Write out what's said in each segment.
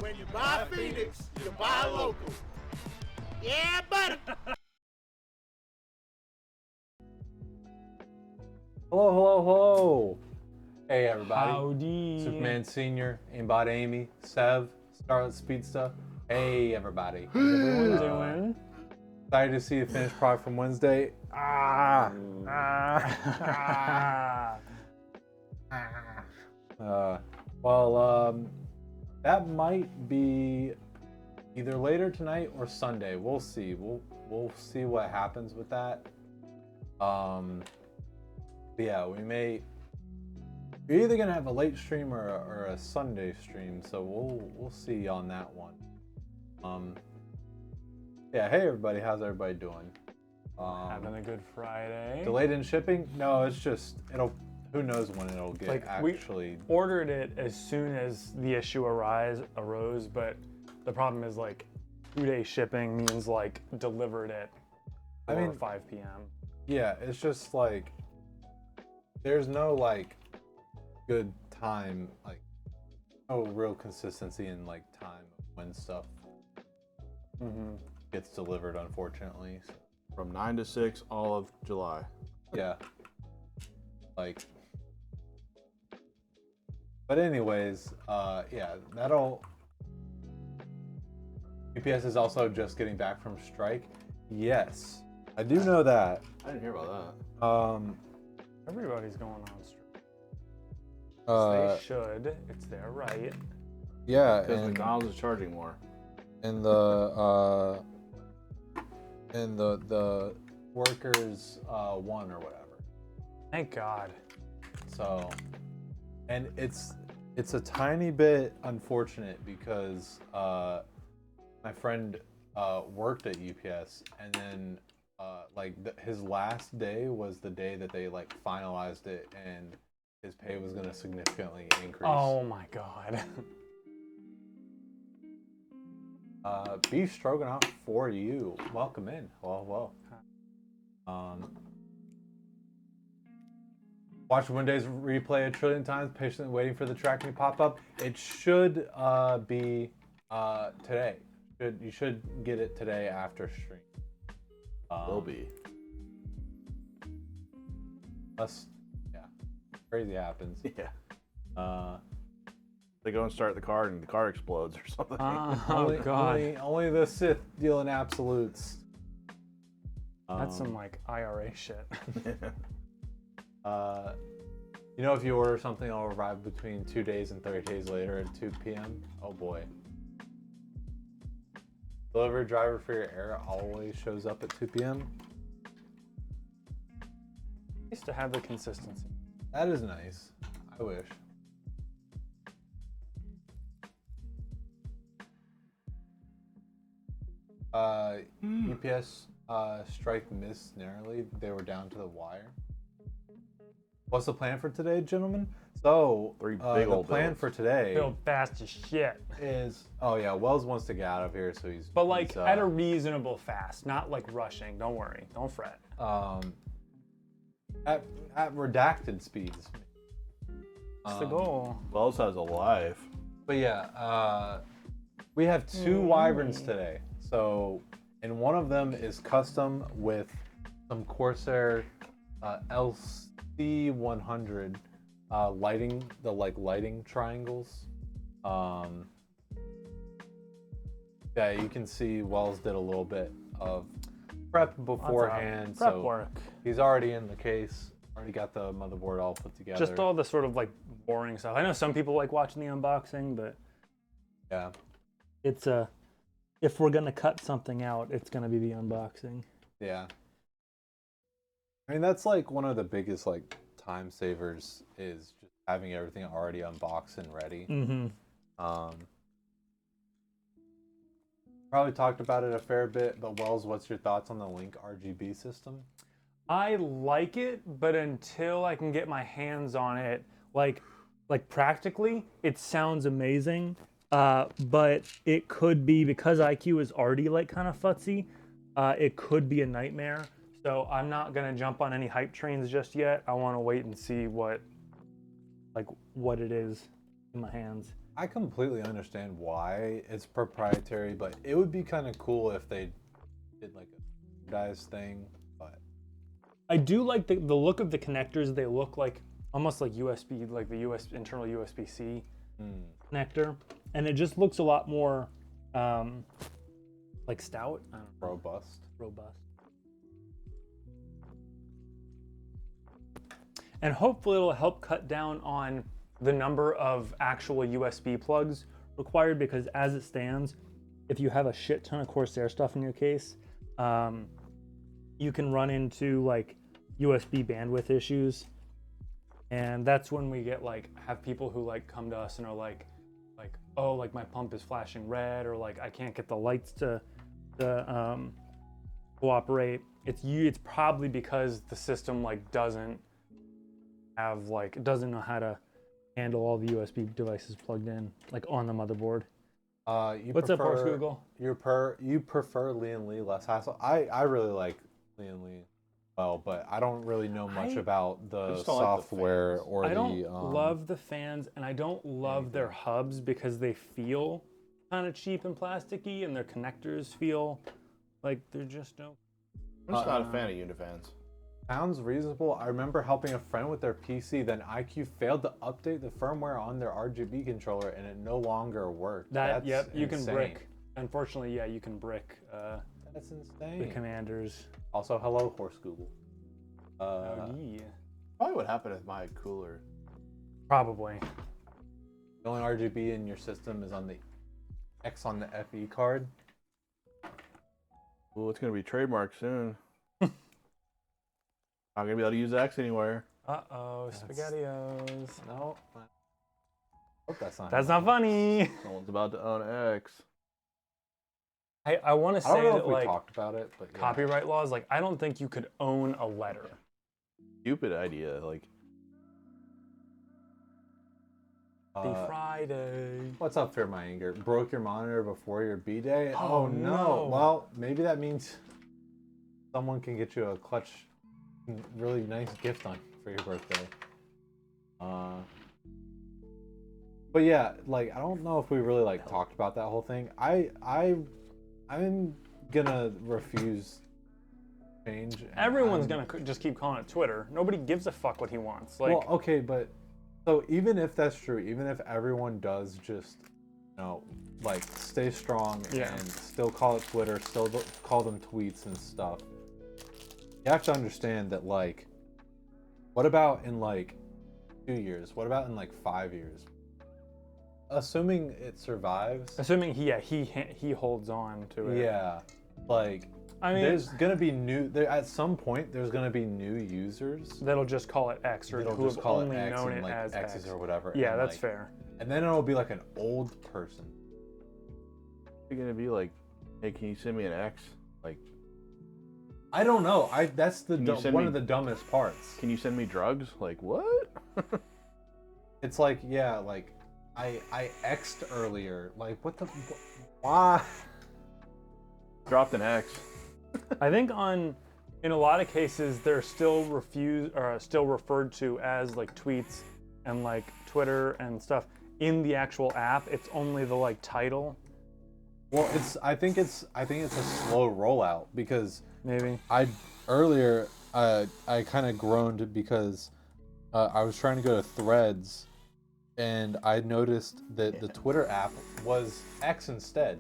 When you buy Phoenix, you buy local. Yeah, buddy. Hello, hello, hello. Hey, everybody. Howdy. Superman Senior, Aimbot Amy, Sev, Starlet Speedsta. Hey, everybody. How's everyone doing? Excited to see the finished product from Wednesday. That might be either later tonight or Sunday. We'll see. We'll see what happens with that. Yeah, we're either gonna have a late stream or a Sunday stream, so we'll see on that one. Yeah, hey everybody, how's everybody doing? Having a good Friday. Delayed in shipping? No, it's just who knows when it'll get Like, actually. we ordered it as soon as the issue arose, but the problem is like 2-day shipping means like delivered at 4 or 5 p.m. Yeah, it's just like there's no like good time, like no real consistency in like time when stuff gets delivered, unfortunately. So, From 9 to 6, all of July. yeah. Like, but anyways, yeah, that'll. UPS is also just getting back from strike. Yes, I do know that. I didn't hear about that. Everybody's going on strike. Uh, They should. It's their right. yeah, Because and McDonald's is charging more. the workers won or whatever. Thank God. So, and it's a tiny bit unfortunate because my friend worked at UPS, and then like his last day was the day that they like finalized it, and his pay was going to significantly increase. Oh my God. Beef stroganoff for you. Welcome in. Well. Watch Windows replay a trillion times, patiently waiting for the tracking to pop up. It should be today. You should get it today after stream. Will be. Unless, yeah, crazy happens. Yeah. They go and start the car and the car explodes or something. Oh God. Only the Sith deal in absolutes. That's some like IRA shit. You know, if you order something, it'll arrive between 2 days and 30 days later at 2 p.m. Oh boy. Delivery driver for your air always shows up at 2 p.m. Used to have the consistency. That is nice. I wish. UPS strike missed narrowly. They were down to the wire. What's the plan for today, gentlemen? So, Three big the old plan builds. for today Build fast as shit. is, oh yeah, Wells wants to get out of here, so he's. But like he's, at a reasonable fast, not like rushing. Don't worry. Don't fret. at redacted speeds. That's the goal. Wells has a life. But yeah, we have two Wyverns today. So, and one of them is custom with some Corsair LC100 lighting, the lighting triangles. Yeah, you can see Wells did a little bit of prep beforehand. Prep so work. he's already in the case, already got the motherboard all put together. Just all the sort of like boring stuff. I know some people like watching the unboxing, but yeah. It's if we're gonna cut something out, it's gonna be the unboxing. Yeah. I mean, that's like one of the biggest like time savers is just having everything already unboxed and ready. Mm-hmm. Probably talked about it a fair bit, but Wells, what's your thoughts on the Link RGB system? I like it, but until I can get my hands on it, like practically, It sounds amazing, but it could be, because IQ is already like kind of futzy, it could be a nightmare. so I'm not gonna jump on any hype trains just yet. I want to wait and see what It is in my hands. I completely understand why it's proprietary, but it would be kind of cool if they did like a standardized thing. But I do like the look of the connectors. They look like almost like USB, like the internal USB-C connector, and it just looks a lot more like stout. I don't know. robust. And hopefully it'll help cut down on the number of actual USB plugs required, because as it stands, if you have a shit ton of Corsair stuff in your case, you can run into like USB bandwidth issues, and that's when we get have people who come to us and are like oh, my pump is flashing red, or I can't get the lights to cooperate. It's probably because the system doesn't have doesn't know how to handle all the USB devices plugged in on the motherboard. What's up, Horse Google? You prefer Lian Li, less hassle. I really like Lian Li. well, but I don't really know much about the just don't like the software fans. or I don't the. love the fans, and I don't love their hubs because they feel kind of cheap and plasticky, and their connectors feel like they're just no. I'm just not a fan of Unifans. Sounds reasonable. I remember helping a friend with their PC, then IQ failed to update the firmware on their RGB controller and it no longer worked. That That's yep, you can insane. brick. Unfortunately, yeah, you can brick That's the insane. commanders. Also, hello, Horse Google. Yeah. Probably what happened with my cooler. Probably. The only RGB in your system is on the X on the FE card. Well, it's gonna be trademarked soon. Not gonna be able to use X anywhere. Uh-oh, SpaghettiOs. No. Hope that's not. That's not funny. Someone's about to own X. I want to I don't say know that if we like talked about it, but yeah. copyright laws, like I don't think you could own a letter. Stupid idea. Like, The Friday. What's up, Fear My Anger? Broke your monitor before your B-Day? Oh, Oh no. no. Well, maybe that means someone can get you a clutch, really nice gift on for your birthday. But yeah, like I don't know if we really like talked about that whole thing. I'm gonna refuse change. And Everyone's I'm- gonna just keep calling it Twitter. Nobody gives a fuck what he wants. Like, Well, okay, but so even if that's true, even if everyone does just, like stay strong Yeah. and still call it Twitter, still call them tweets and stuff, you have to understand that, like, what about in like 2 years? What about in like 5 years? Assuming it survives. assuming he holds on to it. Yeah, like I mean, there's gonna be at some point there's gonna be new users that'll just call it X or that'll who just have call only it X known and it like as X's X. or whatever. Yeah, and, that's like, fair. And then it'll be like an old person. you're gonna be like, hey, can you send me an X? Like, I don't know. That's the Can you send one me- of the dumbest parts. can you send me drugs? Like, what? It's like, yeah, like I X'd earlier. Like, why? Dropped an X. I think in a lot of cases they're still still referred to as like tweets and like Twitter and stuff in the actual app. It's only the like title. Well, I think it's a slow rollout because Maybe. earlier I kind of groaned because I was trying to go to Threads and I noticed that the Twitter app was X instead.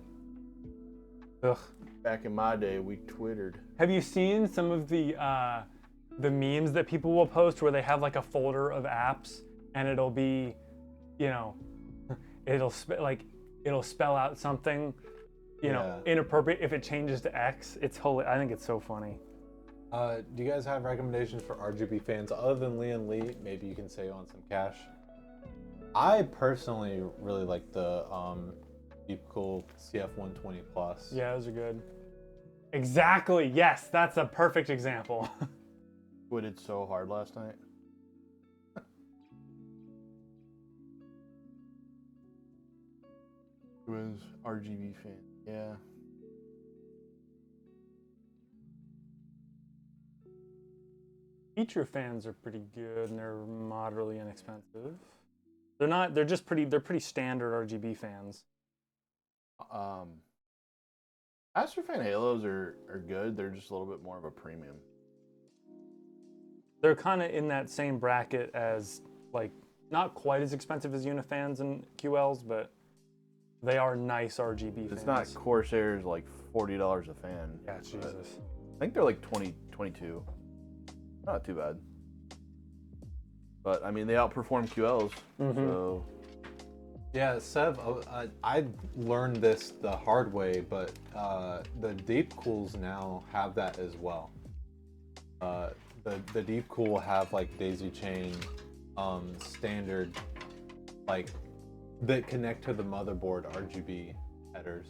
Ugh. Back in my day, we twittered. Have you seen some of the memes that people will post where they have like a folder of apps and it'll be, it'll spell out something, Yeah. inappropriate if it changes to X. I think it's so funny. Do you guys have recommendations for RGB fans other than Lian Lee? Maybe you can save on some cash. I personally really like the Deep Cool CF120 Plus. Yeah, those are good. Exactly. Yes, that's a perfect example. Twitted so hard last night. It was RGB fan. Yeah. Feature fans are pretty good and they're moderately inexpensive. They're pretty standard RGB fans. Astrofan Halos are good. They're just a little bit more of a premium. They're kind of in that same bracket as, like, not quite as expensive as Unifans and QLs, but they are nice RGB fans. It's not Corsair's like $40 a fan. Yeah, but Jesus. I think they're like 22. Not too bad. But I mean, they outperform QLs. So Yeah, Sev, I learned this the hard way, but the Deep Cools now have that as well. The Deep Cool will have like daisy chain standard, like, that connect to the motherboard RGB headers.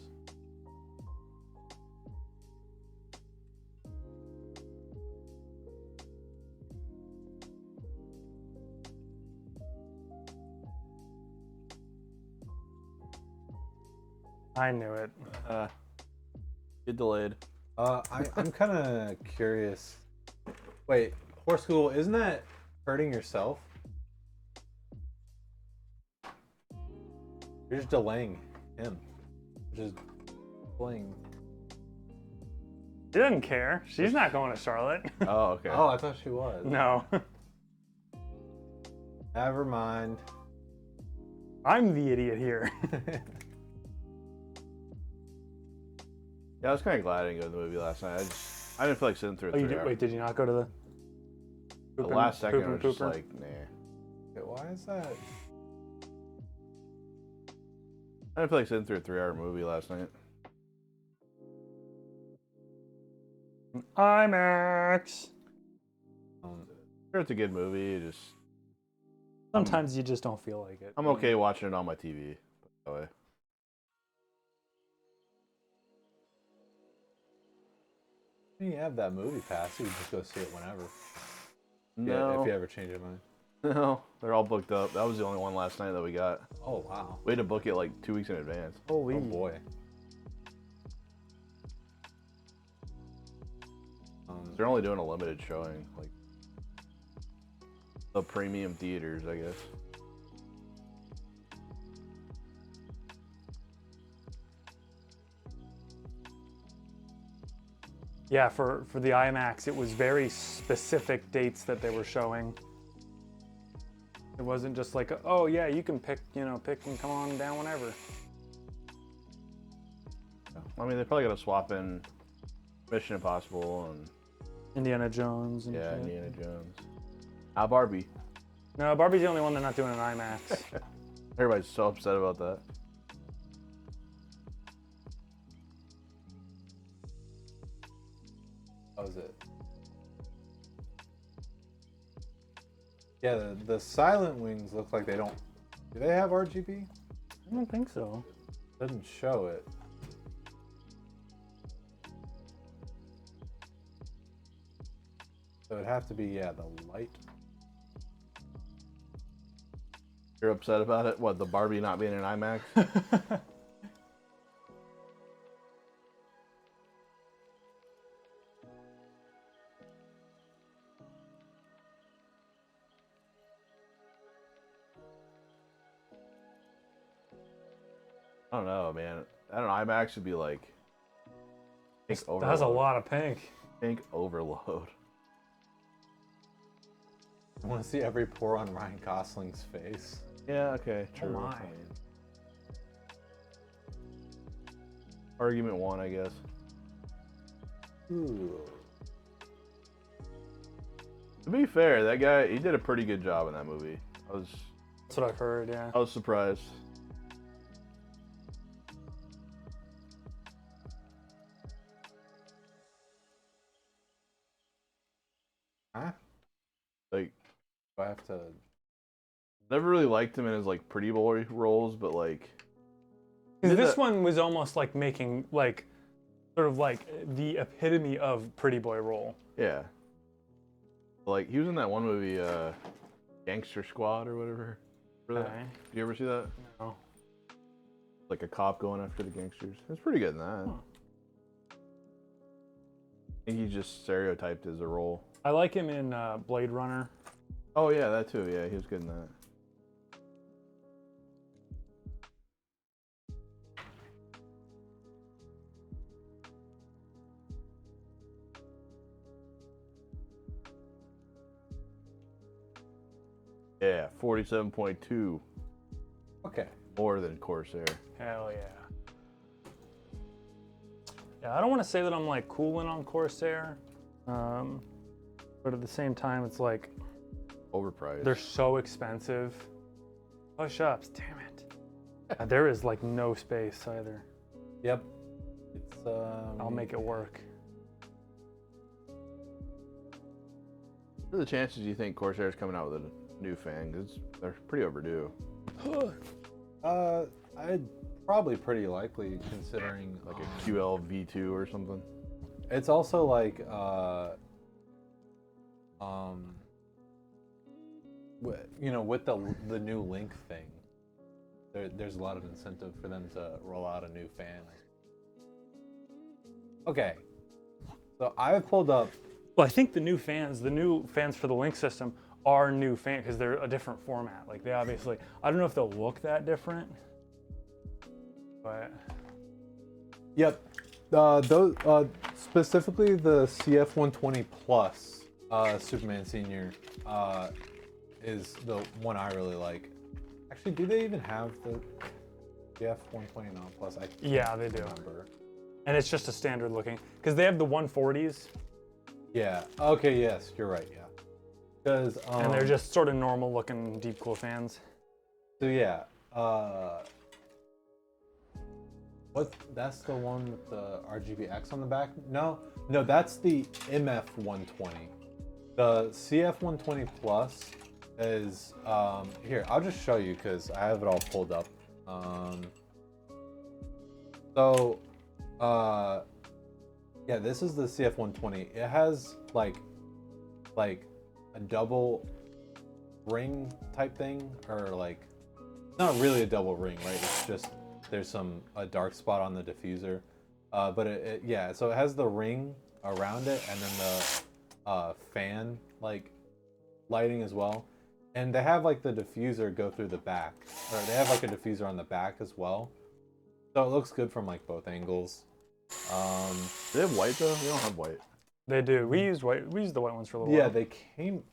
I knew it. get delayed. I'm kind of curious Wait, Horse School, isn't that hurting yourself? You're just delaying him. Just delaying. She doesn't care. She's not going to Charlotte. Oh, okay. Oh, I thought she was. No. Never mind. I'm the idiot here. Yeah, I was kind of glad I didn't go to the movie last night. I didn't feel like sitting through it. Oh, you did? Wait, did you not go to the? The last second, I was just like, nah. Wait, why is that? I didn't feel like sitting through a 3-hour movie last night. IMAX. Sure, it's a good movie. Just Sometimes you just don't feel like it. I'm okay watching it on my TV. That way. You have that movie pass. You can just go see it whenever. No, Yeah, if you ever change your mind. no, they're all booked up. That was the only one last night that we got. Oh wow. We had to book it like 2 weeks in advance. Holy. Oh boy. They're only doing a limited showing, like the premium theaters, I guess. Yeah, for the IMAX, it was very specific dates that they were showing. It wasn't just like, oh yeah, you can pick and come on down whenever. I mean, they probably got to swap in Mission Impossible and Indiana Jones and yeah, shit. Indiana Jones. Barbie. No, Barbie's the only one they're not doing an IMAX. Everybody's so upset about that. How was it? Yeah, the Silent Wings look like they don't. Do they have RGB? I don't think so. Doesn't show it. So it'd have to be, yeah, the light. You're upset about it? What, the Barbie not being in IMAX? I don't know, man. I don't know. IMAX would be like pink overload. That has a lot of pink. Pink overload. I want to see every pore on Ryan Gosling's face. Yeah, okay, true. Oh my. Argument one, I guess. Ooh. To be fair, that guy, he did a pretty good job in that movie. That's what I've heard, yeah. I was surprised. Huh? Like, Do I have to? never really liked him in his like pretty boy roles, but like, Because did this that- one was almost like making like sort of like the epitome of pretty boy role. yeah. Like he was in that one movie, Gangster Squad or whatever. Remember that? Okay. Did you ever see that? No. Like a cop going after the gangsters. It's pretty good in that. Huh. I think he just stereotyped as a role. I like him in Blade Runner. Oh yeah, that too. Yeah, he was good in that. Yeah, 47.2. Okay. More than Corsair. Hell yeah. Yeah, I don't want to say that I'm like cooling on Corsair, but at the same time, it's like Overpriced. they're so expensive. Push-ups, damn it. There is like no space either. Yep. It's I'll make it work. What are the chances you think Corsair's coming out with a new fan? 'Cause they're pretty overdue. I'd probably pretty likely considering Like a QL V2 or something. it's also like with the new Link thing, there's a lot of incentive for them to roll out a new fan. Okay, so I've pulled up Well, I think the new fans for the Link system are new fans because they're a different format. Like they obviously, I don't know if they'll look that different, but Yep. Those specifically the CF120 Plus Superman Senior is the one I really like. Actually, do they even have the CF120 Non Plus? yeah, they do. Remember. And it's just a standard looking because they have the 140s Yeah. Okay. Yes, you're right. Yeah. Because and they're just sort of normal looking deep cool fans. so yeah. That's the one with the RGBX on the back? No, that's the MF120. The CF120 Plus is here. I'll just show you because I have it all pulled up. Yeah, this is the CF120. It has like a double ring type thing, or like not really a double ring, right? It's just there's a dark spot on the diffuser, but yeah. So it has the ring around it, and then the fan like lighting as well, and they have like the diffuser go through the back, or they have like a diffuser on the back as well. So it looks good from like both angles. Do they have white though? They don't have white. They do. We used the white ones for a little Yeah, while. they came.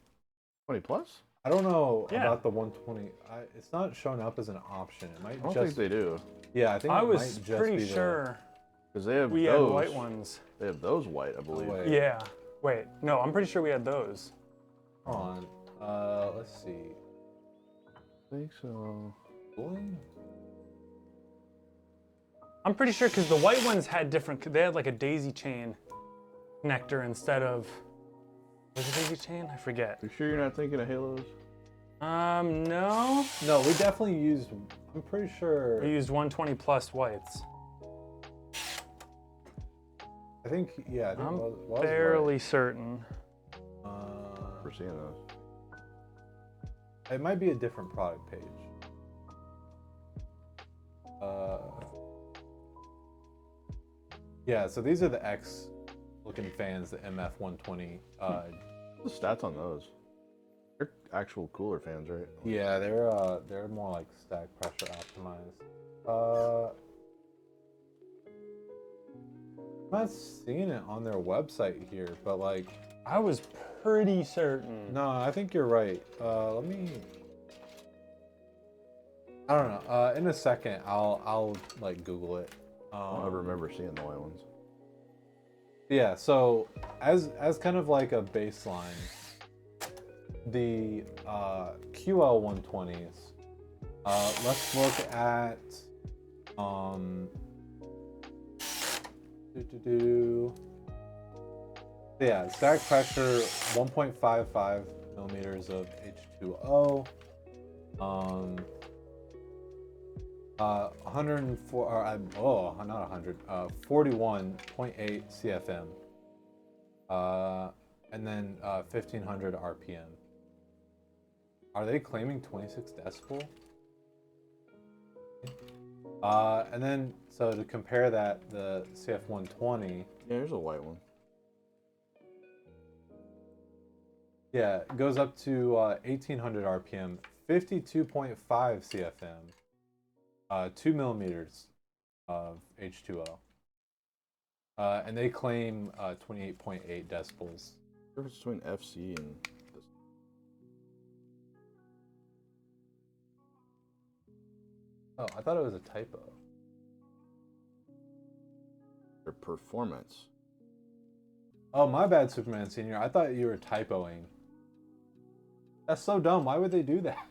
20 plus? I don't know Yeah. about the 120. It's not showing up as an option. It might I don't just. think they do. Yeah, I think I it was might just pretty be the- sure Because they have we had those. white ones. They have those white, I believe. wait. Yeah. Wait. No, I'm pretty sure we had those. Hold on. Let's see. I think so. Really? I'm pretty sure because the white ones had different. They had like a daisy chain connector instead of. Was it daisy chain? I forget. You sure you're not thinking of Halos? No. No, we definitely used. I'm pretty sure. We used 120 plus whites. I think yeah. I think I'm was fairly certain. We're seeing those. It might be a different product page. Yeah. So these are the X looking fans, the MF120. What's the stats on those? They're actual cooler fans, right? Yeah, they're more like stack pressure optimized. I'm not seeing it on their website here, but like, I was pretty certain. no, I think you're right. Let me. I don't know. In a second, I'll like Google it. I don't remember seeing the white ones. Yeah. So as kind of like a baseline, the QL120s. Let's look at yeah, stack pressure 1.55 millimeters of H2O. 104 or not 100 41.8 CFM, and then 1500 RPM. Are they claiming 26 decibel? And then so to compare that, the CF120, Yeah, there's a white one. yeah, it goes up to 1800 RPM, 52.5 CFM, 2 millimeters of H2O. And they claim 28.8 decibels. Difference between FC and this. Oh, I thought it was a typo. Their performance. Oh, my bad, Superman Senior. I thought you were typoing. That's so dumb. Why would they do that?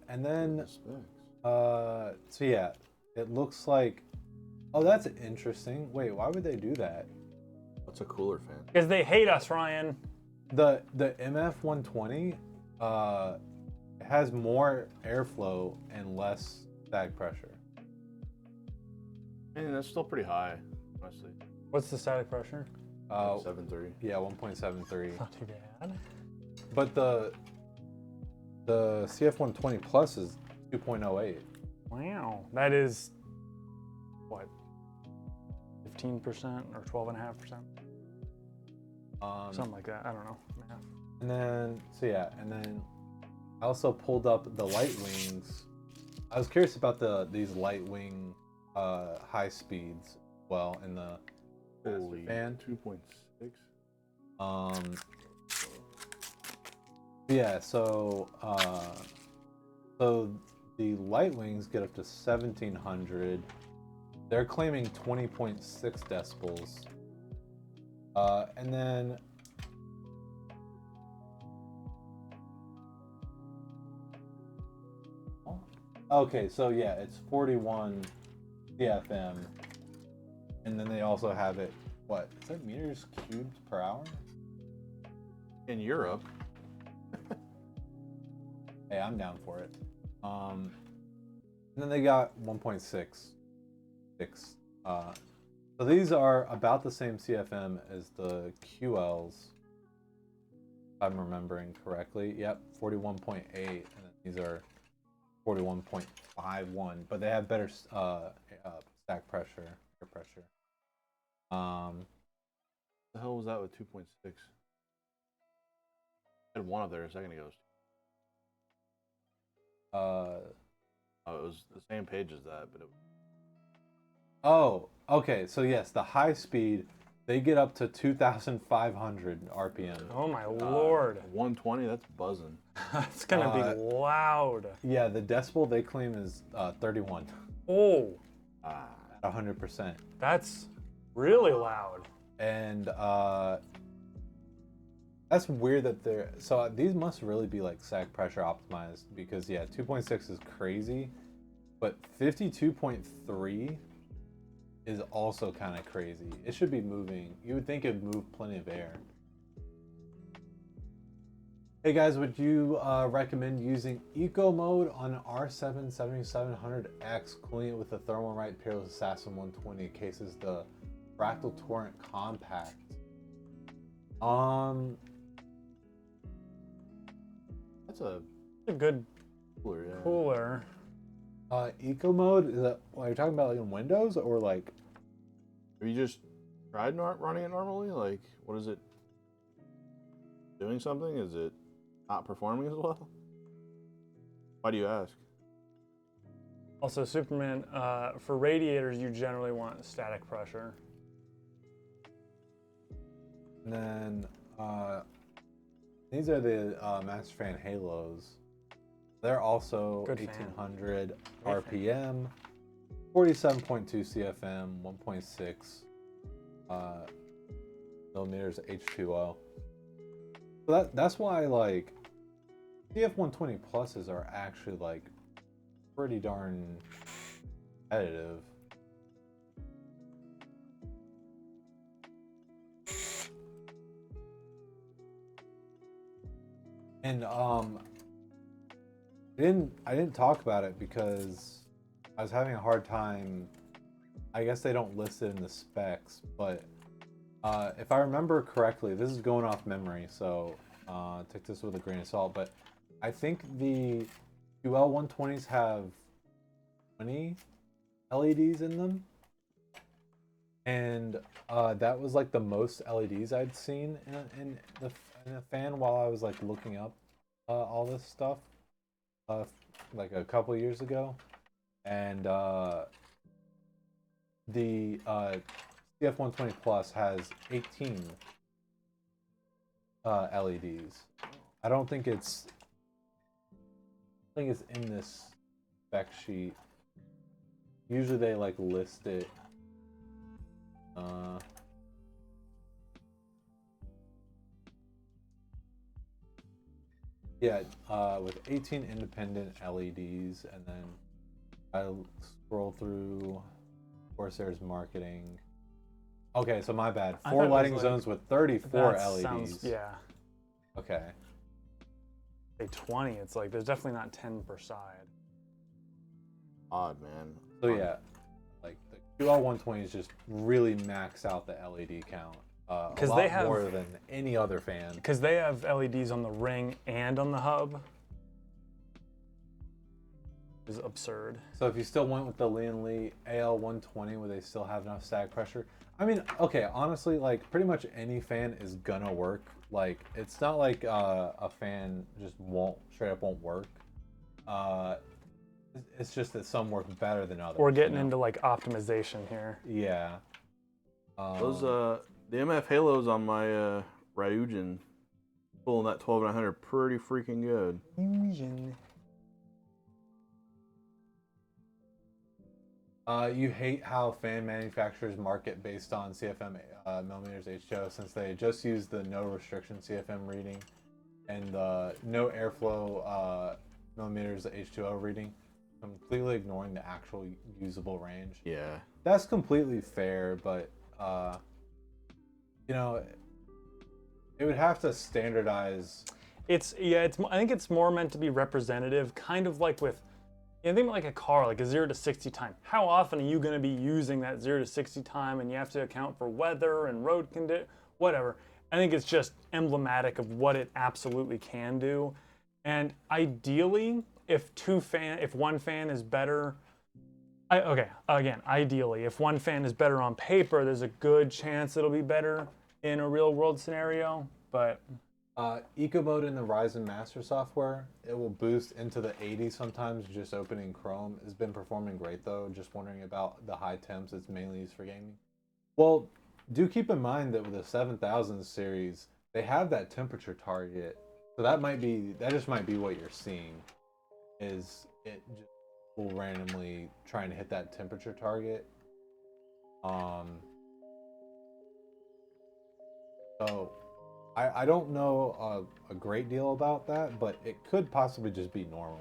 And then, Specs. so yeah, it looks like, oh, that's interesting. Wait, why would they do that? What's a cooler fan? Because they hate us, Ryan. The MF120 has more airflow and less stack pressure. Man, that's still pretty high, honestly. What's the static pressure? 7.3. Yeah, 1.73. Not too bad. But the CF120 Plus is 2.08. Wow, that is what? 15% or 12.5%. Something like that. I don't know. Yeah. And then, so yeah, and then I also pulled up the light wings. I was curious about these light wing high speeds. Well, in the Holy fan 2.6. Yeah, so the light wings get up to 1700. They're claiming 20.6 decibels. And then okay, so yeah, it's 41 CFM, and then they also have it. What is that? Meters cubed per hour? In Europe. Hey, I'm down for it. And then they got 1.6. So these are about the same CFM as the QLs, if I'm remembering correctly. Yep, 41.8, and then these are 41.51, but they have better stack pressure, air pressure. The hell was that with 2.6? I had one up there a second ago. Oh, it was the same page as that, but it. Oh, okay. So yes, the high speed, they get up to 2,500 RPM. Oh my lord. 120, that's buzzing. It's gonna be loud. Yeah, the decibel they claim is 31 Oh, at 100%. that's really loud. And that's weird that they're so these must really be like sag pressure optimized, because yeah, 2.6 is crazy, but 52.3 is also kind of crazy. It should be moving. You would think it'd move plenty of air. Hey guys, would you recommend using eco mode on R7 7700X, cooling it with the Thermalright Peerless Assassin 120 in cases the Fractal Torrent Compact? That's a good cooler, yeah. cooler. Eco mode, is that what you're talking about, like in Windows, or like? Have you just tried running it normally? Like, what is it doing? Something? Is it not performing as well? Why do you ask? Also, Superman, for radiators, you generally want static pressure. And then these are the Master Fan Halos. They're also Good fan. 1800 Great RPM, 47.2 CFM, 1.6 millimeters H2O. So that's why like CF120 pluses are actually like pretty darn competitive. And I didn't talk about it because I was having a hard time. I guess they don't list it in the specs, but if I remember correctly, this is going off memory, so take this with a grain of salt, but I think the QL 120s have 20 LEDs in them, and that was like the most LEDs I'd seen in a fan while I was like looking up all this stuff like a couple years ago. And the CF120 Plus has 18 LEDs. I don't think it's in this spec sheet. Usually they like list it. Yeah, with 18 independent LEDs, and then I scroll through Corsair's marketing. Okay, so my bad. 4 lighting zones with 34 LEDs. Sounds, yeah. Okay. Say 20. It's like there's definitely not 10 per side. Odd, man. So yeah, like the QL120s just really max out the LED count. A lot they have more than any other fan. Because they have LEDs on the ring and on the hub. Is absurd. So if you still went with the Lian Li AL120, where they still have enough sag pressure, I mean, okay, honestly, like pretty much any fan is gonna work. Like it's not like a fan just straight up won't work. It's just that some work better than others. We're getting into like optimization here. Yeah. Those the MF Halos on my Ryujin pulling that 12900 pretty freaking good. You hate how fan manufacturers market based on CFM millimeters H2O since they just use the no restriction CFM reading and the no airflow millimeters H2O reading, completely ignoring the actual usable range. Yeah. That's completely fair, but you know, it would have to standardize. I think it's more meant to be representative, kind of like with, think about like a car, like a 0 to 60 time. How often are you going to be using that 0 to 60 time, and you have to account for weather and road condition, whatever. I think it's just emblematic of what it absolutely can do. And ideally, if one fan is better, ideally, if one fan is better on paper, there's a good chance it'll be better in a real world scenario, but Eco mode in the Ryzen Master software, it will boost into the 80s sometimes just opening Chrome. It's been performing great though. Just wondering about the high temps it's mainly used for gaming. Well, do keep in mind that with the 7000 series, they have that temperature target. So that just might be what you're seeing, is it just will randomly trying to hit that temperature target. So I don't know a great deal about that, but it could possibly just be normal.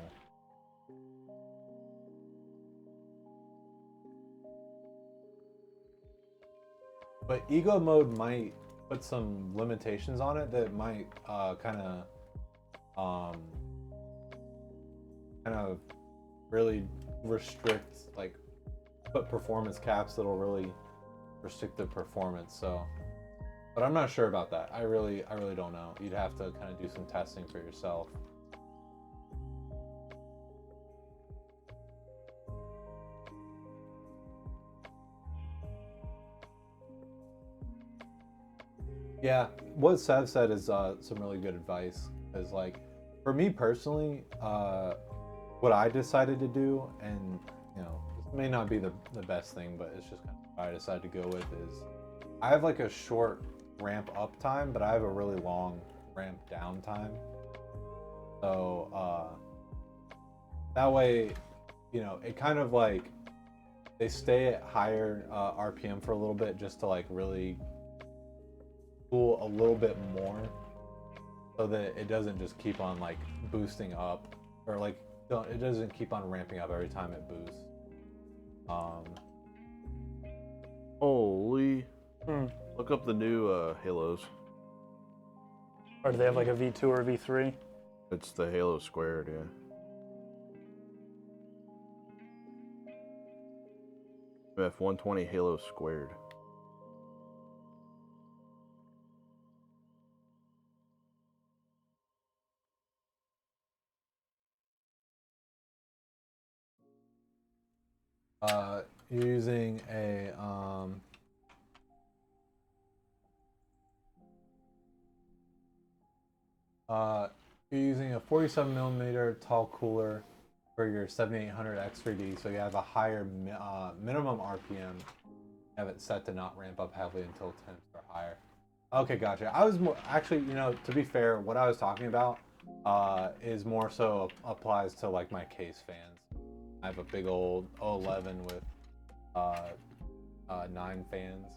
But ego mode might put some limitations on it that might kind of really restrict, like put performance caps that'll really restrict the performance. So, but I'm not sure about that. I really don't know. You'd have to kind of do some testing for yourself. Yeah, what Sev said is some really good advice. Is like, for me personally, what I decided to do, and you know, this may not be the best thing, but it's just kind of what I decided to go with, is I have like a short ramp up time, but I have a really long ramp down time. So that way, you know, it kind of like, they stay at higher RPM for a little bit just to like really cool a little bit more, so that it doesn't just keep on like boosting up, or like it doesn't keep on ramping up every time it boosts. Holy. Look up the new Halos. Or do they have like a V2 or V3? It's the Halo squared, yeah. F120 Halo squared. You're using a you're using a 47mm tall cooler for your 7800 X3D, so you have a higher minimum RPM. Have it set to not ramp up heavily until temps are higher. Okay, gotcha. I was more actually, you know, to be fair, what I was talking about is more so applies to like my case fans. I have a big old 011 with 9 fans.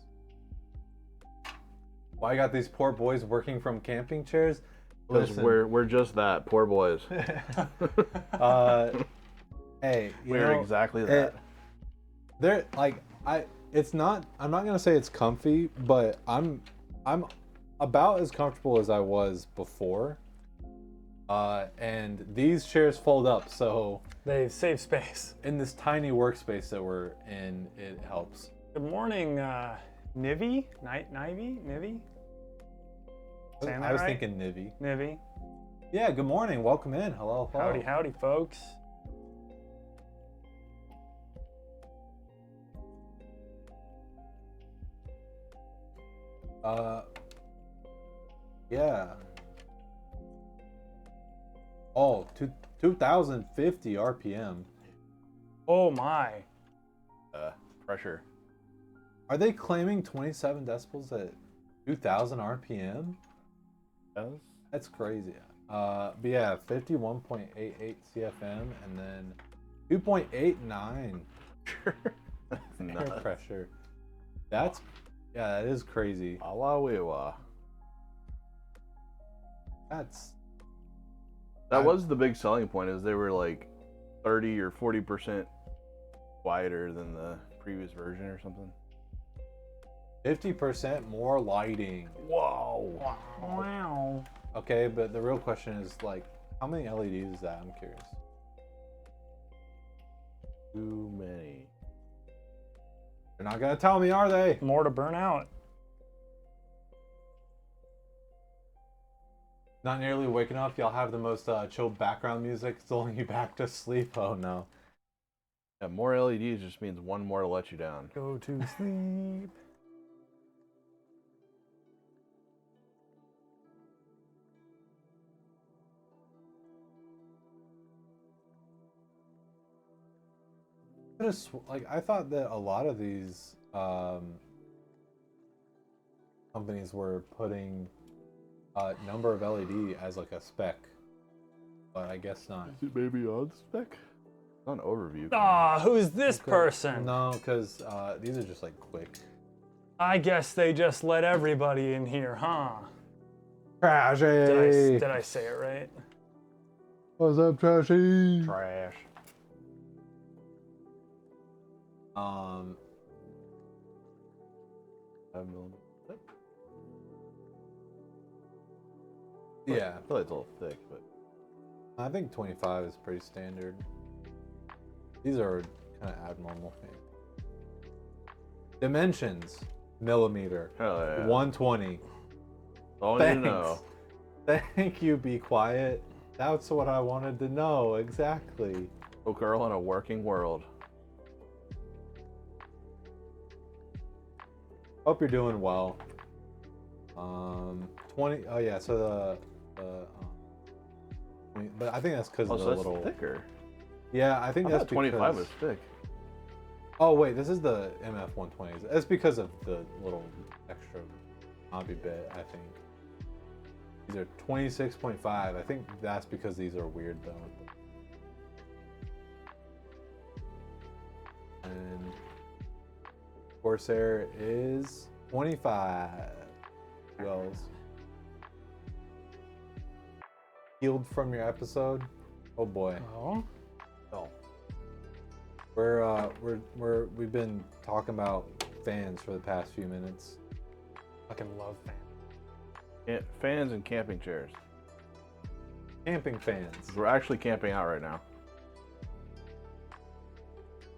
Why I got these poor boys working from camping chairs? Listen, we're just that, poor boys. Hey, we're exactly that. They're like, I'm not gonna say it's comfy, but I'm about as comfortable as I was before. And these chairs fold up, so They save space. in this tiny workspace that we're in, it helps. Good morning, Nivi? Nivi? Saying I that was right? thinking Nivi. Nivi. Yeah, good morning. Welcome in. Hello. Howdy, howdy, folks. Yeah. Oh, 2050 RPM. Oh my. Pressure. Are they claiming 27 decibels at 2000 RPM? Yes. That's crazy. But yeah, 51.88 CFM and then 2.89 air pressure. That's, yeah, that is crazy. Alawiwa. That was the big selling point, is they were like 30 or 40% quieter than the previous version or something. 50% more lighting. Whoa. Wow. Okay, but the real question is like, how many LEDs is that? I'm curious. Too many. They're not gonna tell me, are they? More to burn out. Not nearly waking up. Y'all have the most chilled background music, lulling you back to sleep. Oh no. Yeah, more LEDs just means one more to let you down. Go to sleep. Like, I thought that a lot of these companies were putting number of LED as like a spec, but I guess not. Is it maybe on spec? It's on overview. Ah, who's this person? No, because these are just like quick. I guess they just let everybody in here, huh? Trashy. Did I say it right? What's up, Trashy? Trash. Yeah, I feel like it's a little thick, but I think 25 is pretty standard. These are kind of abnormal. Dimensions, millimeter, hell yeah. 120. All you Thanks. know. Thank you, be quiet. That's what I wanted to know, exactly. Oh, girl in a working world. Hope you're doing well. 20, oh yeah, so but I think that's because Oh, of so the that's little... thicker. Yeah, I think I that's thought 25 because... was thick. Oh wait, this is the MF120s. That's because of the little extra knobby bit, I think. These are 26.5. I think that's because these are weird though. And Corsair is 25. Wells. Healed from your episode? Oh boy. Oh. Oh. We've been talking about fans for the past few minutes. Fucking love fans. Yeah, fans and camping chairs. Camping fans. We're actually camping out right now.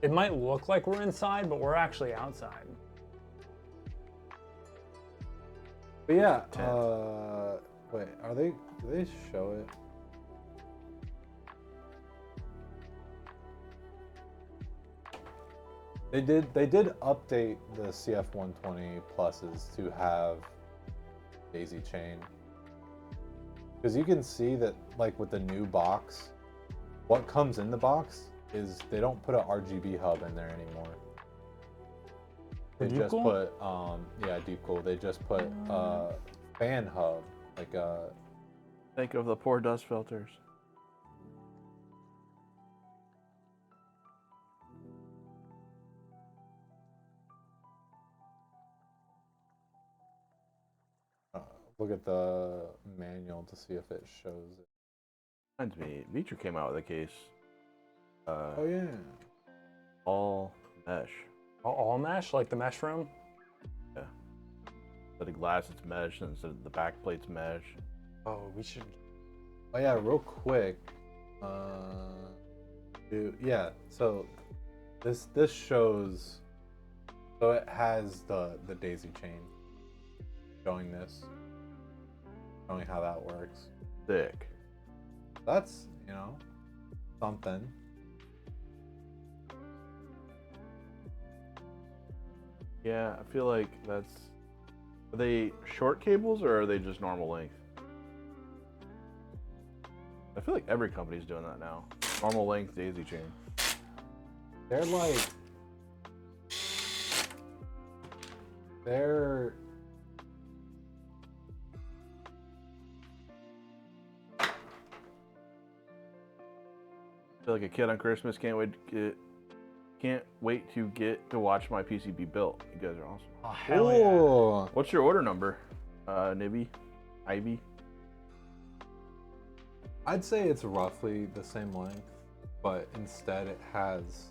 It might look like we're inside, but we're actually outside. But yeah, Tent. wait, do they show it? They did update the CF120 pluses to have daisy chain. Because you can see that, like with the new box, what comes in the box is they don't put an RGB hub in there anymore. They Deep just cool? put yeah, deep cool. They just put fan hub, like Think of the poor dust filters. look at the manual to see if it shows it. Reminds me, Vitra came out with a case. Oh yeah. All mesh. All mesh, like the mesh room. Yeah. Instead of glass, it's mesh, and instead of the back plate's mesh. Oh, we should. Oh yeah, real quick. Yeah, so this shows. So it has the daisy chain. Showing this. Showing how that works. Thick. That's, you know, something. Yeah, I feel like that's Are they short cables or are they just normal length? I feel like every company's doing that now. Normal length daisy chain. They're like, they're, I feel like a kid on Christmas can't wait to get to watch my PC be built. You guys are awesome. Oh, hell yeah. oh, What's your order number, Nibby? Ivy? I'd say it's roughly the same length, but instead it has,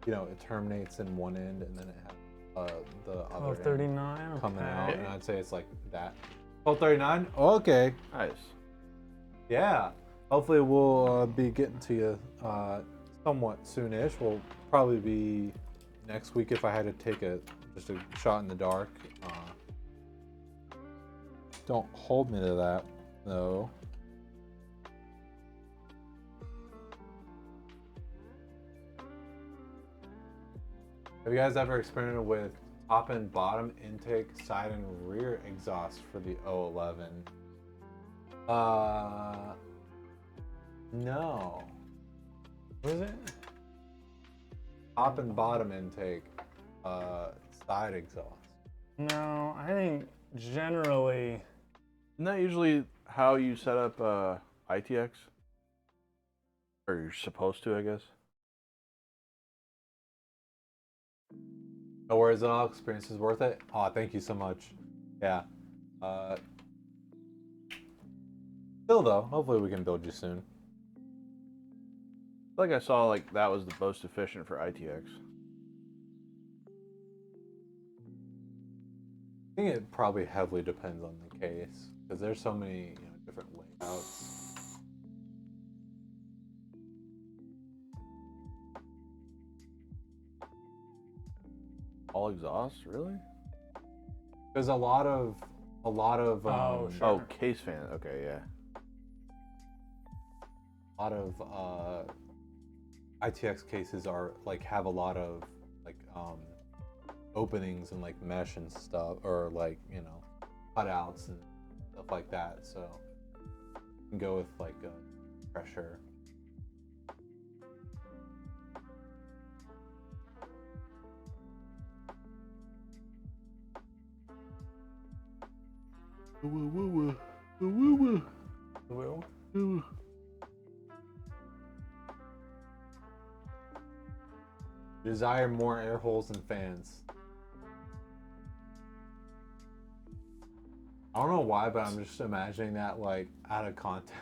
you know, it terminates in one end and then it has the other end 1239 coming okay. out, and I'd say it's like that. 1239. Okay. Nice. Yeah. Hopefully we'll be getting to you somewhat soonish. We'll probably be next week if I had to take just a shot in the dark. Don't hold me to that though. Have you guys ever experimented with top and bottom intake, side and rear exhaust for the 011? No. What is it? Top and bottom intake, side exhaust. No, I think generally. Isn't that usually how you set up ITX? Or you're supposed to, I guess. No worries at all. Experience is worth it. Oh, thank you so much. Yeah. Still though, hopefully we can build you soon. I feel like I saw like that was the most efficient for ITX. I think it probably heavily depends on the case because there's so many different layouts. All exhaust, really? There's a lot of Oh, sure. Oh, case fan. Okay, yeah. a lot of ITX cases are like have a lot of like openings and like mesh and stuff, or like cutouts and stuff like that. So you can go with like a pressure. Desire more air holes and fans. I don't know why, but I'm just imagining that like out of context.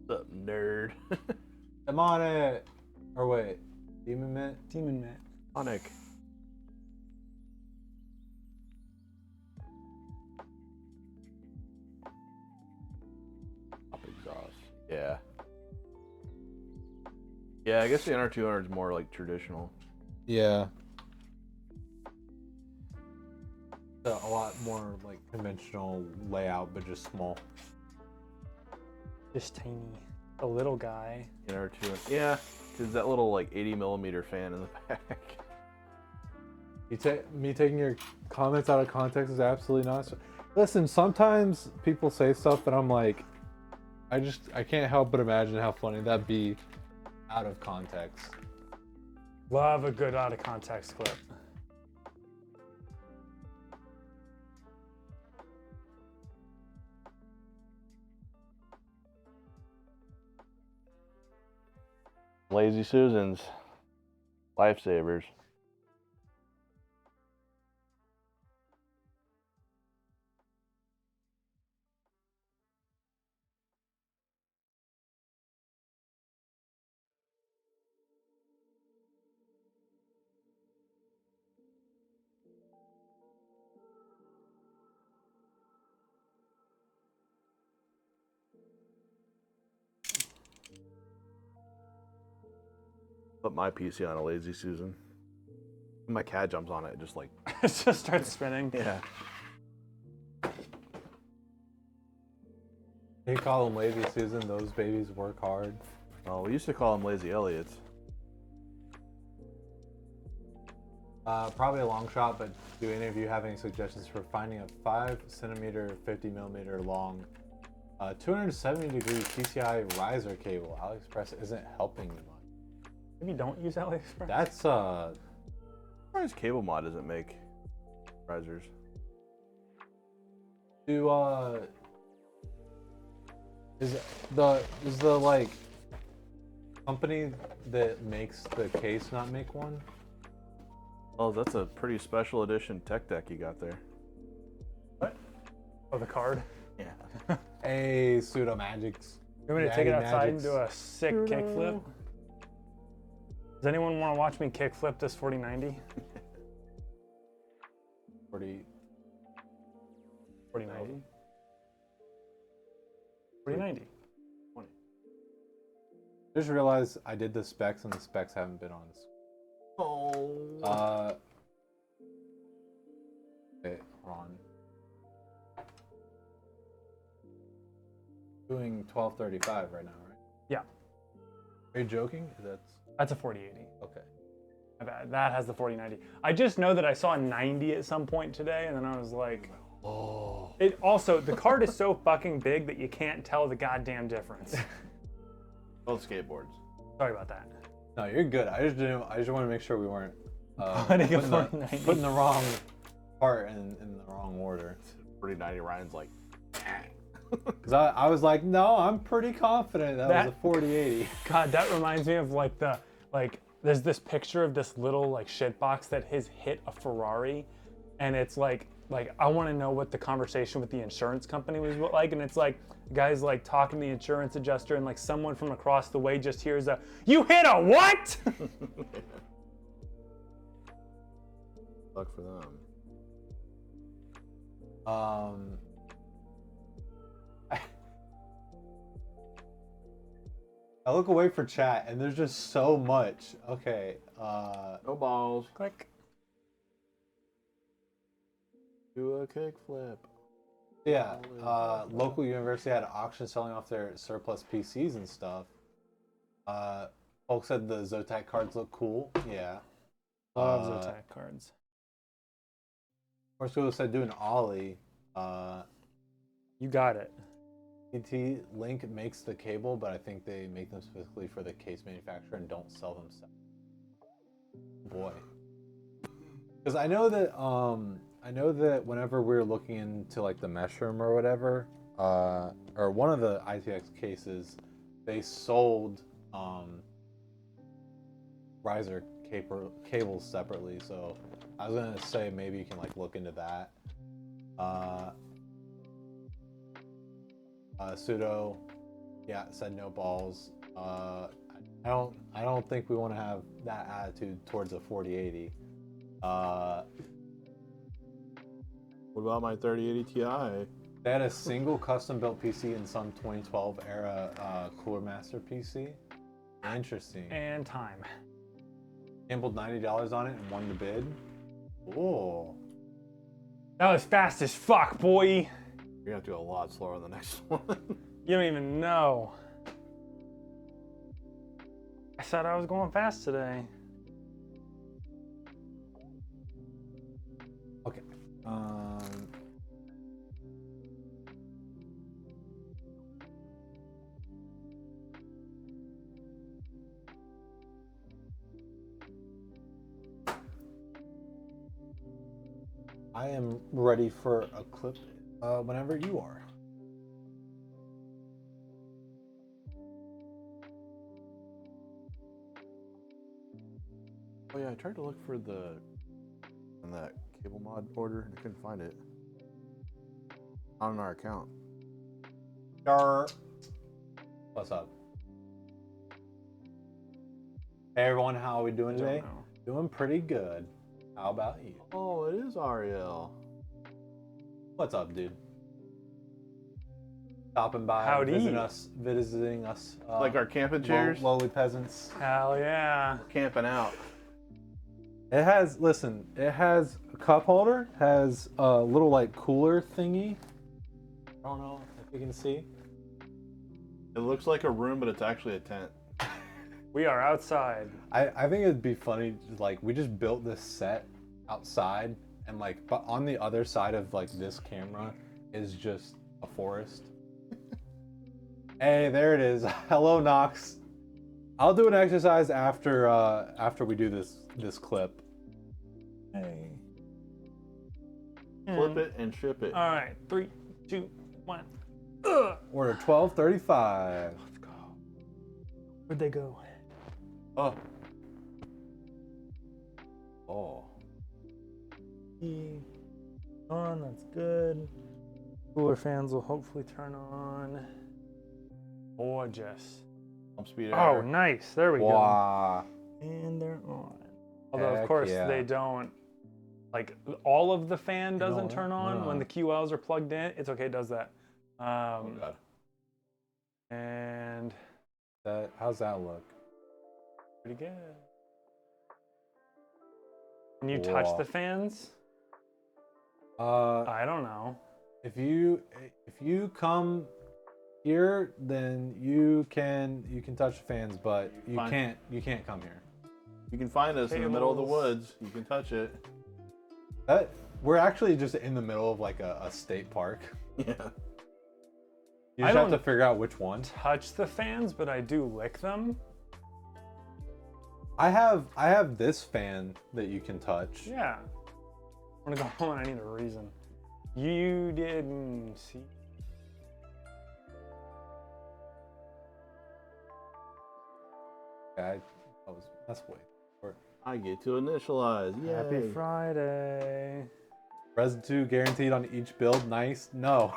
What's up, nerd? I'm on it. Or wait, Demon Mint? Demon Mint. Sonic. Top exhaust. Yeah. Yeah, I guess the NR200 is more like traditional. Yeah. A lot more like conventional layout, but just small. Just tiny. A little guy. NR200. Yeah, because that little like 80mm fan in the back. Me taking your comments out of context is absolutely not. Listen, sometimes people say stuff and I'm like, I can't help but imagine how funny that'd be out of context. Love a good out of context clip. Lazy Susans. Lifesavers. Put my PC on a Lazy Susan. When my cat jumps on it, just like It just starts spinning. yeah. You call them Lazy Susan, those babies work hard. Oh, we used to call them Lazy Elliots. Probably a long shot, but do any of you have any suggestions for finding a 5cm, 50mm long, 270-degree PCI riser cable? AliExpress isn't helping you much. Maybe don't use AliExpress. That's Surprised Cable Mod doesn't make risers. Is the like company that makes the case not make one? Oh, that's a pretty special edition tech deck you got there. What? Oh, the card? Yeah. Hey, Pseudo Magics. You want me to take it outside and do a sick kickflip? Does anyone want to watch me kickflip this 4090? 4090? 4090. Just realized I did the specs and the specs haven't been on. Oh. Okay, hold on. Doing 1235 right now, right? Yeah. Are you joking? That's a 4080. Okay. My bad. That has the 4090. I just know that I saw a 90 at some point today, and then I was like, oh. It also, the card is so fucking big that you can't tell the goddamn difference. Both skateboards. Sorry about that. No, you're good. I just want to make sure we weren't Putting putting the wrong part in the wrong order. 4090 Ryan's like, Because I was like, no, I'm pretty confident that was a 4080. God, that reminds me of there's this picture of this little like shit box that has hit a Ferrari, and it's like I want to know what the conversation with the insurance company was like, and it's like guys like talking to the insurance adjuster, and like someone from across the way just hears a, "You hit a what?" Luck for them. I look away for chat and there's just so much. Okay. No balls. Click. Do a kickflip. Yeah. Local university had an auction selling off their surplus PCs and stuff. Folks said the Zotac cards look cool. Yeah. Love Zotac cards. Corsair said do an ollie. You got it. TT Link makes the cable, but I think they make them specifically for the case manufacturer and don't sell them separately. Boy. Because I know that whenever we're looking into like the mesh room or whatever, or one of the ITX cases, they sold riser cables separately. So I was gonna say maybe you can like look into that. Pseudo, yeah, said no balls. I don't think we want to have that attitude towards a 4080. What about my 3080 Ti? They had a single custom-built PC in some 2012 era Cooler Master PC. Interesting. And time. Gambled $90 on it and won the bid. Oh. That was fast as fuck, boy. You're gonna have to go a lot slower on the next one. You don't even know. I said I was going fast today. Okay. I am ready for a clip whenever you are. Oh yeah, I tried to look for on that cable mod order and I couldn't find it. On our account. What's up? Hey everyone, how are we doing today? Doing pretty good. How about you? Oh, it is Ariel. What's up, dude? Stopping by, Howdy. visiting us. Like our camping chairs? Lowly peasants. Hell yeah. We're camping out. It has a cup holder, has a little like cooler thingy. I don't know if you can see. It looks like a room, but it's actually a tent. We are outside. I think it'd be funny, like, we just built this set outside, and like, but on the other side of like this camera is just a forest. Hey, there it is. Hello, Nox. I'll do an exercise after we do this clip. Hey. Flip it and ship it. All right, 3, 2, 1. Order 1235. Let's go. Where'd they go? Oh, Oh. On, that's good. Cooler fans will hopefully turn on. Gorgeous. pump speed Oh, error. nice. There we go. Wow. And they're on. Although, of Heck course, yeah. they don't, like, all of the fan doesn't No, turn on no. when the QLs are plugged in. It's okay, it does that. Oh, God. And How's that look? pretty good. Can you touch Wow. the fans? Uh, I don't know. if you come here, then you can touch the fans, but you Fine. can't come here. You can find us in the middle of the Tables. woods. You can touch it. We're actually just in the middle of like a state park. Yeah. You I just have to don't- figure out which one. Touch the fans, but I do lick them. I have this fan that you can touch. Yeah. I'm gonna go home and I need a reason. You didn't see. That's way. I get to initialize. Yay. Happy Friday. Resin 2 guaranteed on each build. Nice. No.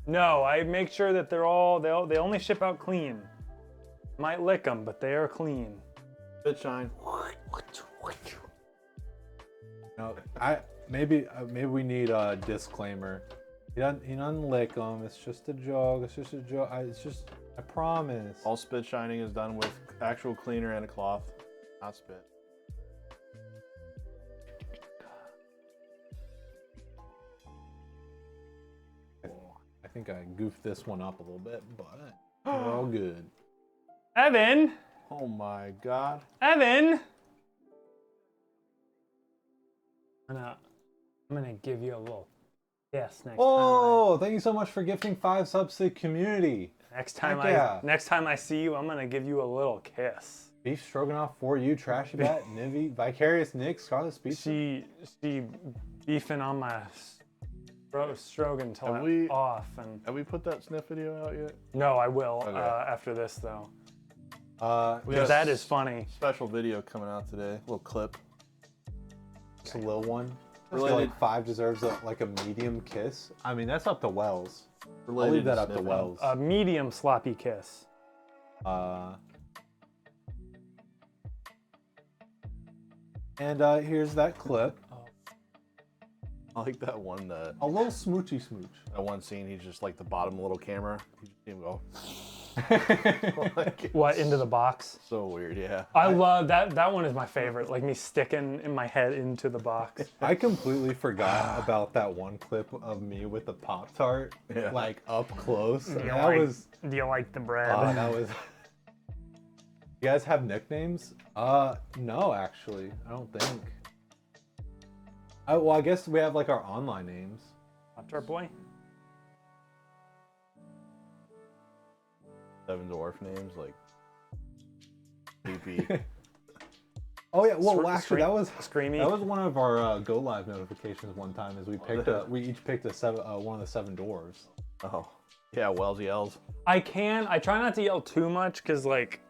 No, I make sure that they only ship out clean. Might lick them, but they are clean. Bit shine. No. Maybe we need a disclaimer. He doesn't lick them. It's just a joke. It's just a joke. I promise. All spit shining is done with actual cleaner and a cloth, not spit. I think I goofed this one up a little bit, but we're all good. Evan! Oh my God. Evan! I'm gonna give you a little kiss next Oh, thank you so much for gifting 5 subs to the community. Next time Heck yeah. next time I see you, I'm gonna give you a little kiss. Beef stroganoff for you, Trashy Bat, Nivy, Vicarious Nick, Scarlet Speech. She beefing on my Strogan till Have I'm we- off, and Have we put that sniff video out yet? no, I will Okay. after this though. We have That is funny. special video coming out today. A little clip. Just a little one. Related- Like 5 deserves like a medium kiss. I mean, that's up to Wells. I'll Related leave that up to sniffing. Wells. A medium sloppy kiss. And here's that clip. I like that one. A little smoochy smooch. That one scene. He's just like the bottom little camera. You just see him go. Like, What, into the box? so weird. Yeah. I love that. That one is my favorite. Like me sticking in my head into the box. I completely forgot about that one clip of me with the Pop-Tart, Yeah. like up close. Do you like the bread? That was. You guys have nicknames? No, actually, I don't think. Well, I guess we have like our online names. Pop-Tart boy. 7 dwarf names like. PP. Oh yeah, well, Scre- actually, that was Screamy. that was one of our go live notifications one time. Is we each picked one of the 7 dwarves. Oh. Yeah. Wells yells. I try not to yell too much because, like,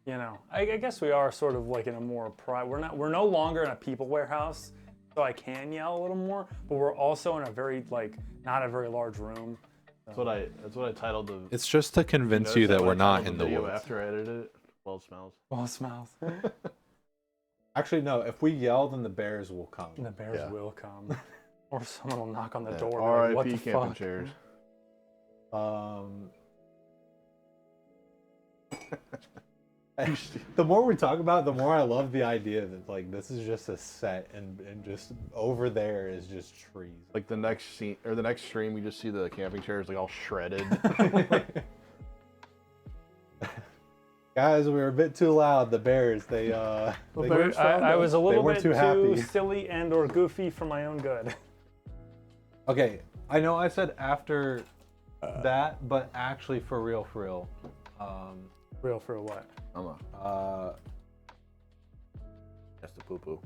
you know, I guess we are sort of like in a more we're no longer in a people warehouse, so I can yell a little more, but we're also in a very, like, not a very large room. That's what I titled the. It's just to convince notice you that when we're I not titled in the video woods. After I edited it. Well, it smells. Well, it smells. Actually, no. If we yell, then the bears will come. The bears Yeah. will come. Or someone will knock on the Yeah. door and be like, what R.I.P. the camping fuck? chairs. The more we talk about it, the more I love the idea that like this is just a set and just over there is just trees. Like the next scene or the next stream, we just see the camping chairs like all shredded. Guys, we were a bit too loud. The Bears, they Bears found I us. was a little weren't bit too happy. silly and or goofy for my own good. Okay, I know I said after that, but actually for real. Real for what? That's the poo-poo.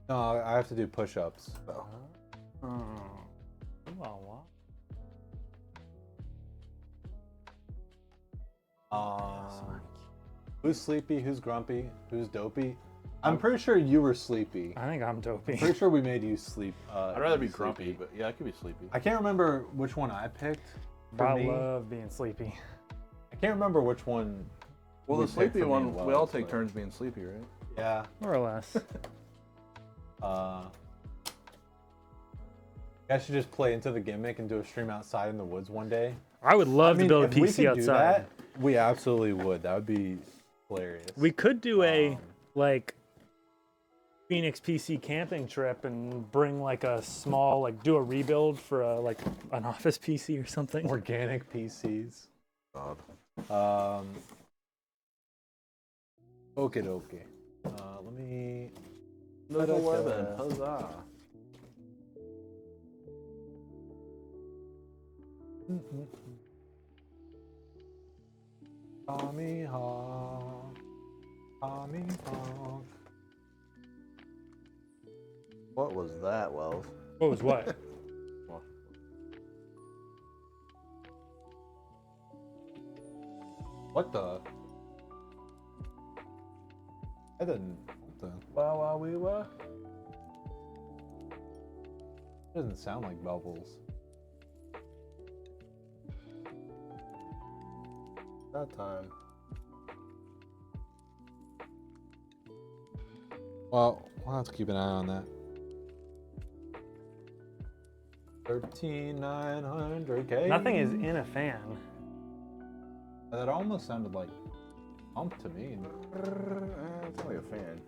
No, I have to do push-ups. So. Who's sleepy? Who's grumpy? Who's dopey? I'm pretty sure you were sleepy. I think I'm dopey. Pretty sure we made you sleep. I'd rather be grumpy, but yeah, I could be sleepy. I can't remember which one I picked. For I me. love being sleepy. I can't remember which one. Well, we the picked sleepy for me one, and we all Wells, take but- turns being sleepy, right? Yeah. More or less. I should just play into the gimmick and do a stream outside in the woods one day. I would love to build a if we PC could outside. do that, we absolutely would. That would be hilarious. We could do a like Phoenix PC camping trip and bring like a small do a rebuild for a like an office PC or something. Organic PCs. God. Okay. Let me. Little Wyvern, huzzah. Tomahawk. What was that, Wells? What was what? What the? I didn't. What the? Wow, we were. Doesn't sound like bubbles. That time. Well, we'll have to keep an eye on that. 13900K. Nothing is in a fan. That almost sounded like pump to me. It's only a fan.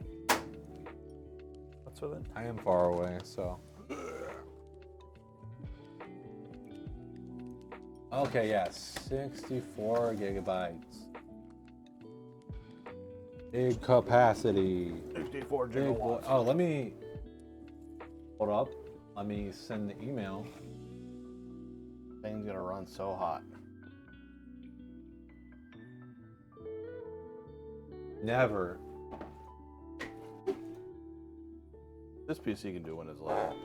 What's with it? I am far away, so. Okay, yeah, 64 gigabytes. Big capacity. 64 Big gigawatts. oh, let me hold up. Let me send the email. Thing's gonna run so hot. Never. This PC can do Windows 11.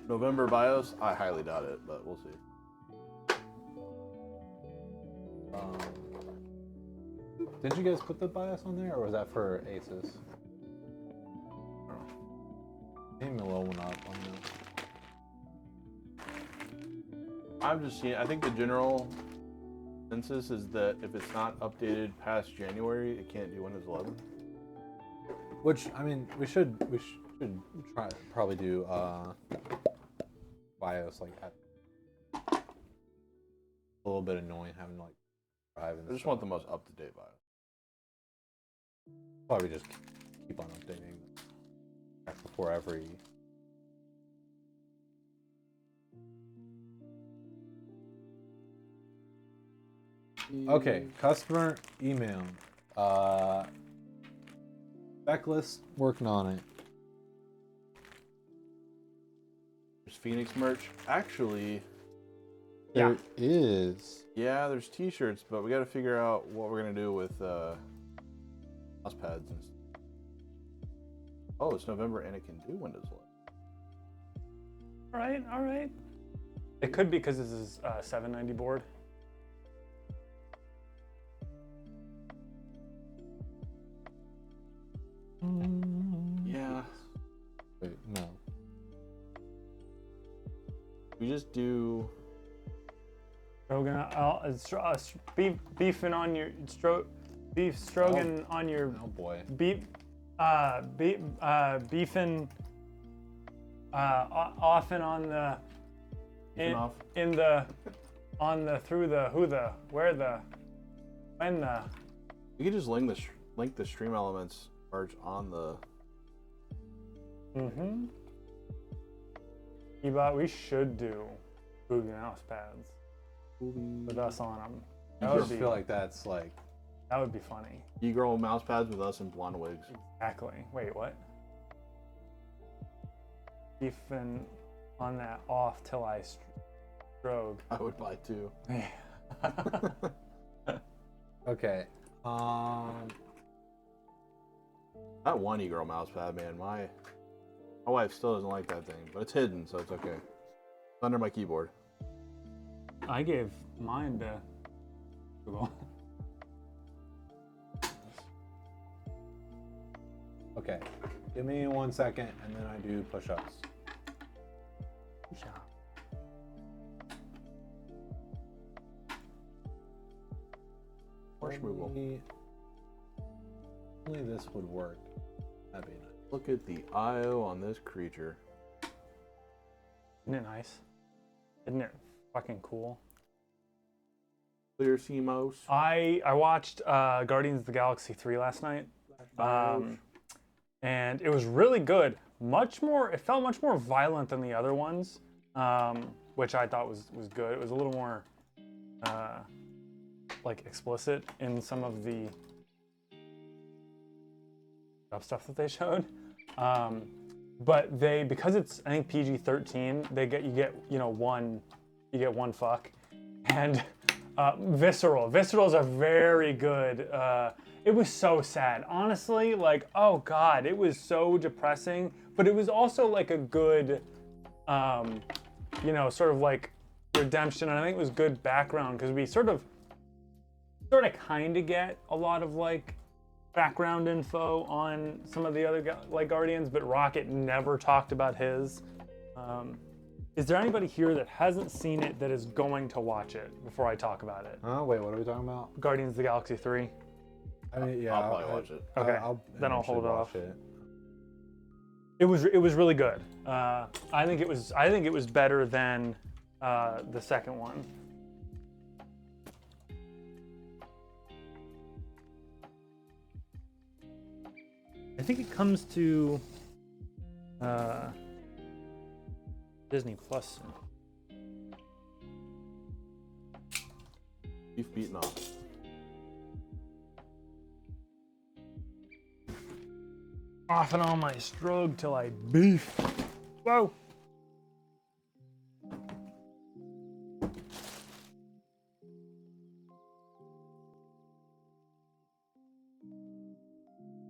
November BIOS? I highly doubt it, but we'll see. Didn't you guys put the BIOS on there, or was that for Asus? Name a low one up on I'm just seeing, I think the general consensus is that if it's not updated past January, it can't do Windows 11. Which, I mean, we should probably do BIOS like that. A little bit annoying having to like drive in. I just want the most up-to-date BIOS. Probably just keep on updating before every. Okay, customer email. Spec list, working on it. There's Phoenix merch. Actually, There is. yeah, there's t-shirts, but we got to figure out what we're going to do with mouse pads and stuff. Oh, it's November and it can do Windows 11. All right. It could be because this is a 790 board. Yeah. Wait, no. We just do. Beefing on your beef strogan on your Oh boy. beefing often on the Beefing off. in the on the through the who the where the when the We could just link the stream elements merch on the. we should do Google mouse pads with us on them. That I would just be, feel like that's like. that would be funny. E-girl mouse pads with us in blonde wigs. Exactly. Wait, what? Even on that off till I stroke. I would buy two. Okay. That one E-girl mouse pad, man, my wife still doesn't like that thing, but it's hidden, so it's okay. It's under my keyboard. I gave mine to Google. Okay. Give me 1 second, and then I do push-ups. Marshmallow. Only this would work. That'd be nice. Look at the I/O on this creature. Isn't it nice? Isn't it fucking cool? Clear CMOS. I watched Guardians of the Galaxy 3 last night. And it was really good. It felt much more violent than the other ones, which I thought was good. It was a little more like explicit in some of the stuff that they showed. But because it's, I think, PG-13, you get one fuck. And Viscerals are very good. It was so sad, honestly. Like, oh god, it was so depressing. But it was also like a good, sort of like redemption. And I think it was good background because we sort of kind of get a lot of like background info on some of the other Guardians, but Rocket never talked about his. Is there anybody here that hasn't seen it that is going to watch it before I talk about it? Oh, wait, what are we talking about? Guardians of the Galaxy 3. I mean, yeah, I'll probably watch it. Okay, then I'll eventually hold watch off. it. It was really good. I think it was better than the second one. I think it comes to Disney Plus soon. Beef beaten off. Off and on my stroke till I beef. Whoa.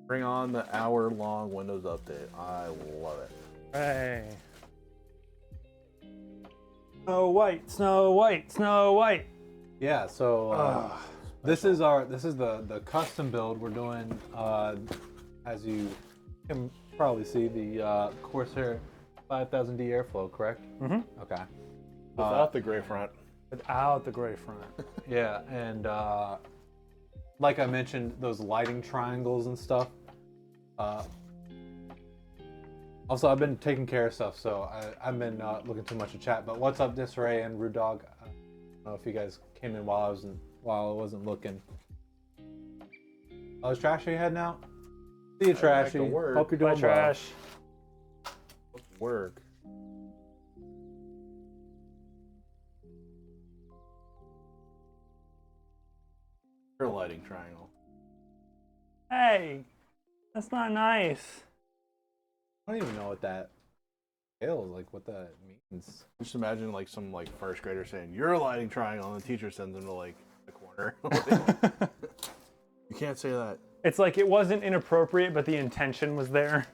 Bring on the hour-long Windows update. I love it. Hey. Snow White, Snow White, Snow White. Yeah, so this is the custom build we're doing. As you can probably see, the Corsair 5000G airflow, correct? Mm-hmm. Okay. Without the gray front. Without the gray front. Yeah, and like I mentioned, those lighting triangles and stuff. Also, I've been taking care of stuff, so I've been looking too much at chat. But what's up, Disarray and Rude Dog? I don't know if you guys came in while I wasn't looking. Oh, is Trashy heading out? See you, Trashy. to work. Hope you're doing Bye, trash. Work. Your lighting triangle. Hey, that's not nice. I don't even know what that entails, like what that means. Just imagine like some like first grader saying, "You're a lighting triangle," and the teacher sends them to like the corner. You can't say that. It's like it wasn't inappropriate, but the intention was there.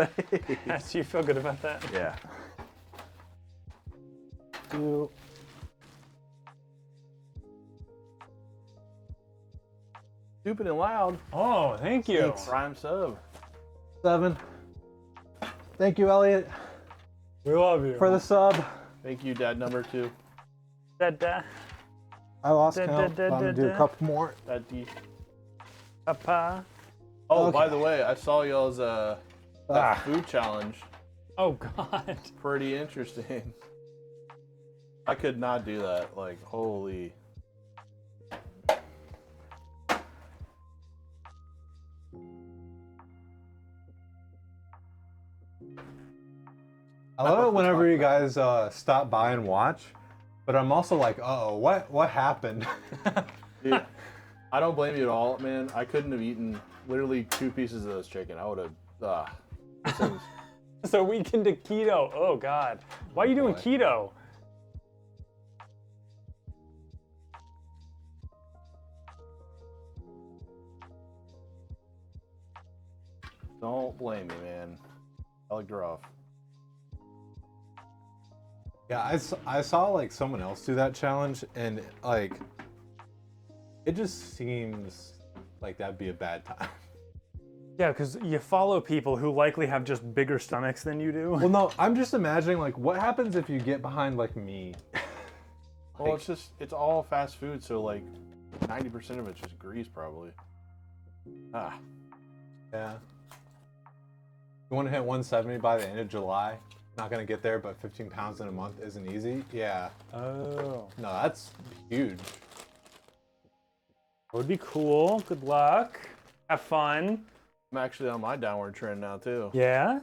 space. Do you feel good about that? Yeah. Stupid and loud. Oh, thank you. Prime sub. 7. Thank you, Elliot, We love you. for the sub. Thank you, Dad number 2. Da-da. I lost Da, count. da, da, I'm gonna da, do a da. couple more. Dad D. Papa. Oh, Okay. by the way, I saw y'all's that food challenge. Oh, God. Pretty interesting. I could not do that. Like, holy. I love it whenever you guys stop by and watch, but I'm also like, oh, what happened? Dude, I don't blame you at all, man. I couldn't have eaten literally 2 pieces of this chicken. I would have. This thing's- So weekend to keto. Oh, God. Why are you doing boy. keto? Don't blame me, man. I looked rough. Yeah, I saw like someone else do that challenge, and like, it just seems like that'd be a bad time. Yeah, because you follow people who likely have just bigger stomachs than you do. Well, no, I'm just imagining like, what happens if you get behind like me? Well, it's all fast food, so like 90% of it's just grease, probably. Ah, Yeah. You want to hit 170 by the end of July? Not gonna get there, but 15 pounds in a month isn't easy. Yeah. Oh. No, that's huge. That would be cool. Good luck. Have fun. I'm actually on my downward trend now too. Yeah?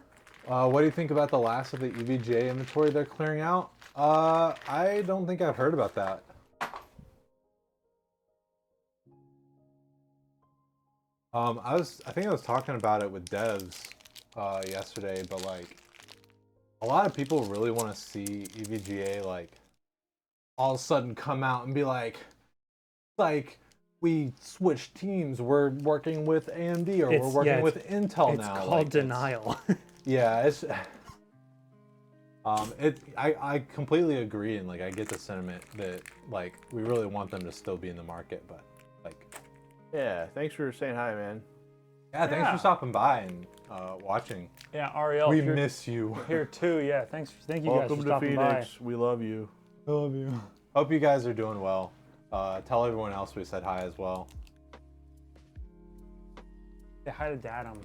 What do you think about the last of the EVGA inventory they're clearing out? I don't think I've heard about that. I think I was talking about it with devs yesterday, but like, a lot of people really want to see EVGA like all of a sudden come out and be like we switched teams. We're working with AMD or we're working with Intel now. It's called Like, denial. yeah, it's I completely agree, and like I get the sentiment that like we really want them to still be in the market, but like Yeah, thanks for saying hi, man. yeah, thanks Yeah. for stopping by and watching. Yeah, Ariel. We if you're miss you. here too. Yeah, thank you guys Welcome for to stopping Phoenix. We love you. by. I love you. Hope you guys are doing well. Tell everyone else we said hi as well. Say hi to Datum.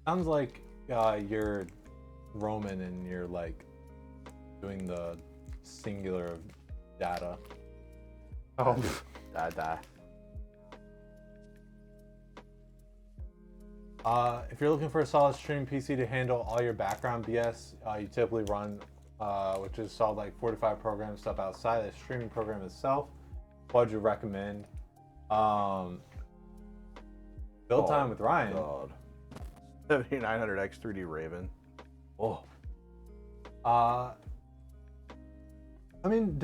Sounds like you're Roman and you're like doing the singular of data. Oh. Da. If you're looking for a solid streaming PC to handle all your background BS, you typically run, which is solved like 4 to 5 programs, stuff outside the streaming program itself. What would you recommend? Build time with Ryan. God. 7900X 3D Raven. Oh. I mean,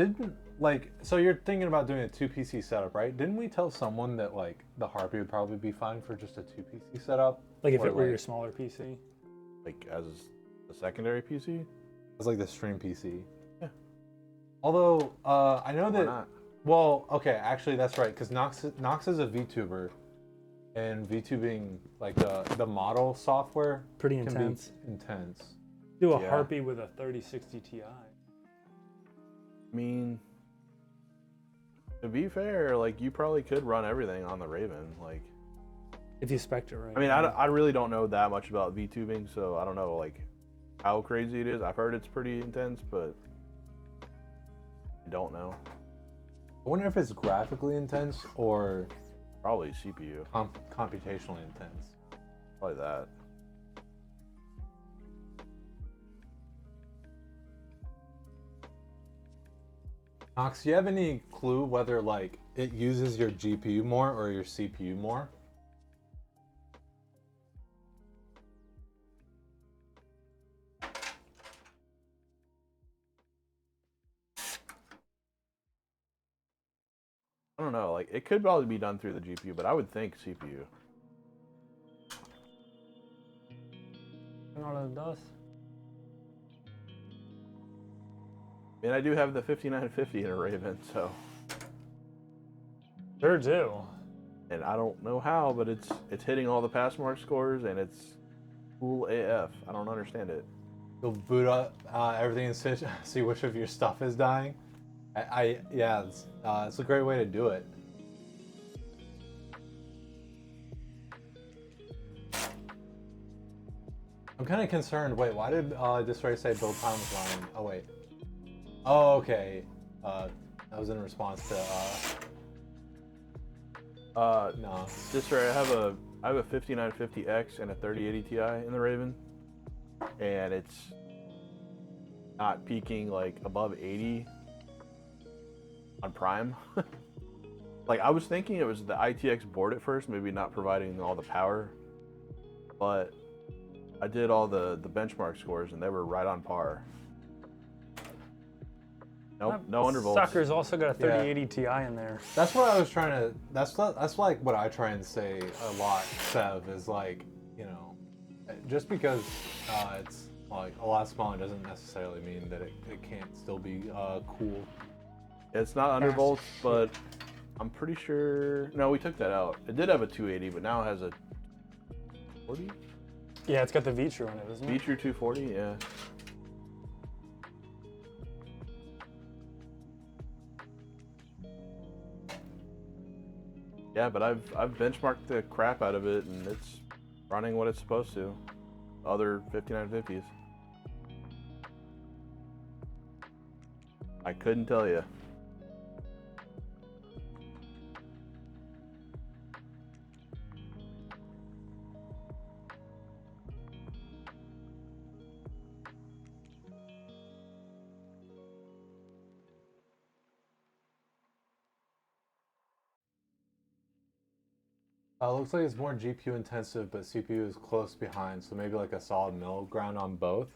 so you're thinking about doing a 2 PC setup, right? Didn't we tell someone that like the Harpy would probably be fine for just a 2 PC setup? Like if Or, it were like, your smaller PC. Like as a secondary PC? It's like the stream PC. Yeah. Although I know Why that. not? Well, okay, actually that's right, because Nox is a VTuber, and VTubing like the model software Pretty can intense. be intense. Do a Yeah. Harpy with a 3060 Ti. I mean, to be fair, like you probably could run everything on the Raven. Like, If you spec it right. I mean, I really don't know that much about VTubing, so I don't know like how crazy it is. I've heard it's pretty intense, but I don't know. I wonder if it's graphically intense or Probably CPU. computationally intense. Probably that. Nox, do you have any clue whether like it uses your GPU more or your CPU more? I don't know. Like, it could probably be done through the GPU, but I would think CPU. You know what it does? And I do have the 5950 in a Raven, so. Sure do. And I don't know how, but it's hitting all the pass mark scores, and it's cool AF. I don't understand it. You'll boot up everything and see which of your stuff is dying. Yeah, it's a great way to do it. I'm kind of concerned. Wait, why did this race say build time was lying? Oh wait. Oh, okay. That was in response to. No. This right, I have a 5950X and a 3080 Ti in the Raven, and it's not peaking like above 80 on prime. Like I was thinking it was the ITX board at first, maybe not providing all the power, but I did all the benchmark scores and they were right on par. Nope, no undervolts. Sucker's also got a 3080 Ti in there. That's what I was trying to. That's like what I try and say a lot, Sev, is like, you know, just because it's like a lot smaller doesn't necessarily mean that it can't still be cool. It's not undervolts, but I'm pretty sure. No, we took that out. It did have a 280, but now it has a 40. Yeah, it's got the V-True in it, isn't it? V-True 240, yeah. Yeah, but I've benchmarked the crap out of it, and it's running what it's supposed to. Other 5950s. I couldn't tell you. Looks like it's more GPU intensive, but CPU is close behind, so maybe like a solid middle ground on both.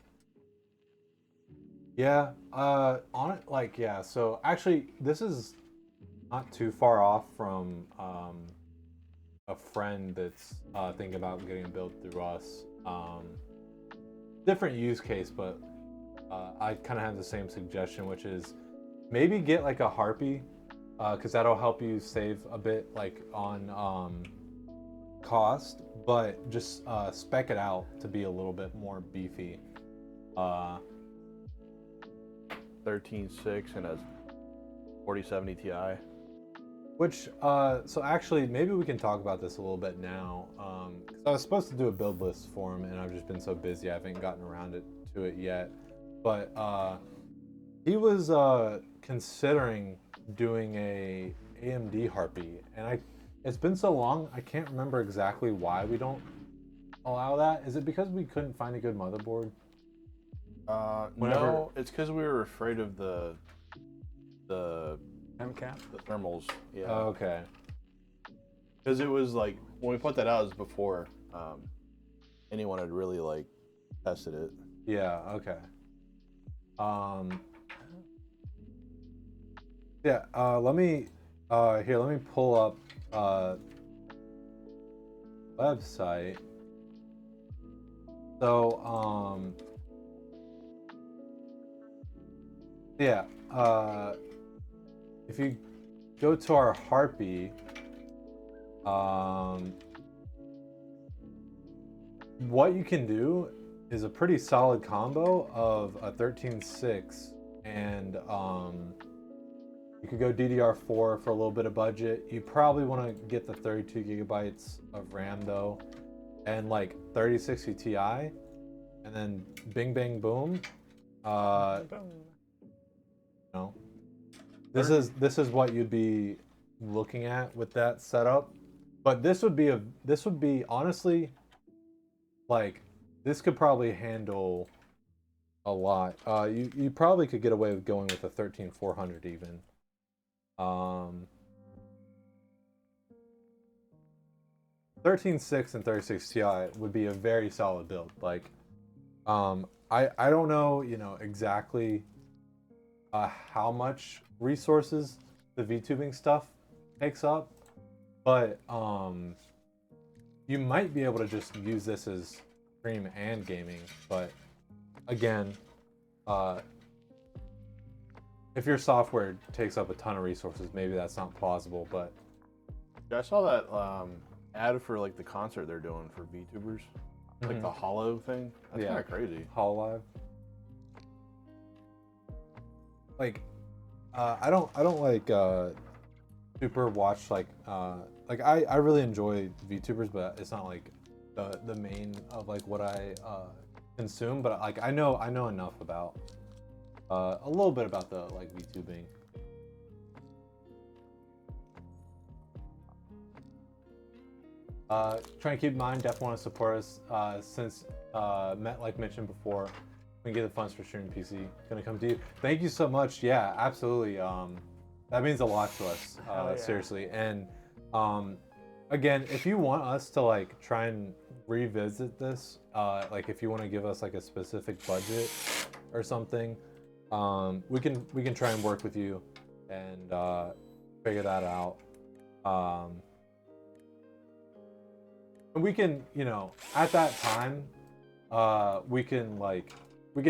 Yeah, on it, like, yeah, so actually, this is not too far off from a friend that's thinking about getting a build through us. Different use case, but I kind of have the same suggestion, which is maybe get like a Harpy, because that'll help you save a bit, like, on cost, but just spec it out to be a little bit more beefy. 13.6 and a 4070 Ti. Which, so actually, maybe we can talk about this a little bit now. Because I was supposed to do a build list for him, and I've just been so busy I haven't gotten around to it yet. But he was considering doing a AMD Harpy, and it's been so long, I can't remember exactly why we don't allow that. Is it because we couldn't find a good motherboard? No, it's because we were afraid of the MCAP? the thermals. Yeah. Oh, okay. Because it was like when we put that out, it was before anyone had really like tested it. Yeah. Okay. Yeah. Let me pull up website. So yeah, if you go to our Harpy, what you can do is a pretty solid combo of a 13.6 and you could go DDR4 for a little bit of budget. You probably want to get the 32 gigabytes of RAM though, and like 3060 Ti, and then bing bang boom. No, this is what you'd be looking at with that setup. But this would be honestly, like, this could probably handle a lot. You probably could get away with going with a 13400 even. 13.6 and 36 Ti would be a very solid build. Like, I don't know, exactly how much resources the VTubing stuff takes up, but you might be able to just use this as stream and gaming. But again, if your software takes up a ton of resources, maybe that's not plausible. But Yeah, I saw that ad for like the concert they're doing for VTubers, like the Hollow thing. That's kind of crazy. Hololive. Like, I don't like super watch like I really enjoy VTubers, but it's not like the main of like what I consume. But like I know enough about a little bit about the like VTubing. Trying to keep in mind, definitely want to support us since like mentioned before, we can get the funds for streaming PC. Gonna come to you. Thank you so much. Yeah, absolutely. That means a lot to us, seriously. And again, if you want us to like try and revisit this, like if you want to give us like a specific budget or something, we can try and work with you and figure that out. And we can, you know, at that time, we can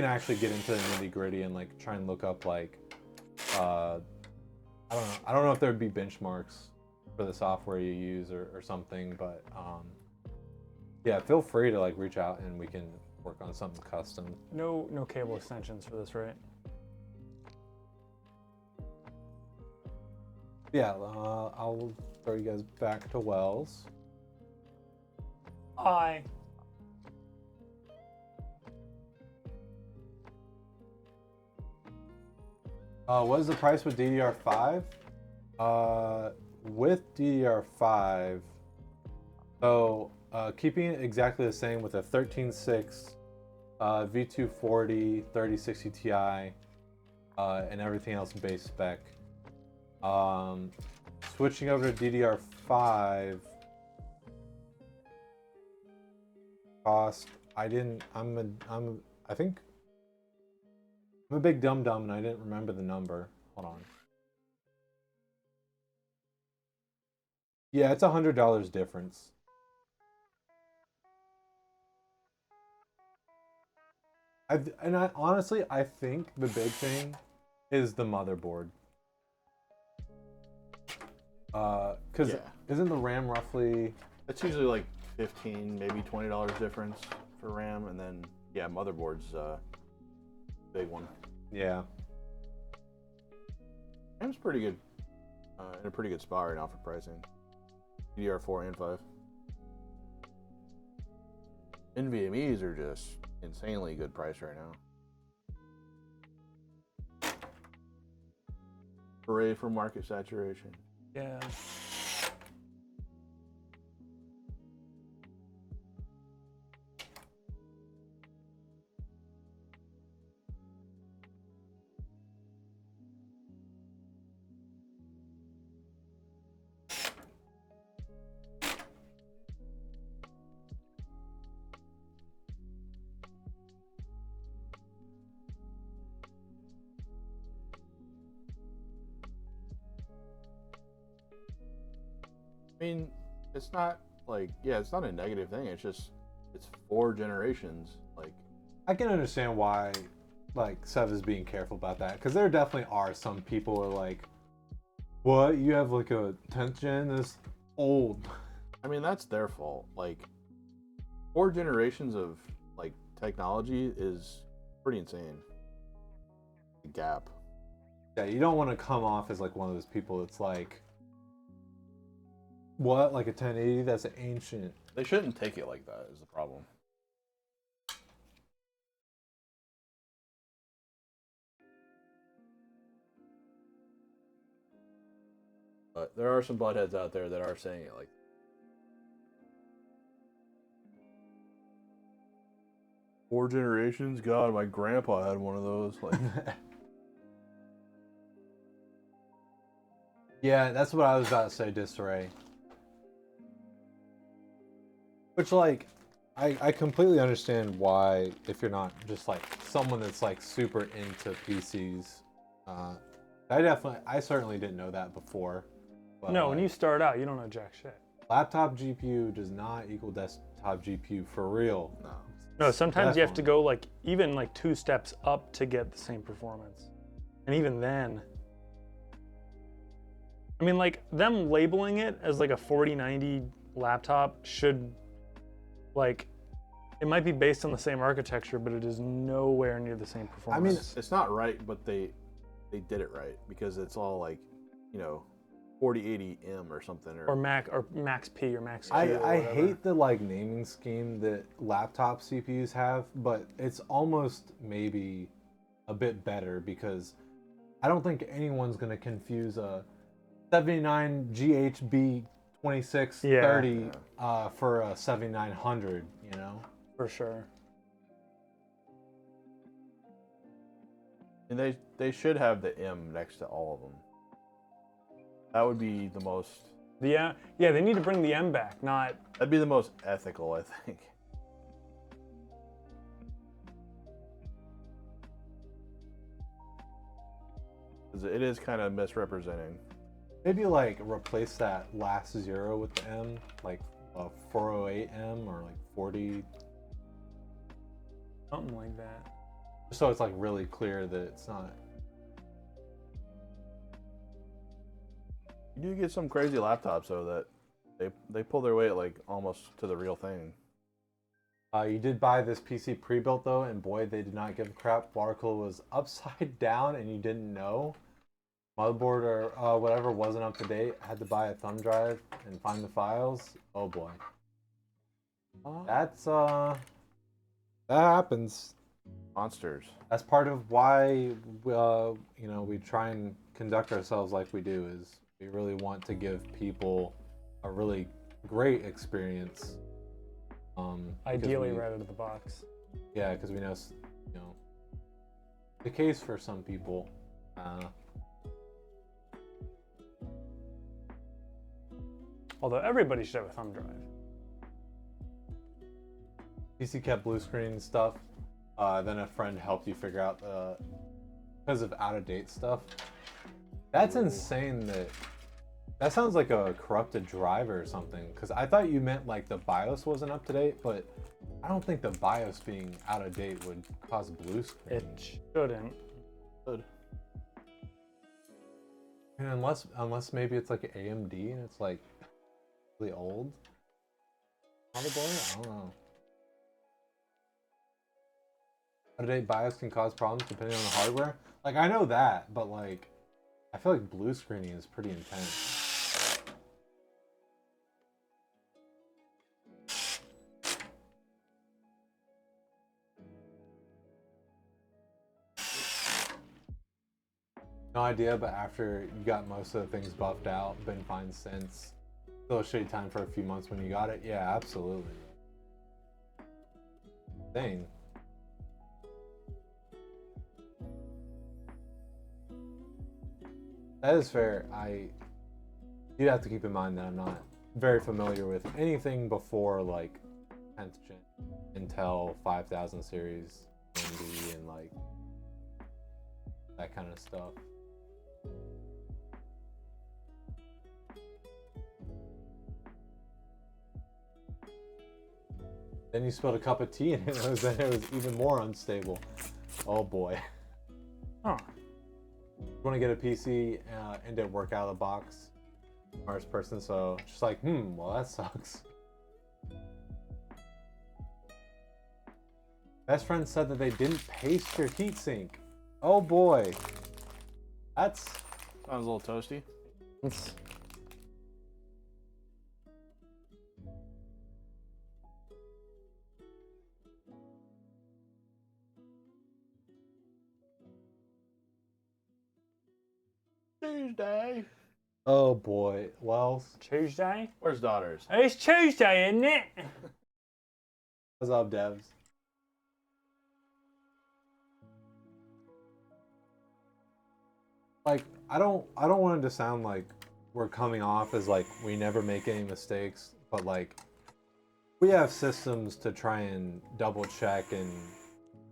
actually get into the nitty gritty and like try and look up like, I don't know if there'd be benchmarks for the software you use or something, but yeah, feel free to like reach out and we can work on something custom. No cable extensions for this, right? Yeah, I'll throw you guys back to Wells. Hi. What is the price with DDR5? With DDR5, so keeping it exactly the same with a 13.6, V240, 3060 Ti, and everything else base spec. Switching over to DDR5 cost. I think I'm a big dum-dum and I didn't remember the number. Hold on. Yeah, it's $100 difference. Honestly, I think the big thing is the motherboard. Because isn't the RAM roughly? It's usually like $15, maybe $20 difference for RAM, and then yeah, motherboard's big one. Yeah. RAM's pretty good, in a pretty good spot right now for pricing. DDR4 and 5. NVMe's are just insanely good price right now. Hooray for market saturation. Yeah. I mean, it's not like, yeah, it's not a negative thing. It's just, it's 4 generations. Like, I can understand why, like, Sev is being careful about that, because there definitely are some people who are like, what? You have like a 10th gen that's old. I mean, that's their fault. Like, 4 generations of like technology is pretty insane. The gap. Yeah, you don't want to come off as like one of those people that's like, what? Like a 1080? That's ancient. They shouldn't take it like that, is the problem. But there are some buttheads out there that are saying it like, 4 generations? God, my grandpa had one of those. Like, Yeah, that's what I was about to say, Disarray. Which, like, I completely understand why, if you're not just like someone that's like super into PCs. I certainly didn't know that before. But No, like, when you start out, you don't know jack shit. laptop GPU does not equal laptop GPU for real. No. No, sometimes you have to Definitely. go like even like 2 steps up to get the same performance. And even then, I mean, like them labeling it as like a 4090 laptop should, like, it might be based on the same architecture, but it is nowhere near the same I mean, performance. It's not right, but they did it right because it's all like, 4080M or something. Or Max P or Max Q. I or whatever. hate the like naming scheme that laptop CPUs have, but it's almost maybe a bit better because I don't think anyone's gonna confuse a 79 GHB 2630 for a 7900, you know? For sure. And they should have the M next to all of them. That would be the most. Yeah, they need to bring the M back, not. That'd be the most ethical, I think. Because it is kind of misrepresenting. Maybe like replace that last zero with the M, like a 408M or like 40, Something like that. so it's like really clear that it's not. You do get some crazy laptops though that they pull their weight like almost to the real thing. You did buy this PC pre-built though, and boy, they did not give a crap. Water cooler was upside down, and you didn't know. Motherboard or whatever wasn't up to date. Had to buy a thumb drive and find the files. Oh boy, that's that happens. Monsters. That's part of why we try and conduct ourselves like we do. Is we really want to give people a really great experience. Ideally, right out of the box. Yeah, because we know, the case for some people. Although everybody should have a thumb drive. PC kept blue screen stuff. Then a friend helped you figure out because of out of date stuff. That's insane. That sounds like a corrupted driver or something. Because I thought you meant like the BIOS wasn't up to date, but I don't think the BIOS being out of date would cause blue screen. It shouldn't. Good. And unless maybe it's like an AMD and it's like really old. Motherboard? I don't know. Out of date BIOS can cause problems depending on the hardware. Like I know that, but like I feel like blue screening is pretty intense. No idea, but after you got most of the things buffed out, been fine since. Still a shitty time for a few months when you got it. Yeah, absolutely. Insane. That is fair. You have to keep in mind that I'm not very familiar with anything before like 10th gen Intel 5000 series, AMD, and like that kind of stuff. Then you spilled a cup of tea and it was even more unstable. Oh boy. Huh. You want to get a PC and it work out of the box. Smartest person, so just like, well that sucks. Best friend said that they didn't paste your heatsink. Oh boy. That's Sounds a little toasty. It's, Tuesday. oh boy. Well, Tuesday? Where's daughters? It's Tuesday, isn't it? what's up, devs? Like, I don't want it to sound like we're coming off as like we never make any mistakes, but like we have systems to try and double check and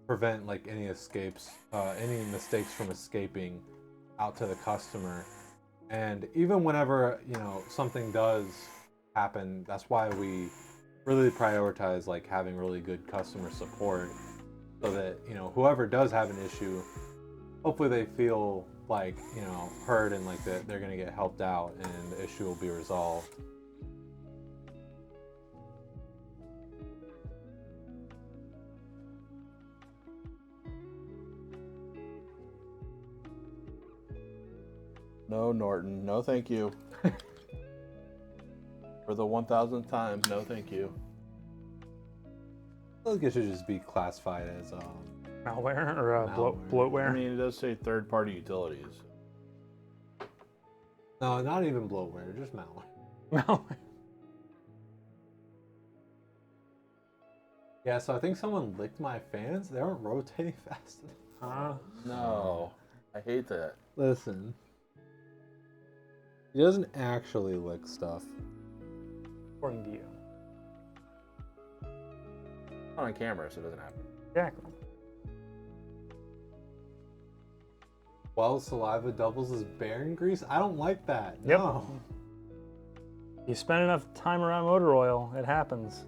prevent like any escapes, any mistakes from escaping out to the customer. And even whenever something does happen, that's why we really prioritize like having really good customer support, so that whoever does have an issue, hopefully they feel like heard and like that they're gonna get helped out and the issue will be resolved. No, Norton. No, thank you. For the 1000th time, no, thank you. I think it should just be classified as Malware or Malware. bloatware. I mean, it does say third-party utilities. no, not even bloatware, just malware. Malware. Yeah, so I think someone licked my fans. They aren't rotating fast enough. No, I hate that. Listen, he doesn't actually lick stuff. According to you. Not on camera, so it doesn't happen. Exactly. Well, saliva doubles as bearing grease? I don't like that. Yep. No. You spend enough time around motor oil, it happens.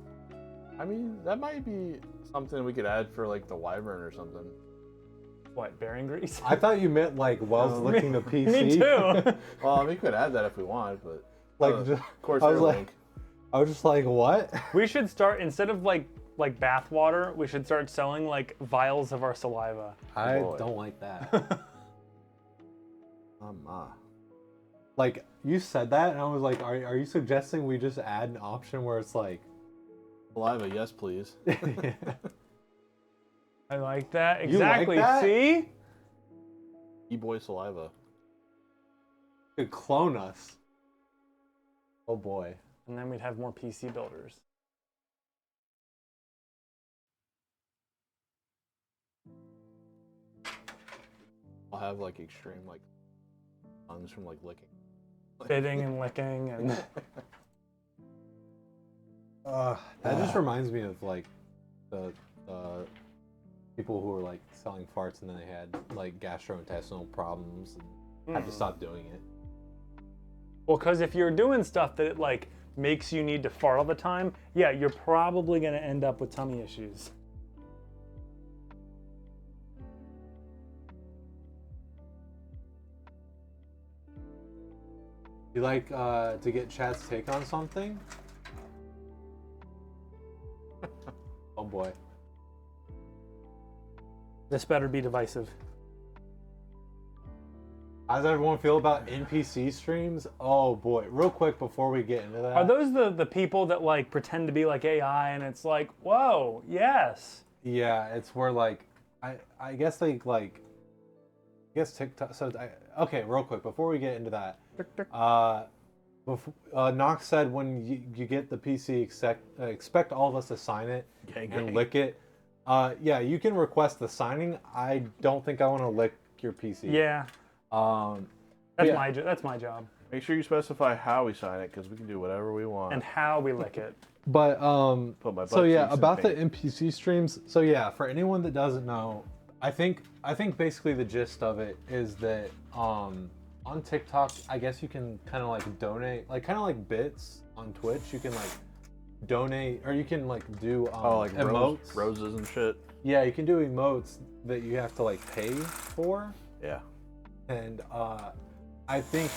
I mean, that might be something we could add for like the Wyvern or something. What, bearing grease? I thought you meant like Wells licking the PC. Me too. Well, we could add that if we want, but Like, just, Corsair was like- link. I was just like, what? We should start, instead of like bath water, we should start selling like vials of our saliva. I boy. don't like that. Like, you said that, and I was like, are you suggesting we just add an option where it's like... Saliva, yes, please. I like that. You like Exactly. that? See? E-boy saliva. could clone us. Oh boy. And then we'd have more PC builders. I'll have like extreme like tongues from like licking. Bidding and licking and That just reminds me of like the people who were like selling farts and then they had like gastrointestinal problems and had to stop doing it. well, because if you're doing stuff that it like makes you need to fart all the time, yeah, you're probably gonna end up with tummy issues. You like to get chat's take on something? Oh boy. This better be divisive. How does everyone feel about NPC streams? Oh boy. Real quick before we get into that. Are those the people that like pretend to be like AI and it's like, whoa, yes. Yeah, it's where like I guess they like TikTok. So okay, real quick before we get into that. Knox said when you get the PC, expect all of us to sign it and lick it. Yeah, you can request the signing. I don't think I want to lick your PC. Yeah. That's my job. Make sure you specify how we sign it, because we can do whatever we want. And how we lick it. But Put my butt so yeah, cheeks in about the paint. NPC streams. So yeah, for anyone that doesn't know, I think basically the gist of it is that on TikTok, I guess you can kind of like donate, like kind of like bits on Twitch. You can like donate, or you can like do like emotes. roses and shit. Yeah, you can do emotes that you have to like pay for. Yeah. And I think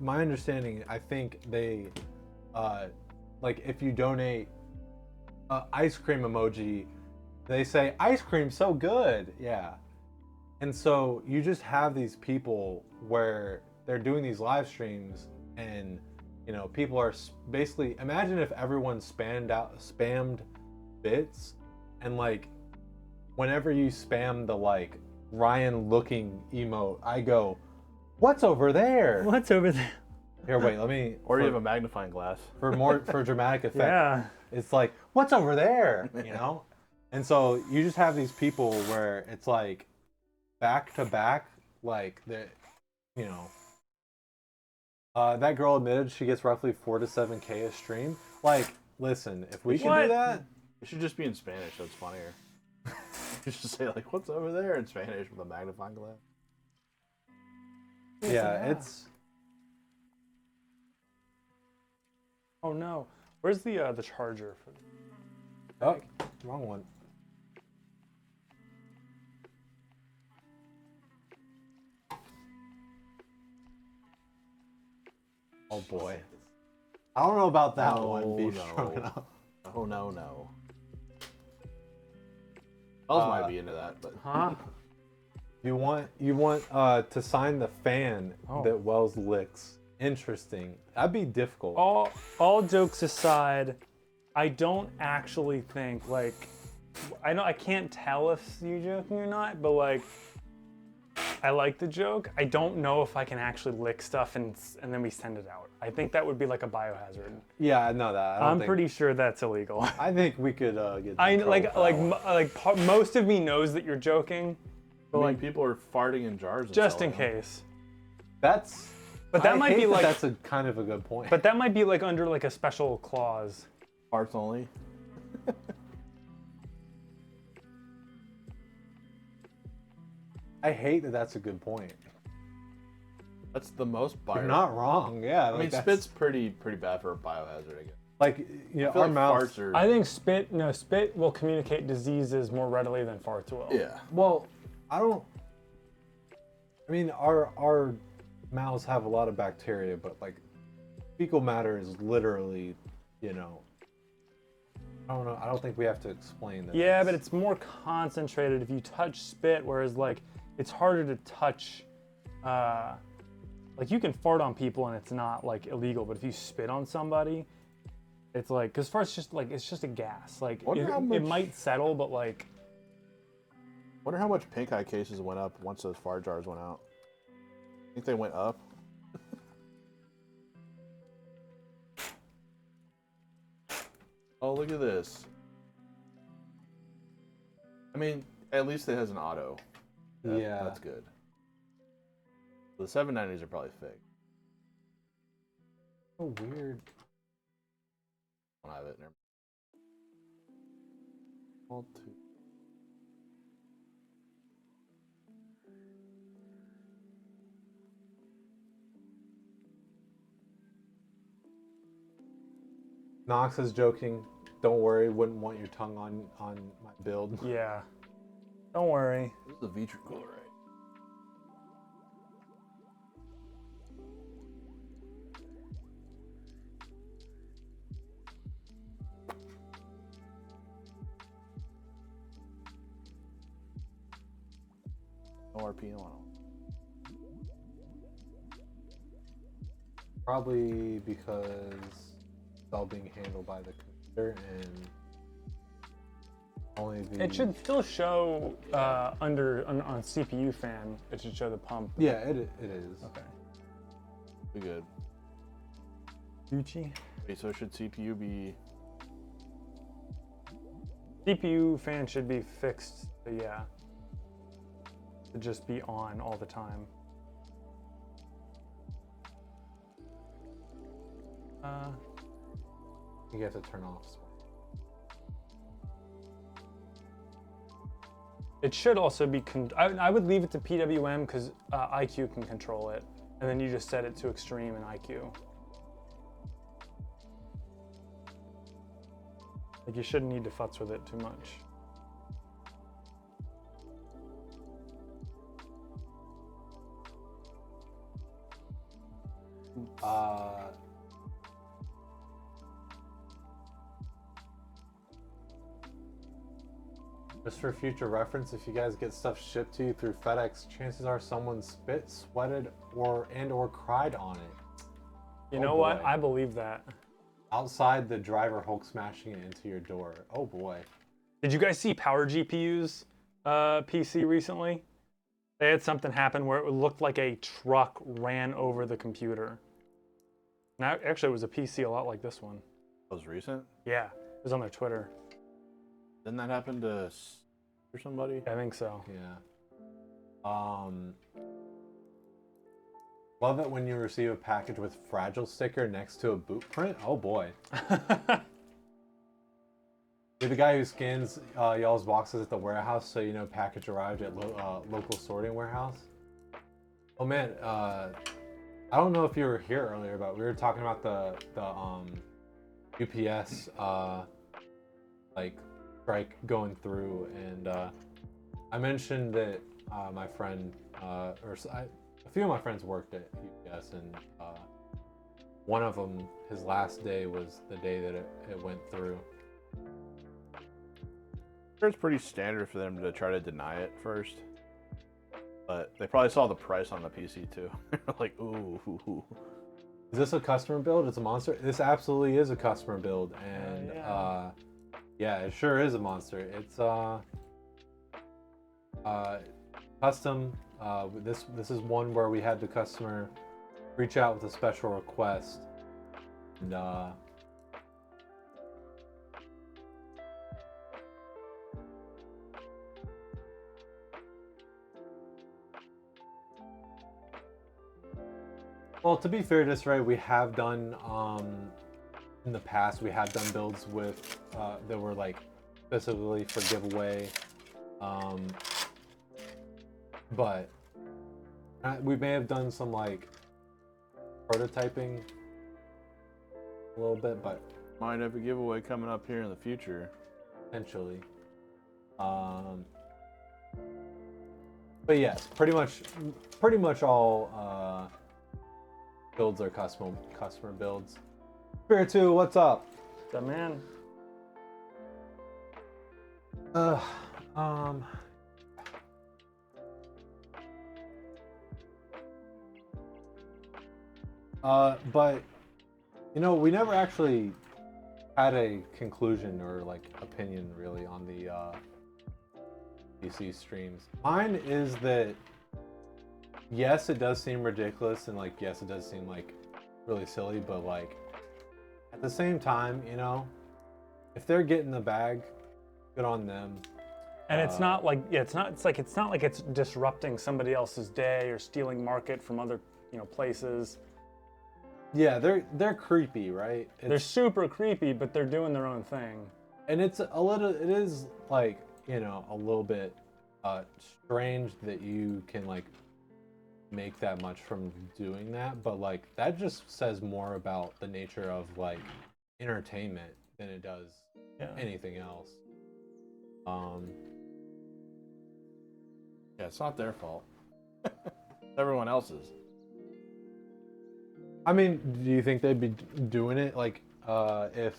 my understanding, I think they like if you donate ice cream emoji, they say ice cream so good. Yeah. And so you just have these people where they're doing these live streams and people are basically, imagine if everyone spammed bits, and like whenever you spam the like Ryan looking emote, I go, what's over there? What's over there? Here, wait, let me. Or you have a magnifying glass. For dramatic effect. Yeah. It's like, what's over there? And so you just have these people where it's like back to back, like that, that girl admitted she gets roughly 4 to 7K a stream. Like, listen, if we can do that, It should just be in Spanish, so it's funnier. You should say like, what's over there in Spanish with a magnifying glass. yeah, it's. Oh no. Where's the charger for? Oh, wrong one. Oh boy. I don't know about that one being strong enough. Oh no. Wells might be into that, but Huh? You want to sign the fan that Wells licks. Interesting. That'd be difficult. All jokes aside, I don't actually think like I can't tell if you're joking or not, but like I like the joke. I don't know if I can actually lick stuff and then we send it out. I think that would be like a biohazard. Yeah, I know that. I'm pretty sure that's illegal. I think we could get. I in trouble for that one. most of me knows that you're joking, I but mean, like people are farting in jars. And just in selling them. case. That's. But that I might hate be like that's a kind of a good point. But that might be like under like a special clause. Farts only. I hate that that's a good point. That's the most You're bio. not wrong. Yeah. I mean, spit's pretty bad for a biohazard, I guess. like you know I feel our like mouths. farts are. I think spit will communicate diseases more readily than farts will. Yeah. Well, I mean, our mouths have a lot of bacteria, but like fecal matter is literally, you know. I don't know. I don't think we have to explain that. Yeah, but it's more concentrated if you touch spit, whereas like it's harder to touch. Like you can fart on people and it's not like illegal, but if you spit on somebody, it's like because fart's just like it's just a gas. Like it might settle, but like. Wonder how much pink eye cases went up once those fart jars went out. I think they went up. Oh, look at this. I mean, at least it has an auto. Yeah. That's good. The 790s are probably fake. So weird. I don't have it. Never. All two. Knox is joking. Don't worry. Wouldn't want your tongue on my build. Yeah. Don't worry. This is the Vitri cooler, right? No RPM on them. Probably because it's all being handled by the computer and only the. It should still show on CPU fan. It should show the pump. Yeah, it is. Okay. Be good. Gucci. Wait, so should CPU be? CPU fan should be fixed. Yeah. To just be on all the time. You have to turn off. It should also be. I would leave it to PWM because IQ can control it, and then you just set it to extreme in IQ. Like you shouldn't need to futz with it too much. Just for future reference, if you guys get stuff shipped to you through FedEx, chances are someone spit, sweated, or cried on it. You know boy. what? I believe that. Outside the driver Hulk smashing it into your door. Oh boy. Did you guys see Power GPU's PC recently? They had something happen where it looked like a truck ran over the computer. Now, actually, it was a PC a lot like this one. That was recent. Yeah, it was on their Twitter. Didn't that happen to or somebody? I think so. Yeah. Love it when you receive a package with fragile sticker next to a boot print. Oh boy. You're the guy who scans y'all's boxes at the warehouse so you know package arrived at local sorting warehouse. Oh man, I don't know if you were here earlier, but we were talking about the UPS like strike going through, and I mentioned that my friend a few of my friends worked at UPS, and one of them, his last day was the day that it went through. It's pretty standard for them to try to deny it first, but they probably saw the price on the PC too. Like, ooh. Is this a customer build? It's a monster. This absolutely is a customer build, and yeah, it sure is a monster. It's custom. This is one where we had the customer reach out with a special request, and well, to be fair, just right, we have done in the past, we have done builds with that were like specifically for giveaway, but we may have done some like prototyping a little bit, but Might have a giveaway coming up here in the future. potentially. But yes, pretty much all builds are customer builds. Spirit 2, what's up? The man. But you know, we never actually had a conclusion or like opinion really on the PC streams. Mine is that yes, it does seem ridiculous, and like yes, it does seem like really silly, but like at the same time, you know, if they're getting the bag, good on them. And it's not like it's not like it's disrupting somebody else's day or stealing market from other, you know, places. Yeah, they're creepy, right? They're super creepy, but they're doing their own thing. And it is like, you know, a little bit strange that you can like make that much from doing that, but like that just says more about the nature of like entertainment than it does anything else. Yeah, it's not their fault. It's everyone else's. I mean, do you think they'd be doing it like if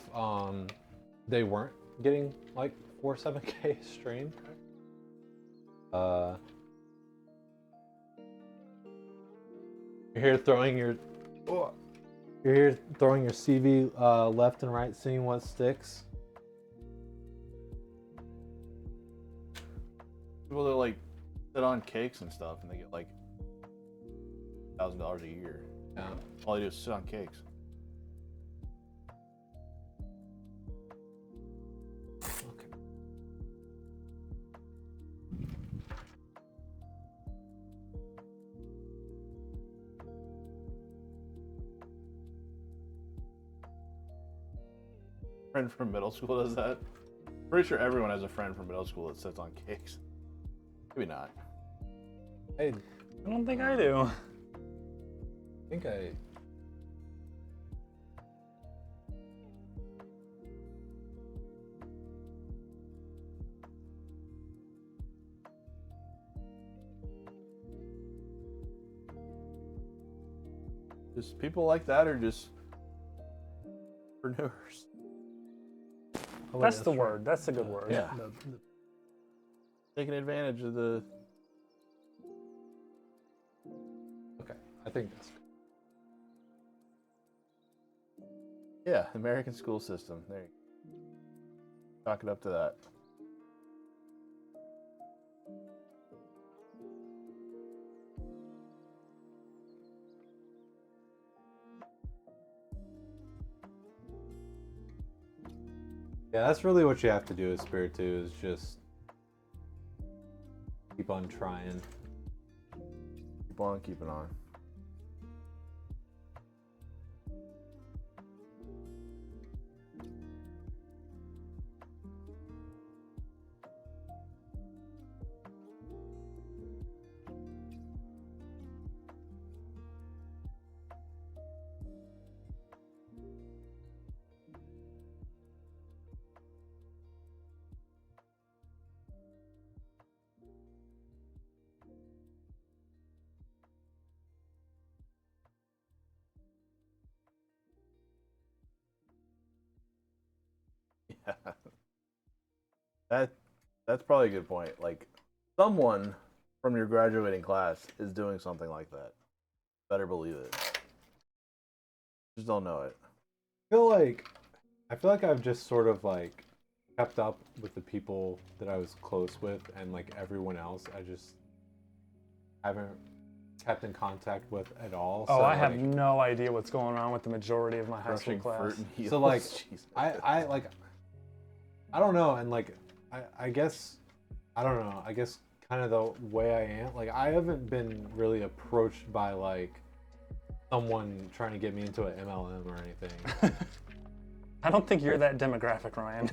they weren't getting like 47K streamed? You're here throwing your CV left and right, seeing what sticks. People that like sit on cakes and stuff, and they get like $1,000 a year. Yeah. All they do is sit on cakes. Okay. Friend from middle school does that. Pretty sure everyone has a friend from middle school that sits on cakes. Maybe not. Hey, I don't think I do. I think I. Just people like that are just entrepreneurs. Oh, wait, That's the right. word. That's a good word. Yeah. Taking advantage of the. Okay, I think that's. Yeah, American school system. There you go. Chalk it up to that. Yeah, that's really what you have to do with Spirit 2 is just keep on trying. Keep on keeping on. That's probably a good point. Like, someone from your graduating class is doing something like that. Better believe it. Just don't know it. I feel like I've just sort of like kept up with the people that I was close with, and like everyone else, I just haven't kept in contact with at all. Oh, so, I have like, no idea what's going on with the majority of my high school Crushing class. fruit and heels. So like, Jesus. I like, I don't know, and like, I guess, I don't know. I guess kind of the way I am, like, I haven't been really approached by like someone trying to get me into an MLM or anything. I don't think you're that demographic, Ryan.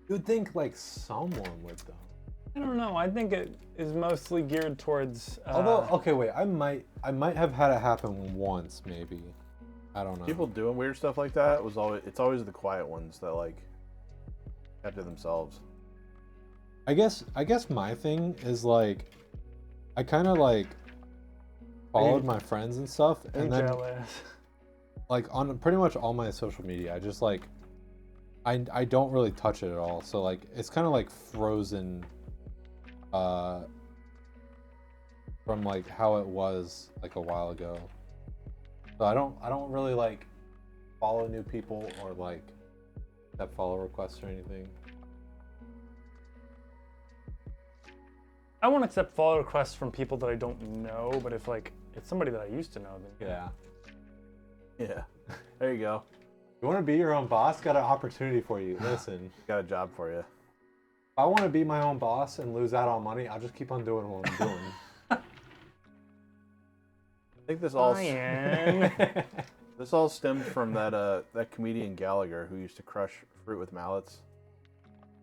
You would think like someone would though. I don't know. I think it is mostly geared towards. Although, okay, wait, I might have had it happen once, maybe. I don't know. People doing weird stuff like that it's always the quiet ones that like kept to themselves. I guess my thing is like, I kind of like followed my friends and stuff, and then jealous. like on pretty much all my social media, I just like, I don't really touch it at all. So like, it's kind of like frozen, from like how it was like a while ago. So I don't really like follow new people or like accept follow requests or anything. I won't accept follow requests from people that I don't know, but if like it's somebody that I used to know, then Yeah. Yeah. There you go. You want to be your own boss? Got an opportunity for you. Listen, Got a job for you. if I want to be my own boss and lose out on money, I'll just keep on doing what I'm doing. I think this all Lian. this all stemmed from that comedian Gallagher who used to crush fruit with mallets.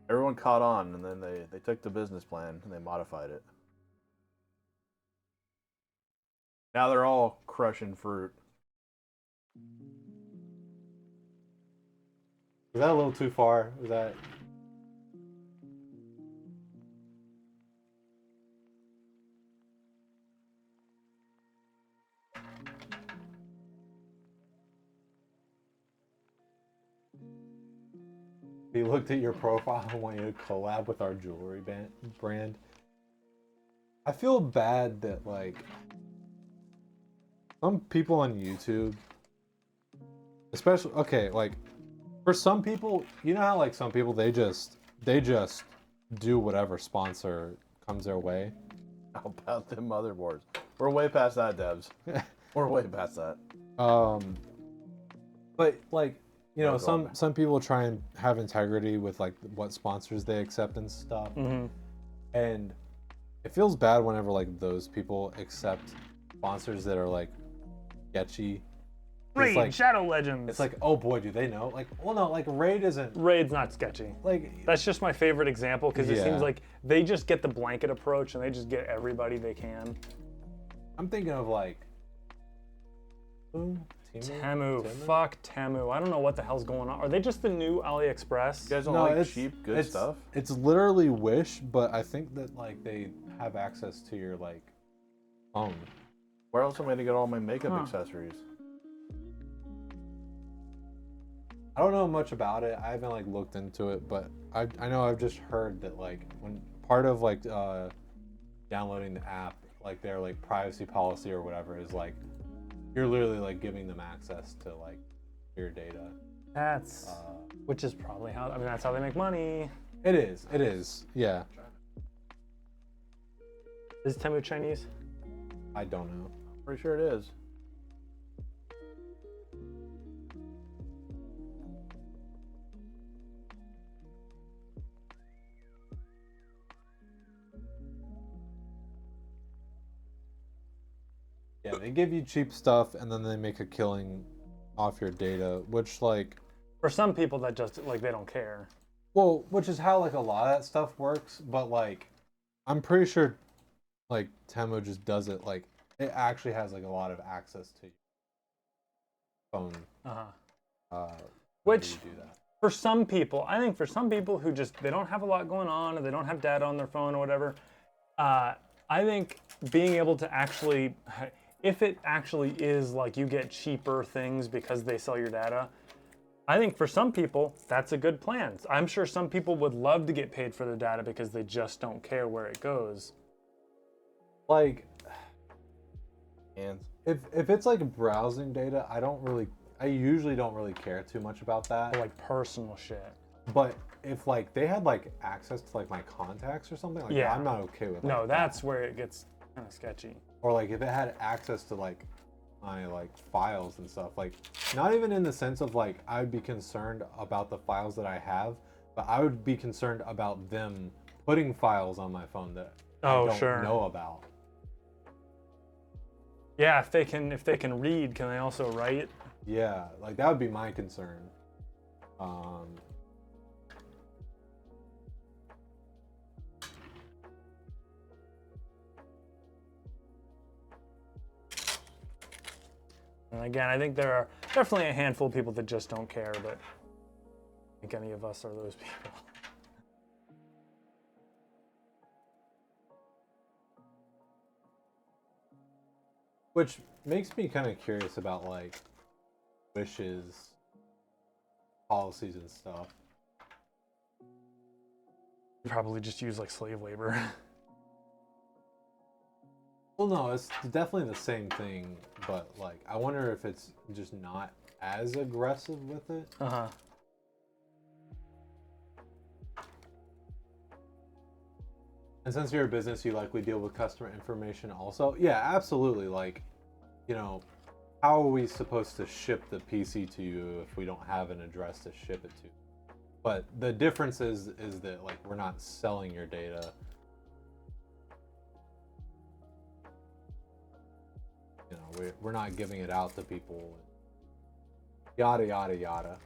Everyone caught on, and then they took the business plan and they modified it. Now they're all crushing fruit. Was that a little too far? Was that? He looked at your profile and wanted you to collab with our jewelry brand. I feel bad that like some people on YouTube, especially, okay, like for some people, you know how like some people they just do whatever sponsor comes their way. How about them motherboards? We're way past that, devs. We're way past that. But like, you know, Go on. some people try and have integrity with like what sponsors they accept and stuff. And it feels bad whenever like those people accept sponsors that are like sketchy. Raid, like, Shadow Legends. It's like, oh boy, do they know? Like, well, no, like Raid isn't Raid's not sketchy. like. That's just my favorite example because it Yeah. seems like they just get the blanket approach and they just get everybody they can. I'm thinking of like. Temu. Fuck Temu. I don't know what the hell's going on. Are they just the new AliExpress? You guys don't No, like it's cheap, good it's, stuff? It's literally Wish, but I think that like they have access to your like phone. Where else am I gonna get all my makeup accessories? I don't know much about it. I haven't like looked into it, but I know I've just heard that like when part of like downloading the app, like their like privacy policy or whatever is like you're literally like giving them access to like your data. That's which is probably how that's how they make money. It is. Yeah. Is Temu Chinese? I don't know. Pretty sure it is. Yeah, they give you cheap stuff and then they make a killing off your data, which like For some people that just like they don't care. well, which is how like a lot of that stuff works, but like I'm pretty sure like Temu just does it like it actually has like a lot of access to your phone. Which you do that. for some people, I think for some people who just they don't have a lot going on or they don't have data on their phone or whatever, I think being able to actually if it actually is like you get cheaper things because they sell your data, I think for some people, that's a good plan. I'm sure some people would love to get paid for their data because they just don't care where it goes. Like, And if it's like browsing data, I usually don't really care too much about that. Or like personal shit. But if like they had like access to like my contacts or something, like Yeah. I'm not okay with No, like, that's where it gets kind of sketchy. or like if it had access to like my like files and stuff, like not even in the sense of like I'd be concerned about the files that I have, but I would be concerned about them putting files on my phone that I don't sure. know about. Yeah, if they can read, can they also write? Yeah, like that would be my concern. And again, I think there are definitely a handful of people that just don't care, but I think any of us are those people. Which makes me kind of curious about like wishes, policies and stuff. You probably just use like slave labor. Well, no, it's definitely the same thing, but like I wonder if it's just not as aggressive with it. Uh-huh. And since you're a business, you likely deal with customer information also. Yeah, absolutely. Like, you know, how are we supposed to ship the PC to you if we don't have an address to ship it to? But the difference is that like we're not selling your data. You know, we're not giving it out to people. Yada yada yada.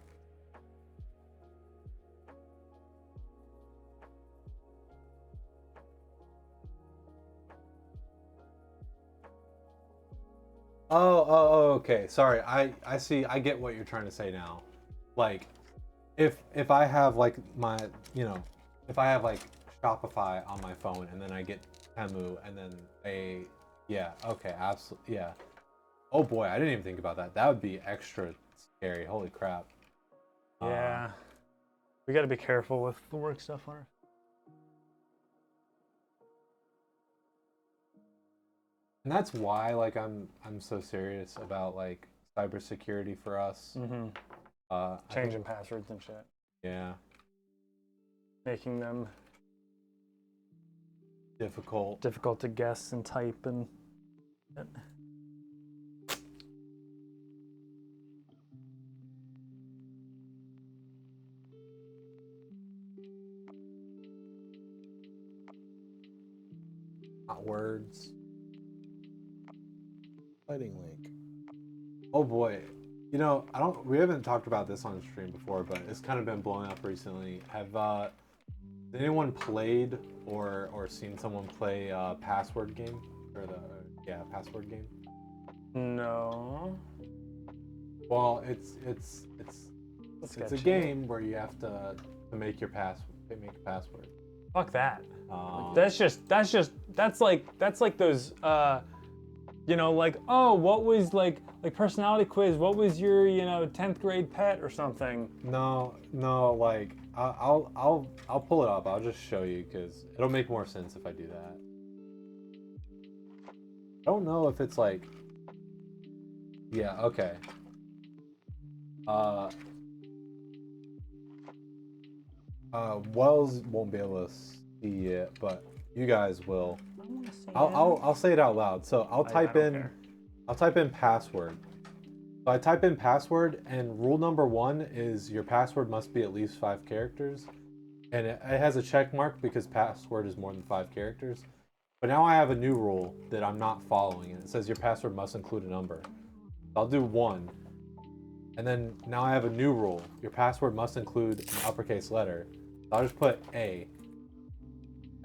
Oh, okay. Sorry. I see. I get what you're trying to say now. Like, if I have like my, you know, if I have like Shopify on my phone and then I get Temu and then yeah, okay, absolutely, yeah. Oh boy, I didn't even think about that. That would be extra scary. Holy crap. Yeah. We got to be careful with the work stuff on our... And that's why like I'm so serious about like cybersecurity for us. Mm-hmm. I think- Changing passwords and shit. Yeah. Making them Difficult. difficult to guess and type and... Not words. fighting link. Oh boy. You know, we haven't talked about this on stream before, but it's kind of been blowing up recently. Has anyone played or seen someone play Password game? Or Password game? No. Well, it's a Sketchy. game where you have to make your make a password. Fuck that. Um, That's like those you know, like, oh, what was like personality quiz, what was your, you know, 10th grade pet or something? No, like I'll pull it up. I'll just show you because it'll make more sense if I do that. I don't know if it's like, yeah, okay. Wells won't be able to see it, but you guys will. I'll say it out loud. So I'll type in password. So I type in password, and rule number 1 is your password must be at least 5 characters, and it has a check mark because password is more than 5 characters. But now I have a new rule that I'm not following, and it says your password must include a number. I'll do 1, and then now I have a new rule. Your password must include an uppercase letter. So I'll just put A.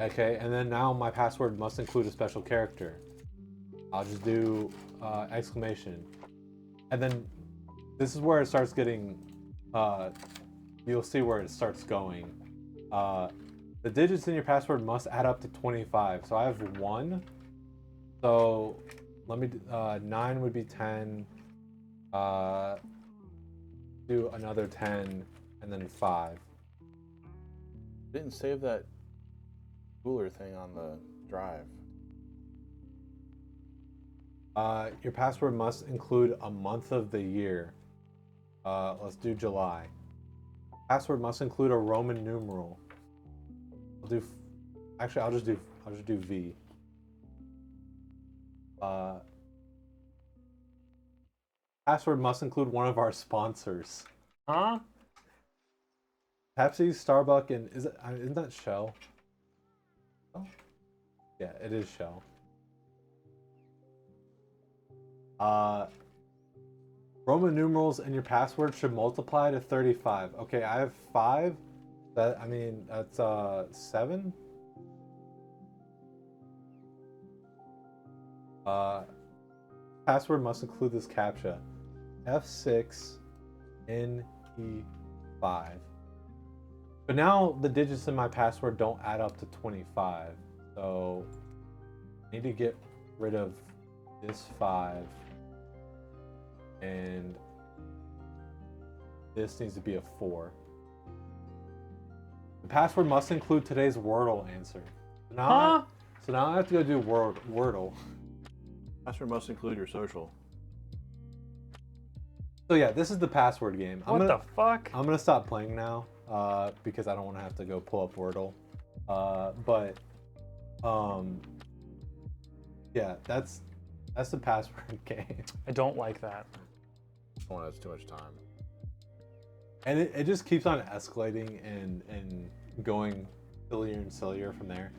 Okay, and then now my password must include a special character. I'll just do exclamation. And then this is where it starts getting, you'll see where it starts going. The digits in your password must add up to 25. So I have 1. So let me 9 would be 10. Do another 10 and then 5. Didn't save that cooler thing on the drive. Your password must include a month of the year. Let's do July. Password must include a Roman numeral. Actually, I'll just do V. Password must include one of our sponsors. Huh? Pepsi, Starbucks, and isn't that Shell? Oh, yeah, it is Shell. Roman numerals in your password should multiply to 35. Okay, I have 5. That's 7. Password must include this captcha. F6NE5. But now the digits in my password don't add up to 25. So I need to get rid of this 5. And this needs to be a 4. The password must include today's Wordle answer. So now I have to go do Wordle. Password must include your social. So yeah, this is the password game. What the fuck? I'm gonna stop playing now because I don't want to have to go pull up Wordle. Yeah, that's the password game. I don't like that. Oh, that's too much time. And it just keeps on escalating and going sillier and sillier from there.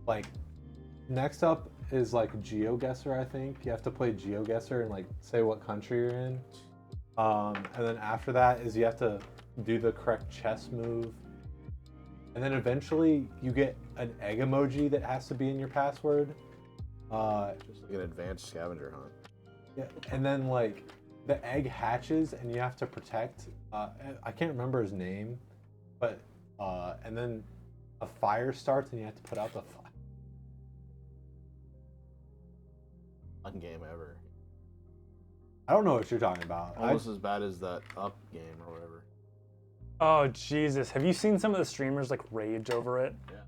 Like next up is like GeoGuessr, I think. You have to play GeoGuessr and like say what country you're in. And then after that is you have to do the correct chess move. And then eventually you get an egg emoji that has to be in your password. Just like an advanced scavenger hunt. Yeah, and then like the egg hatches and you have to protect. I can't remember his name, but and then a fire starts and you have to put out the fire. Fun game ever. I don't know what you're talking about. Almost as bad as that Up game or whatever. Oh Jesus! Have you seen some of the streamers like rage over it? Yeah.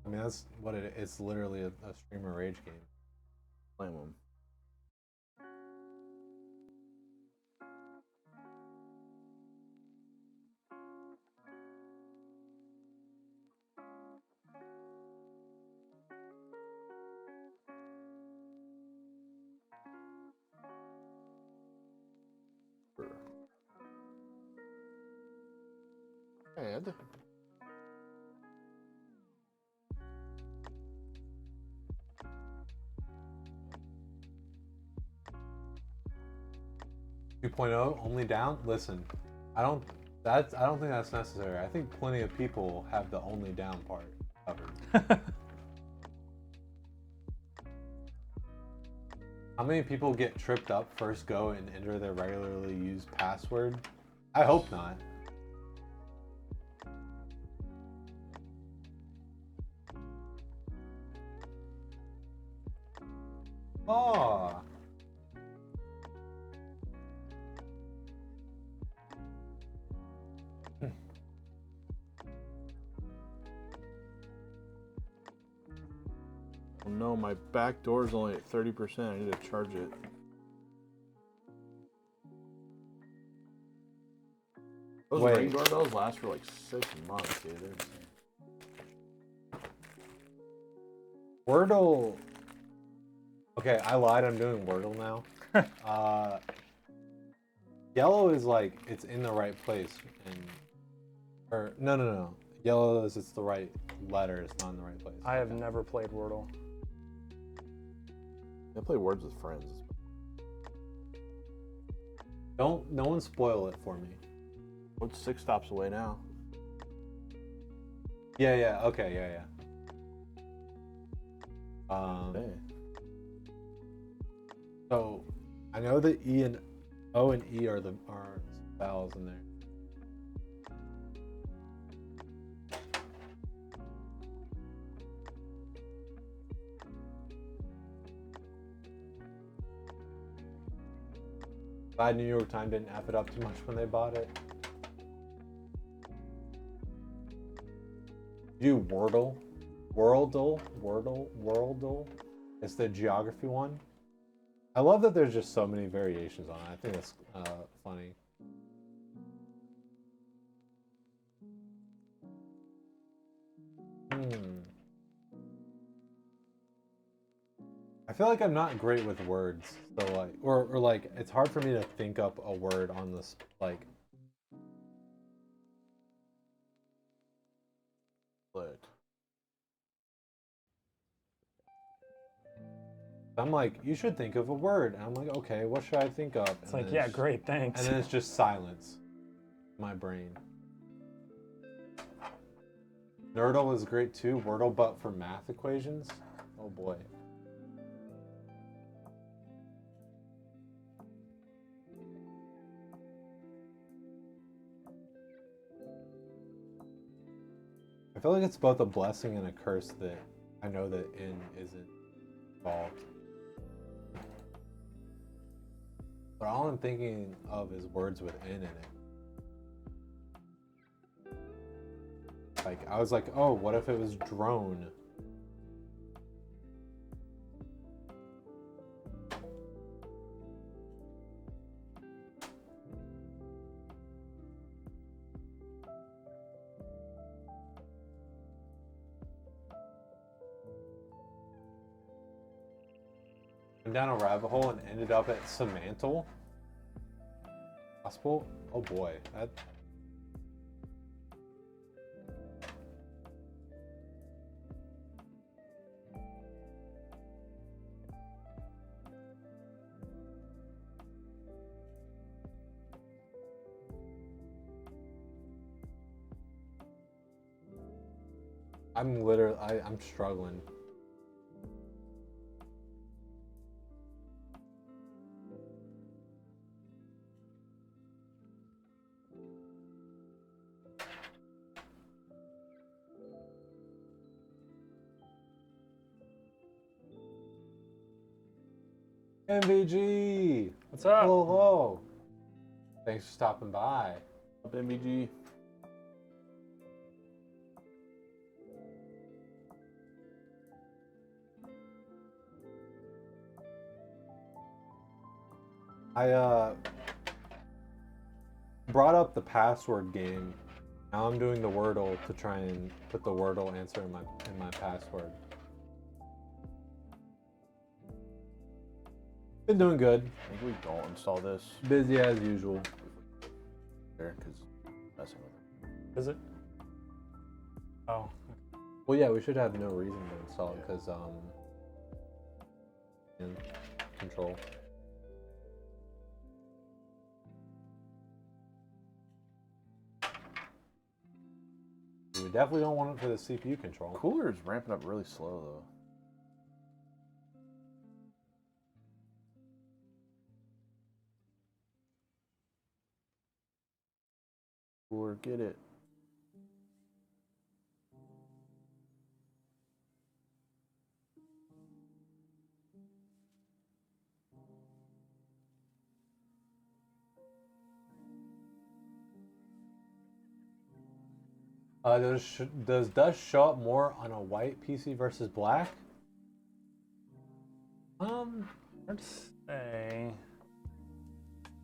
I mean, that's what it is. It's literally a streamer rage game. Blame them. Ed. 2.0 only down. Listen, I don't think that's necessary. I think plenty of people have the only down part covered. How many people get tripped up first go and enter their regularly used password? I hope not. Oh. Oh no, my back door is only at 30%. I need to charge it. Those ring doorbells last for like 6 months, dude. They're insane. Wordle. Okay, I lied. I'm doing Wordle now. Yellow is like it's in the right place, or no. Yellow is it's the right letter. It's not in the right place. I have never played Wordle. I play Words with Friends. No one spoil it for me. What's 6 stops away now? Yeah. Okay, yeah. Hey. So I know that E and O and E are vowels in there. Glad New York Times didn't F it up too much when they bought it. Do Wordle? Wordle? It's the geography one. I love that there's just so many variations on it. I think that's funny. I feel like I'm not great with words, so like, or like, it's hard for me to think up a word on this, like. I'm like, you should think of a word. And I'm like, okay, what should I think of? It's like, yeah, great, thanks. And then it's just silence in my brain. Nerdle is great too. Wordle, but for math equations? Oh boy. I feel like it's both a blessing and a curse that I know that in isn't involved. But all I'm thinking of is words with N in it. Like, I was like, oh, what if it was drone? Went down a rabbit hole and ended up at Semantle. Gospel? Oh boy, that. I'm struggling. MVG! What's up? Hello, hello. Thanks for stopping by. Up MVG. I brought up the password game. Now I'm doing the Wordle to try and put the Wordle answer in my password. Been doing good. I think we don't install this Busy as usual. there because messing with it. Is it? Oh. Well, yeah, we should have no reason to install it because control. We definitely don't want it for the CPU control. Cooler is ramping up really slow though. Cooler, get it. Does dust show up more on a white PC versus black? Hard to say.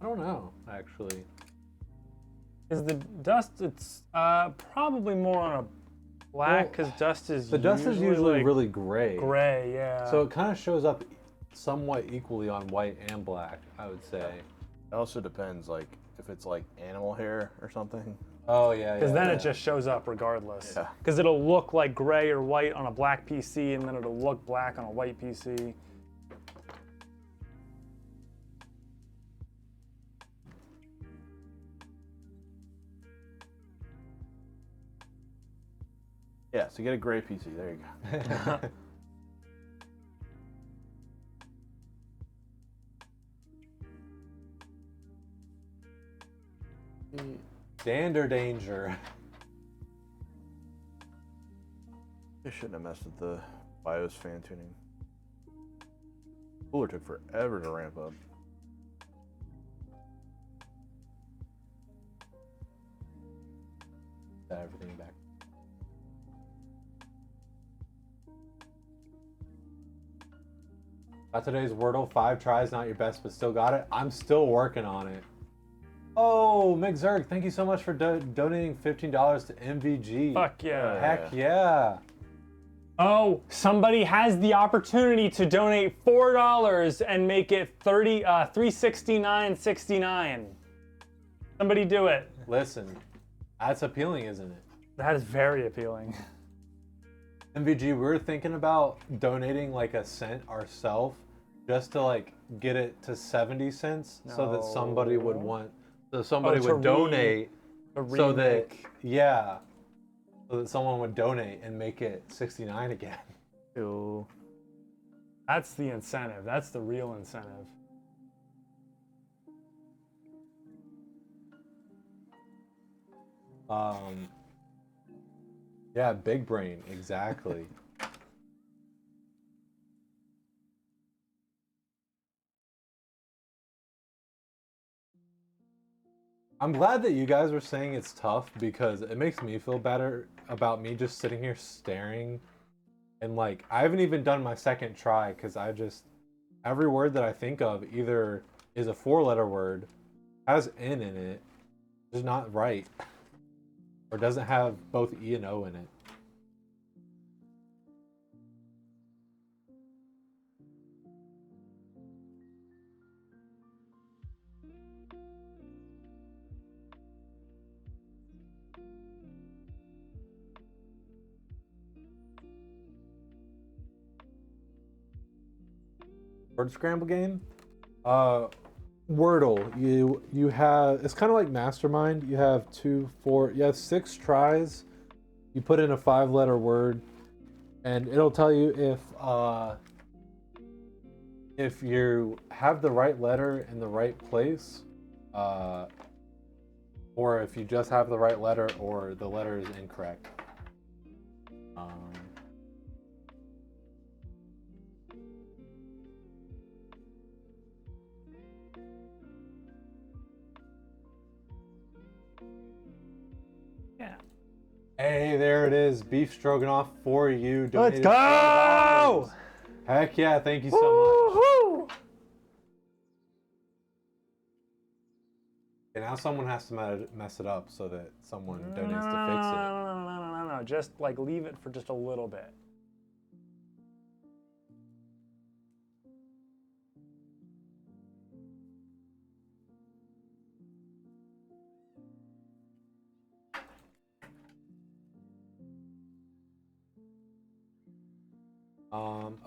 I don't know, actually. Is the dust? It's probably more on a black because dust is The dust is usually like really gray. gray. Yeah. So it kind of shows up somewhat equally on white and black, I would say. It also depends, like if it's like animal hair or something. Oh yeah. Because then it just shows up regardless. Yeah. Because it'll look like gray or white on a black PC, and then it'll look black on a white PC. Yeah, so get a gray PC. There you go. Standard danger. I shouldn't have messed with the BIOS fan tuning. Cooler took forever to ramp up. Set everything back. Got today's Wordle, 5 tries, not your best, but still got it. I'm still working on it. Oh, Mick Zerg, thank you so much for donating $15 to MVG. Fuck yeah. Heck yeah. Oh, somebody has the opportunity to donate $4 and make it $369.69. Somebody do it. Listen, that's appealing, isn't it? That is very appealing. MVG, we were thinking about donating like a cent ourselves just to like get it to 70 cents so that somebody would want, so somebody would donate so that, yeah, so that someone would donate and make it 69 again. Ew. That's the incentive. That's the real incentive. Yeah, big brain, exactly. I'm glad that you guys were saying it's tough because it makes me feel better about me just sitting here staring. And like, I haven't even done my second try because every word that I think of either is a 4-letter word, has N in it, is not right, or doesn't have both E and O in it. Word scramble game? Wordle. You have, it's kind of like Mastermind. You have 6 tries. You put in a 5-letter word, and it'll tell you if you have the right letter in the right place, or if you just have the right letter or the letter is incorrect. Yeah. Hey, there it is. Beef stroganoff for you. Let's Donated go! $4. Heck yeah, thank you so much. Woo-hoo! And now someone has to mess it up so that someone donates to fix it. No. Just like leave it for just a little bit.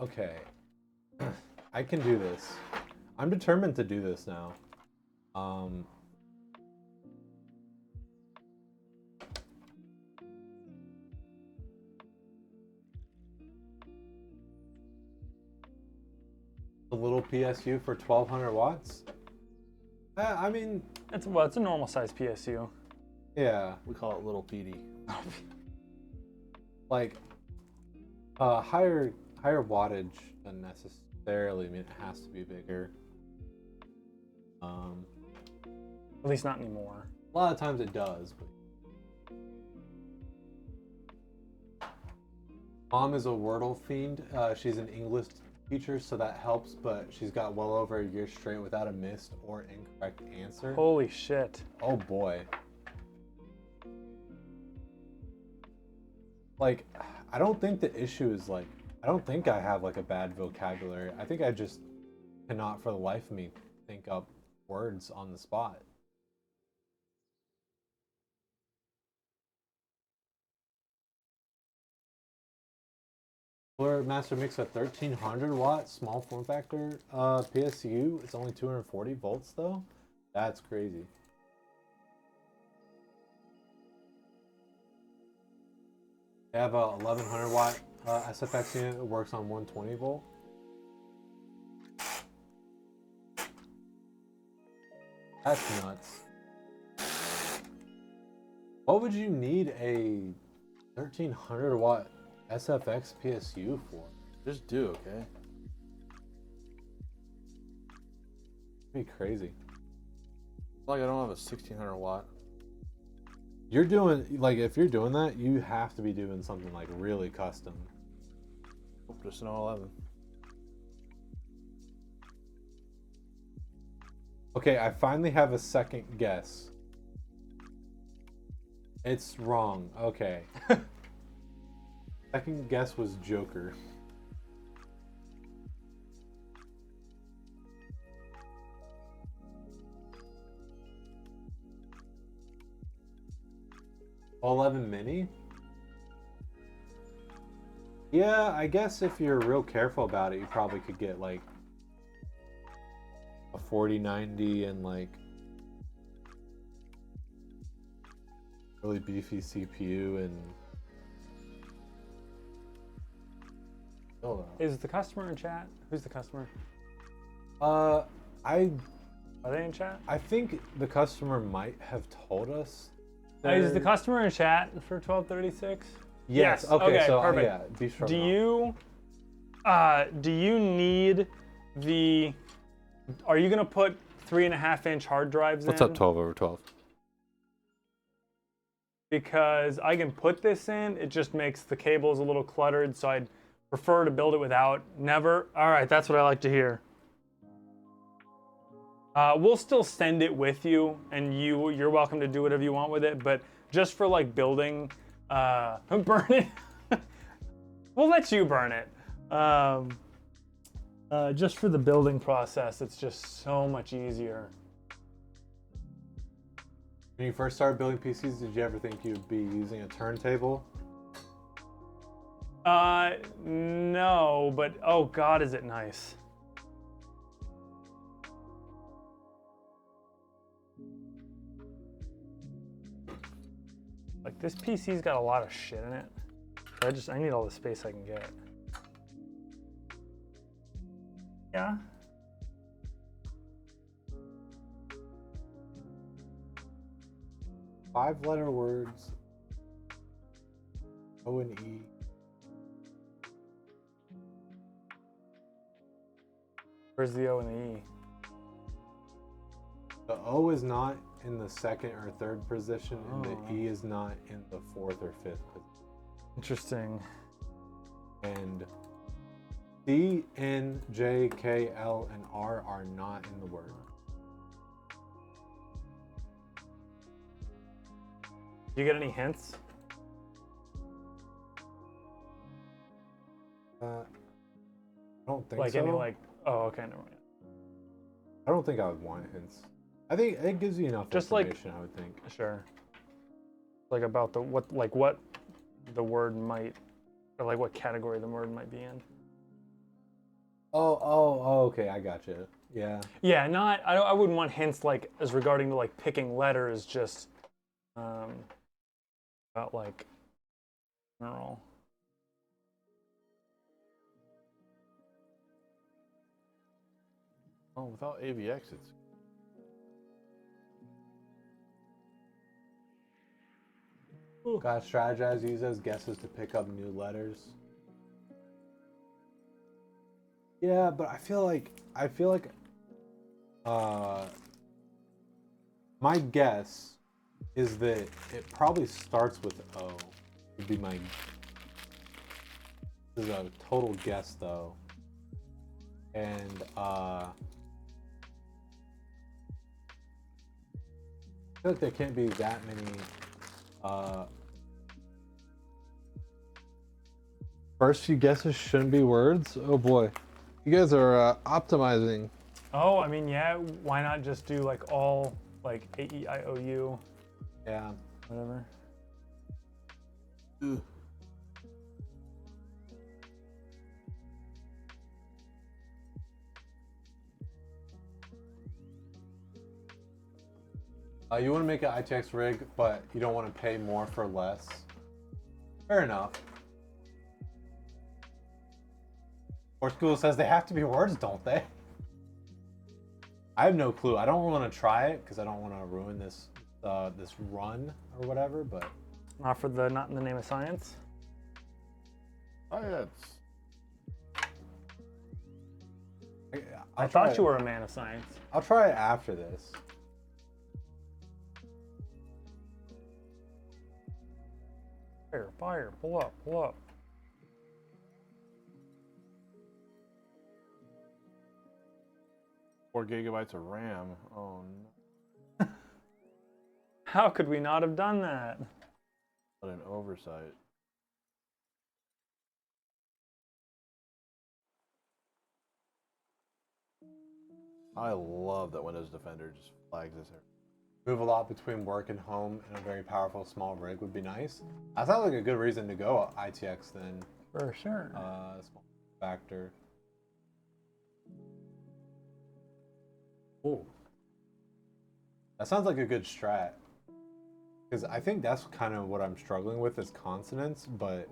Okay. I can do this. I'm determined to do this now. A little PSU for 1200 watts? I mean... It's a normal size PSU. Yeah. We call it little PD. Like, higher wattage doesn't necessarily mean it has to be bigger. At least not anymore. A lot of times it does, but... Mom is a Wordle fiend. She's an English teacher, so that helps, but she's got well over a year straight without a missed or incorrect answer. Holy shit. Oh boy. Like, I don't think the issue is like, I don't think I have like a bad vocabulary. I think I just cannot for the life of me think up words on the spot. Cooler Master Mix a 1300 watt small form factor PSU. It's only 240 volts though. That's crazy. I have a 1100 watt SFX unit that works on 120 volt. That's nuts. What would you need a 1300 watt SFX PSU for? Just do, okay? It'd be crazy. Like I don't have a 1600 watt. You're doing, like, if you're doing that, you have to be doing something like really custom. Just an 11. Okay, I finally have a second guess. It's wrong. Okay. Second guess was Joker. A11 mini? Yeah, I guess if you're real careful about it, you probably could get like a 4090 and like really beefy CPU and Is the customer in chat? Who's the customer? I Are they in chat? I think the customer might have told us. Is the customer in chat for 1236? Yes. Yes. Okay. Okay, So perfect. yeah, beef Do you need the? Are you gonna put 3.5-inch hard drives in? What's up, 12/12? Because I can put this in. It just makes the cables a little cluttered, so I'd prefer to build it without. Never. All right, that's what I like to hear. We'll still send it with you, and you're welcome to do whatever you want with it. But just for like building, burn it. We'll let you burn it. Just for the building process, it's just so much easier. When you first started building PCs, did you ever think you'd be using a turntable? No, but oh God, is it nice. Like this PC's got a lot of shit in it. I need all the space I can get. Yeah. Five-letter words. O and E. Where's the O and the E? The O is not in the second or third position, and Oh. the E is not in the fourth or fifth position. Interesting. And C, N, J, K, L, and R are not in the word. You get any hints? I don't think Like so. any like? Oh, okay, never mind. I don't think I would want hints. I think it gives you enough Just like- information, I would think. Sure. Like about what the word might, or like what category the word might be in. Oh, okay, I gotcha. Yeah. Yeah, not. I wouldn't want hints like as regarding to like picking letters. Just about like general. Oh, without AVX, it's Gotta strategize, use those guesses to pick up new letters. Yeah, but I feel like my guess is that it probably starts with O. Would be my. This is a total guess though. And I feel like there can't be that many first few guesses shouldn't be words. Oh boy, you guys are optimizing. Oh, I mean, yeah. Why not just do like all like AEIOU, Yeah. whatever. ugh. You want to make an ITX rig, but you don't want to pay more for less. Fair enough. Or school says they have to be words, don't they? I have no clue. I don't want to try it because I don't want to ruin this this run or whatever. But Not in the name of science. Oh, yeah, I thought you were a man of science. I'll try it after this. Fire, fire, pull up, pull up. Four gigabytes of RAM. Oh no. How could we not have done that? What an oversight. I love that Windows Defender just flags this here. Move a lot between work and home, and a very powerful small rig would be nice. That sounds like a good reason to go ITX then. For sure. Small factor. Ooh. That sounds like a good strat. Because I think that's kind of what I'm struggling with is consonants, but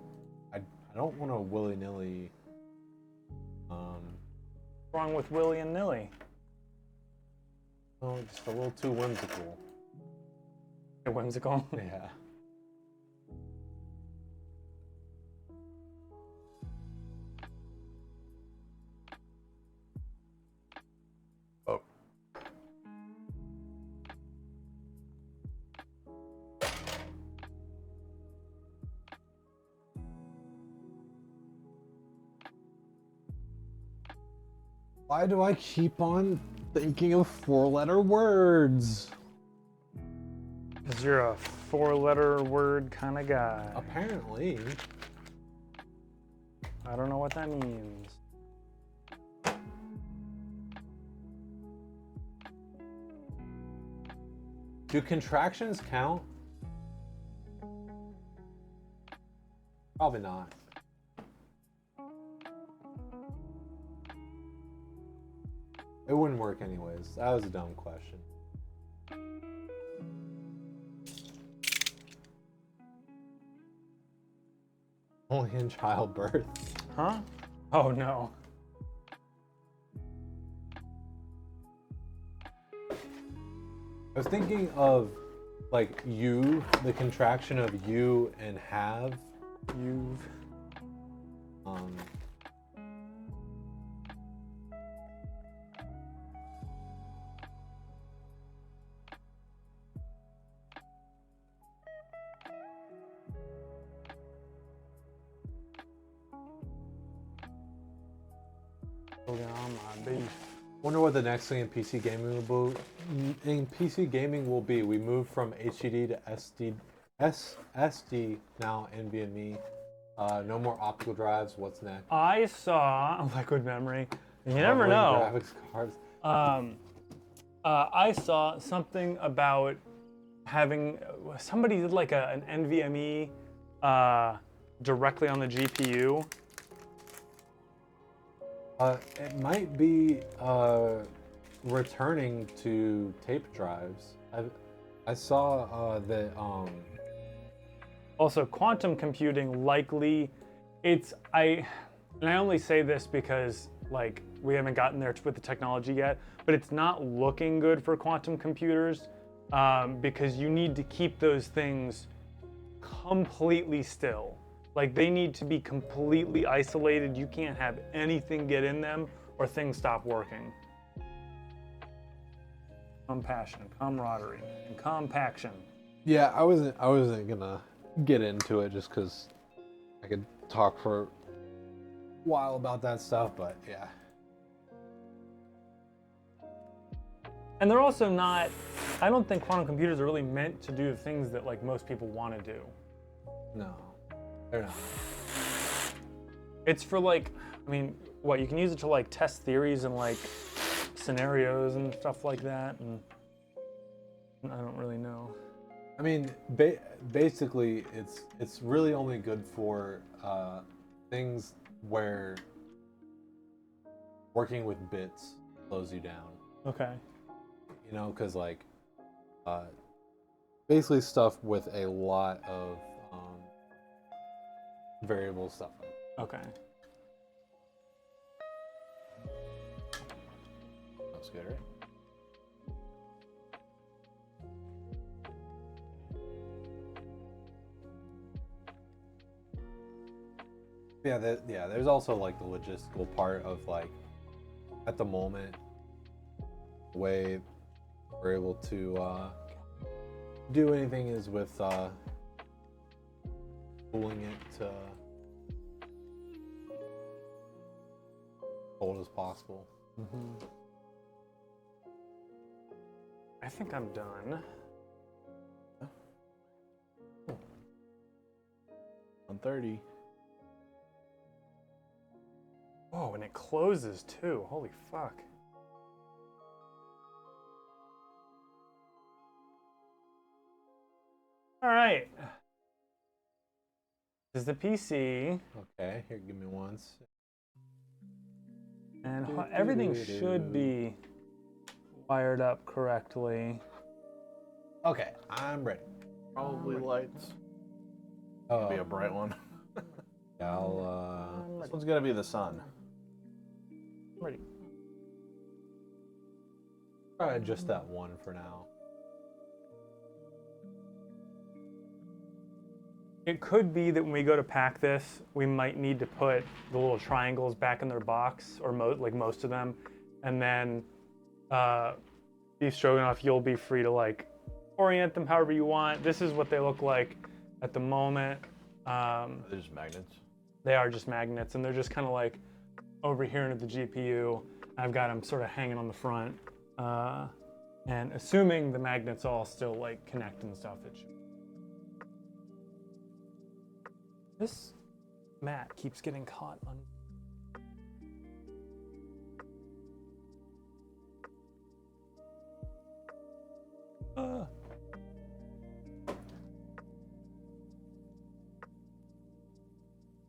I don't want to willy-nilly. What's wrong with Willy and Nilly? Oh, just a little too whimsical. Whimsical. Yeah. Oh. Why do I keep on thinking of four-letter words? Because you're a four-letter word kind of guy. Apparently. I don't know what that means. Do contractions count? Probably not. It wouldn't work anyways. That was a dumb question. Only in childbirth. Huh? Oh no. I was thinking of like you, the contraction of you and have. You've. On my beef. Wonder what the next thing in PC gaming will be. In PC gaming will be. We moved from HDD to SSD now NVMe. No more optical drives. What's next? I saw liquid memory. You never know. Graphics cards. I saw something about having somebody did like an NVMe directly on the GPU. It might be returning to tape drives. I saw that. Also, quantum computing likely, and I only say this because like we haven't gotten there with the technology yet, but it's not looking good for quantum computers because you need to keep those things completely still. Like they need to be completely isolated. You can't have anything get in them or things stop working. Compassion, camaraderie, and compaction. Yeah, I wasn't gonna get into it just because I could talk for a while about that stuff, but yeah. And they're also not, I don't think quantum computers are really meant to do the things that like most people want to do. No, they're not. It's for like, I mean, what, you can use it to like test theories and like scenarios and stuff like that, and I don't really know. I mean, basically, it's really only good for things where working with bits slows you down. Okay. You know, because like basically stuff with a lot of variable stuff. Okay. That's good, right? Yeah, there's also like the logistical part of like at the moment the way we're able to do anything is with cooling it to cold as possible. I think I'm done. 130. Oh, and it closes too. Holy fuck. All right. This is the PC, Okay, here, give me one. and everything should be wired up correctly. Okay, I'm ready. Probably lights. Oh, Be a bright one. I'll This one's gonna be the sun. I'm ready. try just that one for now. It could be that when we go to pack this, we might need to put the little triangles back in their box, or like most of them, and then beef stroganoff, you'll be free to like orient them however you want. This is what they look like at the moment. They're just magnets. They are just magnets, and they're just kind of like over here into the GPU. I've got them sort of hanging on the front, and assuming the magnets all still like connect and stuff, it should. This mat keeps getting caught on.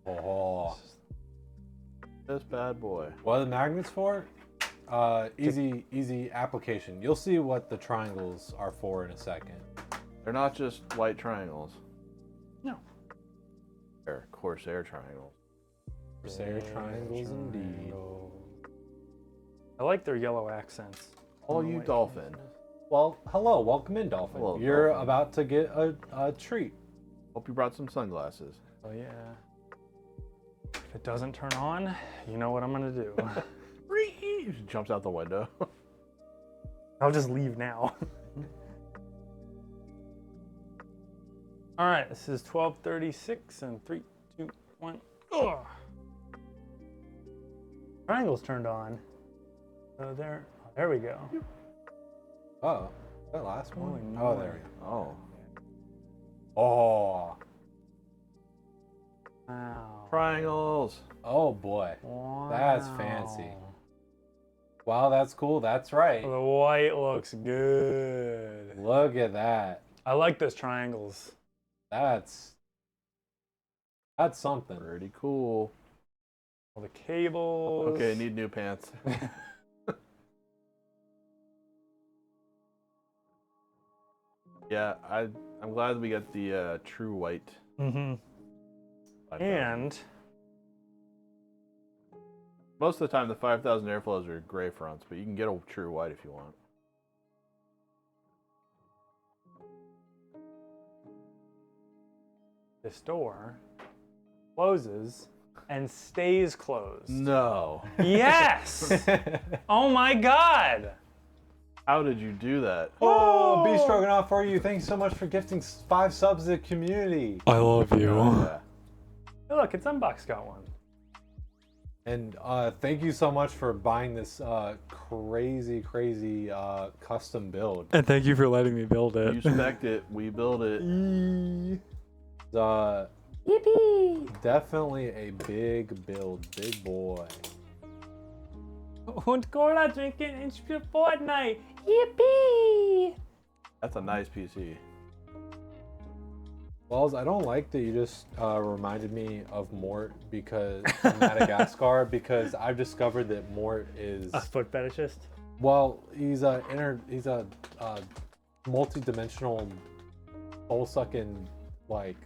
Oh, This bad boy. what are the magnets for? Easy application. You'll see what the triangles are for in a second. They're not just white triangles. No. They're Corsair triangles. Corsair triangles indeed. I like their yellow accents. Oh, you dolphin. Well, hello, welcome in, Dolphin. Hello, You're Dolphin. about to get a treat. Hope you brought some sunglasses. Oh yeah. If it doesn't turn on, you know what I'm gonna do. She jumps out the window. I'll just leave now. All right, this is 12:36 and 3, 2, 1. Ugh. Triangle's turned on. So there we go. Oh, that last one? Holy Oh, moly. there we go. Oh. Oh, Wow. Triangles. oh boy. Wow. That's fancy. Wow, that's cool. That's right. The white looks good. Look at that. I like those triangles. That's something. Pretty cool. All the cables. Okay, need new pants. Yeah, I'm glad we got the true white. Mm-hmm. 5000. And Most of the time, the 5000 airflows are gray fronts, but you can get a true white if you want. this door closes and stays closed. No. Yes! Oh my god! How did you do that? Oh, B Stroganoff for you. Thanks so much for gifting 5 subs to the community. I love you. Yeah. Hey, look, it's Unbox got one. And thank you so much for buying this crazy custom build. And thank you for letting me build it. You spec'd it, we build it. Definitely a big build, big boy. Und Cola drinking in Fortnite. Yippee! That's a nice PC. Wells, I don't like that you just reminded me of Mort because from Madagascar because I've discovered that Mort is A foot fetishist. well, he's a multi-dimensional soul-sucking like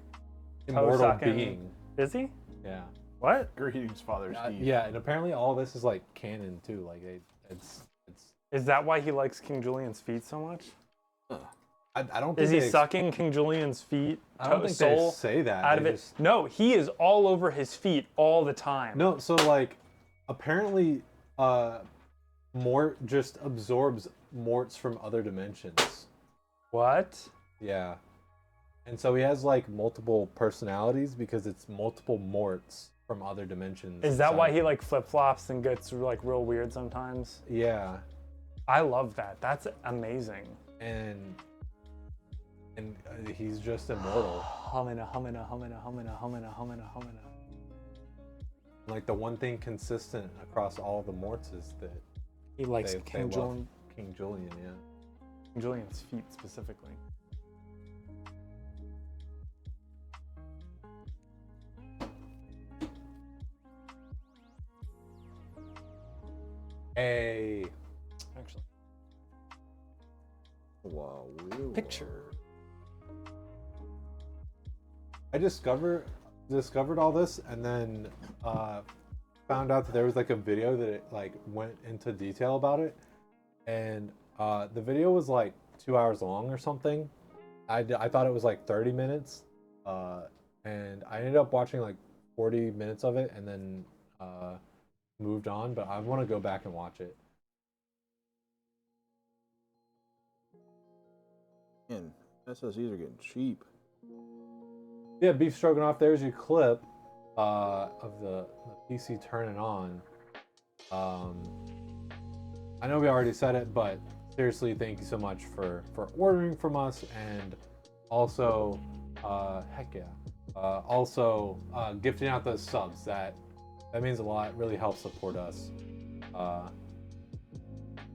immortal Toe-sucking. being. Is he? Yeah. What? Greetings, Father Steve. Yeah, and apparently all this is like canon too. Like it's Is that why he likes King Julian's feet so much? I don't think Is he they sucking King Julian's feet? I don't think they soul say that. out of They it? just- No, he is all over his feet all the time. No, so like apparently Mort just absorbs Morts from other dimensions. What? Yeah. And so he has like multiple personalities because it's multiple morts from other dimensions. Is that why inside. he like flip flops and gets like real weird sometimes? Yeah. I love that. That's amazing. And he's just immortal. Humina. Like the one thing consistent across all the morts is that He likes they King love Julian. King Julian, yeah. King Julian's feet specifically. Hey. Actually, Wow. picture. I discovered all this and then found out that there was like a video that it like went into detail about it, and the video was like 2 hours long or something. I thought it was like 30 minutes, and I ended up watching like 40 minutes of it and then moved on. But I want to go back and watch it. Man, SSDs are getting cheap. Yeah, beef stroganoff. There's your clip of the PC turning on. I know we already said it, but seriously, thank you so much for ordering from us, and also, heck yeah, also gifting out those subs. That means a lot. It really helps support us,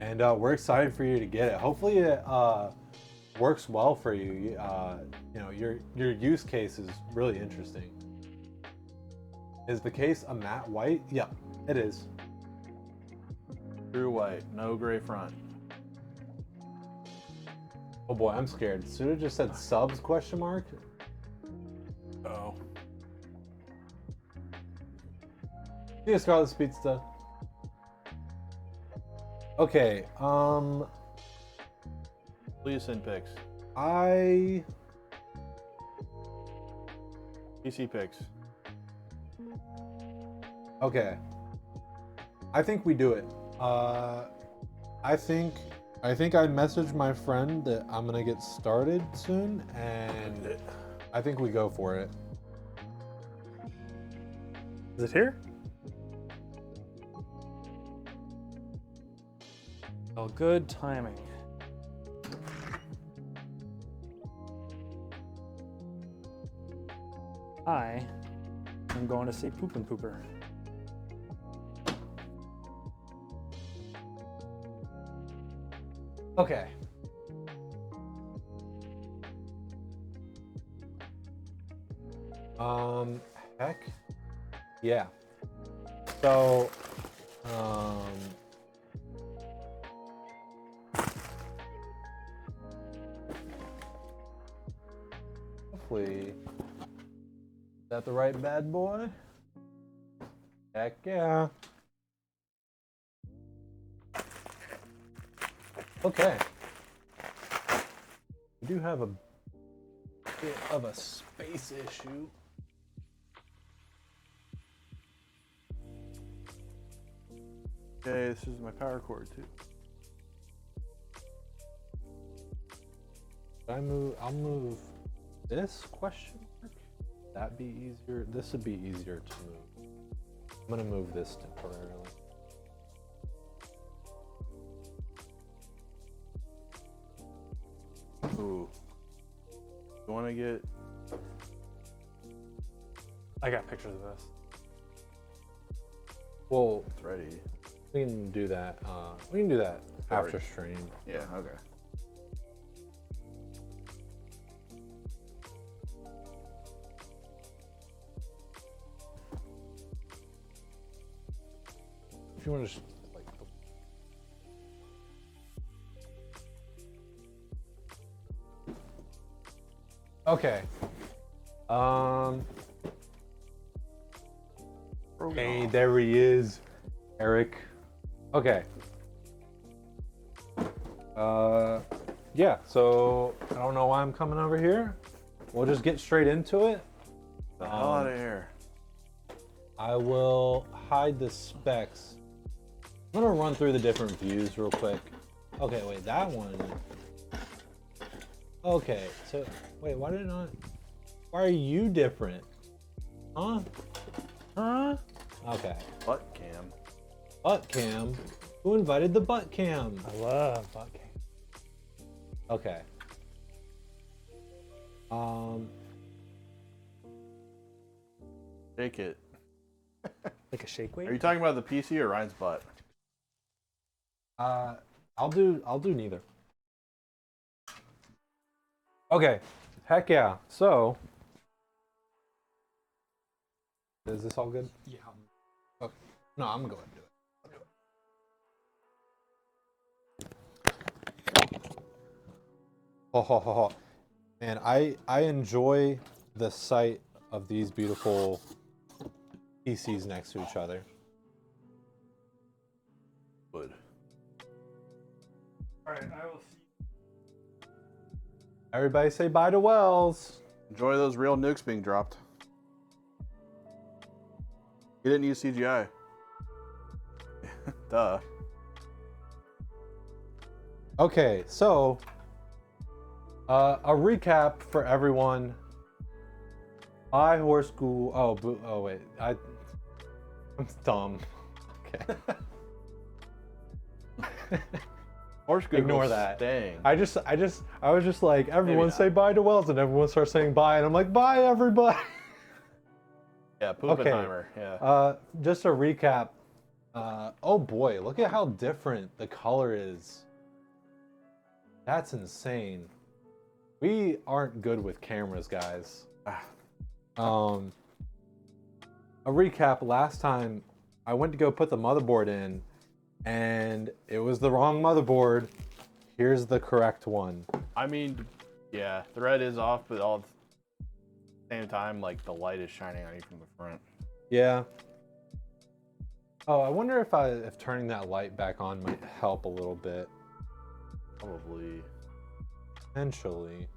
and we're excited for you to get it. Hopefully, it works well for you. You know, your use case is really interesting. Is the case a matte white? Yep, it is. True white, no gray front. Oh boy, I'm scared. Suda just said subs question mark. Oh. See ya, Scarlet Speedster. Okay, Please send pics. PC pics. Okay. I think we do it. I think I messaged my friend that I'm gonna get started soon, and I think we go for it. Is it here? Oh, good timing. I am going to see Poopin' Pooper. Okay. Heck. Yeah. So, hopefully, is that the right bad boy? Heck yeah. Okay. We do have a bit of a space issue. Okay, this is my power cord too. I'll move this question mark. That be easier. This would be easier to move. I'm gonna move this temporarily. Ooh. You want to get? I got pictures of this. Well, It's ready. we can do that. We can do that Sorry. after stream. Yeah. Okay. If you want to just like. Okay. Hey, there he is, Eric. Okay. Yeah. So I don't know why I'm coming over here. We'll just get straight into it. The hell out of here. I will hide the specs. I'm gonna run through the different views real quick. Okay, wait, that one. Okay, so wait, why did it not? Why are you different? Huh? Huh? Okay. Butt cam. Butt cam. Who invited the butt cam? I love butt cam. Okay. Shake it. Like a shake weight? Are you talking about the PC or Ryan's butt? I'll do neither. Okay. Heck yeah. So, is this all good? Yeah. Okay. No, I'm gonna go ahead and do it. Ho ho ho ho. Man, I enjoy the sight of these beautiful PCs next to each other. Would. Alright, I will see. Everybody say bye to Wells. Enjoy those real nukes being dropped. You didn't use CGI. Duh. Okay, so a recap for everyone. I horse school. Oh wait, I'm dumb. Okay. Horse Google Ignore that. Staying. I was just like, everyone not. say bye to Wells, and everyone starts saying bye, and I'm like, bye everybody. Yeah, Poopenheimer. Yeah. Just a recap. Oh boy, look at how different the color is. That's insane. We aren't good with cameras, guys. A recap, last time I went to go put the motherboard in and it was the wrong motherboard. Here's the correct one. I mean, yeah, the red is off, but all at the same time, like the light is shining on you from the front. Yeah. Oh, I wonder if turning that light back on might help a little bit. Probably. Potentially.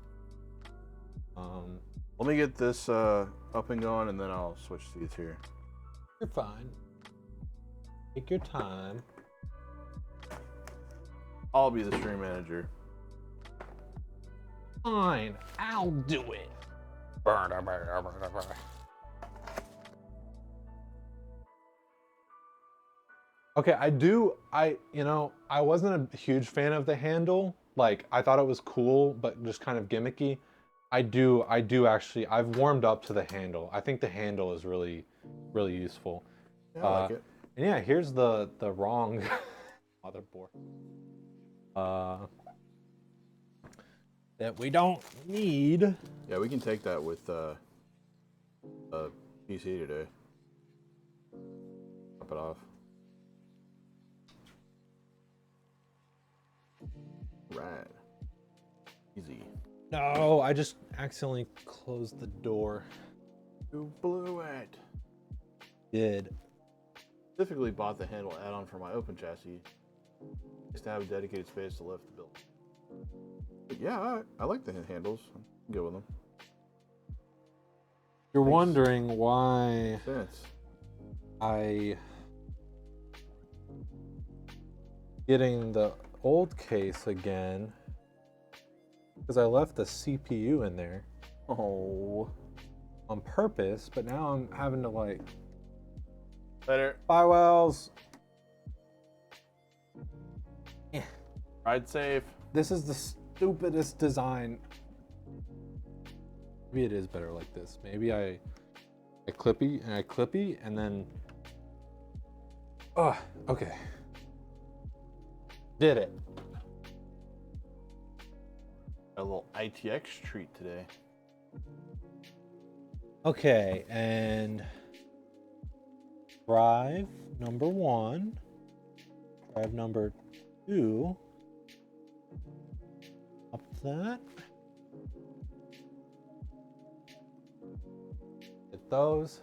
Let me get this up and going, and then I'll switch seats here. You're fine. Take your time. I'll be the stream manager. Fine, I'll do it. Okay, I wasn't a huge fan of the handle. Like, I thought it was cool, but just kind of gimmicky. I do actually, I've warmed up to the handle. I think the handle is really, really useful. Yeah, I like it. And yeah, here's the wrong motherboard. That we don't need. Yeah, we can take that with PC today. Top it off. Right. Easy. No, I just accidentally closed the door. You blew it. Did. Specifically bought the handle add-on for my open chassis just to have a dedicated space to lift the build. But yeah, I like the handles. I'm good with them. You're wondering why Sense. I getting the old case again, because I left the CPU in there Oh. on purpose, but now I'm having to like Later. buy Wells. Ride safe. This is the stupidest design. Maybe it is better like this. Maybe I clippy and then okay. Did it. A little ITX treat today. Okay, and drive number 1, drive number 2, up that. Get those.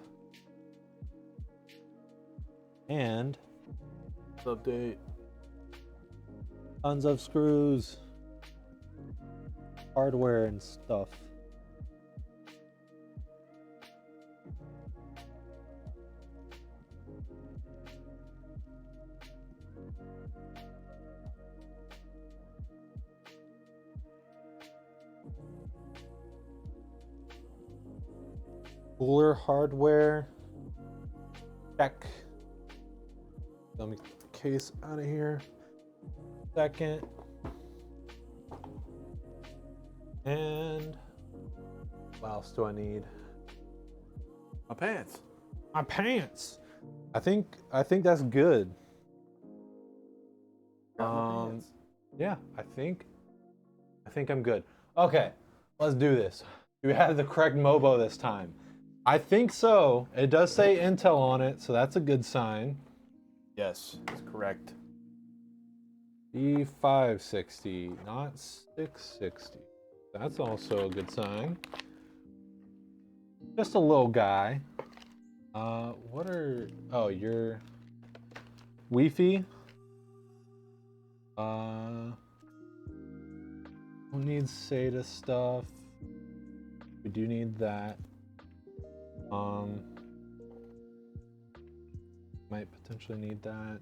And Update. tons of screws, hardware and stuff. Cooler hardware. Check. Let me get the case out of here. Second. And what else do I need? My pants. My pants. I think that's good. Grab my pants. Yeah, I think I'm good. Okay, let's do this. Do we have the correct MOBO this time? I think so. It does say Intel on it, so that's a good sign. Yes, that's correct. E560, not 660. That's also a good sign. Just a little guy. What are... Oh, your Wi-Fi? Don't need SATA stuff. We do need that. Might potentially need that.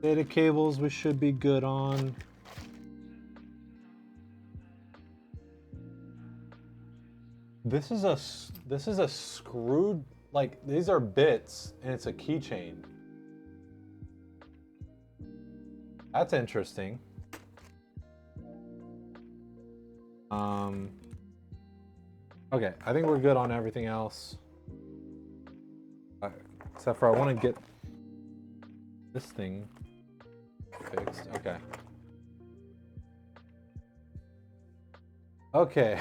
Data cables we should be good on. This is a screwed, like, these are bits and it's a keychain. That's interesting. Okay, I think we're good on everything else. Except for I want to get this thing fixed. Okay. Okay.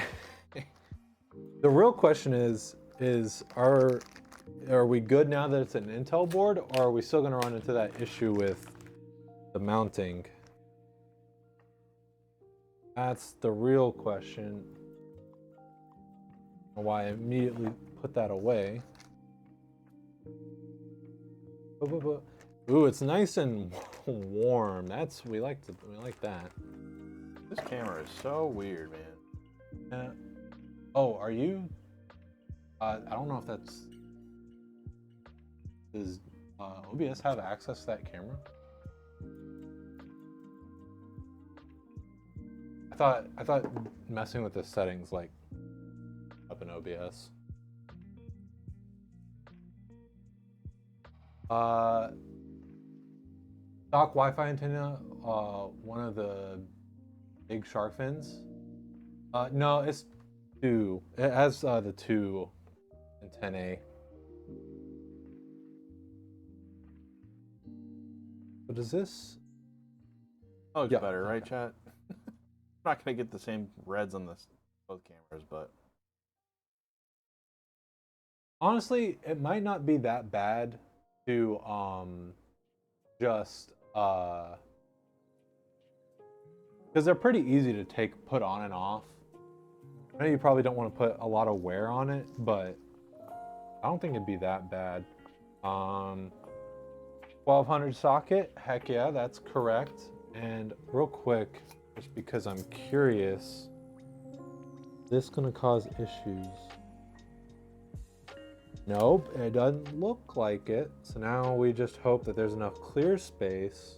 The real question is are we good now that it's an Intel board, or are we still going to run into that issue with the mounting? That's the real question. Why I immediately put that away. Ooh, it's nice and warm. We like that. This camera is so weird, man. Oh, are you? I don't know if that's. Does OBS have access to that camera? I thought messing with the settings like up in OBS. Stock Wi-Fi antenna, one of the big shark fins. No, it's 2. It has the 2 antennae. What is this? Oh, it's Yeah, better, right, okay. chat? I'm not gonna get the same reds on both cameras, but Honestly, it might not be that bad to just because they're pretty easy to put on and off. I know you probably don't want to put a lot of wear on it, but I don't think it'd be that bad. 1200 socket, heck yeah, that's correct. And real quick, just because I'm curious, is this gonna cause issues? Nope, it doesn't look like it. So now we just hope that there's enough clear space,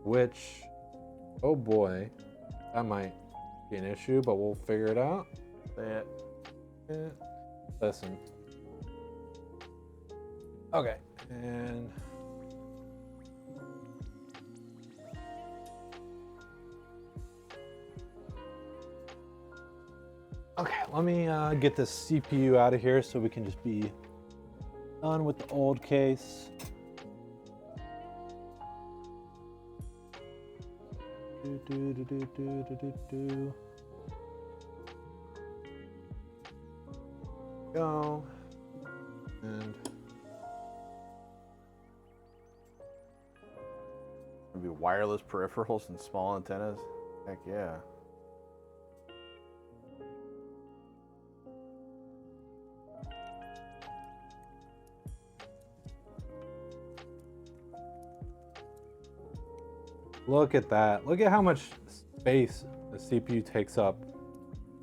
which, oh boy, that might be an issue, but we'll figure it out. Listen. Okay, and okay, let me get this CPU out of here so we can just be done with the old case. Go. And maybe wireless peripherals and small antennas. Heck yeah. look at that. Look at how much space the CPU takes up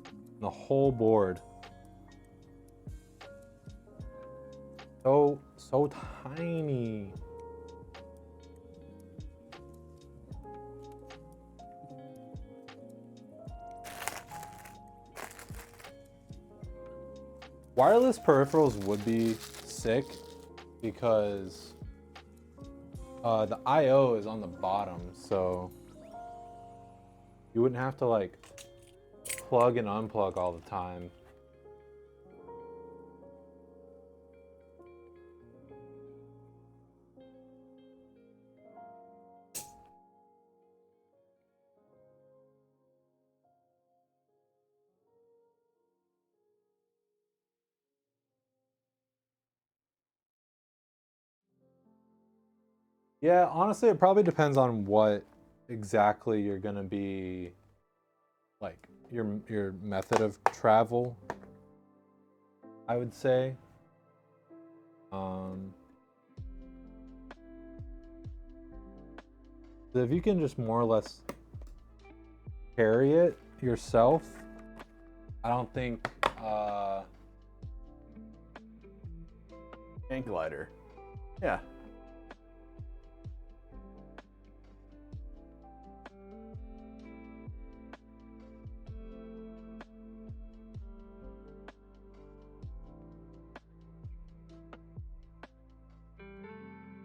in the whole board. So tiny. Wireless peripherals would be sick because the I/O is on the bottom, so you wouldn't have to like plug and unplug all the time. Yeah, honestly, it probably depends on what exactly you're gonna be, like your method of travel, I would say. So if you can just more or less carry it yourself, I don't think Hang glider. Yeah.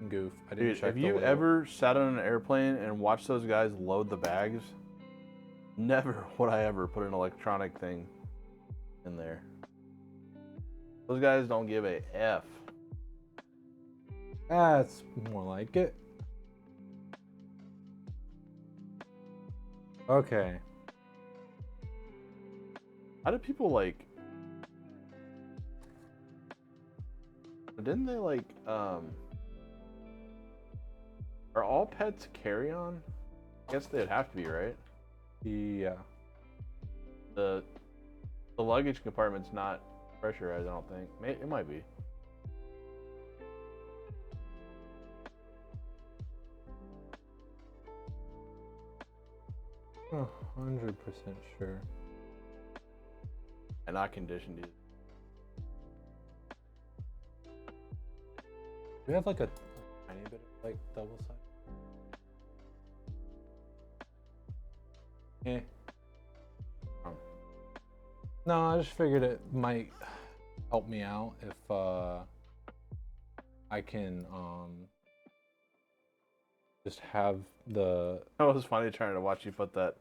goof. I didn't Dude, check have the you label. ever sat on an airplane and watched those guys load the bags? Never would I ever put an electronic thing in there. Those guys don't give a F. That's more like it. Okay. How do people like... Didn't they like, are all pets carry-on? I guess they'd have to be, right? Yeah. The luggage compartment's not pressurized, I don't think. It might be. Oh, 100% sure. And not conditioned either. Do we have like a tiny bit of like double side? Eh. No, I just figured it might help me out if I can just have the... It was funny trying to watch you put that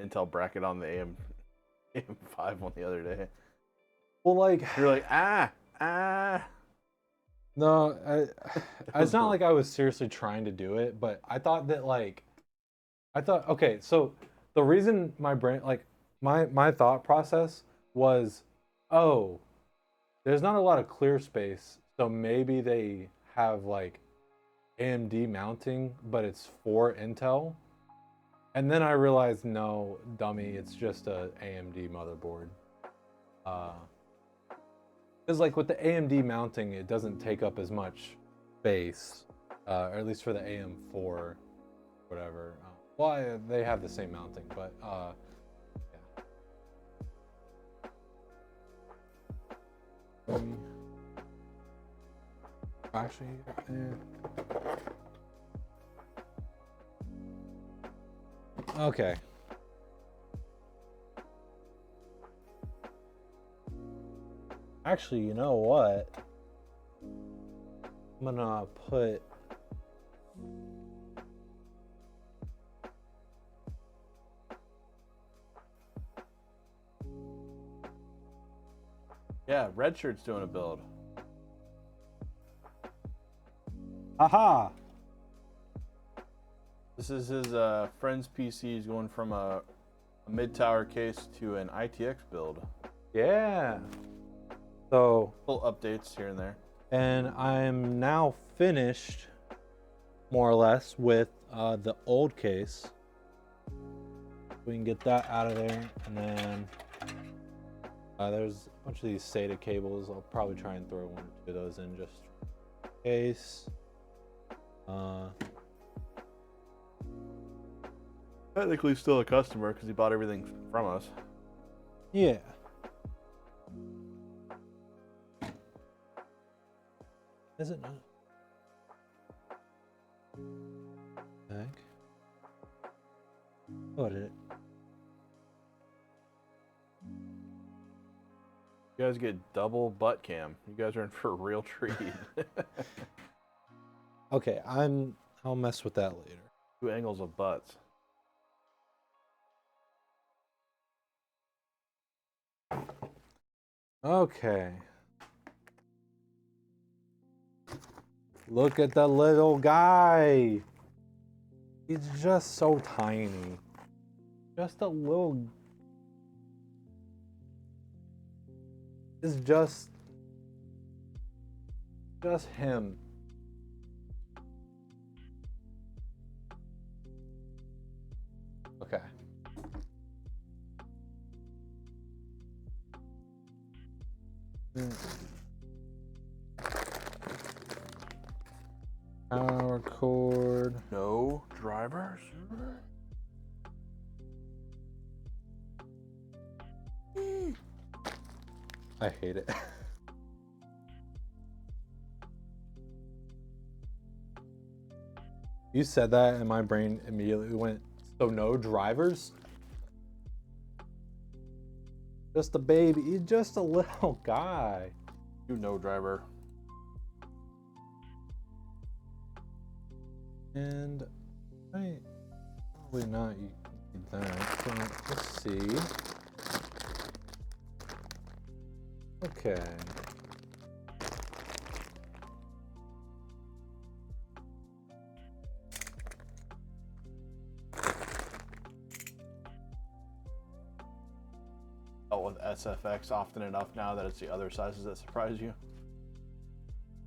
Intel bracket on the AM5 one the other day. Well, like... You're like, ah. No, it's not like I was seriously trying to do it, but I thought that like... okay, so the reason my brain, like, my thought process was, oh, there's not a lot of clear space, so maybe they have like AMD mounting, but it's for Intel. And then I realized, no, dummy, it's just a AMD motherboard. Because like with the AMD mounting, it doesn't take up as much space, or at least for the AM4, whatever. Well, they have the same mounting, but yeah. Actually, okay. Actually, you know what? I'm gonna put... Yeah, Red Shirt's doing a build. Aha! This is his friend's PC. He's going from a mid-tower case to an ITX build. Yeah. So... Little updates here and there. And I'm now finished, more or less, with the old case. We can get that out of there, and then there's a bunch of these SATA cables. I'll probably try and throw one or two of those in just in case. Technically still a customer because he bought everything from us. Yeah. Is it not? Heck. Oh, did it? You You guys get double butt cam. You guys are in for a real treat. Okay, I'll mess with that later. 2 angles of butts. Okay. Look at the little guy. He's just so tiny. Just a little. It's just him. Okay. Power cord. No drivers. I hate it. You said that and my brain immediately went, so no drivers? Just a baby, he's just a little guy. You no driver. And I probably not need that, but let's see. Okay. Dealt with SFX often enough now that it's the other sizes that surprise you.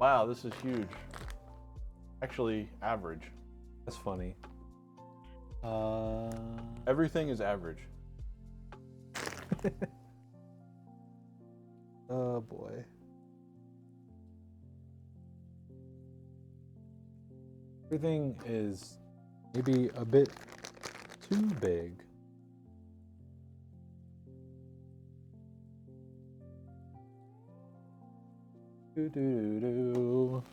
Wow, this is huge. Actually, average. That's funny. Everything is average. Oh boy. Everything is maybe a bit too big. Do do do.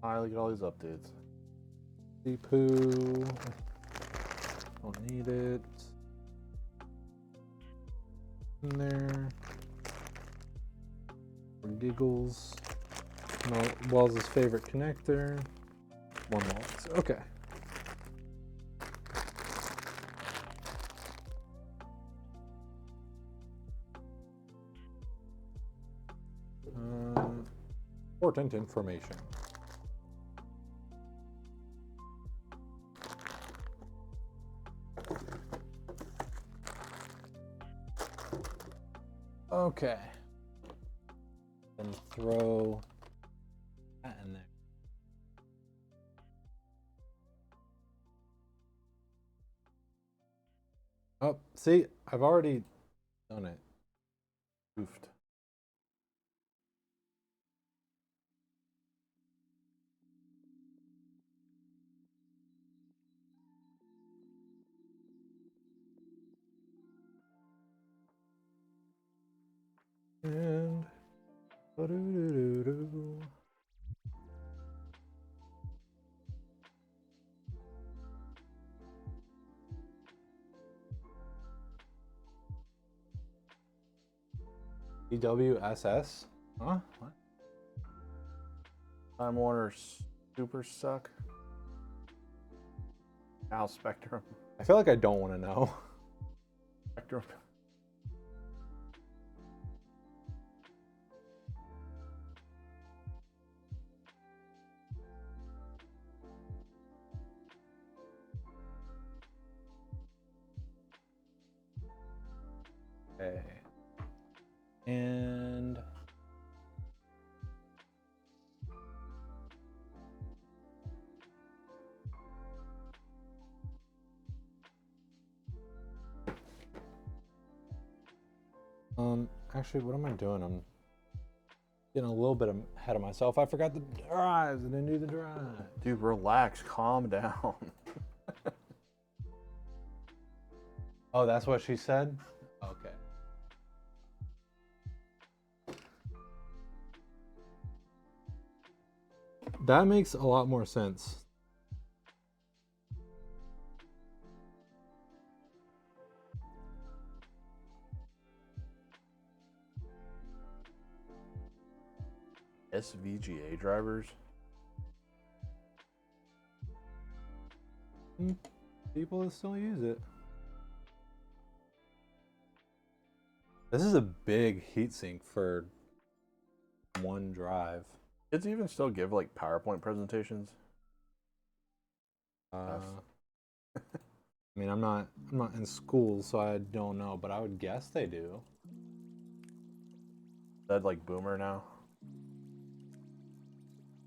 Alright, look at all these updates. Poo. Don't need it. In there. For giggles. No, Wells' favorite connector. One Wells. Okay. Important information. Okay. Then throw that in there. Oh, see, I've already done it. Goofed. And ba-do-do-do-do. DWSS? Huh? What? Time Warner Super Suck. Now Spectrum. I feel like I don't want to know. Spectrum. Okay. And actually, what am I doing? I'm getting a little bit ahead of myself. I forgot the drives. I didn't do the drive. Dude, relax. Calm down. Oh, that's what she said? Okay. That makes a lot more sense SVGA drivers. People that still use it. This is a big heatsink for one drive. Kids even still give like PowerPoint presentations. I mean, I'm not in school, so I don't know, but I would guess they do. Is that like boomer now?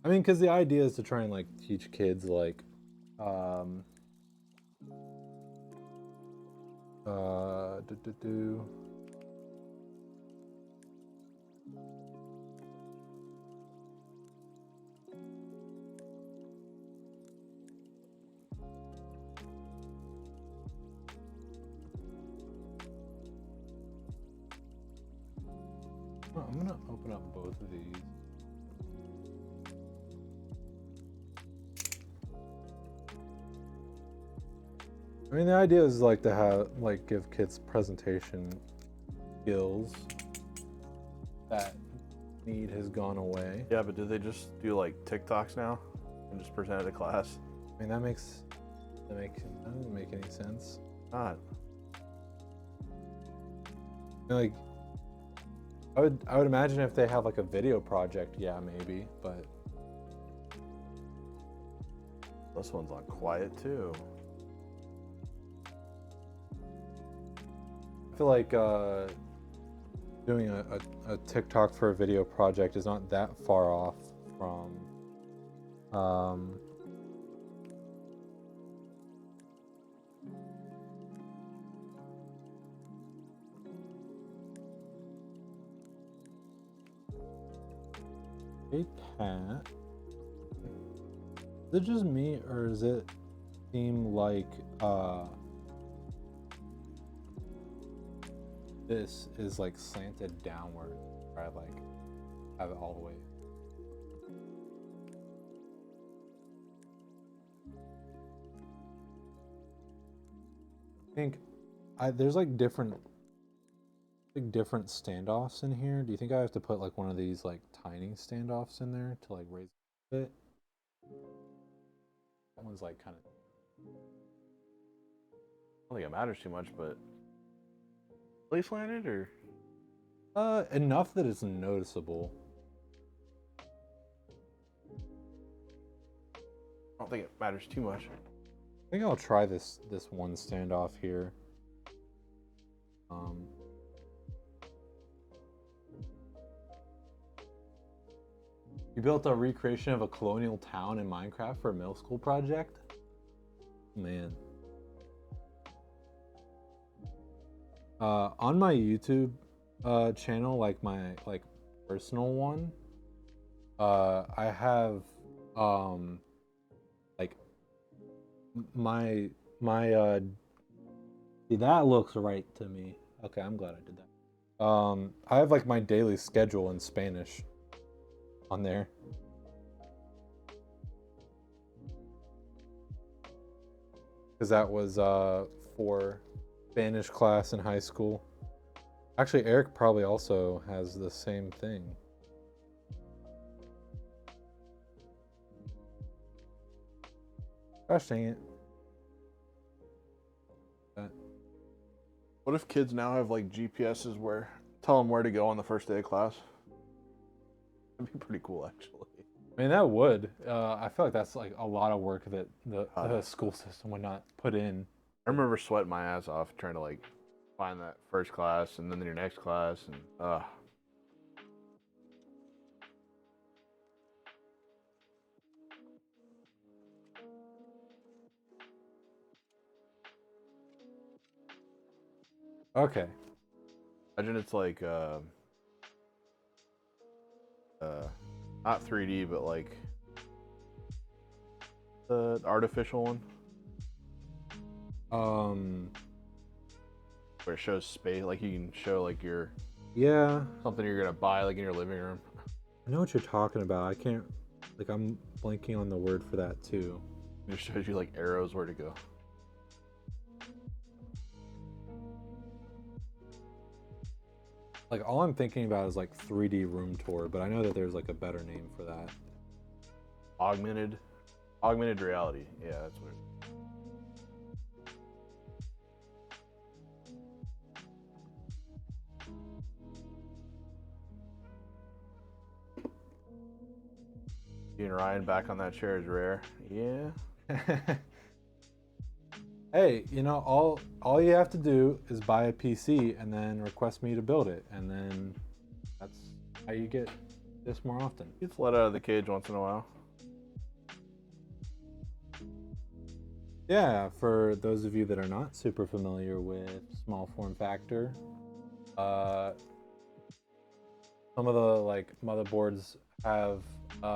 I mean, because the idea is to try and like teach kids like, Oh, I'm gonna open up both of these. I mean, the idea is like to have like give kids presentation skills. That need has gone away. Yeah, but do they just do like TikToks now and just present it to class? I mean, that doesn't make any sense. Not. Like, I would imagine if they have like a video project, yeah, maybe, but this one's on quiet too. I feel like doing a TikTok for a video project is not that far off from Hey Pat, is it just me or does it seem like this is like slanted downward, or I like have it all the way? I think there's like different standoffs in here. Do you think I have to put like one of these like tiny standoffs in there to like raise it a bit? That one's like kind of, I don't think it matters too much, but really slanted or enough that it's noticeable. I don't think it matters too much. I think I'll try this one standoff here. You built a recreation of a colonial town in Minecraft for a middle school project? Man. On my YouTube channel, like my personal one, I have like my see, that looks right to me. Okay, I'm glad I did that. I have like my daily schedule in Spanish on there. Because that was for Spanish class in high school. Actually, Eric probably also has the same thing. Gosh dang it. What if kids now have like GPSs where tell them where to go on the first day of class? That'd be pretty cool, actually. I mean, that would. I feel like that's like a lot of work that the school system would not put in. I remember sweating my ass off trying to like find that first class and then your next class and Okay. imagine it's like not 3D but like the artificial one. Where it shows space, like you can show like your something you're gonna buy like in your living room. I know what you're talking about. I can't, like, I'm blanking on the word for that too. It shows you like arrows where to go. . Like all I'm thinking about is like 3D room tour, but I know that there's like a better name for that. Augmented reality. Yeah, that's what Seeing Ryan back on that chair is rare. Yeah. Hey, you know, all you have to do is buy a PC and then request me to build it, and then that's how you get this more often. Gets let out of the cage once in a while. Yeah, for those of you that are not super familiar with small form factor, some of the like motherboards have 2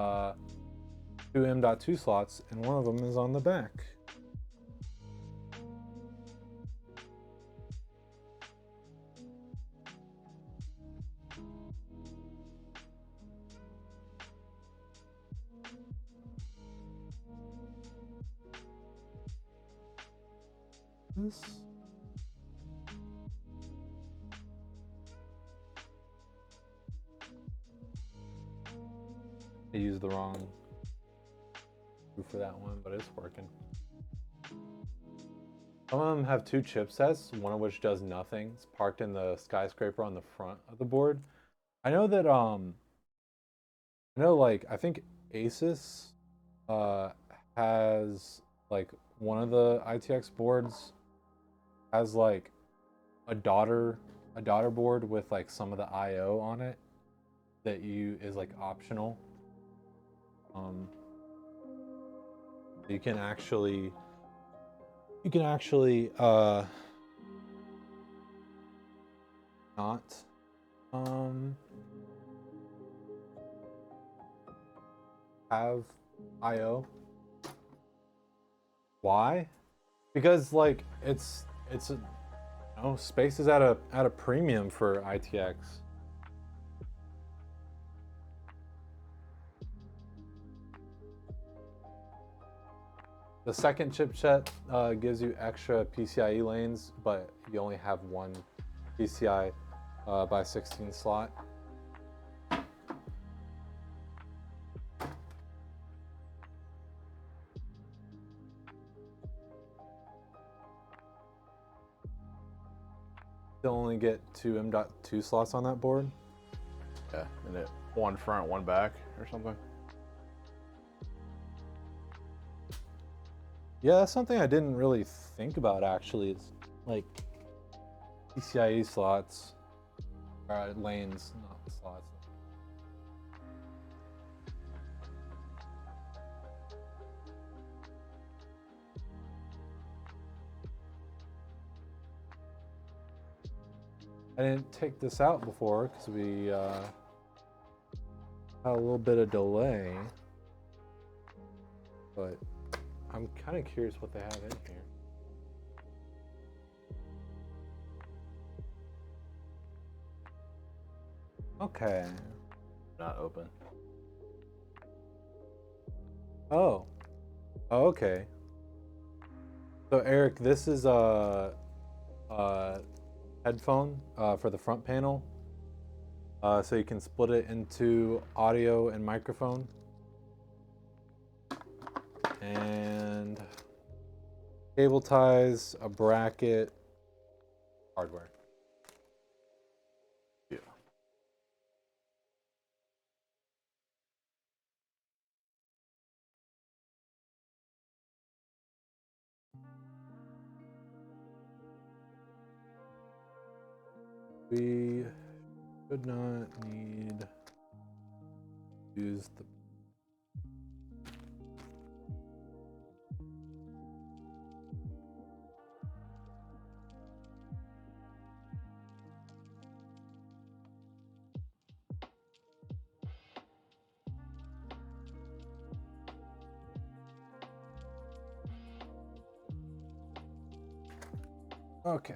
M.2 slots, and one of them is on the back. This. I used the wrong screw for that one, but it's working. Some of them have 2 chipsets, one of which does nothing. It's parked in the skyscraper on the front of the board. I know that I think Asus has like one of the ITX boards has like a daughter board with like some of the IO on it that is like optional. You can actually not have IO. Why? Because like it's space is at a premium for ITX. The second chipset gives you extra PCIe lanes, but you only have one PCI by 16 slot. You'll only get 2 M.2 slots on that board. Yeah, and it one front, one back, or something. Yeah, that's something I didn't really think about actually. It's like PCIe slots, lanes, not slots. I didn't take this out before because we had a little bit of delay, but I'm kind of curious what they have in here. Okay. Not open. Oh, okay. So Eric, this is a headphone for the front panel. So you can split it into audio and microphone. And cable ties, a bracket, hardware. Yeah. We should not need to use the Okay.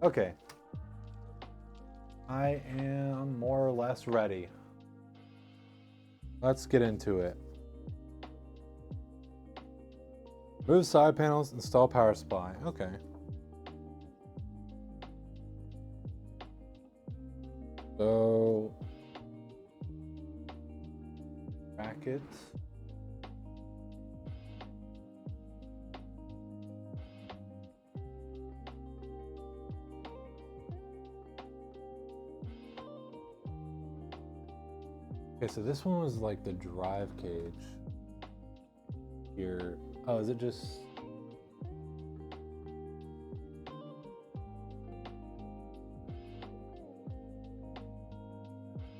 Okay. I am more or less ready. Let's get into it. Move side panels, install power supply. Okay. So, brackets. Okay, so this one was like the drive cage. Here. Oh, is it just...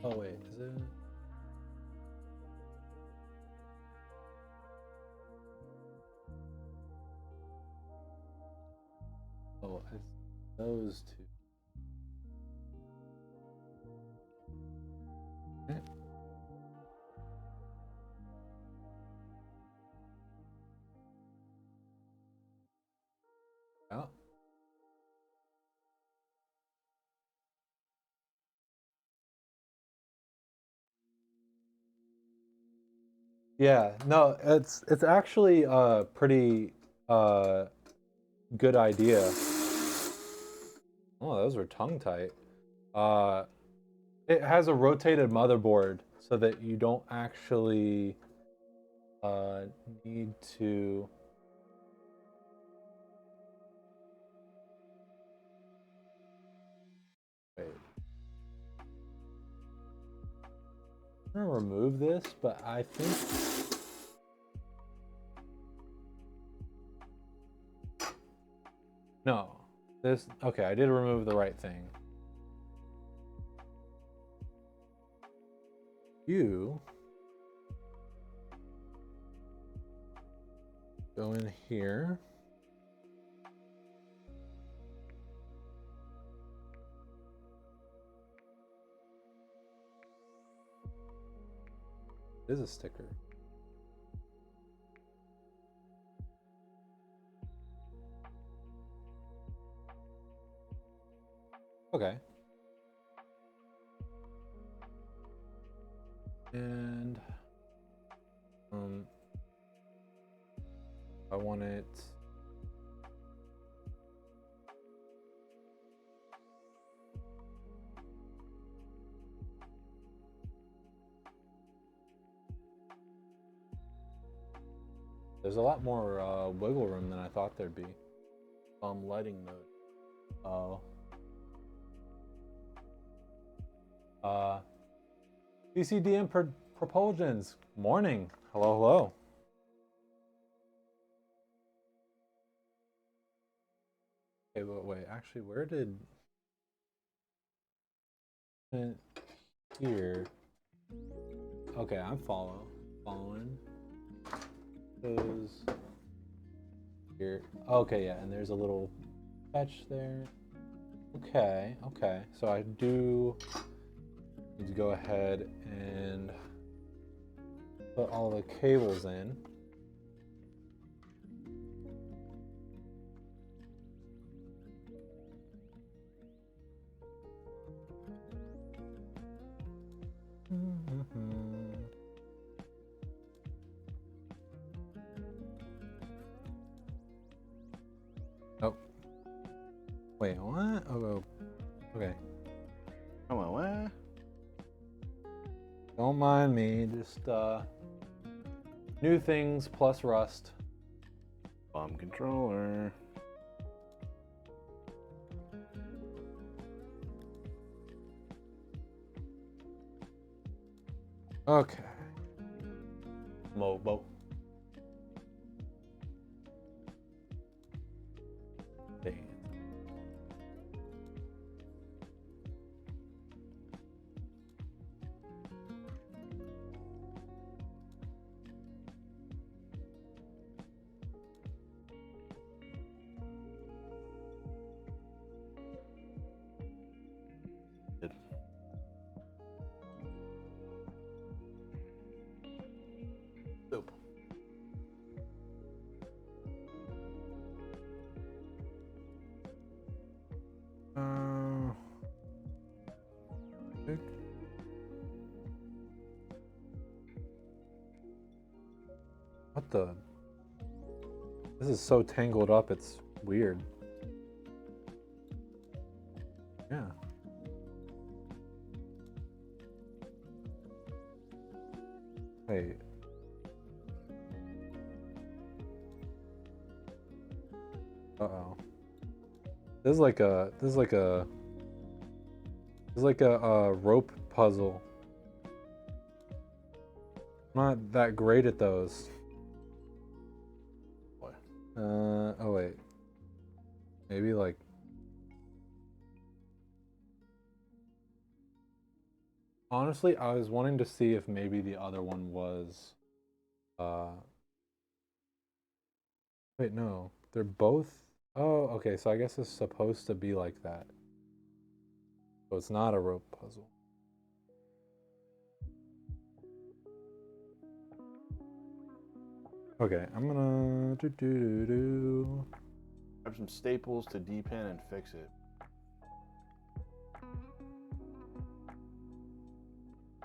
Oh wait, is it? Oh, it's those two. Okay. Oh. Yeah, no, it's actually a pretty good idea. Oh, those were tongue tight. It has a rotated motherboard so that you don't actually need to. Wait. I'm gonna remove this, but I think. No, this, okay, I did remove the right thing. You go in here. It is a sticker. Okay. And I want it. There's a lot more wiggle room than I thought there'd be. Lighting mode. Oh. BCDM propulsions. Morning. Hello, hello. Okay, but wait, actually, where did here? Okay, I'm following. Those here. Okay, yeah, and there's a little patch there. Okay, okay. So I do need to go ahead and put all the cables in. Oh. Wait, what? Oh, okay. Come on, what? Don't mind me, just new things plus rust. Bomb controller. Okay. Mobo. Dang. Soup. Pick. What the? This is so tangled up, it's weird. Yeah. Wait. Uh-oh. This is like a rope puzzle. I'm not that great at those. What? Oh wait. Maybe like honestly, I was wanting to see if maybe the other one was wait, no. They're both oh, okay, so I guess it's supposed to be like that. So it's not a rope puzzle. Okay, I'm gonna Grab some staples to D-pin and fix it.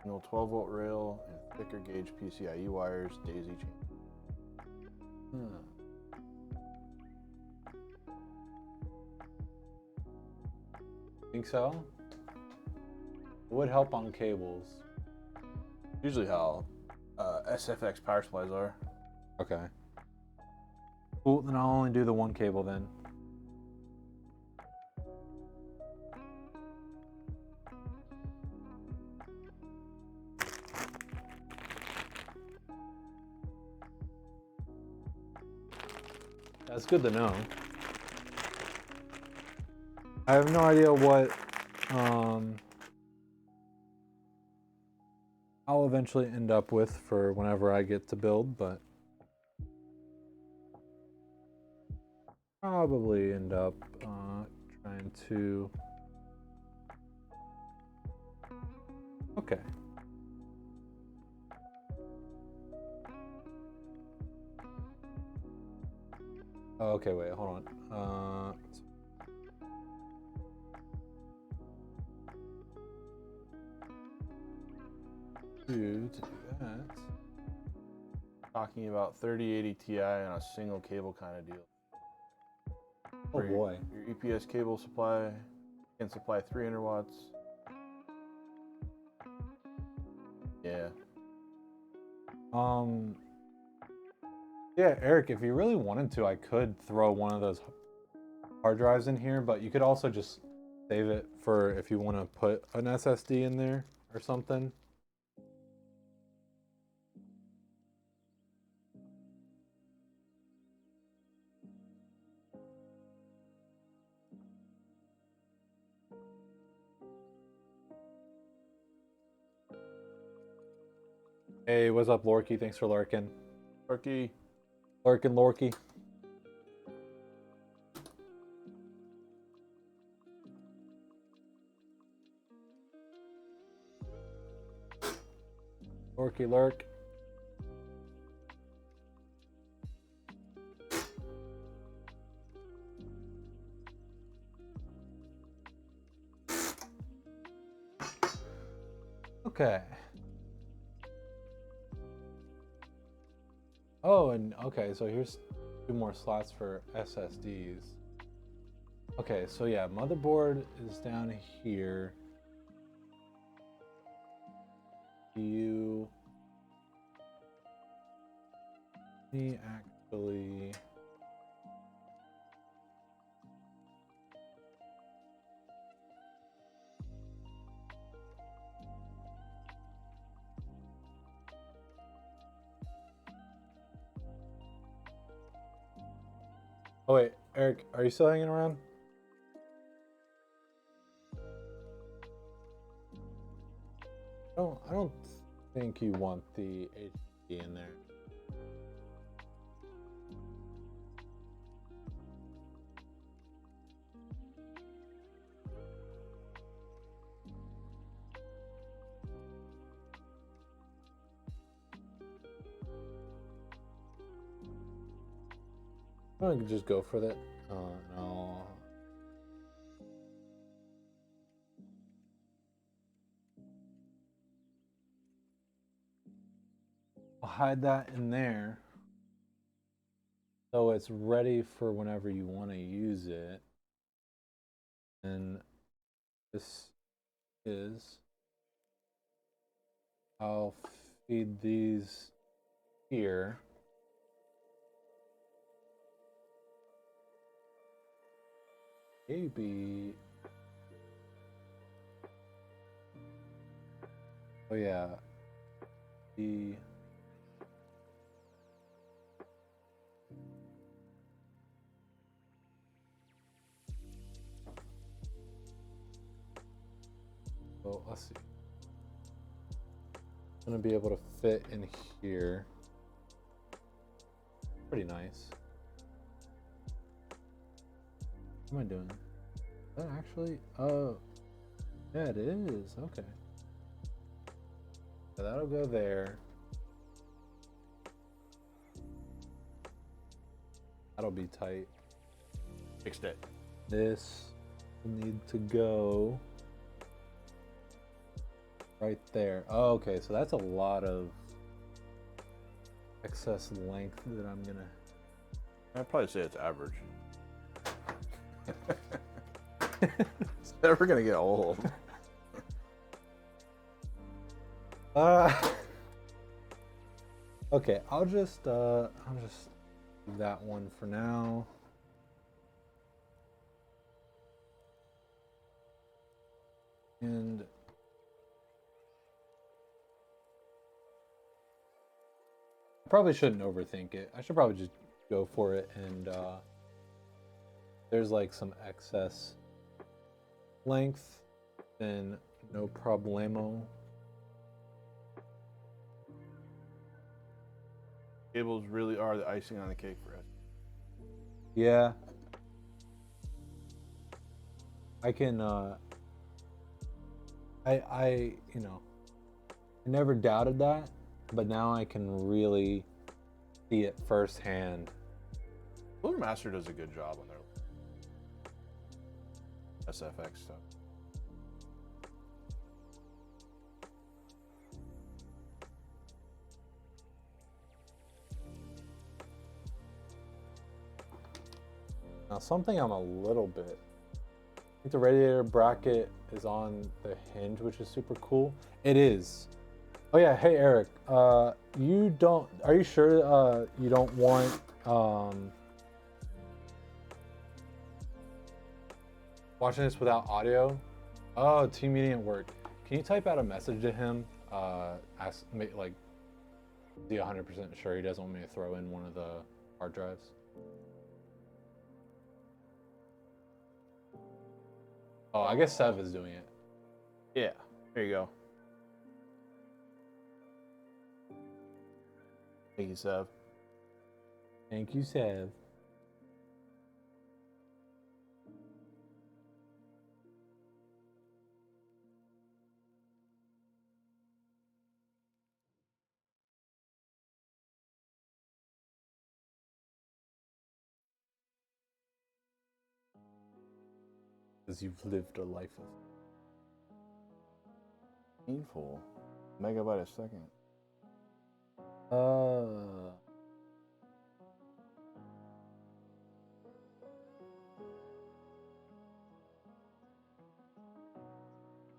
Single 12-volt rail and thicker gauge PCIe wires, daisy chain. Think so? It would help on cables. Usually how SFX power supplies are. Okay. Cool, then I'll only do the one cable then. That's good to know. I have no idea what I'll eventually end up with for whenever I get to build, but probably end up trying to. Okay. Okay, wait, hold on. To do that. Talking about 3080 Ti on a single cable kind of deal. Oh boy. Your EPS cable supply can supply 300 watts. Yeah. Yeah, Eric, if you really wanted to, I could throw one of those hard drives in here, but you could also just save it for if you want to put an SSD in there or something. Hey, what's up, Lorky? Thanks for lurking. Turkey. Lurking, Lorky. Lorky, lurk. Okay. Oh, and okay, so here's 2 more slots for SSDs. Okay, so yeah, motherboard is down here. You me actually Oh wait, Eric, are you still hanging around? I don't think you want the HD in there. I could just go for that. No. I'll hide that in there. So it's ready for whenever you want to use it. And this is, I'll feed these here. Maybe. Oh yeah. The so let's see. I'm gonna be able to fit in here. Pretty nice. What am I doing? Is that actually? Oh, yeah, it is. Okay. So that'll go there. That'll be tight. Fixed it. This will need to go right there. Oh, okay, so that's a lot of excess length that I'm gonna. I'd probably say it's average. It's never gonna get old. Okay, I'll just do that one for now. And I probably shouldn't overthink it. I should probably just go for it, and there's like some excess length, then no problemo. Cables really are the icing on the cake for us. Yeah. I can I you know, I never doubted that, but now I can really see it firsthand. Master does a good job on their SFX stuff. Now something I'm a little bit, I think the radiator bracket is on the hinge, which is super cool. It is. Oh yeah, hey Eric, are you sure you don't want watching this without audio? Oh, team meeting at work. Can you type out a message to him? Ask, like, be 100% sure he doesn't want me to throw in one of the hard drives. Oh, I guess Sev is doing it. Yeah, there you go. Thank you, Sev. Thank you, Sev. Because you've lived a life of Painful. Megabyte a second.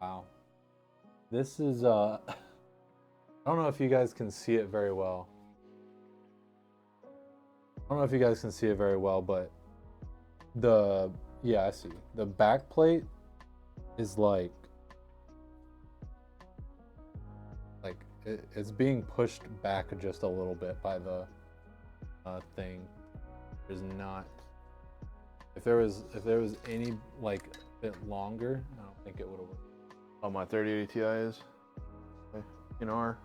Wow. This is I don't know if you guys can see it very well. I don't know if you guys can see it very well, but yeah, I see. The back plate is like it's being pushed back just a little bit by the thing. There's not. If there was any like bit longer, I don't think it would have worked. Oh, my 3080 Ti is in R.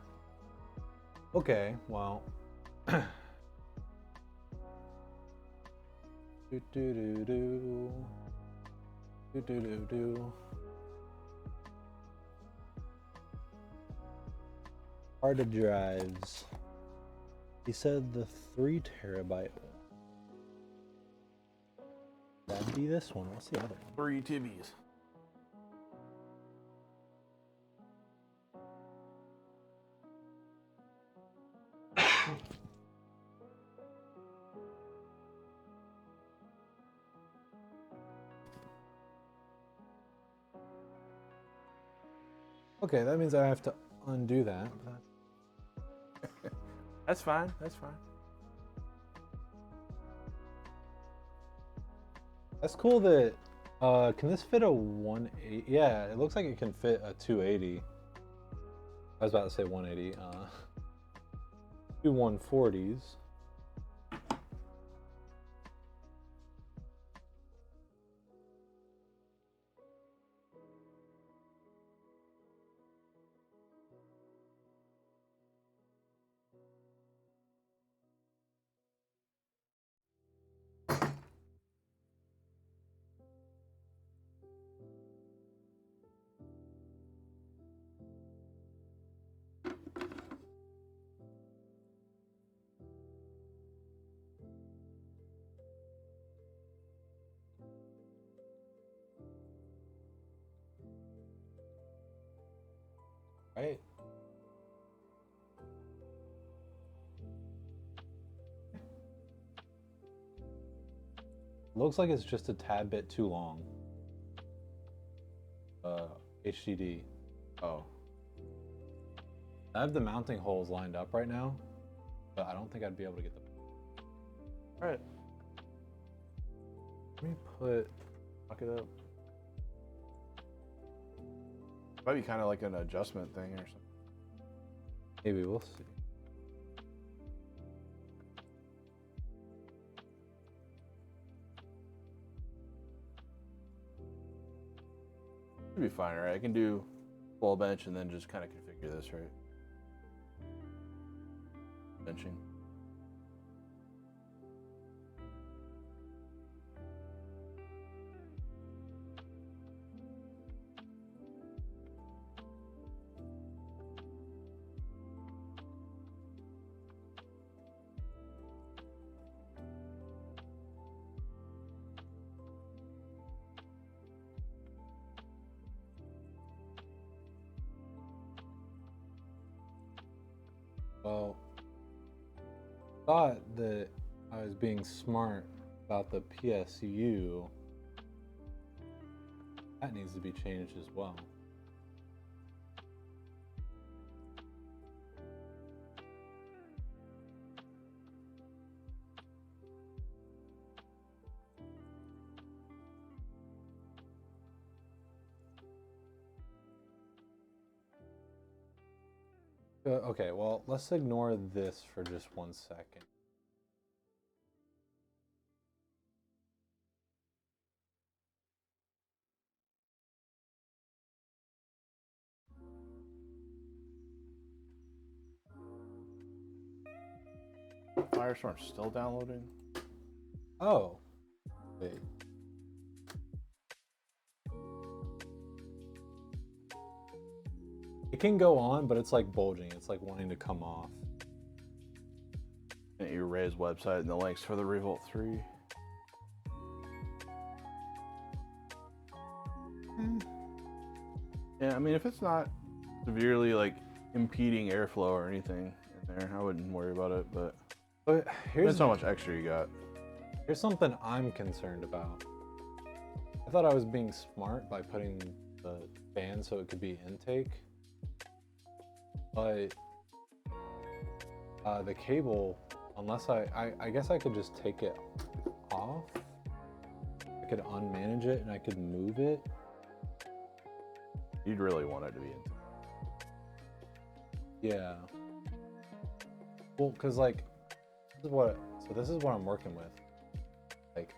Okay, well. Do do do do. Do do do do. Hard drives. He said the 3 terabyte one. That'd be this one. What's the other one? 3 tibbies. Okay, that means I have to undo that. That's fine. That's fine. That's cool that, can this fit a 180? Yeah, it looks like it can fit a 280. I was about to say 180, two 140s. Right. Looks like it's just a tad bit too long. HDD. Oh. I have the mounting holes lined up right now, but I don't think I'd be able to get them. All right. Let me put. Lock it up. Might be kind of like an adjustment thing or something. Maybe we'll see. Should be fine, right? I can do full bench and then just kind of configure this, right? Benching. Well, thought that I was being smart about the PSU. That needs to be changed as well. Okay, well, let's ignore this for just 1 second. Firestorm's still downloading. Oh, wait. It can go on, but it's like bulging. It's like wanting to come off. Your Ray's website and the links for the Revolt 3. Yeah, I mean, if it's not severely like impeding airflow or anything in there, I wouldn't worry about it. But here's how much extra you got. Here's something I'm concerned about. I thought I was being smart by putting the fan so it could be intake, but the cable, unless I guess I could just take it off. I could unmanage it and I could move it. You'd really want it to be intake. Yeah. Well, cause like, this is what I'm working with. Like,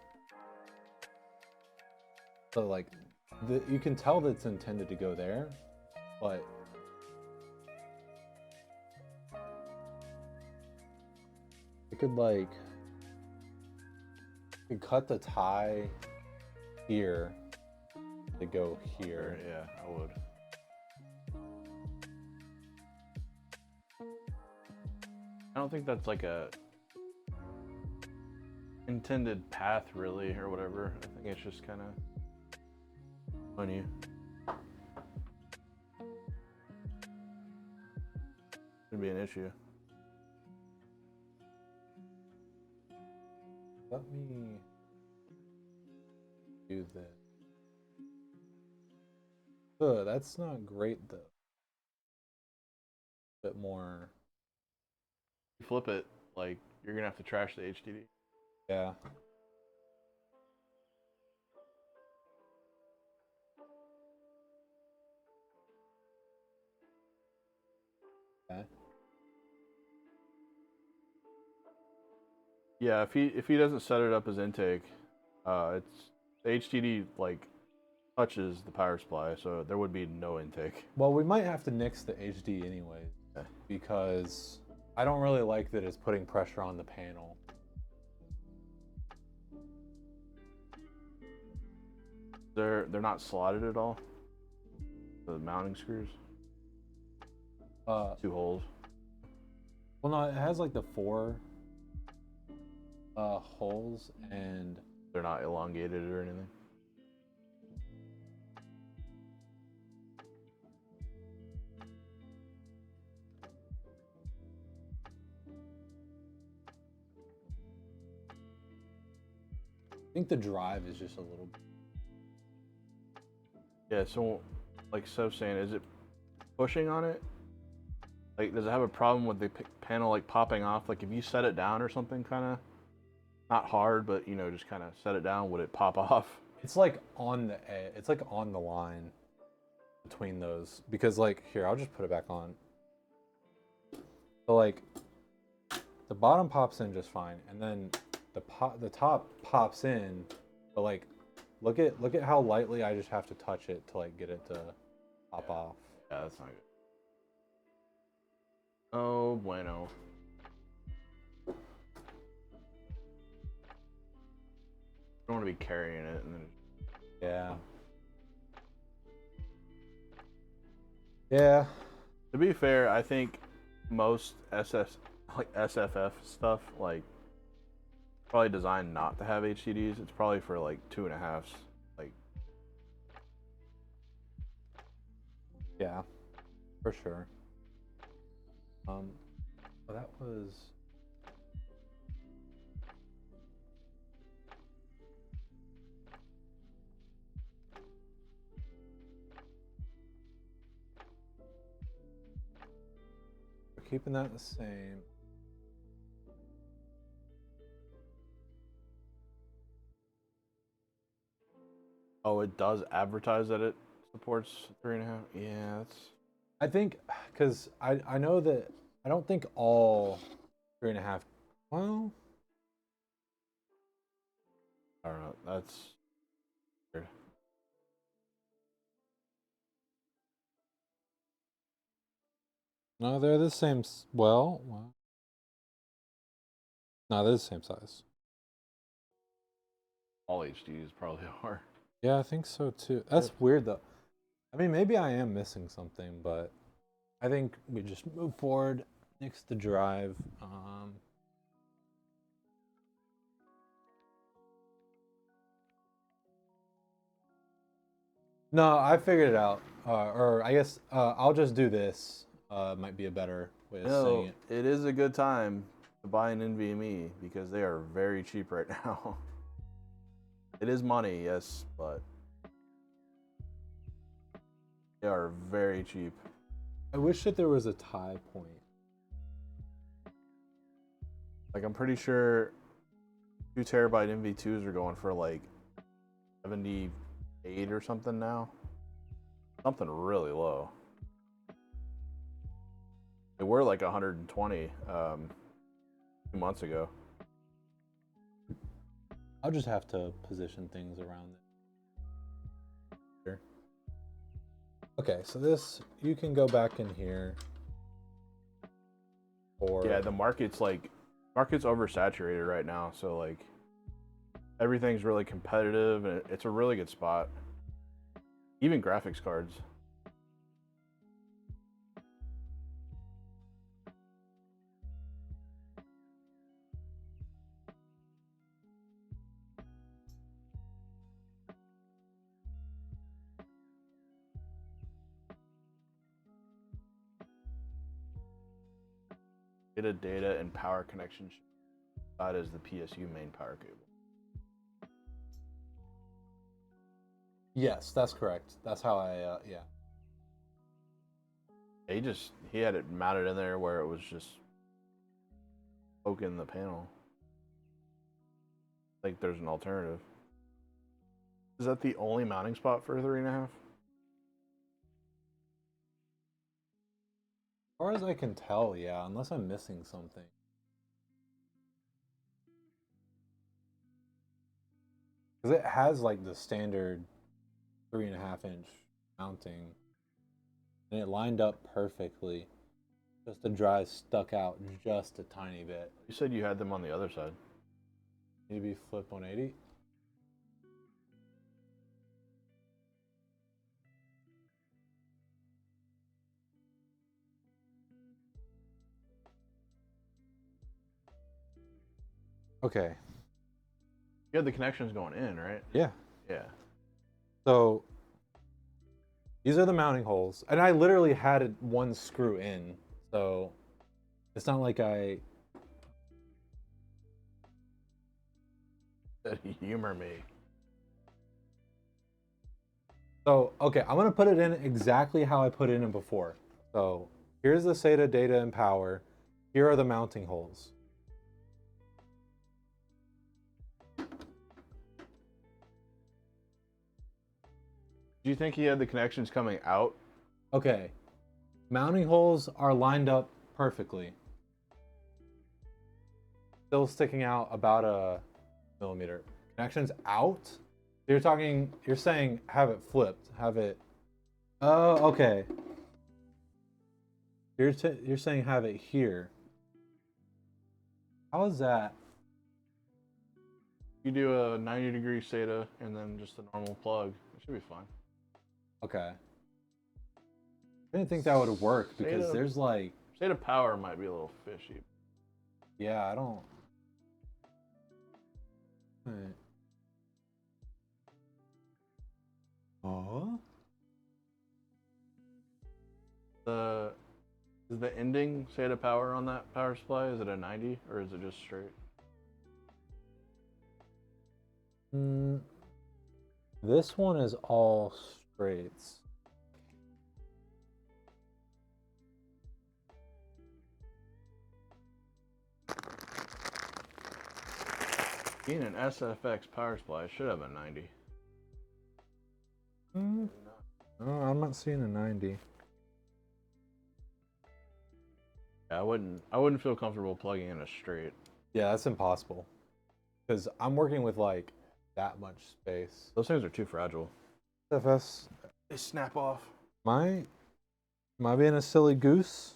so like, you can tell that it's intended to go there, but it could like, you could cut the tie here to go here. Yeah, I would. I don't think that's like a intended path really or whatever. I think it's just kind of on you. Shouldn't be an issue. Let me do this. Ugh, that's not great though. bit more. You flip it, like you're gonna have to trash the HDD. Yeah. Okay. Yeah, if he doesn't set it up as intake, it's the HDD like touches the power supply, so there would be no intake. Well, we might have to nix the HD anyway, Okay. because I don't really like that it's putting pressure on the panel. They're not slotted at all. The mounting screws, two holes. Well, no, it has like the 4 holes, and They're not elongated or anything. I think the drive is just a little. Yeah, so like Sev's saying, is it pushing on it? Like, does it have a problem with the panel like popping off? Like, if you set it down or something, kind of not hard, but you know, just kind of set it down, would it pop off? It's like on the it's like on the line between those, because like here, I'll just put it back on. So like the bottom pops in just fine, and then the top pops in, but like look at how lightly I just have to touch it to like get it to pop off. Yeah, that's not good. Oh bueno. You don't want to be carrying it and then. Yeah. Yeah. To be fair, I think most SFF stuff like probably designed not to have HDDs. It's probably for like 2.5s. Like, Yeah, for sure. Well, that was. We're keeping that the same. oh, it does advertise that it supports 3.5. Yeah, that's. I think, because I know that I don't think all 3.5. Well, I don't know. That's weird. no, they're the same. Well, no, they're the same size. All HDs probably are. Yeah, I think so too. That's weird though. I mean, maybe I am missing something, but I think we just move forward. Next to drive. No, I figured it out. Or I guess I'll just do this. Might be a better way of saying it. It is a good time to buy an NVMe because they are very cheap right now. It is money, yes, but they are very cheap. I wish that there was a tie point. Like, I'm pretty sure 2 terabyte NV2s are going for like 78 or something now. Something really low. They were like 120 2 months ago. I'll just have to position things around it. Here. Okay, so this, you can go back in here. Or Yeah, the market's oversaturated right now, so like everything's really competitive and it's a really good spot. Even graphics cards. Data, data, and power connection. That is the PSU main power cable. yes, that's correct. That's how I yeah. He had it mounted in there where it was just poking the panel. Like there's an alternative. Is that the only mounting spot for a 3.5? As far as I can tell, yeah, unless I'm missing something. Because it has like the standard 3.5-inch mounting, and it lined up perfectly. Just the drive stuck out just a tiny bit. You said you had them on the other side. Maybe flip 180. Okay. You had the connections going in, right? Yeah. Yeah. So these are the mounting holes, and I literally had one screw in, so it's not like I Humor me. So, okay, I'm gonna put it in exactly how I put it in before. So here's the SATA data and power. Here are the mounting holes. Do you think he had the connections coming out? Okay, mounting holes are lined up perfectly. Still sticking out about a millimeter. Connections out? You're saying have it flipped, have it. Oh, okay. You're saying have it here. How is that? You do a 90-degree SATA and then just a normal plug. It should be fine. Okay. I didn't think that would work because SATA there's like. SATA power might be a little fishy. Yeah, I don't. Right. Oh. Is the ending SATA power on that power supply? Is it a 90 or is it just straight? This one is all straights. Being an SFX power supply, it should have a 90. No, I'm not seeing a 90. Yeah, I wouldn't feel comfortable plugging in a straight. Yeah, that's impossible. Because I'm working with like that much space. Those things are too fragile. FS, They snap off. am I being a silly goose?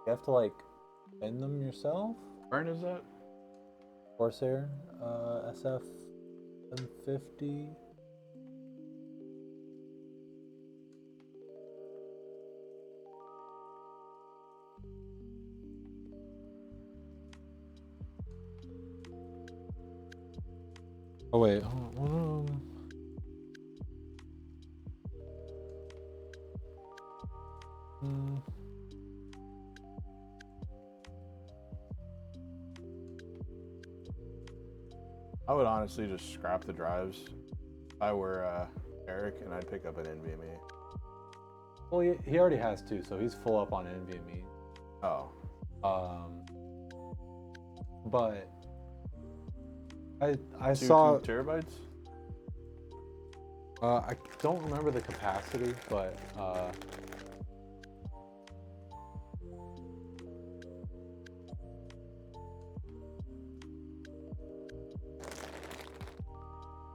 You have to like bend them yourself? Burn is that? Corsair, SF 750. Oh wait, hold on. I would honestly just scrap the drives if I were Eric, and I'd pick up an NVMe. Well, he already has two, so he's full up on NVMe. Oh. But I 2 saw. terabytes? I don't remember the capacity, but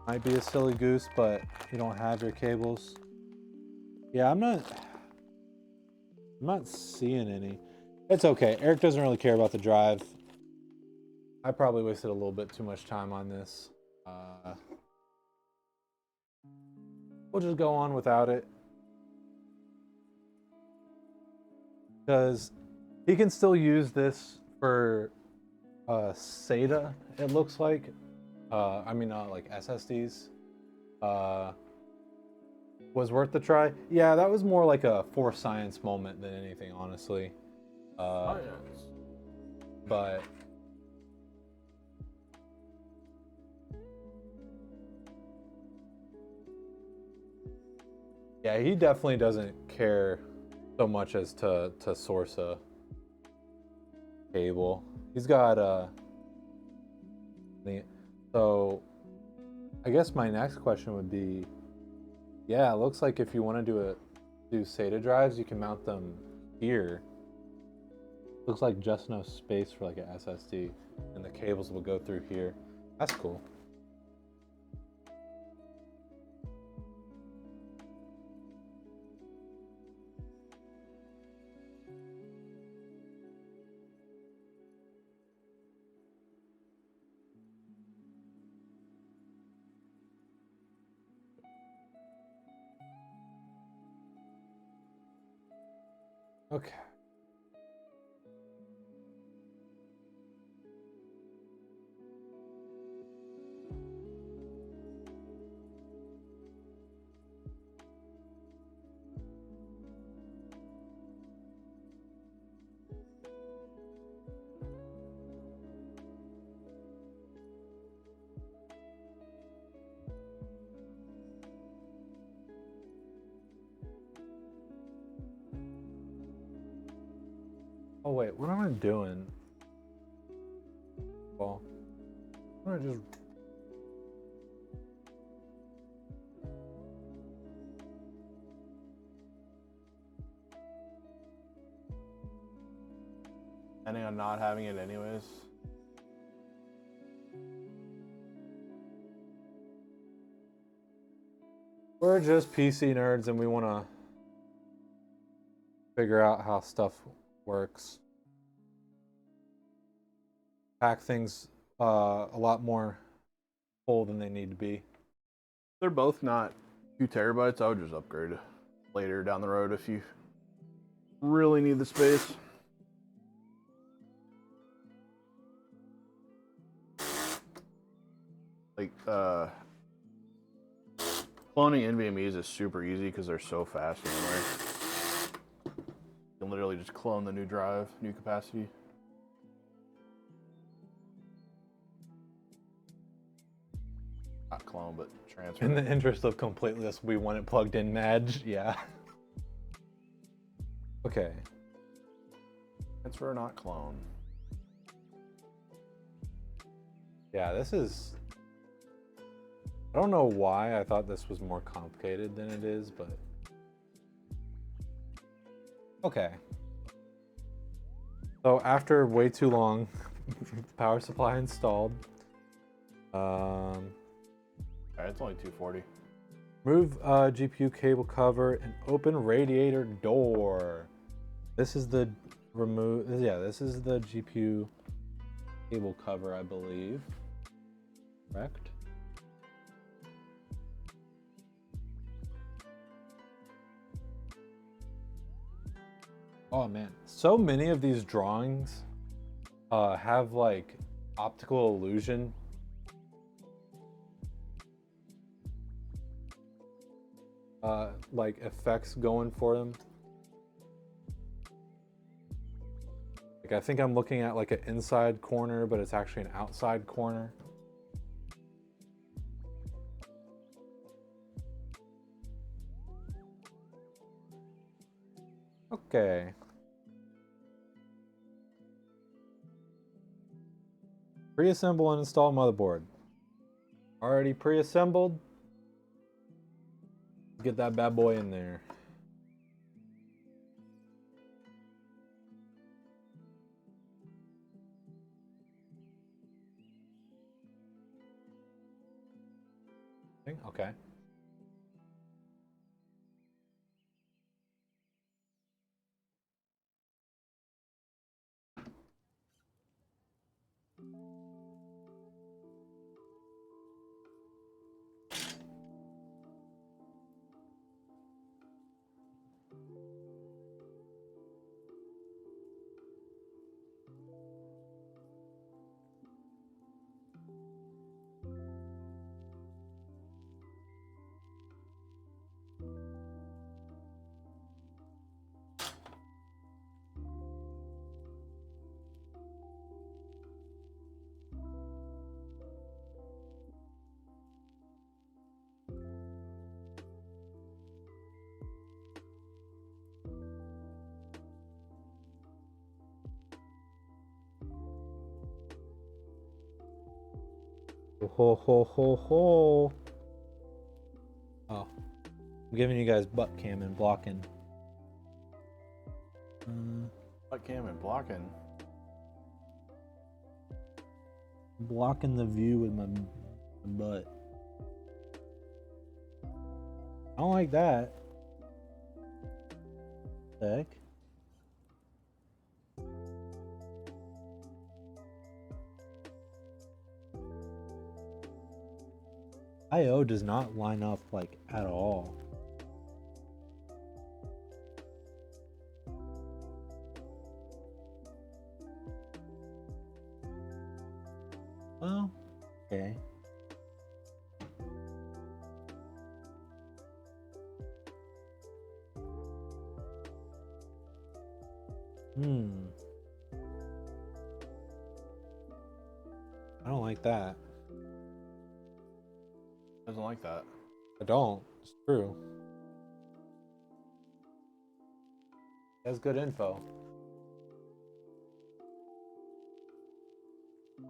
might be a silly goose, but you don't have your cables. Yeah, I'm not seeing any. It's okay. Eric doesn't really care about the drive. I probably wasted a little bit too much time on this. We'll just go on without it. Because he can still use this for SATA, it looks like. Like SSDs. was worth the try. Yeah, that was more like a force science moment than anything, honestly. Science. But yeah, he definitely doesn't care so much as to source a cable. He's got so I guess my next question would be, yeah, it looks like if you want to do SATA drives, you can mount them here. Looks like just enough space for like an SSD, and the cables will go through here. That's cool. Okay. Oh wait, what am I doing? Well, I'm gonna just Planning on not having it anyways. we're just PC nerds and we want to figure out how stuff works. Pack things a lot more full than they need to be. They're both not 2 terabytes. I would just upgrade later down the road if you really need the space. Like, cloning NVMe's is super easy because they're so fast anyway. You can literally just clone the new drive, new capacity. Not clone, but transfer. In the interest of completeness, we want it plugged in, Madge. Yeah. Okay. Transfer, not clone. Yeah, this is... I don't know why I thought this was more complicated than it is, but... Okay. So after way too long, power supply installed. Alright, it's only 240. Move GPU cable cover and open radiator door. This is the this is the GPU cable cover, I believe. Correct? Oh man, so many of these drawings have like optical illusion. Like effects going for them. Like I think I'm looking at like an inside corner, but it's actually an outside corner. Okay. Pre-assemble and install motherboard. Already pre-assembled. Get that bad boy in there. Okay. Ho ho ho ho. Oh, I'm giving you guys butt cam and blocking. Butt cam and blocking. Blocking the view with my butt. I don't like that. The heck? IO does not line up like at all. Well, okay. I don't like that. Doesn't like that. I don't. It's true. That's good info.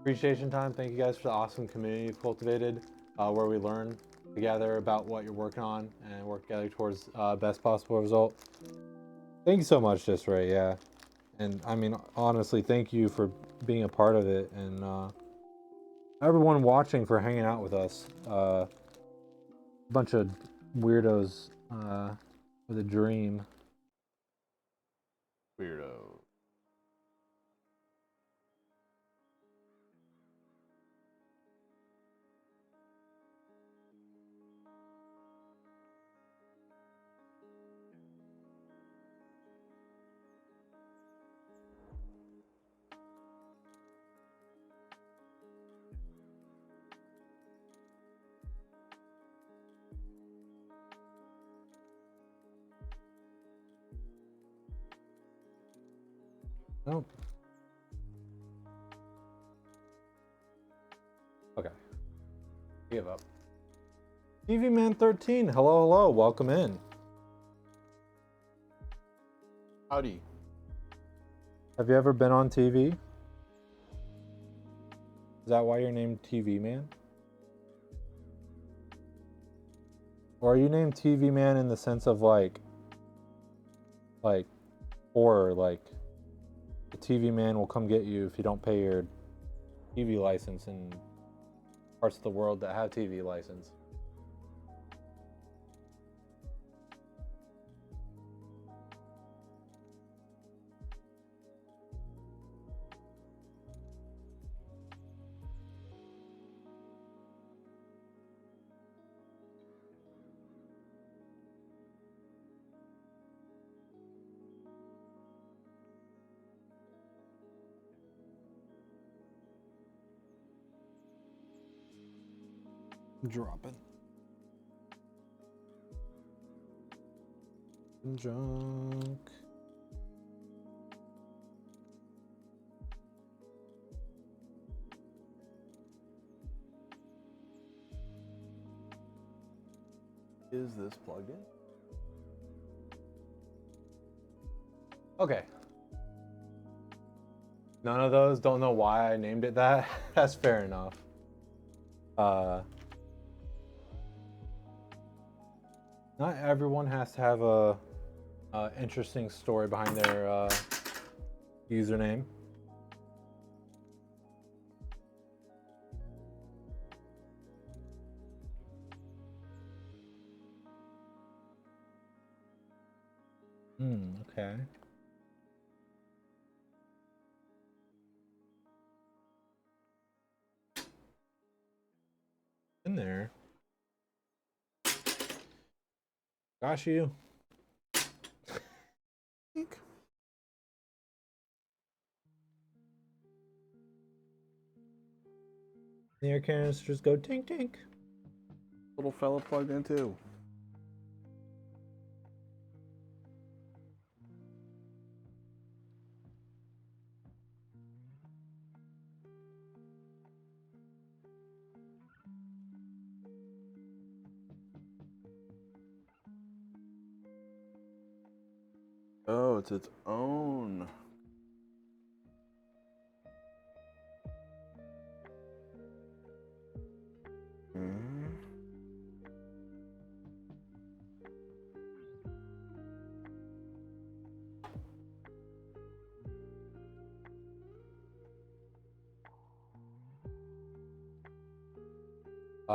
Appreciation time. Thank you guys for the awesome community you've cultivated, where we learn together about what you're working on and work together towards best possible result. Thank you so much, Just Ray. Yeah, and I mean honestly, thank you for being a part of it, and everyone watching for hanging out with us. Bunch of weirdos with a dream. Weirdo. Nope. Okay. Give up. TV Man 13. Hello, hello. Welcome in. Howdy. Have you ever been on TV? Is that why you're named TV Man? Or are you named TV Man in the sense of like horror, like the TV man will come get you if you don't pay your TV license in parts of the world that have TV license? Dropping. Junk. Is this plugged in? Okay. None of those. Don't know why I named it that. That's fair enough. Not everyone has to have a interesting story behind their username. Okay. In there. Gosh, you. The air canisters go tink tink. Little fella plugged in too. Oh, it's its own.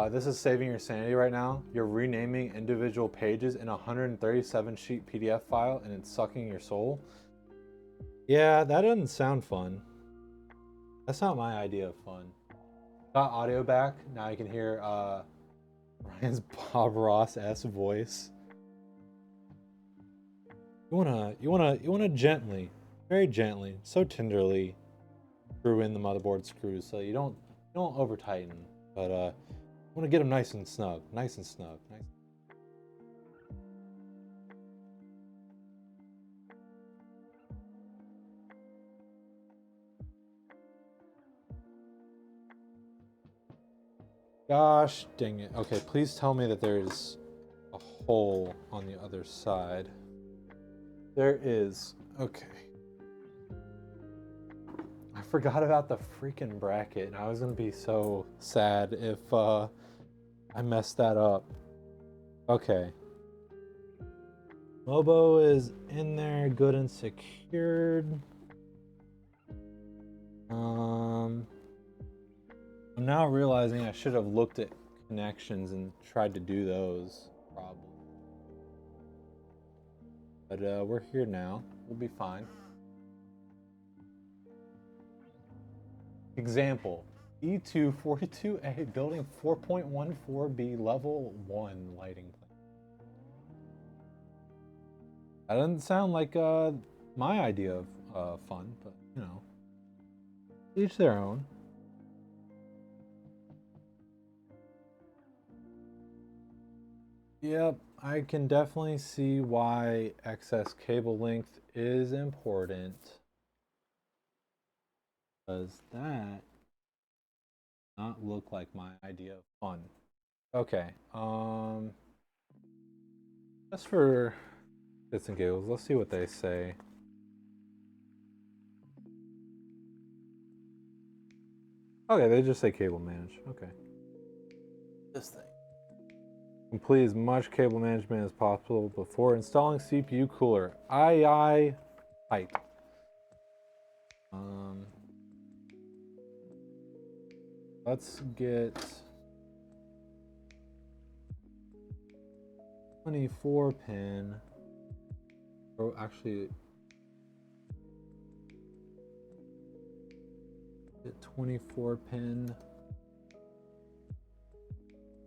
This is saving your sanity right now. You're renaming individual pages in a 137 sheet PDF file and it's sucking your soul. Yeah, that doesn't sound fun. That's not my idea of fun. Got audio back. Now you can hear Ryan's Bob Ross-esque voice. You wanna gently, very gently, so tenderly screw in the motherboard screws so you don't over tighten, but you wanna get them nice and snug, nice. Gosh dang it. Okay, please tell me that there's a hole on the other side. There is. Okay. I forgot about the freaking bracket, and I was gonna be so sad if I messed that up. Okay. Mobo is in there, good and secured. I'm now realizing I should have looked at connections and tried to do those, probably. But we're here now. We'll be fine. Example, E242A building 4.14B level 1 lighting plan. That doesn't sound like my idea of fun, but you know, each their own. Yep, I can definitely see why excess cable length is important. Does that not look like my idea of fun? Okay, just for bits and giggles, let's see what they say. Okay, they just say cable manage. Okay. This thing. Complete as much cable management as possible before installing CPU cooler. Aye. Hype. Let's get 24 pin. Or actually, get 24 pin.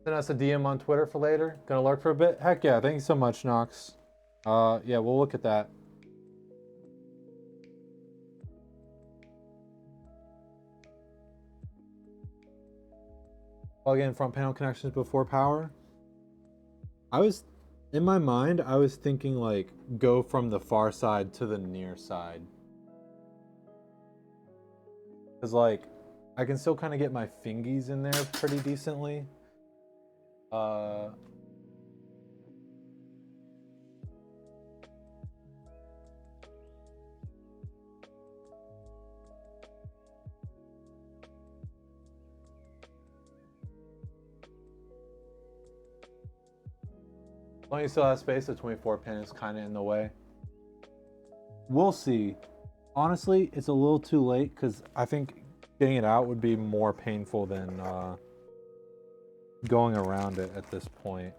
Send us a DM on Twitter for later. Gonna lurk for a bit? Heck yeah, thank you so much, Nox. Yeah, we'll look at that. Plug in front panel connections before power. In my mind, I was thinking like go from the far side to the near side. Cause like, I can still kind of get my fingies in there pretty decently. As long as you still have space, the 24 pin is kind of in the way. We'll see. Honestly, it's a little too late because I think getting it out would be more painful than going around it at this point.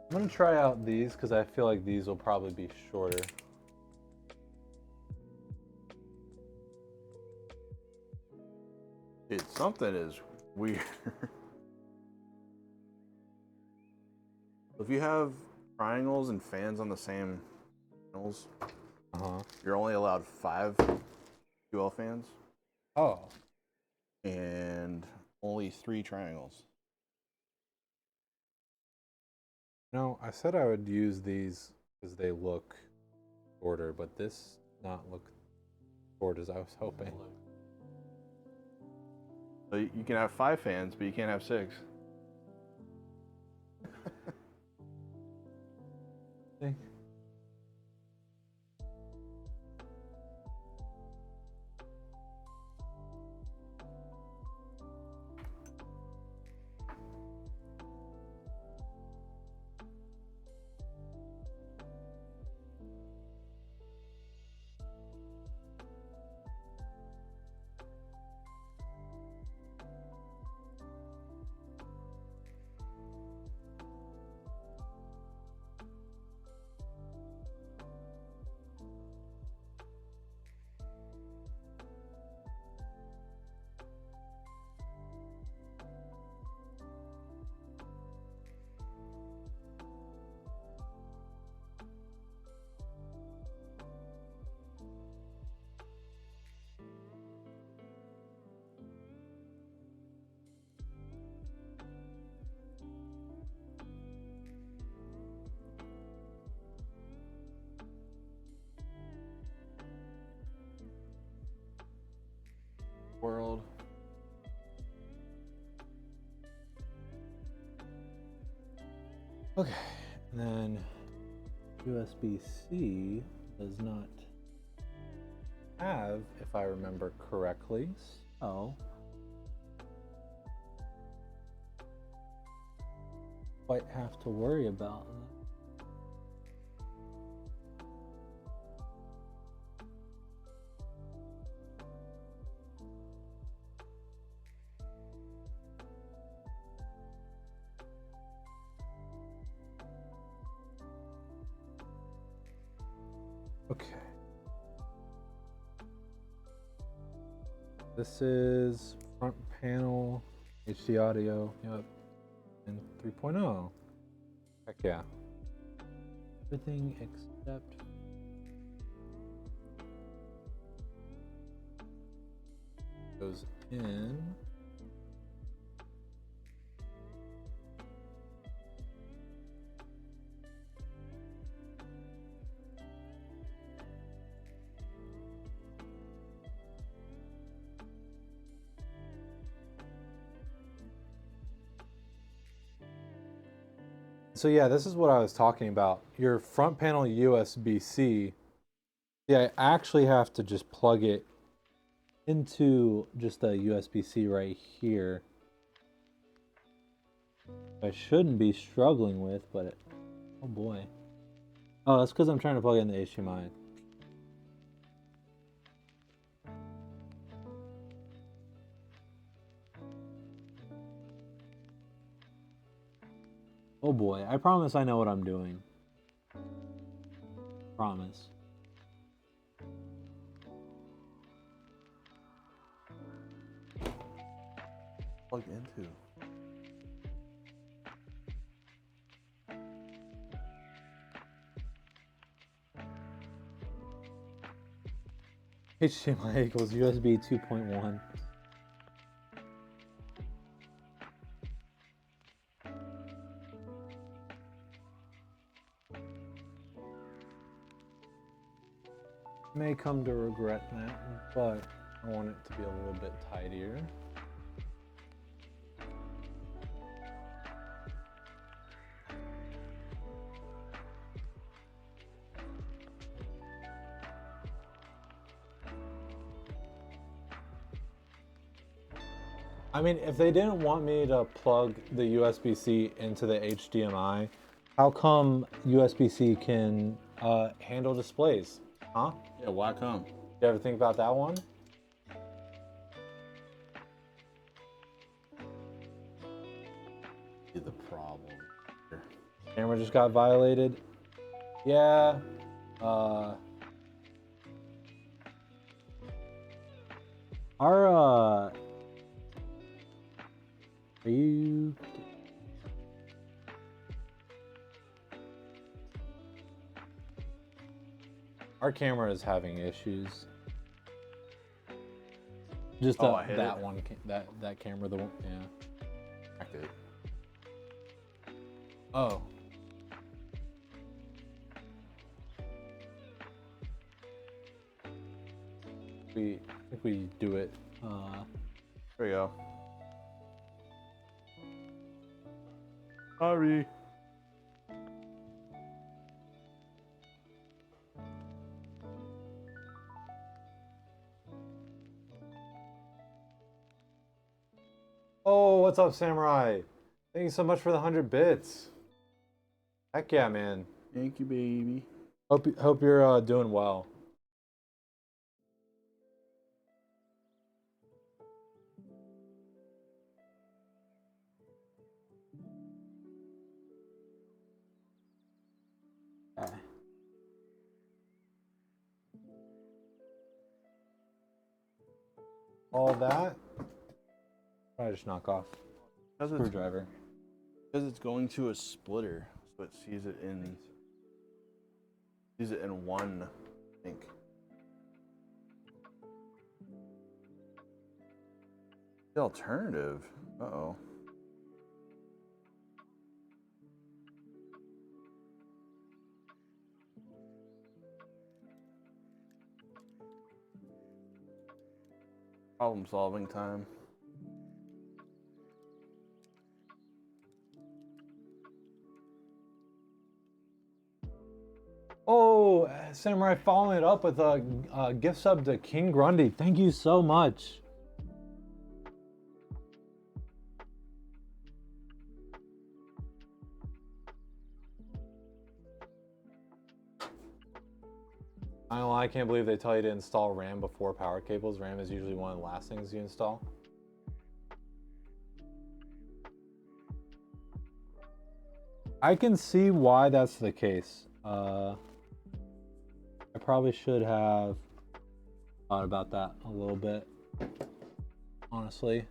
I'm gonna try out these because I feel like these will probably be shorter. Dude, something is weird. If you have triangles and fans on the same panels, you're only allowed 5 QL fans. Oh. And only 3 triangles. No, I said I would use these because they look shorter, but this not look short as I was hoping. So you can have 5 fans, but you can't have 6. See? Okay, and then USB-C does not have, if I remember correctly, so quite have to worry about that. Okay. This is front panel, HD audio, yep, and 3.0. Heck yeah. Everything except goes in. So yeah, this is what I was talking about. Your front panel USB-C. Yeah, I actually have to just plug it into just a USB-C right here. I shouldn't be struggling with, but oh boy. Oh, that's because I'm trying to plug in the HDMI. Oh boy, I promise I know what I'm doing. Promise. Plug into. HDMI equals USB 2.1. May come to regret that, but I want it to be a little bit tidier. I mean, if they didn't want me to plug the USB-C into the HDMI, how come USB-C can handle displays? Huh? Yeah, why come? You ever think about that one? Is the problem. Camera just got violated. Yeah. Are you? Our camera is having issues. Just Oh, I hit that it. one, that camera, the one, yeah. Cracked it. Oh. I think we do it. There we go. Sorry. Oh, what's up, Samurai? Thank you so much for the 100 bits. Heck yeah, man. Thank you, baby. Hope you're doing well. All that. I just knock off screwdriver. Because it's going to a splitter, so it sees it in one, I think. The alternative. Uh-oh. Problem solving time. Oh, Samurai following it up with a gift sub to King Grundy. Thank you so much. I don't know, I can't believe they tell you to install RAM before power cables. RAM is usually one of the last things you install. I can see why that's the case. I probably should have thought about that a little bit, honestly.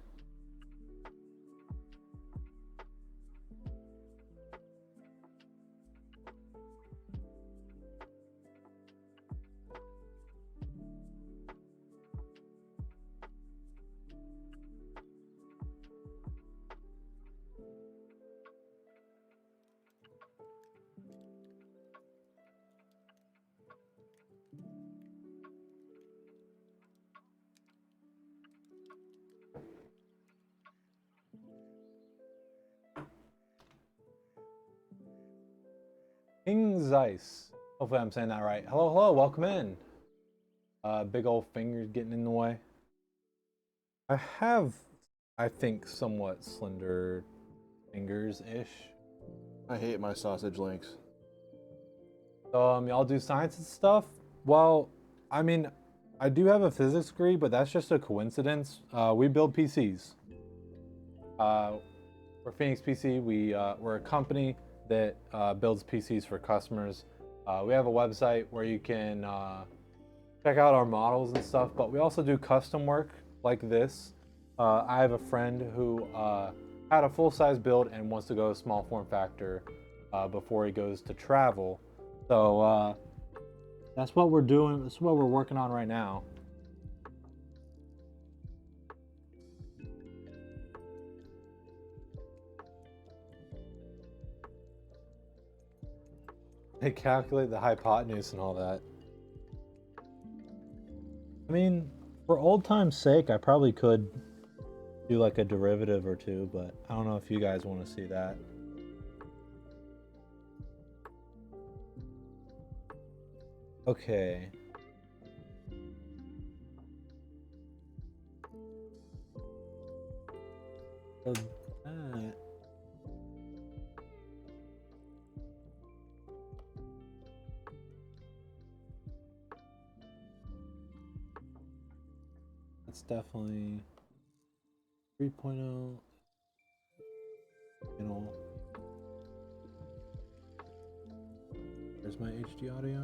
King Zeiss. Hopefully I'm saying that right. Hello, hello, welcome in. Big old fingers getting in the way. I have, I think, somewhat slender fingers-ish. I hate my sausage links. So, y'all do science and stuff? Well, I mean, I do have a physics degree, but that's just a coincidence. We build PCs. We're Phoenix PC. We're a company that builds PCs for customers. We have a website where you can check out our models and stuff, but we also do custom work like this. I have a friend who had a full-size build and wants to go small form factor before he goes to travel. So that's what we're doing. That's what we're working on right now. They calculate the hypotenuse and all that. I mean, for old time's sake, I probably could do like a derivative or two, but I don't know if you guys want to see that. Okay. So that... That's definitely 3.0 channel. There's my HD audio.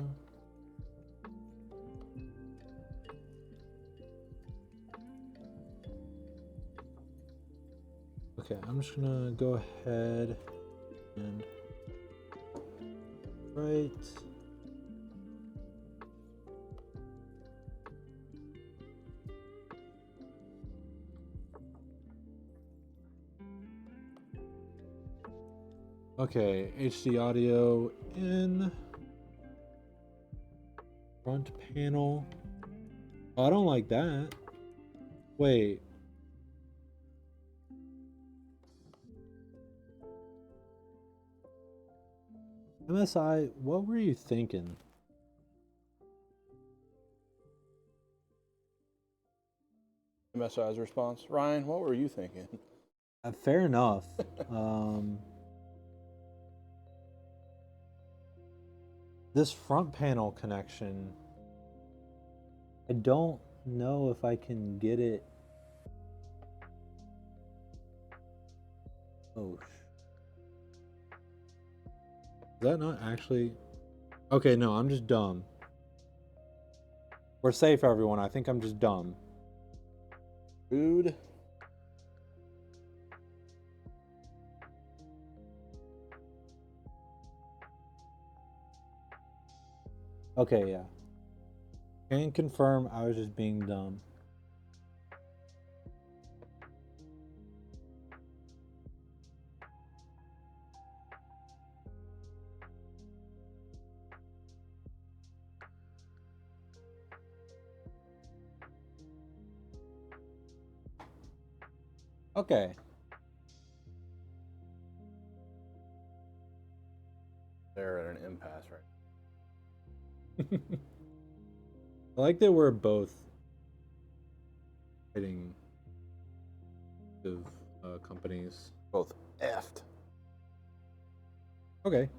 Okay, I'm just gonna go ahead and write. Okay, HD audio in front panel. Oh, I don't like that. Wait. MSI, what were you thinking? MSI's response. Ryan, what were you thinking? Fair enough. This front panel connection, I don't know if I can get it. Oh, is that not actually? Okay, no, I'm just dumb. We're safe, everyone. I think I'm just dumb. Dude. Okay, yeah. Can confirm I was just being dumb. Okay. They're at an impasse right I like that we're both hitting companies. Both effed. Okay.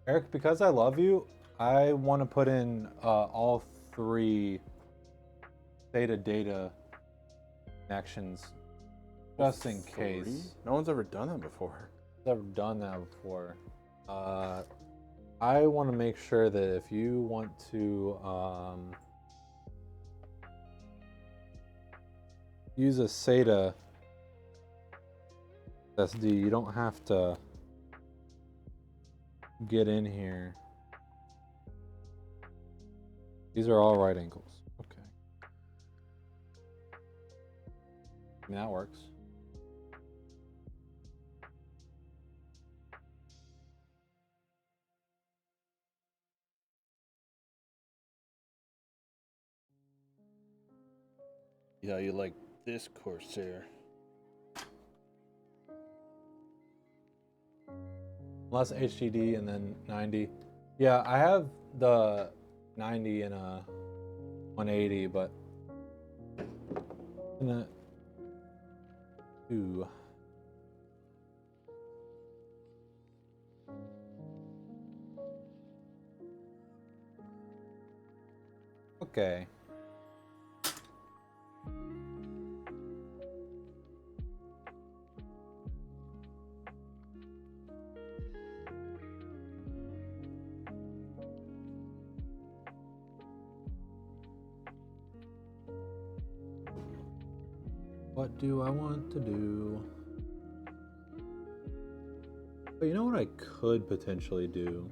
Eric, because I love you, I want to put in all 3 data connections just in case. No one's ever done that before. Never done that before. I want to make sure that if you want to use a SATA SSD, you don't have to get in here. These are all right angles. Okay. I mean, that works. Yeah, you like this Corsair. Less HDD and then 90. Yeah, I have the 90 and a 180, but in a 2. Okay. What do I want to do? But you know what I could potentially do?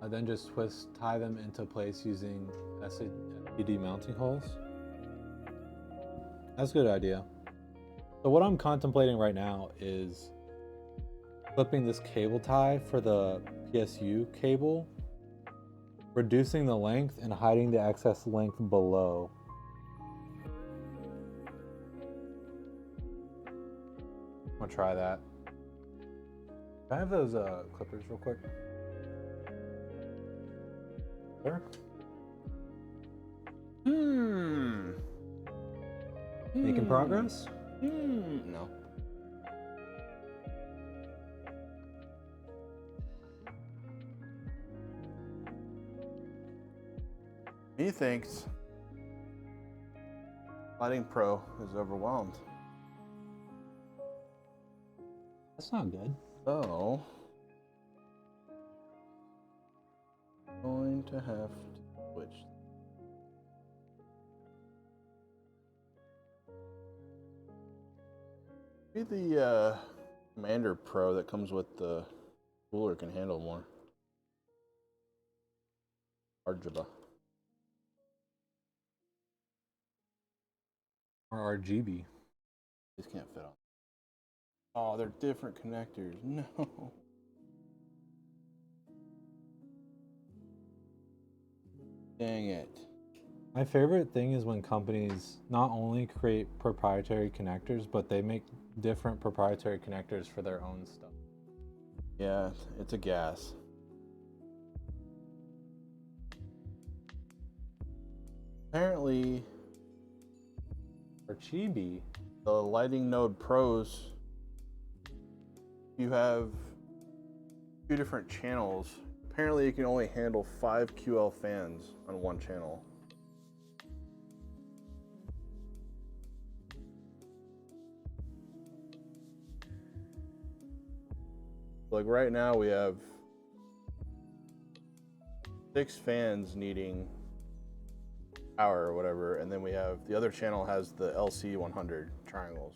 I then just tie them into place using SPD mounting holes. That's a good idea. So what I'm contemplating right now is clipping this cable tie for the PSU cable, reducing the length and hiding the excess length below. I'm gonna try that. Can I have those clippers real quick? There. Making progress? No. He thinks Lighting Pro is overwhelmed. That's not good. So, going to have to switch. Maybe the Commander Pro that comes with the cooler can handle more. RGB. Or RGB. These can't fit on. Oh, they're different connectors. No. Dang it. My favorite thing is when companies not only create proprietary connectors, but they make different proprietary connectors for their own stuff. Yeah, it's a gas. Apparently, For Chibi, the Lighting Node Pros, you have 2 different channels. Apparently, you can only handle 5 QL fans on one channel. Like right now, we have 6 fans needing power or whatever, and then we have the other channel has the LC 100 triangles.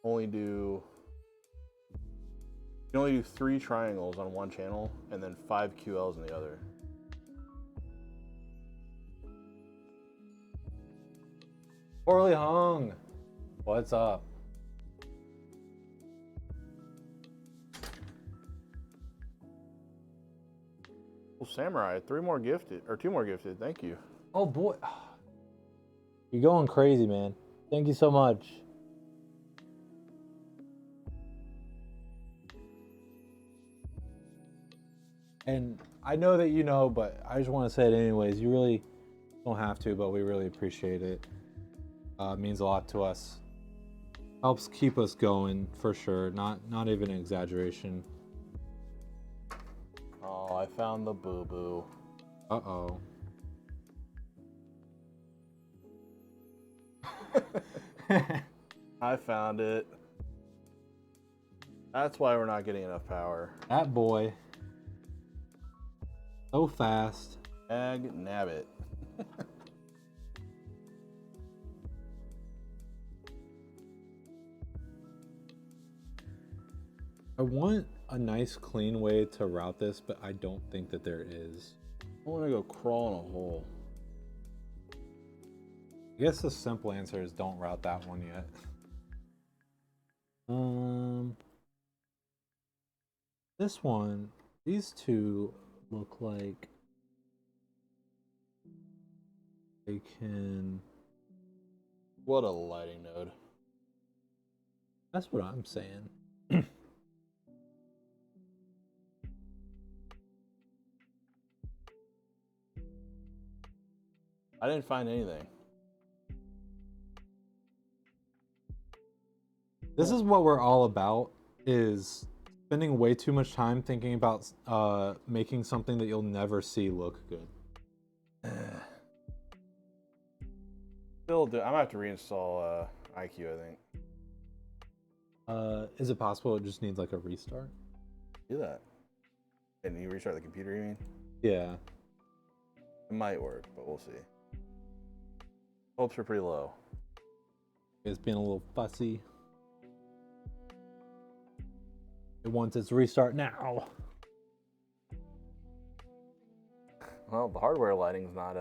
Only do You can only do 3 triangles on one channel and then 5 QLs in the other. Poorly hung. What's up? Well, Samurai, 3 more gifted, or 2 more gifted. Thank you. Oh boy. You're going crazy, man. Thank you so much. And I know that you know, but I just want to say it anyways. You really don't have to, but we really appreciate it. It means a lot to us. Helps keep us going for sure. Not even an exaggeration. Oh, I found the boo-boo. Uh-oh. I found it. That's why we're not getting enough power. That boy. So fast. Ag nabbit. I want a nice clean way to route this, but I don't think that there is. I want to go crawl in a hole. I guess the simple answer is don't route that one yet. This one, these two look like they can. What a lighting node. That's what I'm saying. I didn't find anything. This is what we're all about, is spending way too much time thinking about making something that you'll never see look good. Still do. I'm gonna have to reinstall IQ, I think. Is it possible it just needs like a restart? Do that. And you restart the computer, you mean? Yeah. It might work, but we'll see. Hopes are pretty low. It's being a little fussy. It wants its restart now. Well, the hardware lighting's not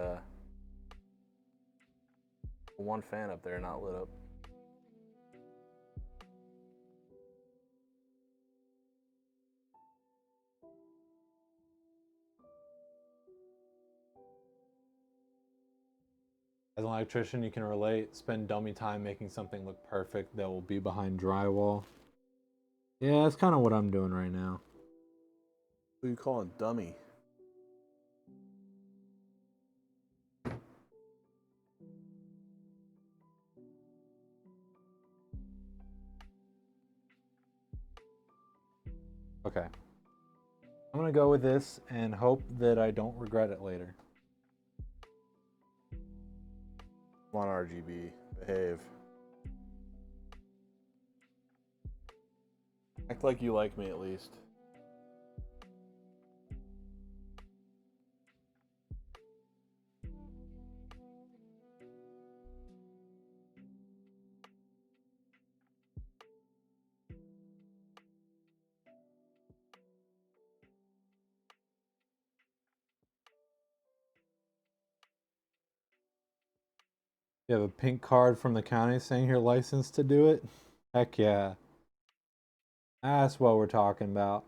one fan up there not lit up. As an electrician, you can relate. Spend dummy time making something look perfect that will be behind drywall. Yeah, that's kind of what I'm doing right now. What do you call a dummy? Okay. I'm gonna go with this and hope that I don't regret it later. Come on, RGB. Behave. Act like you like me at least. You have a pink card from the county saying you're licensed to do it? Heck yeah. That's what we're talking about.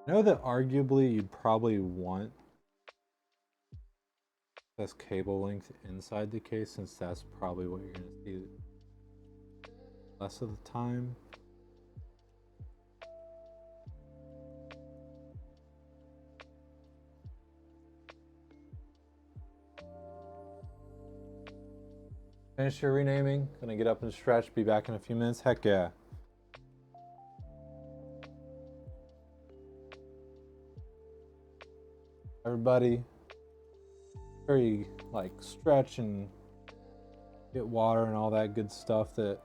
I know that arguably you'd probably want this cable length inside the case, since that's probably what you're going to see less of the time. Finish your renaming. Gonna get up and stretch. Be back in a few minutes. Heck yeah. Everybody, sure you like stretch and get water and all that good stuff that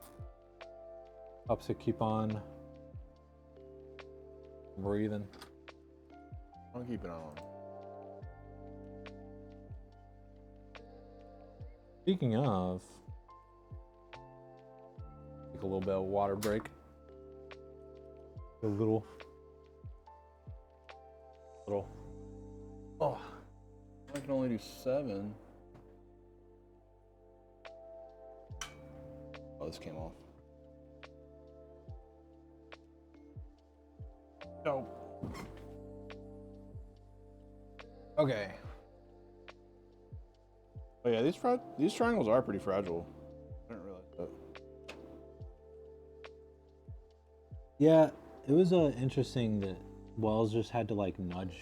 helps you keep on breathing. I'll keep it on. Speaking of, take a little bit of water break. A little. Oh, I can only do 7. Oh, this came off. No. Okay. Oh yeah, these triangles are pretty fragile. I didn't realize that. Yeah, it was interesting that Wells just had to like nudge.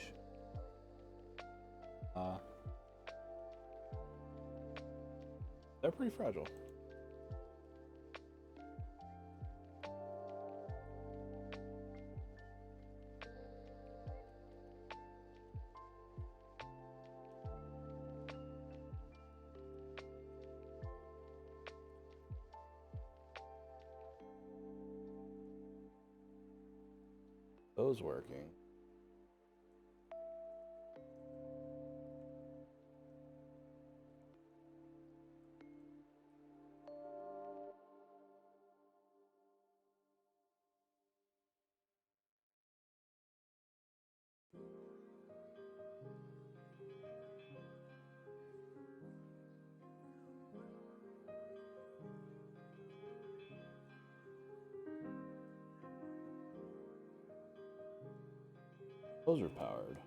They're pretty fragile. Those working. Those are powered.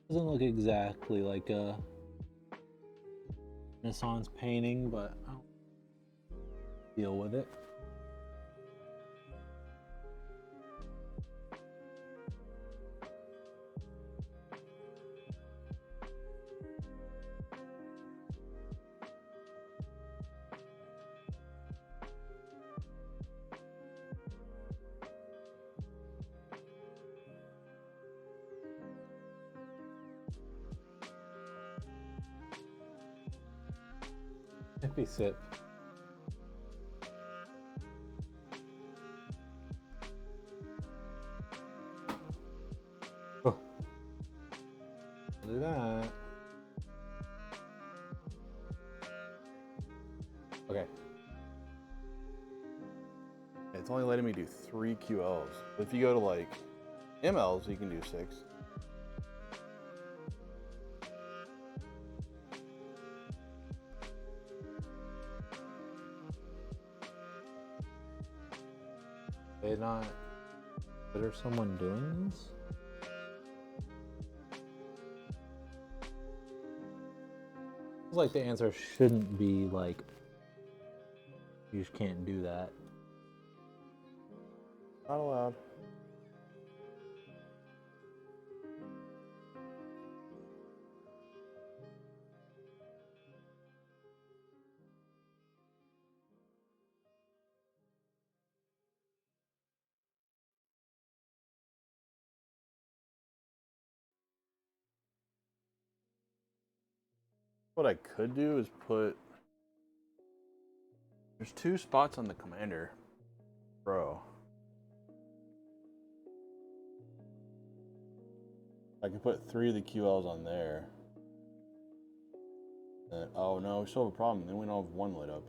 Doesn't look exactly like a Renaissance painting, but I'll deal with it. Sippy sip. Oh. Do that. Okay. It's only letting me do 3 QLs. But if you go to like MLs, you can do 6. They not consider someone doing this? Feels like the answer shouldn't be like you just can't do that. Not allowed. What I could do is put... There's 2 spots on the Commander Pro. I can put 3 of the QLs on there. Oh no, we still have a problem. Then we don't have 1 lit up.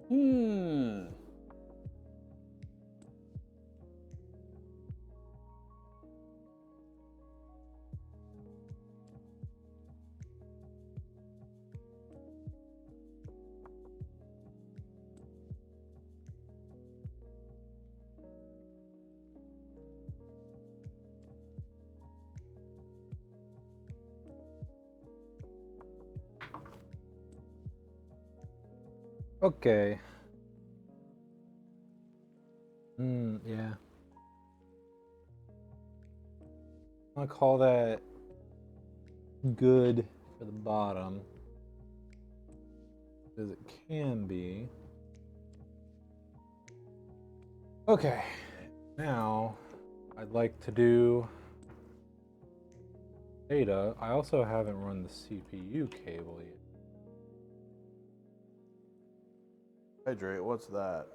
Hmm. Okay. Yeah. I'm gonna call that good for the bottom. As it can be. Okay. Now, I'd like to do data. I also haven't run the CPU cable yet. Hydrate, what's that?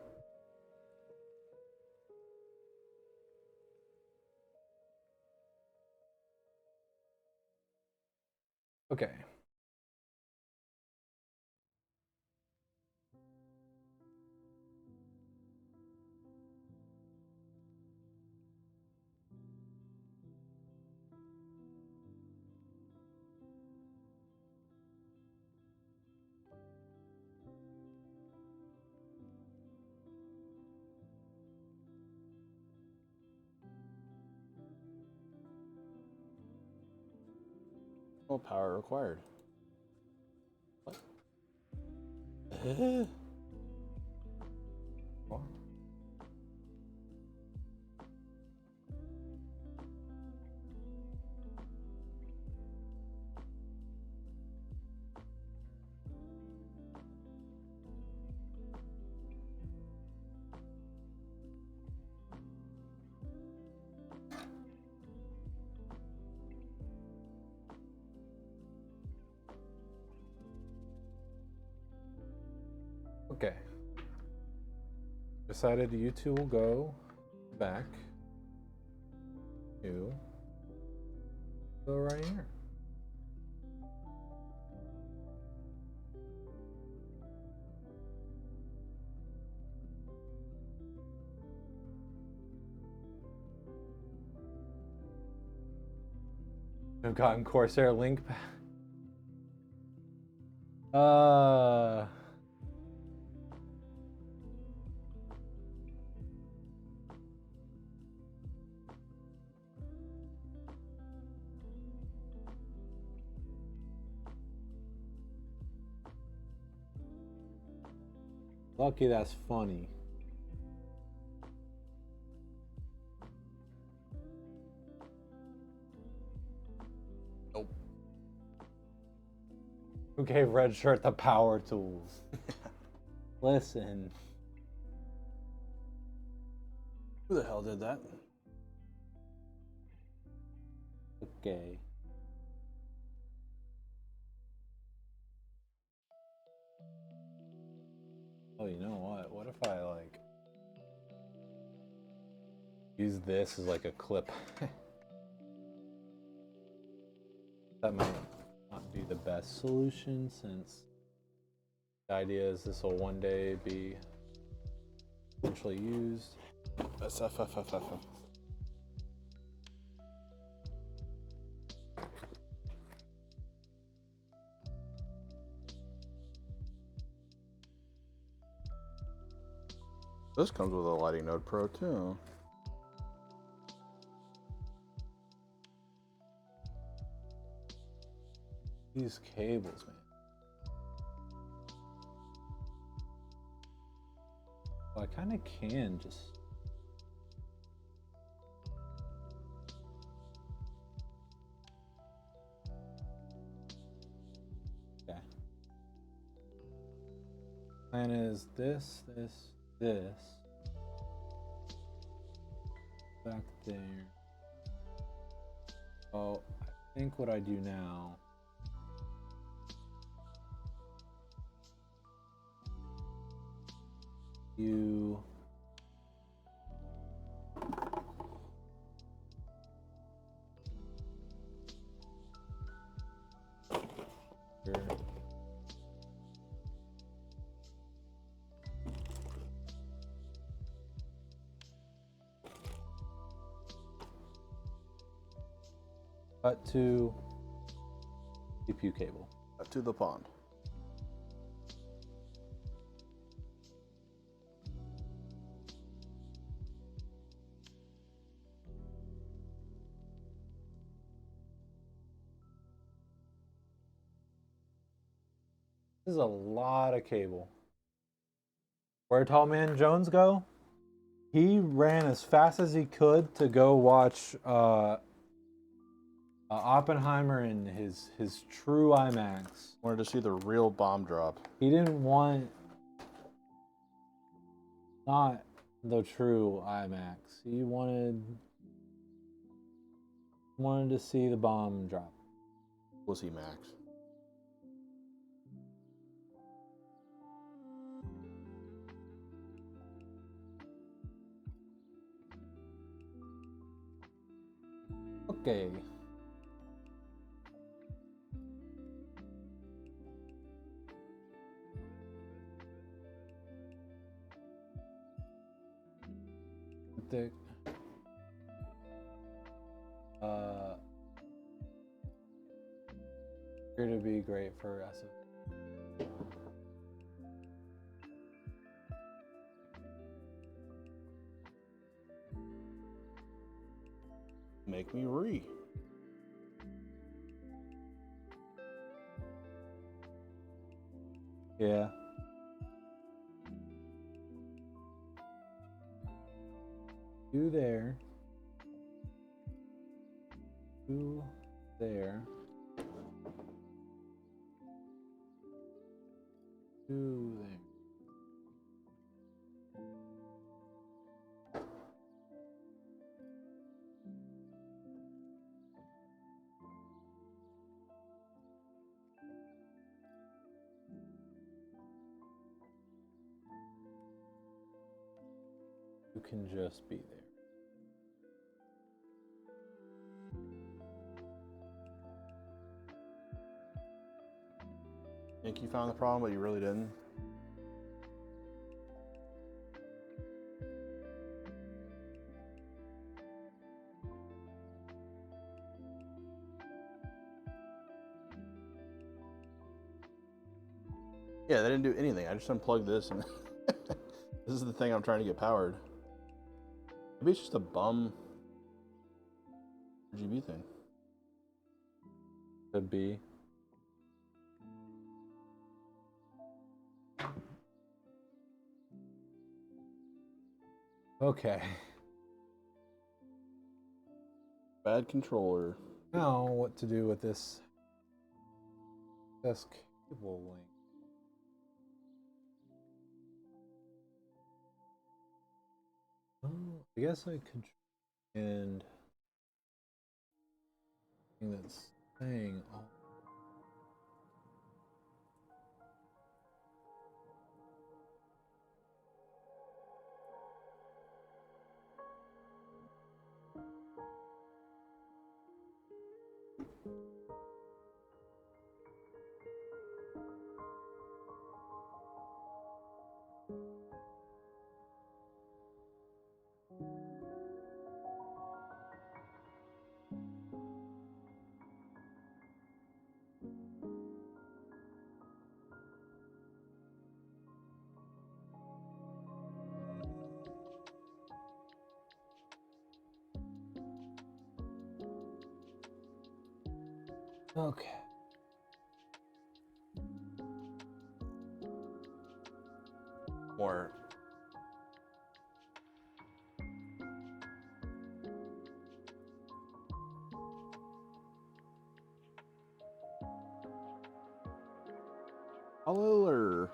Okay. No power required. What? Well, okay. Decided you two will go back to go right here. I've gotten Corsair link back. Lucky that's funny. Nope. Who gave Red Shirt the power tools? Listen. Who the hell did that? Okay. Oh, you know what? What if I like use this as like a clip? That might not be the best solution since the idea is this will one day be eventually used. This comes with a Lighting Node Pro too. These cables, man. Well, I kind of can just. Okay. Plan is this. Back there. Oh, I think what I do now. You. Here. Cut to CPU cable. To the pond. This is a lot of cable. Where'd Tall Man Jones go? He ran as fast as he could to go watch Oppenheimer in his true IMAX. Wanted to see the real bomb drop. He didn't want not the true IMAX. He wanted to see the bomb drop. Was he Max? Okay. Thick. Here to be great for SF. Make me re. Yeah. Two there. Two there. Two there. You can just be there. Think you found the problem, but you really didn't? Yeah, they didn't do anything. I just unplugged this and this is the thing I'm trying to get powered. Maybe it's just a bum RGB thing. Could be. Okay. Bad controller. Now what to do with this cable link? Oh, I guess I could and thing that's saying all. Okay. Or Holler.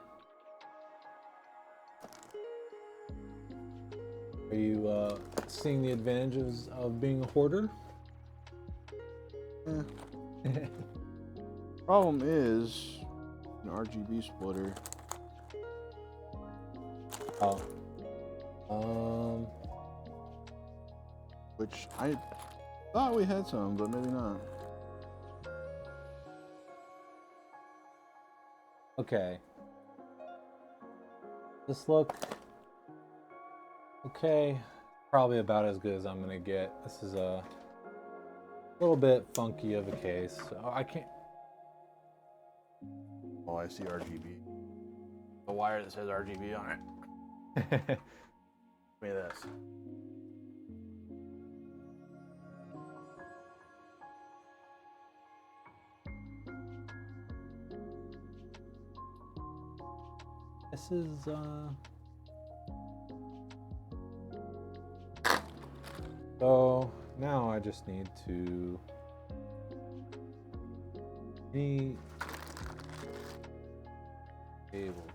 Are you seeing the advantages of being a hoarder? Problem is an RGB splitter. Oh. Which I thought we had some, but maybe not. Okay. This look. Okay. Probably about as good as I'm gonna get. This is a A little bit funky of a case. So I can't. Oh, I see RGB. The wire that says RGB on it. Give me this. This is So now I just need to able to.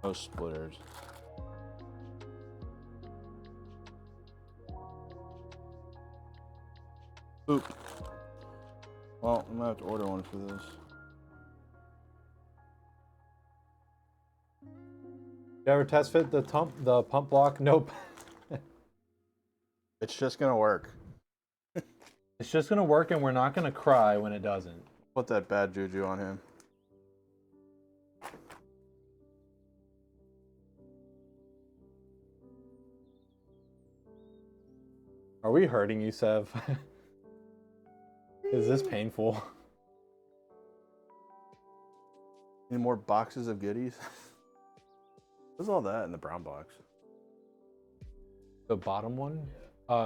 No splitters. Oop. Well, I'm gonna have to order one for this. You ever test fit the pump block? Nope. It's just gonna work. It's just gonna work, and we're not gonna cry when it doesn't. Put that bad juju on him. Are we hurting you, Sev? Is this painful? Any more boxes of goodies? What's all that in the brown box? The bottom one?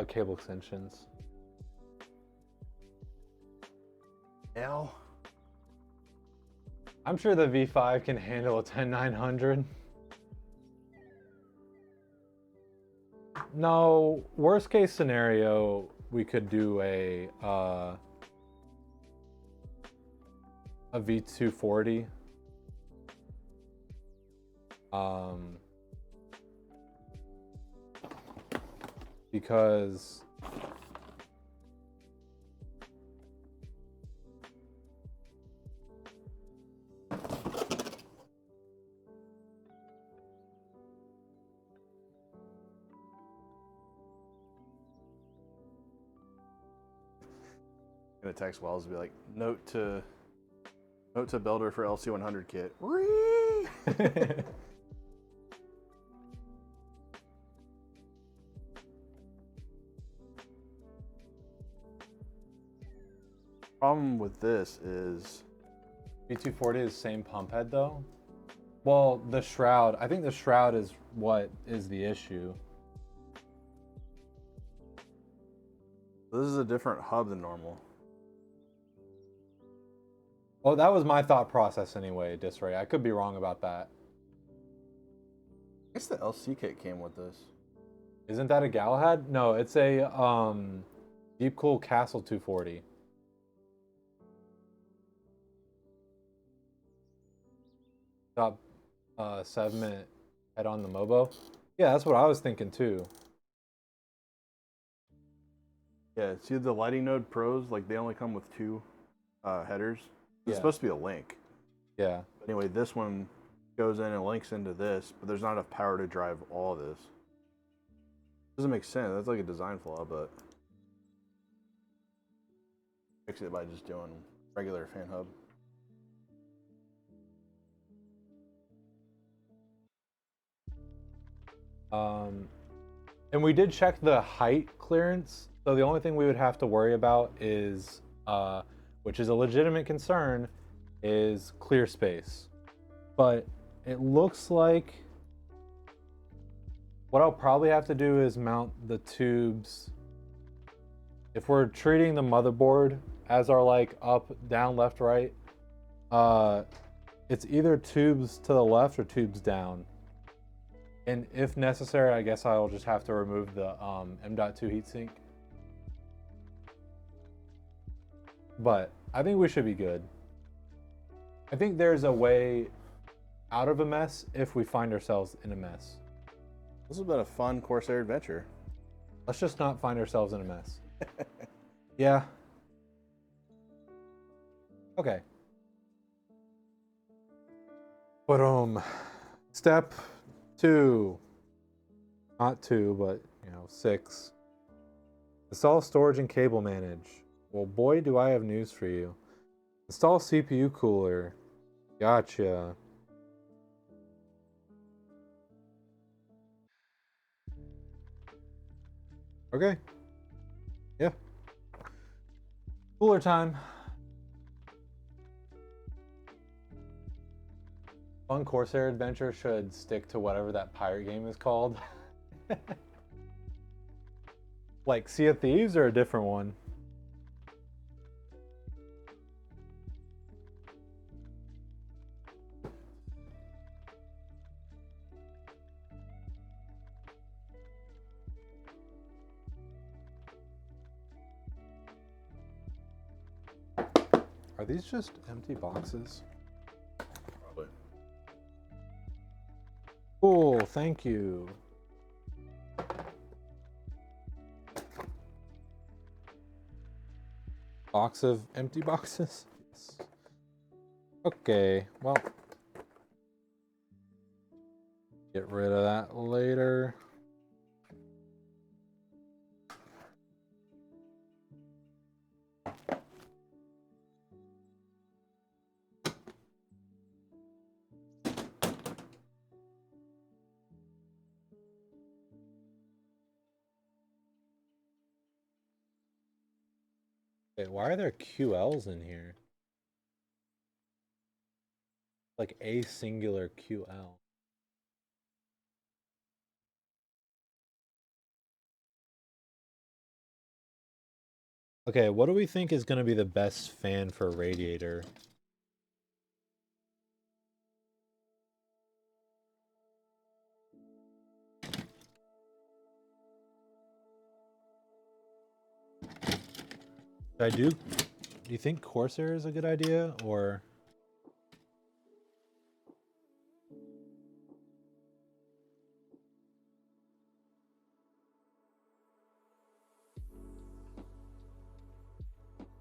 Cable extensions. L. I'm sure the V5 can handle a 10900. No, worst case scenario, we could do a V240. Because Gonna text Wells and be like, note to builder for LC100 kit. Problem with this is V240 is the same pump head though. Well, the shroud, I think the shroud is what is the issue. this is a different hub than normal. Well, that was my thought process anyway, Disray. I could be wrong about that. I guess the LC kit came with this. Isn't that a Galahad? No, it's a Deep Cool Castle 240. Top 7-minute head on the Mobo. Yeah, that's what I was thinking too. Yeah, see the lighting node pros, like they only come with two headers. It's Yeah. supposed to be a link. Yeah. But anyway, this one goes in and links into this, but there's not enough power to drive all of this. Doesn't make sense. That's like a design flaw, but fix it by just doing regular fan hub. And we did check the height clearance. So the only thing we would have to worry about is, which is a legitimate concern, is clear space. But it looks like what I'll probably have to do is mount the tubes. If we're treating the motherboard as our like up, down, left, right, it's either tubes to the left or tubes down. And if necessary, I guess I'll just have to remove the M.2 heatsink. But I think we should be good. I think there's a way out of a mess if we find ourselves in a mess. This has been a fun Corsair adventure. Let's just not find ourselves in a mess. Yeah. Okay. But step 2. Not 2, but 6. Install storage and cable manage. Well, boy, do I have news for you. Install CPU cooler. Gotcha. Okay. Yeah. Cooler time. Fun Corsair adventure should stick to whatever that pirate game is called. Like Sea of Thieves or a different one? Are these just empty boxes? Probably. Cool, thank you. Box of empty boxes? Yes. Okay, well. Get rid of that later. Wait, why are there QLs in here? Like a singular QL. Okay, what do we think is going to be the best fan for radiator? Do you think Corsair is a good idea, or?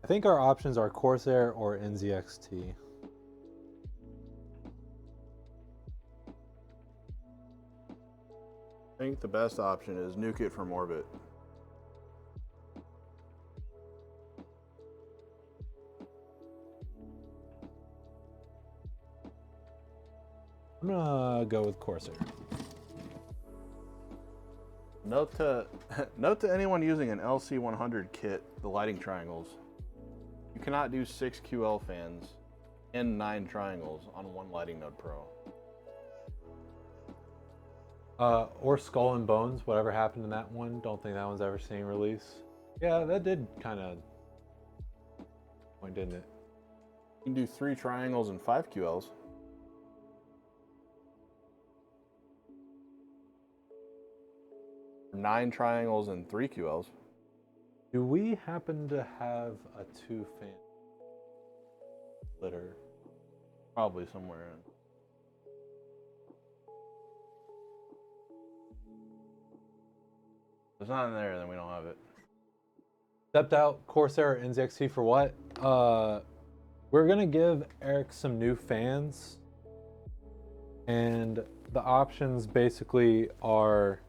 I think our options are Corsair or NZXT. I think the best option is nuke it from orbit. I'm gonna go with Corsair. Note to anyone using an LC100 kit, the lighting triangles. You cannot do 6 QL fans and 9 triangles on one Lighting Node Pro. Or Skull and Bones, whatever happened to that one. Don't think that one's ever seen release. Yeah, that did kind of point, didn't it? You can do 3 triangles and 5 QLs. Or 9 triangles and 3 QLs. Do we happen to have a 2-fan splitter? Probably somewhere in. If it's not in there, then we don't have it. Stepped out Corsair NZXT for what? We're gonna give Eric some new fans, and the options basically are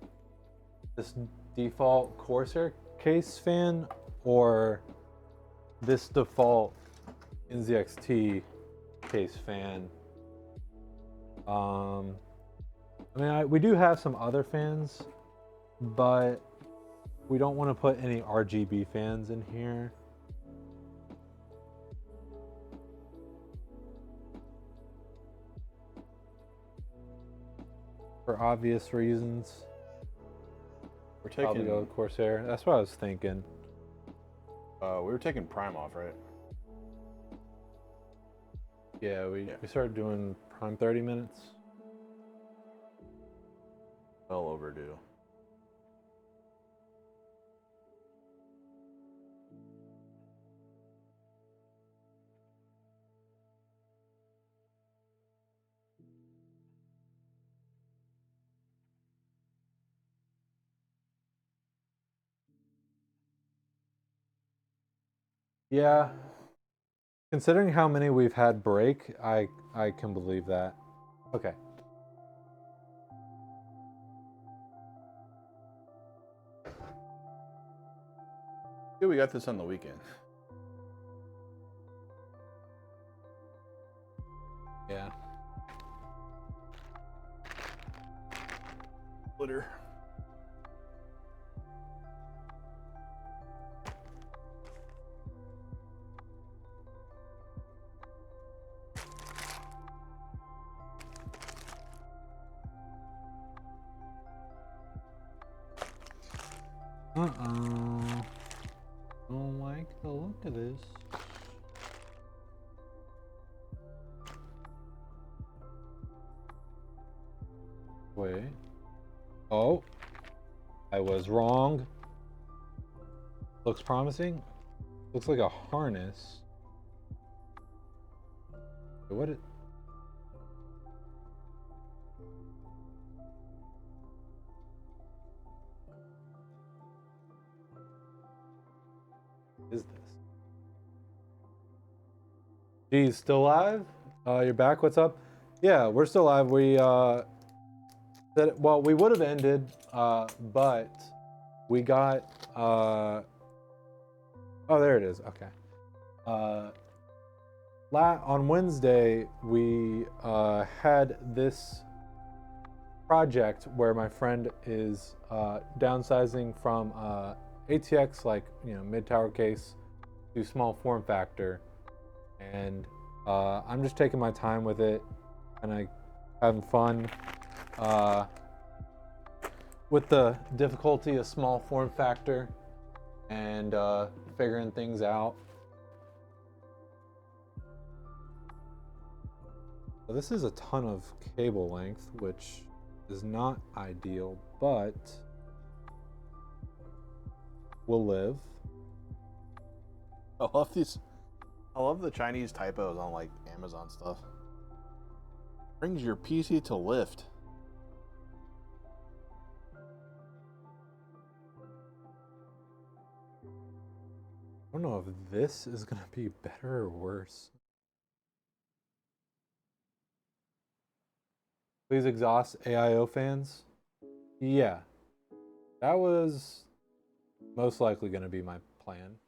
this default Corsair case fan or this default NZXT case fan. I mean, we do have some other fans, but we don't want to put any RGB fans in here. For obvious reasons. We're Probably taking go with Corsair. That's what I was thinking. we were taking Prime off, right? Yeah, we started doing Prime 30 minutes. Well overdue. Yeah. Considering how many we've had break, I can believe that. Okay. Yeah, we got this on the weekend. Yeah. Splitter. Uh-oh. Don't like the look of this. Wait. Oh. I was wrong. Looks promising. Looks like a harness. What is this? Geez, still live? You're back? What's up? Yeah, we're still live. We well, we would have ended, but we got oh, there it is. Okay. On Wednesday, we had this project where my friend is downsizing from ATX, like, you know, mid-tower case, to small form factor, and I'm just taking my time with it, and I having fun with the difficulty of small form factor and figuring things out. So this is a ton of cable length, which is not ideal, but will live. I love these. I love the Chinese typos on like Amazon stuff. Brings your PC to lift. I don't know if this is gonna be better or worse. Please exhaust AIO fans. Yeah, that was most likely gonna be my plan.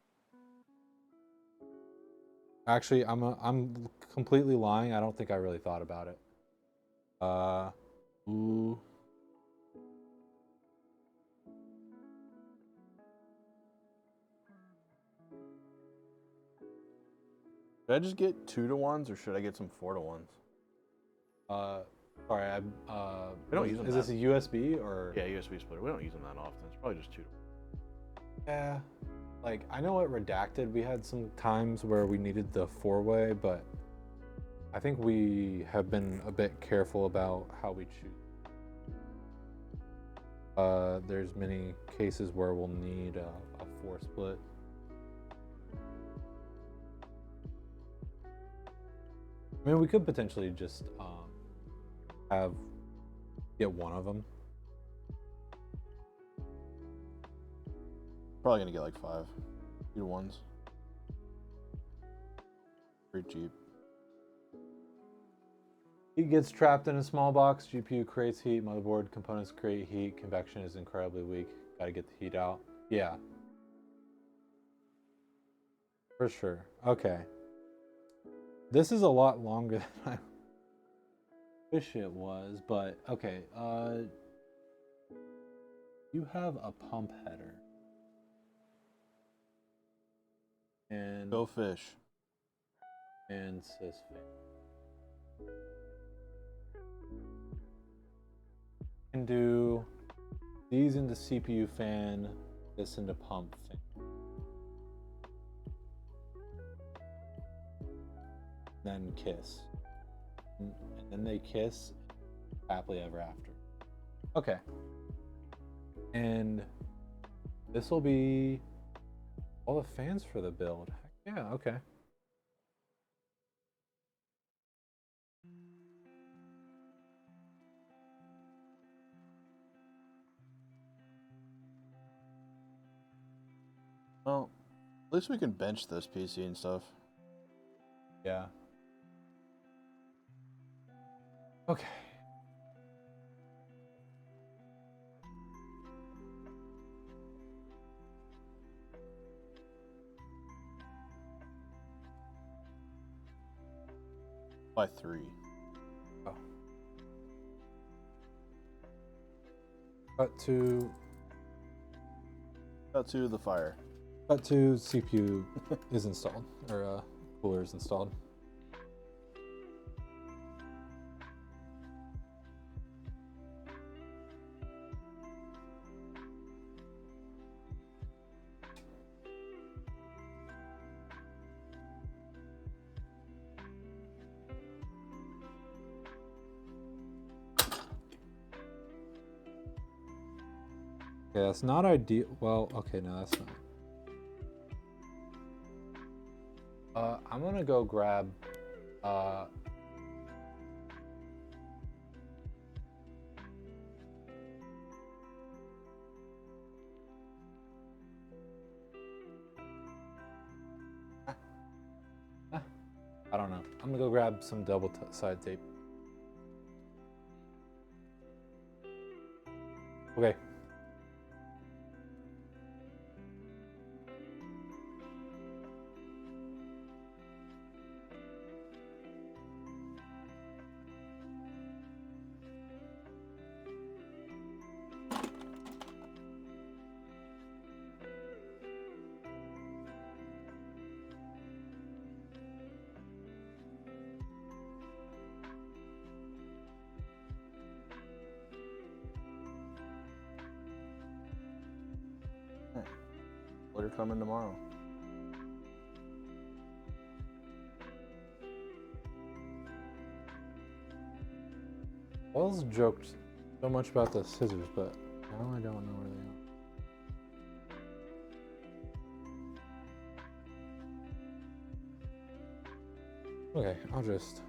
Actually, I'm completely lying. I don't think I really thought about it. Ooh. Should I just get 2-to-1s or should I get some 4-to-1s? Sorry, We don't use them. Is this a USB or? Yeah, USB splitter. We don't use them that often. It's probably just 2 to 1. Yeah. Like, I know at Redacted we had some times where we needed the 4-way, but I think we have been a bit careful about how we choose. There's many cases where we'll need a 4 split. I mean, we could potentially just get one of them. Probably gonna get like 5 2-to-1s. Pretty cheap. Heat gets trapped in a small box. GPU creates heat. Motherboard components create heat. Convection is incredibly weak. Gotta get the heat out. Yeah. For sure. Okay. This is a lot longer than I wish it was, but okay. You have a pump header. And Go fish. and sysfan. Can do these into CPU fan, this into pump fan. Then kiss. And then they kiss happily ever after. Okay. And this will be all the fans for the build. Heck yeah, okay. Well, at least we can bench this PC and stuff. Yeah. Okay. By 3. Oh. Cut to the fire. CPU is installed, or cooler is installed. Okay, that's not ideal. Well, okay, no, that's not. I'm gonna go grab. I don't know. I'm gonna go grab some double side tape. Okay. Order coming tomorrow. Wells joked so much about the scissors, but now I don't know where they are. Okay, I'll just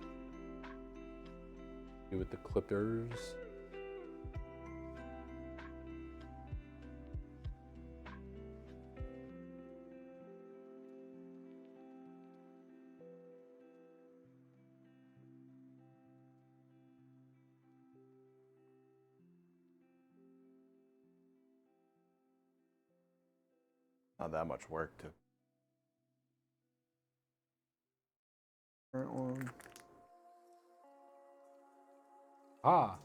do with the clippers. Not that much work to. Current one. Ah.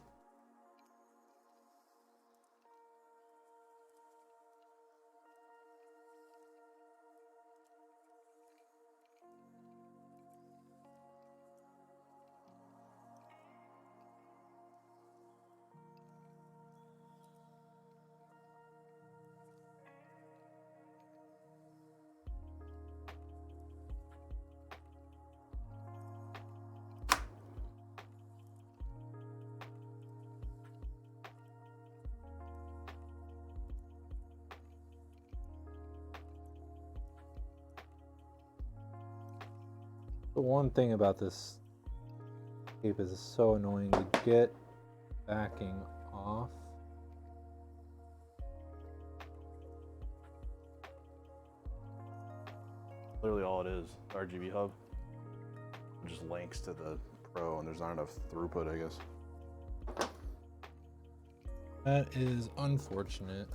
The one thing about this tape is it's so annoying to get backing off. Literally all it is, RGB hub. It just links to the Pro, and there's not enough throughput, I guess. That is unfortunate.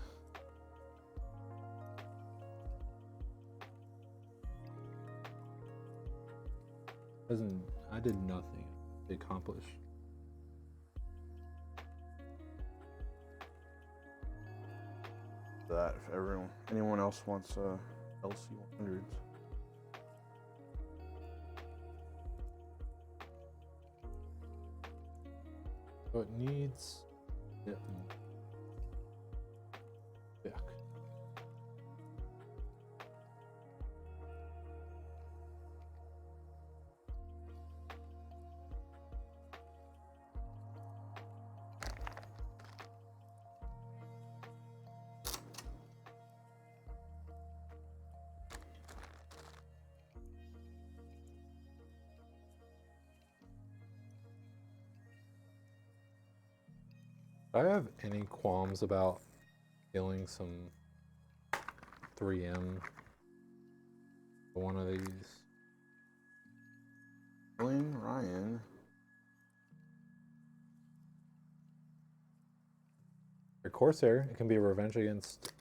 I did nothing to accomplish. That if anyone else wants LC100s. So it needs back. Do I have any qualms about killing some 3M for one of these? Ryan. Or Corsair, it can be a revenge against.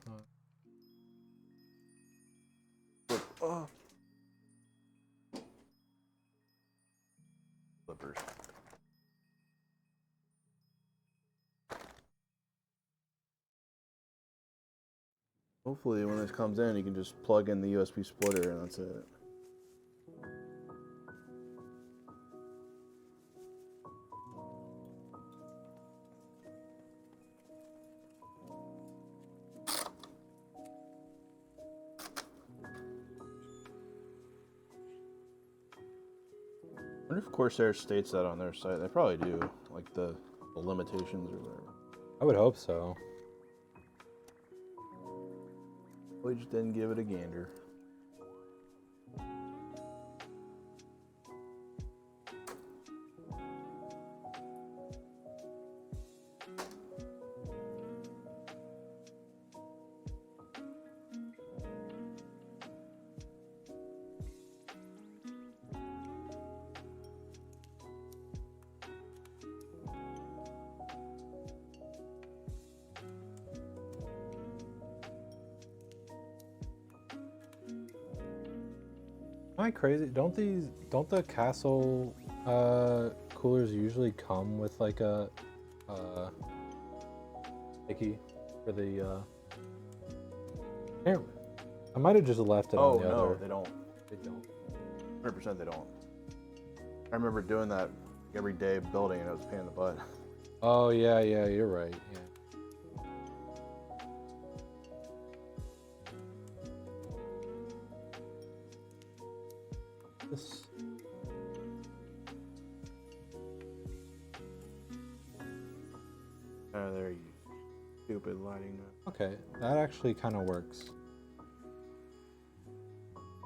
Flippers. Hopefully when this comes in, you can just plug in the USB splitter and that's it. I wonder if Corsair states that on their site. They probably do, like the limitations or whatever. I would hope so. We just didn't give it a gander. Am I crazy? Don't the Castle coolers usually come with like a sticky for the here, I might have just left it on the no, other. they don't. They don't. 100% they don't. I remember doing that every day building and it was a pain in the butt. Oh yeah, you're right. Yeah. This. Oh, there you stupid lighting. Okay, that actually kind of works.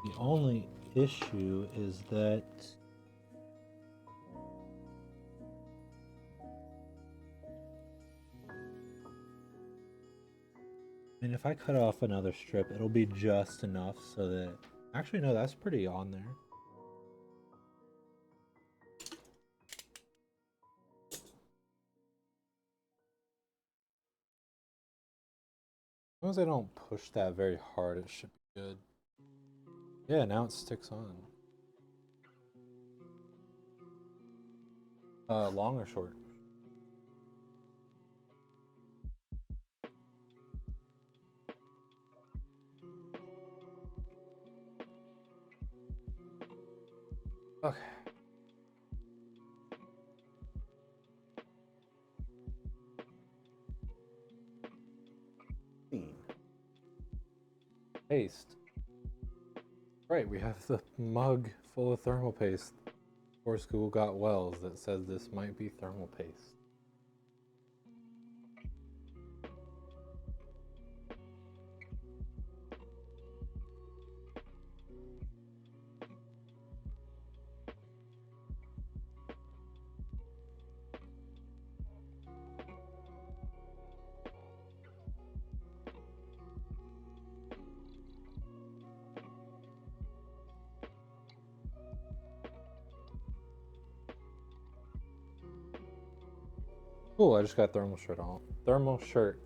The only issue is that I mean, if I cut off another strip, it'll be just enough so that actually no, that's pretty on there. As long as I don't push that very hard, it should be good. Yeah, now it sticks on. Long or short? Okay. Paste. Right, we have the mug full of thermal paste. Of course, Google got Wells that says this might be thermal paste. Cool, I just got thermal shirt on. Thermal shirt.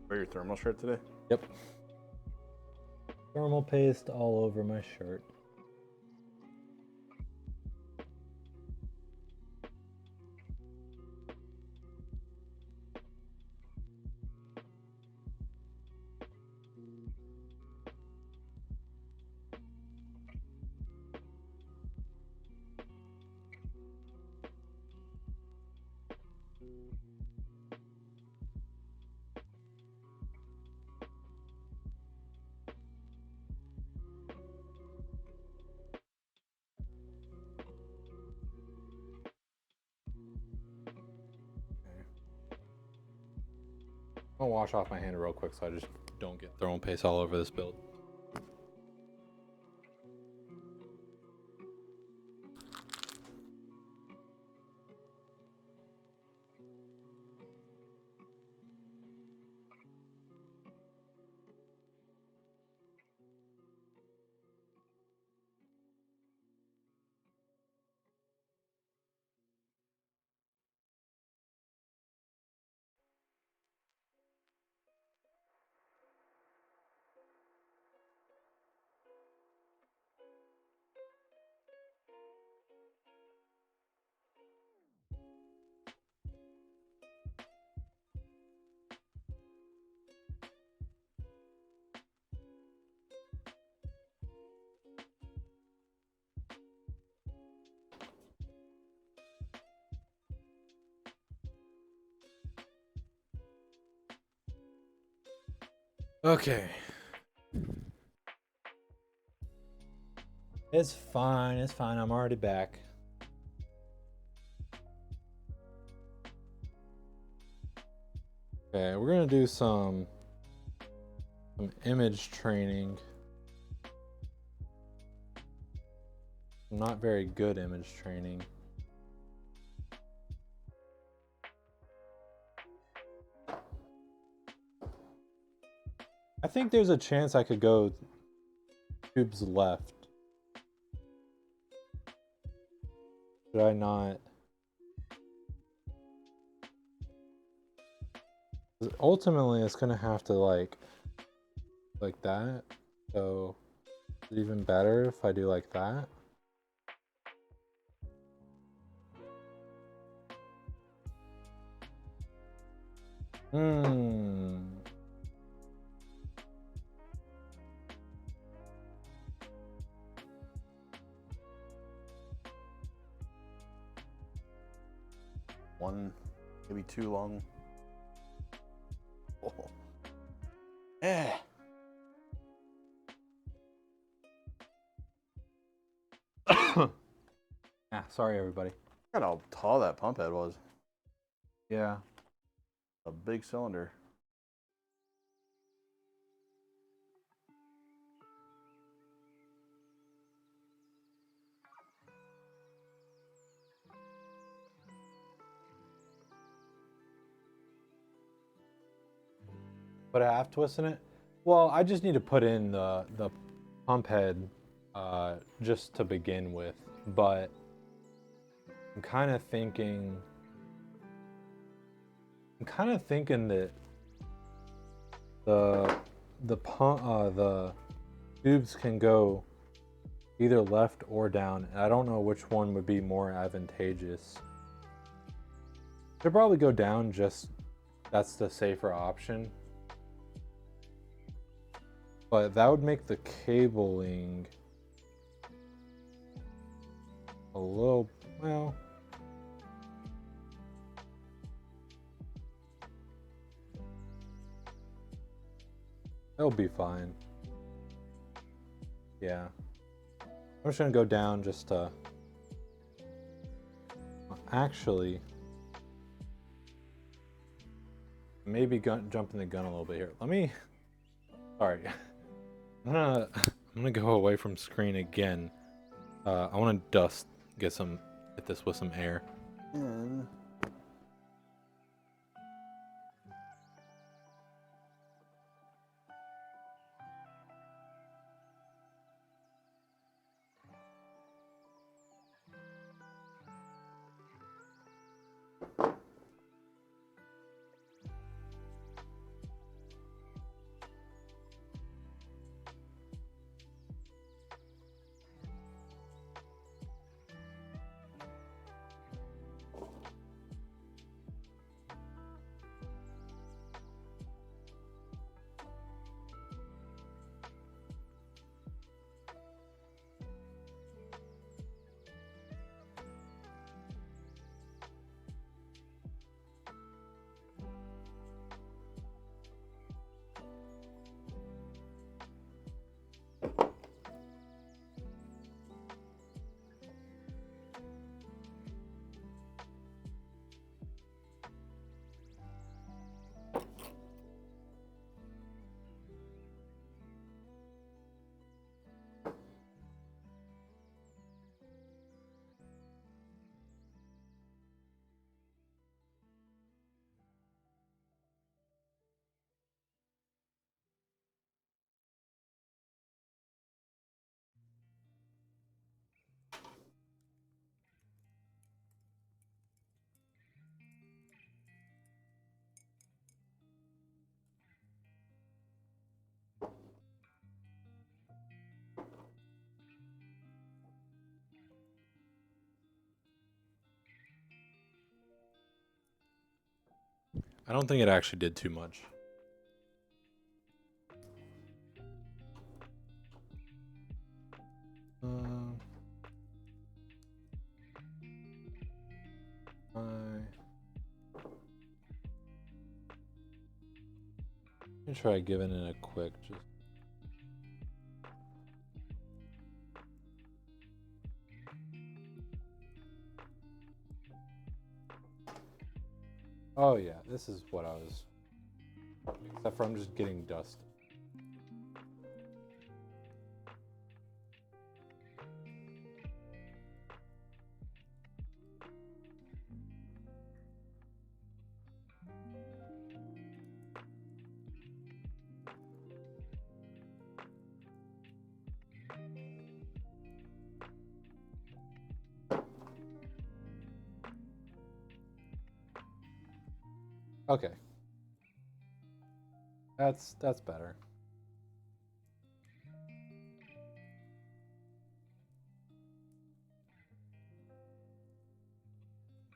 Wear your thermal shirt today? Yep. Thermal paste all over my shirt. I'll wash off my hand real quick so I just don't get thermal paste all over this build. Okay. It's fine, I'm already back. Okay, we're gonna do some some image training. Not very good image training. I think there's a chance I could go tubes left. Should I not? Ultimately, it's gonna have to like that. So it's even better if I do like that. One, maybe too long. Oh. Eh. Sorry everybody. Look at how tall that pump head was. Yeah. A big cylinder. Put a half twist in it? Well, I just need to put in the pump head just to begin with, but I'm kind of thinking that the tubes can go either left or down, and I don't know which one would be more advantageous. Should probably go down, just that's the safer option. But that would make the cabling a little, well, it'll be fine. Yeah. I'm just gonna go down just to, actually, maybe jumping the gun a little bit here. Let me, sorry. I'm gonna go away from screen again. I want to hit this with some air. And I don't think it actually did too much. Let me try giving it a quick just. Oh yeah, this is what I was. Except for I'm just getting dust. Okay. That's better.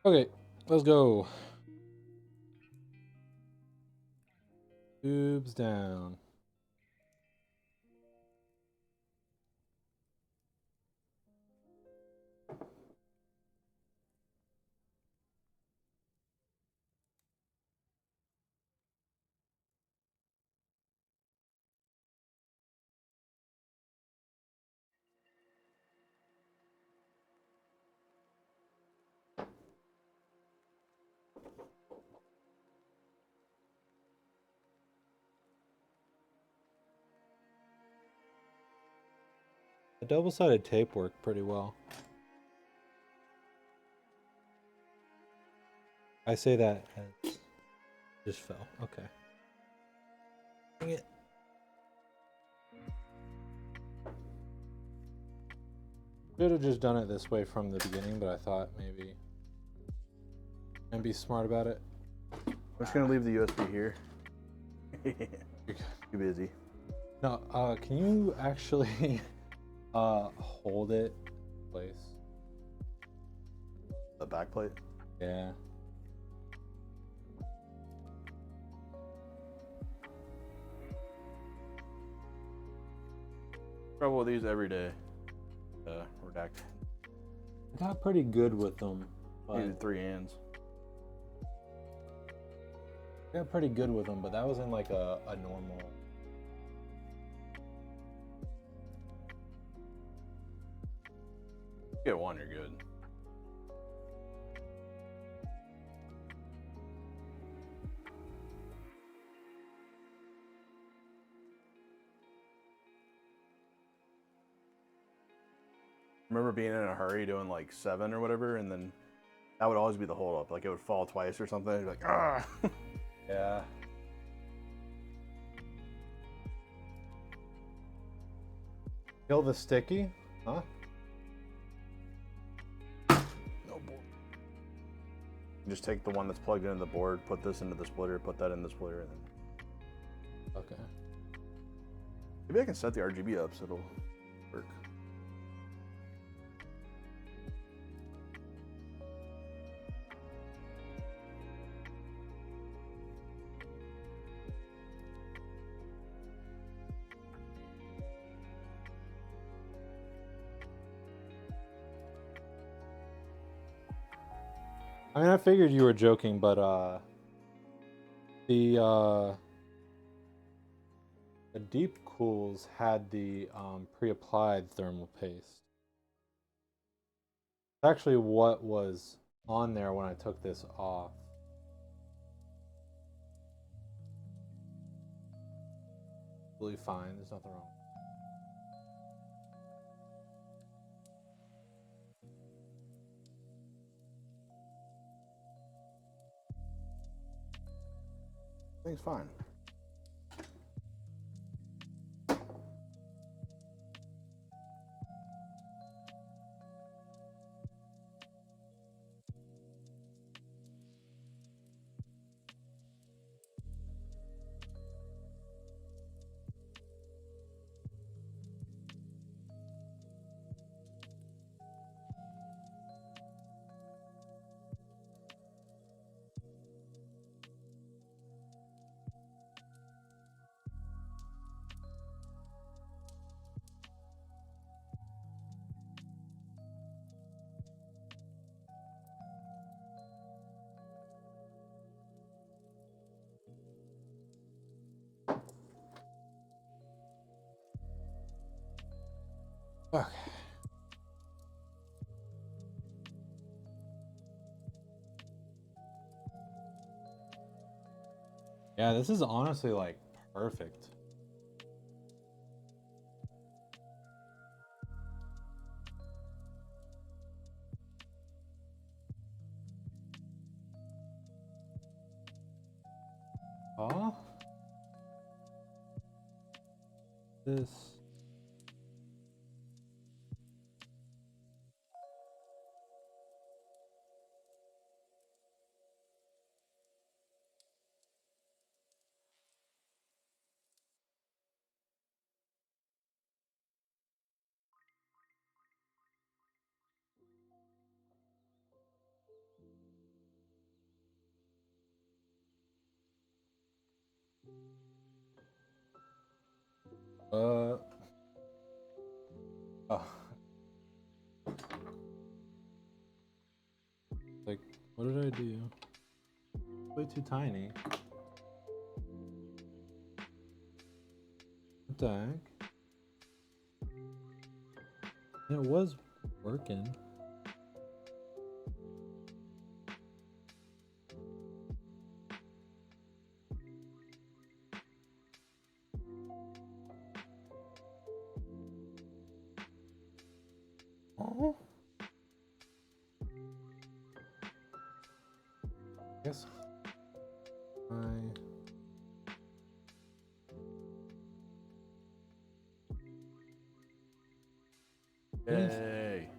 Okay, let's go. Tubes down. The double-sided tape worked pretty well. I say that as just fell. Okay. Dang it. Should have just done it this way from the beginning, but I thought maybe I'd be smart about it. I'm just gonna leave the USB here. Too busy. No, can you actually hold it in place? The back plate. Yeah. Trouble with these every day. Redact. I got pretty good with them. Needed 3 hands. I got pretty good with them, but that was in like a normal. Get one, you're good. Remember being in a hurry doing like 7 or whatever, and then that would always be the hold up. Like it would fall twice or something. You'd be like, ah. Yeah. Kill the sticky? Huh? No board. Just take the one that's plugged into the board, put this into the splitter, put that in the splitter, and then. Okay. Maybe I can set the RGB up so it'll work. I mean, I figured you were joking, but the deep cools had the pre-applied thermal paste. It's actually what was on there when I took this off. Really fine. There's nothing wrong. Thing's fine. Okay. Yeah, this is honestly like perfect. Huh? This. Oh. Like, what did I do? Way too tiny. What the heck? It was working. Oh. Yes. Yay.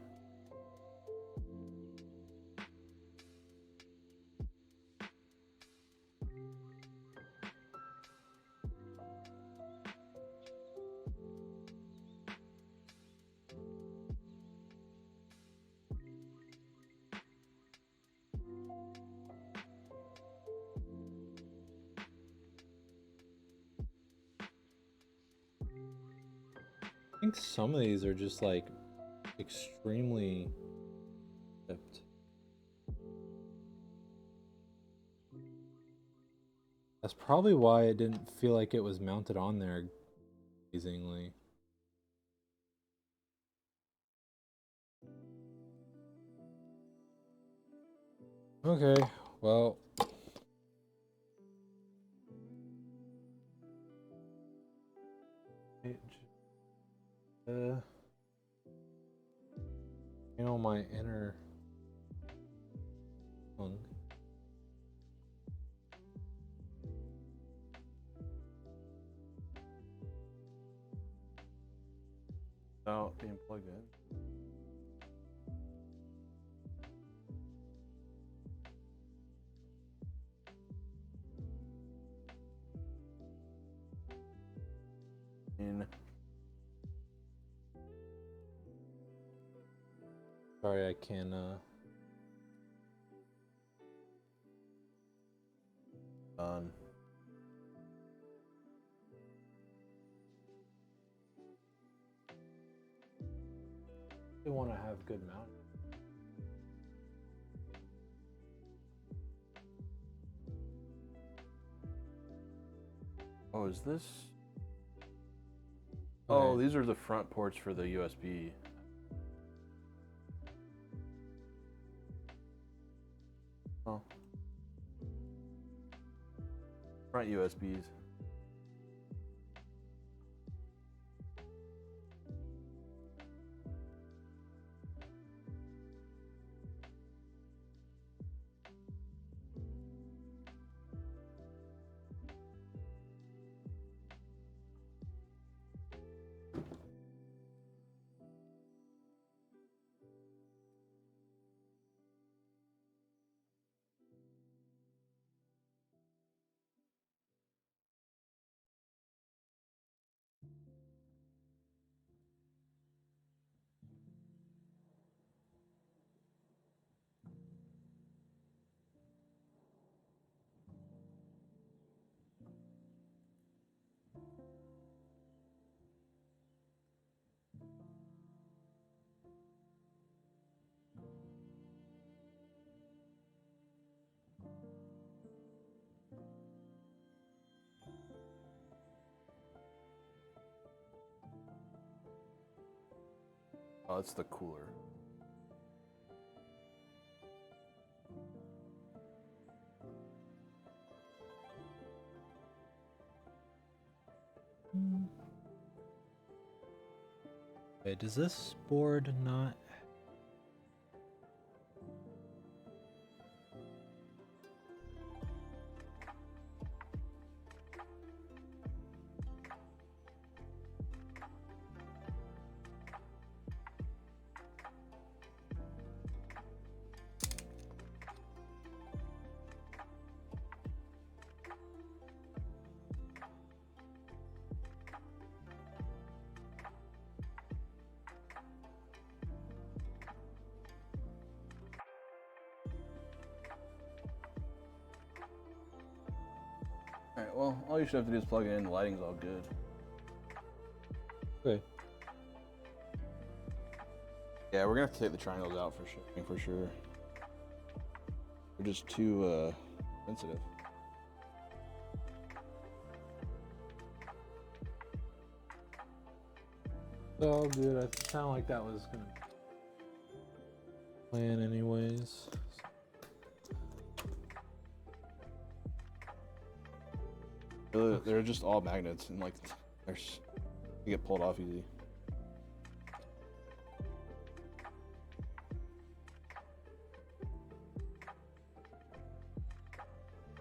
I think some of these are just like extremely chipped. That's probably why it didn't feel like it was mounted on there amazingly. Okay, well. You know, my inner tongue. Without being plugged in. Sorry, I can Done. I want to have good mount. Oh, is this? Okay. Oh, these are the front ports for the USB. Oh. Front USBs. Oh, it's the cooler. Wait, does this board not? well, all you should have to do is plug it in. The lighting's all good. Okay. Yeah, we're gonna have to take the triangles out for sure. They're just too sensitive. So good. I sound like that was gonna plan anyways. They're just all magnets, and like they get pulled off easy.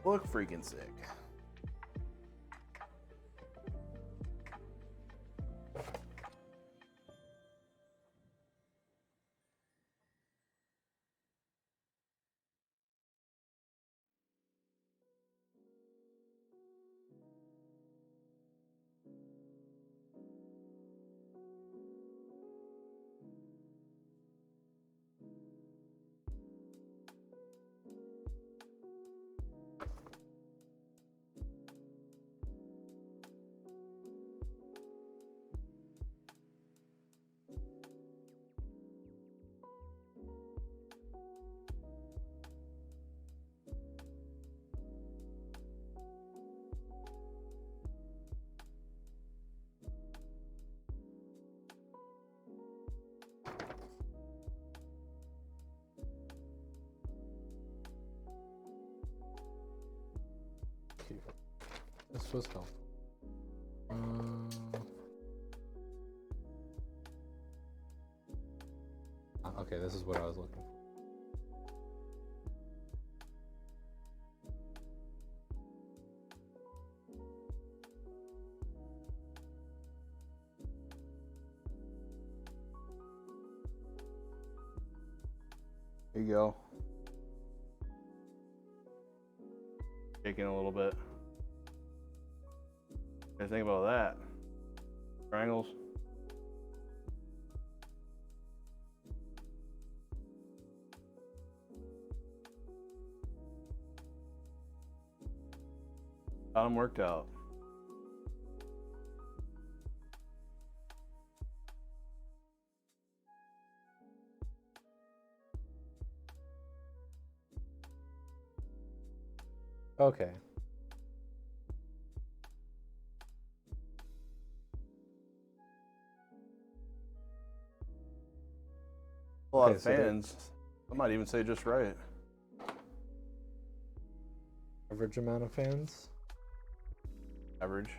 Look freaking sick. This was helpful. Okay, this is what I was looking for. There you go. Shaking a little bit. What do you think about that? Triangles. Got them worked out. Okay. A lot Okay, of so fans. I might even say just right. Average amount of fans. Average.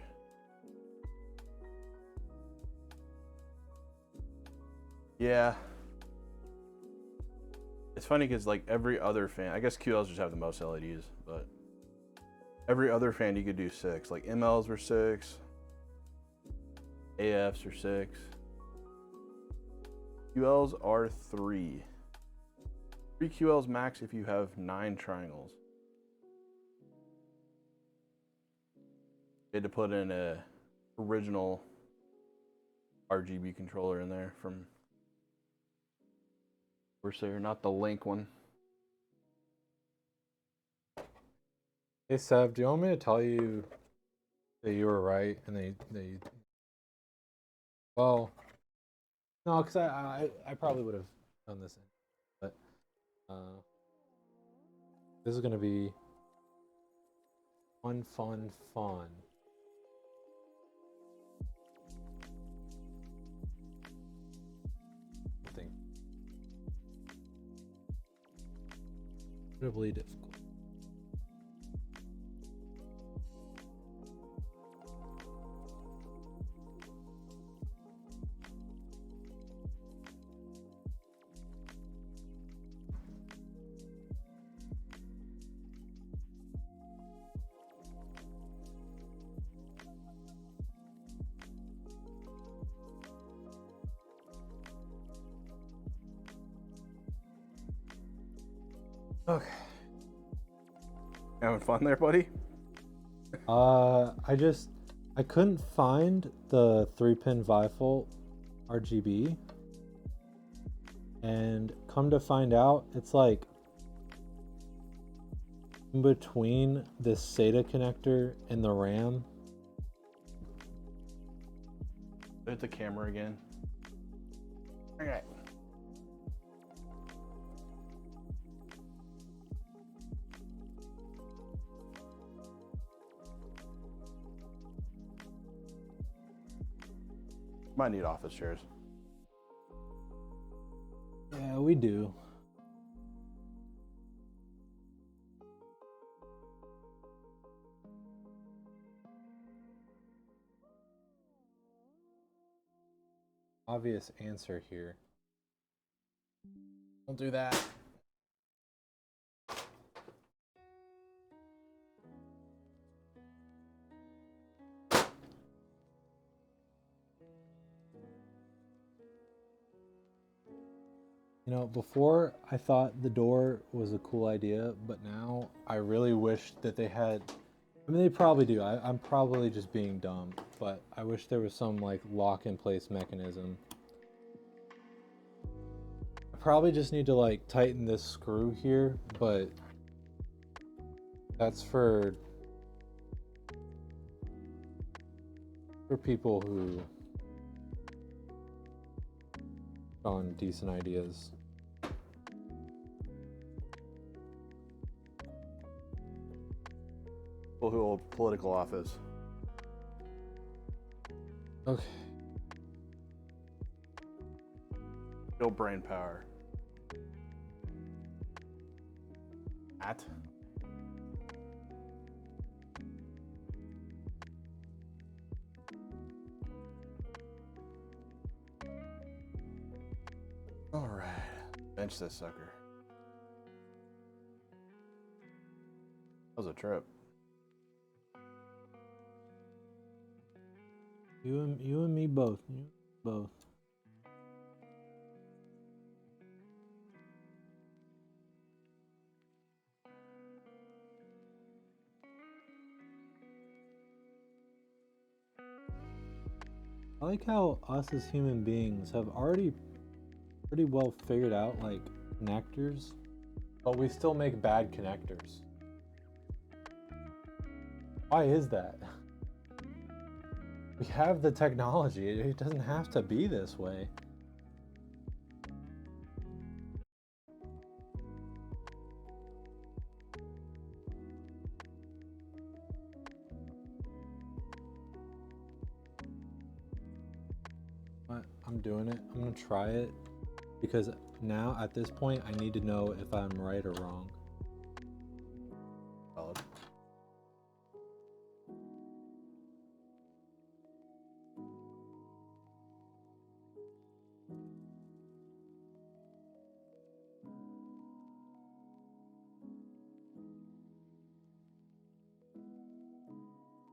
Yeah. It's funny because like every other fan, I guess QLs just have the most LEDs, but every other fan you could do 6. Like MLs were 6. AFs are 6. QLs are 3. 3 QLs max if you have 9 triangles. You had to put in a original RGB controller in there from Corsair, not the Link one. Hey Seb, do you want me to tell you that you were right and they well, no, because I probably would have done this, but this is gonna be fun. I think incredibly difficult. Okay. Having fun there, buddy? I couldn't find the 3-pin bifold RGB, and come to find out, it's like in between this SATA connector and the RAM. Hit the camera again. Okay. Might need office chairs. Yeah, we do. Obvious answer here. Don't do that. You know, before I thought the door was a cool idea, but now I really wish that they had, I mean, they probably do. I'm probably just being dumb, but I wish there was some like lock in place mechanism. I probably just need to like tighten this screw here, but that's for people who on decent ideas. People who hold political office. Okay. No brain power. At. All right. Bench this sucker. That was a trip. You and me both. You both. I like how us as human beings have already pretty well figured out like connectors, but we still make bad connectors. Why is that? We have the technology. It doesn't have to be this way. But I'm doing it. I'm gonna try it because now at this point I need to know if I'm right or wrong. Solid.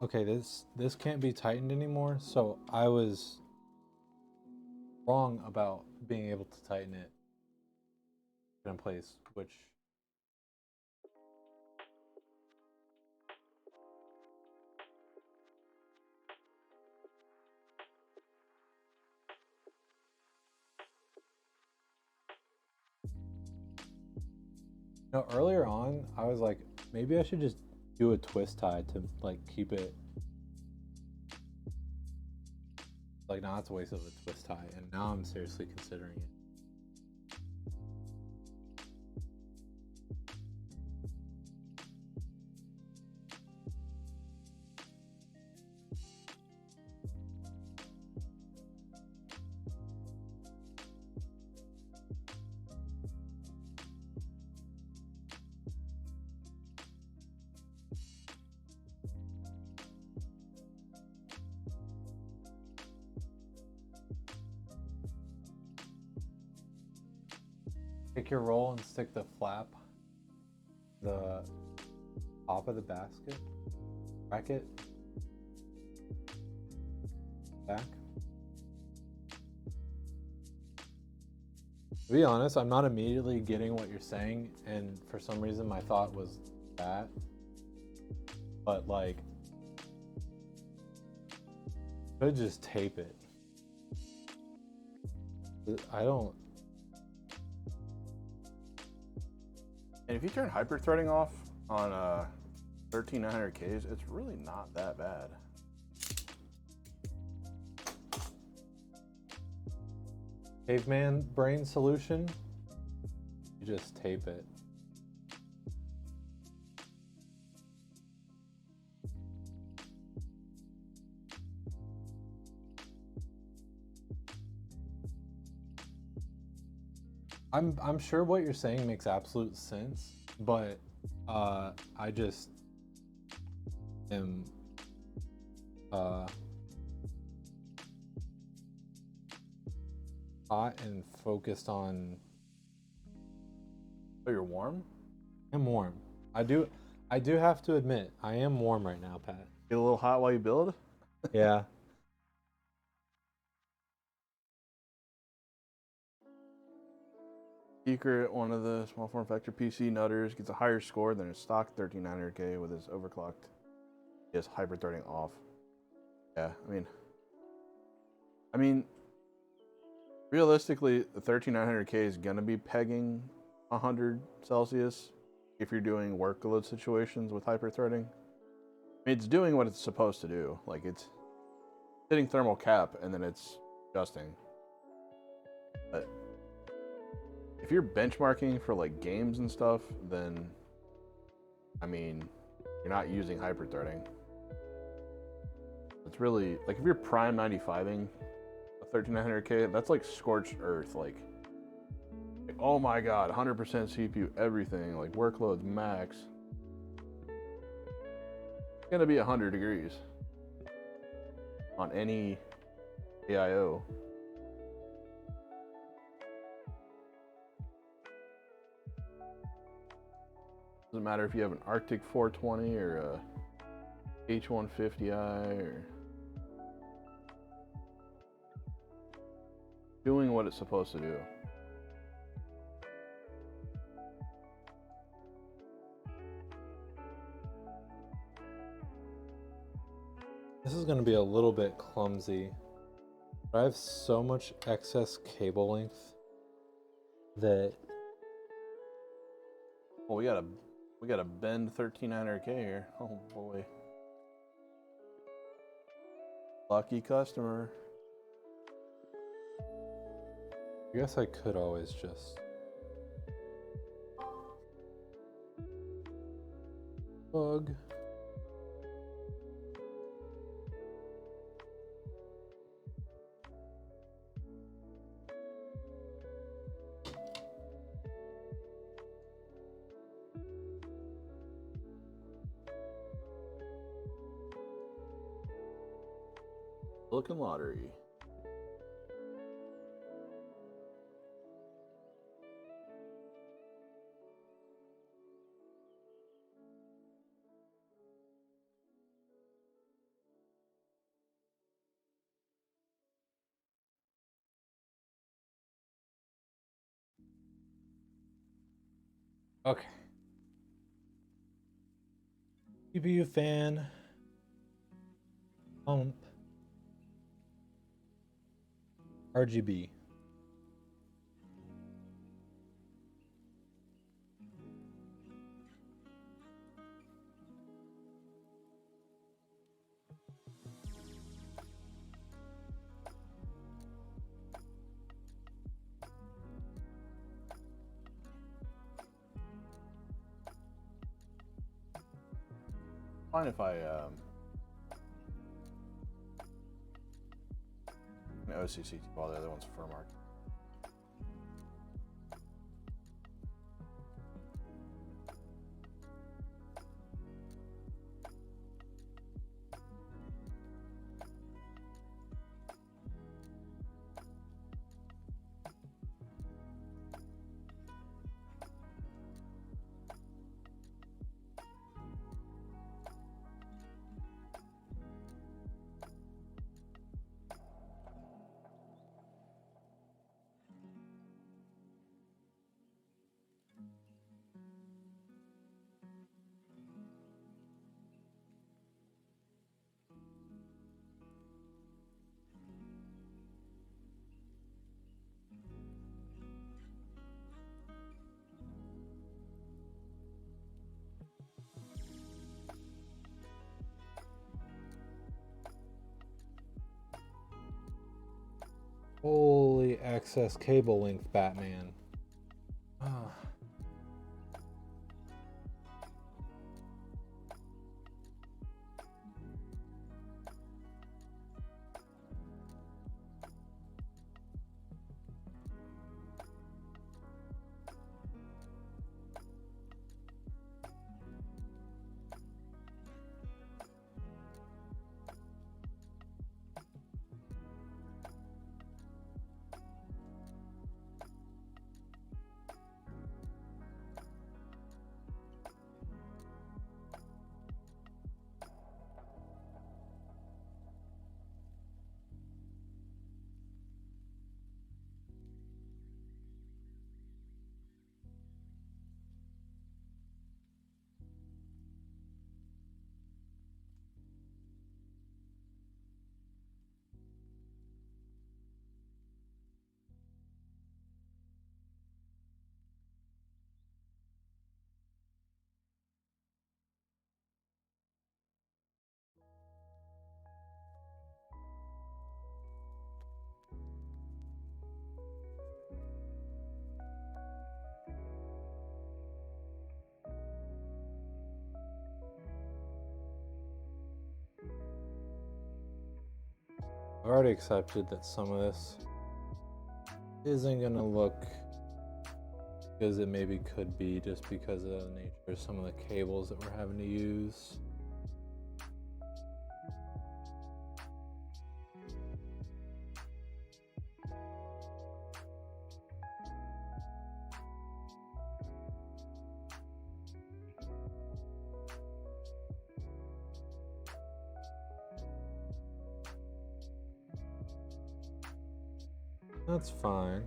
Okay, this can't be tightened anymore, so I was wrong about being able to tighten it in place, which earlier on I was like, maybe I should just do a twist tie to like keep it like not it's a waste of a twist tie, and now I'm seriously considering it. Take your roll and stick the flap, the top of the basket, bracket, back. To be honest, I'm not immediately getting what you're saying, and for some reason my thought was that. But like, could just tape it. I don't. And if you turn hyper threading off, on 13900Ks, it's really not that bad. Caveman brain solution, you just tape it. I'm sure what you're saying makes absolute sense, but I just am hot and focused on. Oh, you're warm? I'm warm. I do have to admit, I am warm right now, Pat. Get a little hot while you build? Yeah. Secret, one of the small form factor PC nutters, gets a higher score than a stock 13900K with his overclocked. He has hyperthreading off. Yeah, I mean, realistically, the 13900K is gonna be pegging 100 Celsius if you're doing workload situations with hyperthreading. I mean, it's doing what it's supposed to do. Like, it's hitting thermal cap and then it's adjusting. But if you're benchmarking for like games and stuff, then I mean, you're not using hyperthreading. It's really like if you're prime 95ing a 13900K, that's like scorched earth. Like oh my god, 100% CPU, everything, like workloads max. It's gonna be 100 degrees on any AIO. Doesn't matter if you have an Arctic 420 or a H150i or doing what it's supposed to do. This is going to be a little bit clumsy, but I have so much excess cable length that Well, we gotta bend 13900K here. Oh boy. Lucky customer. I guess I could always just plug. Silicon lottery. Okay. CPU fan. Pump. RGB. Fine if I an OCC while the other one's firm arc. access cable length, Batman. Ah. I've already accepted that some of this isn't gonna look as it maybe could be just because of the nature of some of the cables that we're having to use. That's fine.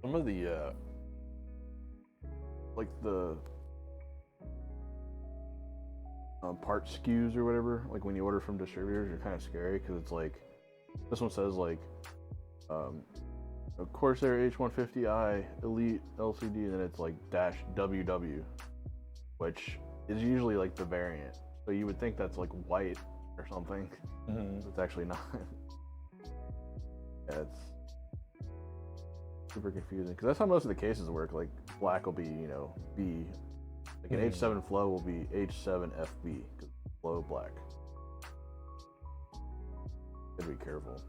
Some of the like the part SKUs or whatever, like when you order from distributors, are kind of scary because it's like this one says like a Corsair H150i Elite LCD, and then it's like -WW, which is usually like the variant. So you would think that's like white or something. It's actually not. Yeah, it's super confusing because that's how most of the cases work. Like black will be, you know, B. Like an H7 flow will be H7FB because flow black. Gotta be careful.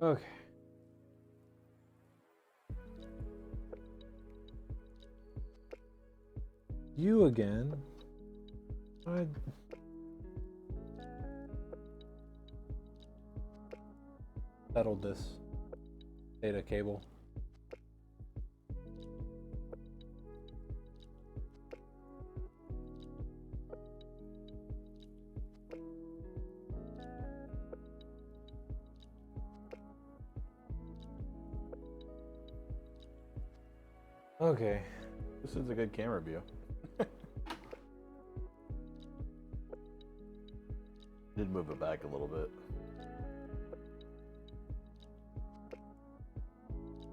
Okay. you again. I settled this data cable. Okay. This is a good camera view. Did move it back a little bit.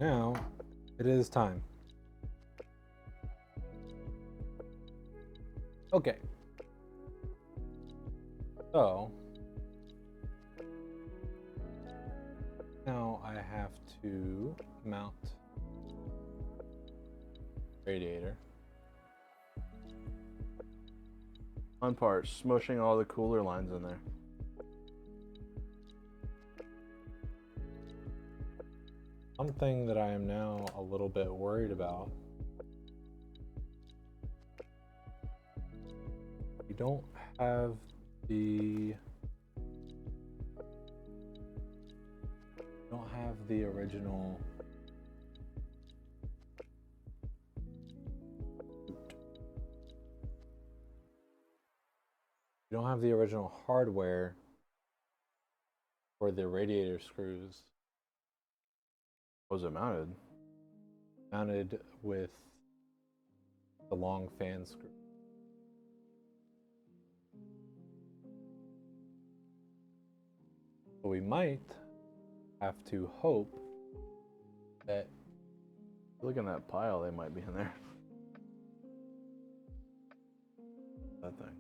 Now it is time. Okay. So now I have to mount radiator. Fun part, smushing all the cooler lines in there. One thing that I am now a little bit worried about. You don't have the original hardware for the radiator screws. Was it mounted? Mounted with the long fan screw. So we might have to hope that Look in that pile, they might be in there. That thing.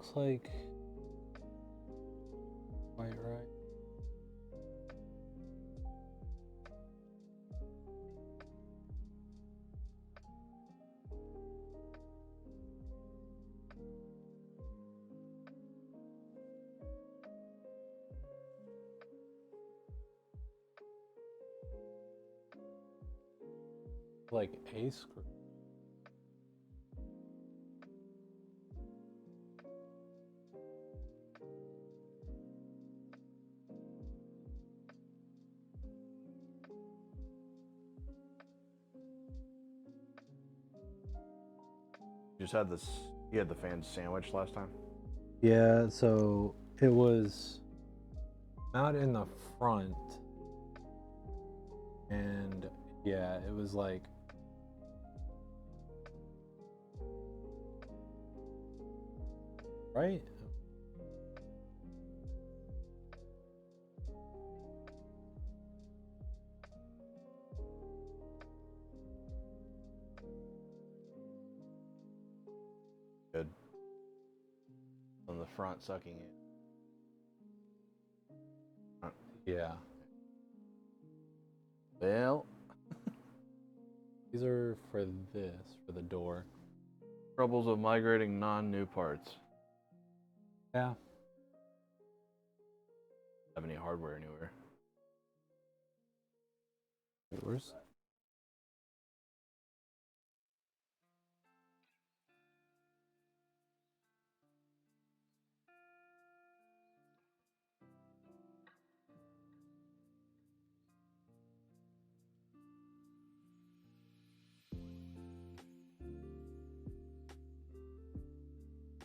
looks like quite right. Like a screw. You just had this, you had the fans sandwiched last time? Yeah, so it was not in the front, and yeah, it was like right. Good. On the front, sucking it. Yeah, Well, these are for the door. troubles of migrating non-new parts. Yeah. Have any hardware anywhere? Where's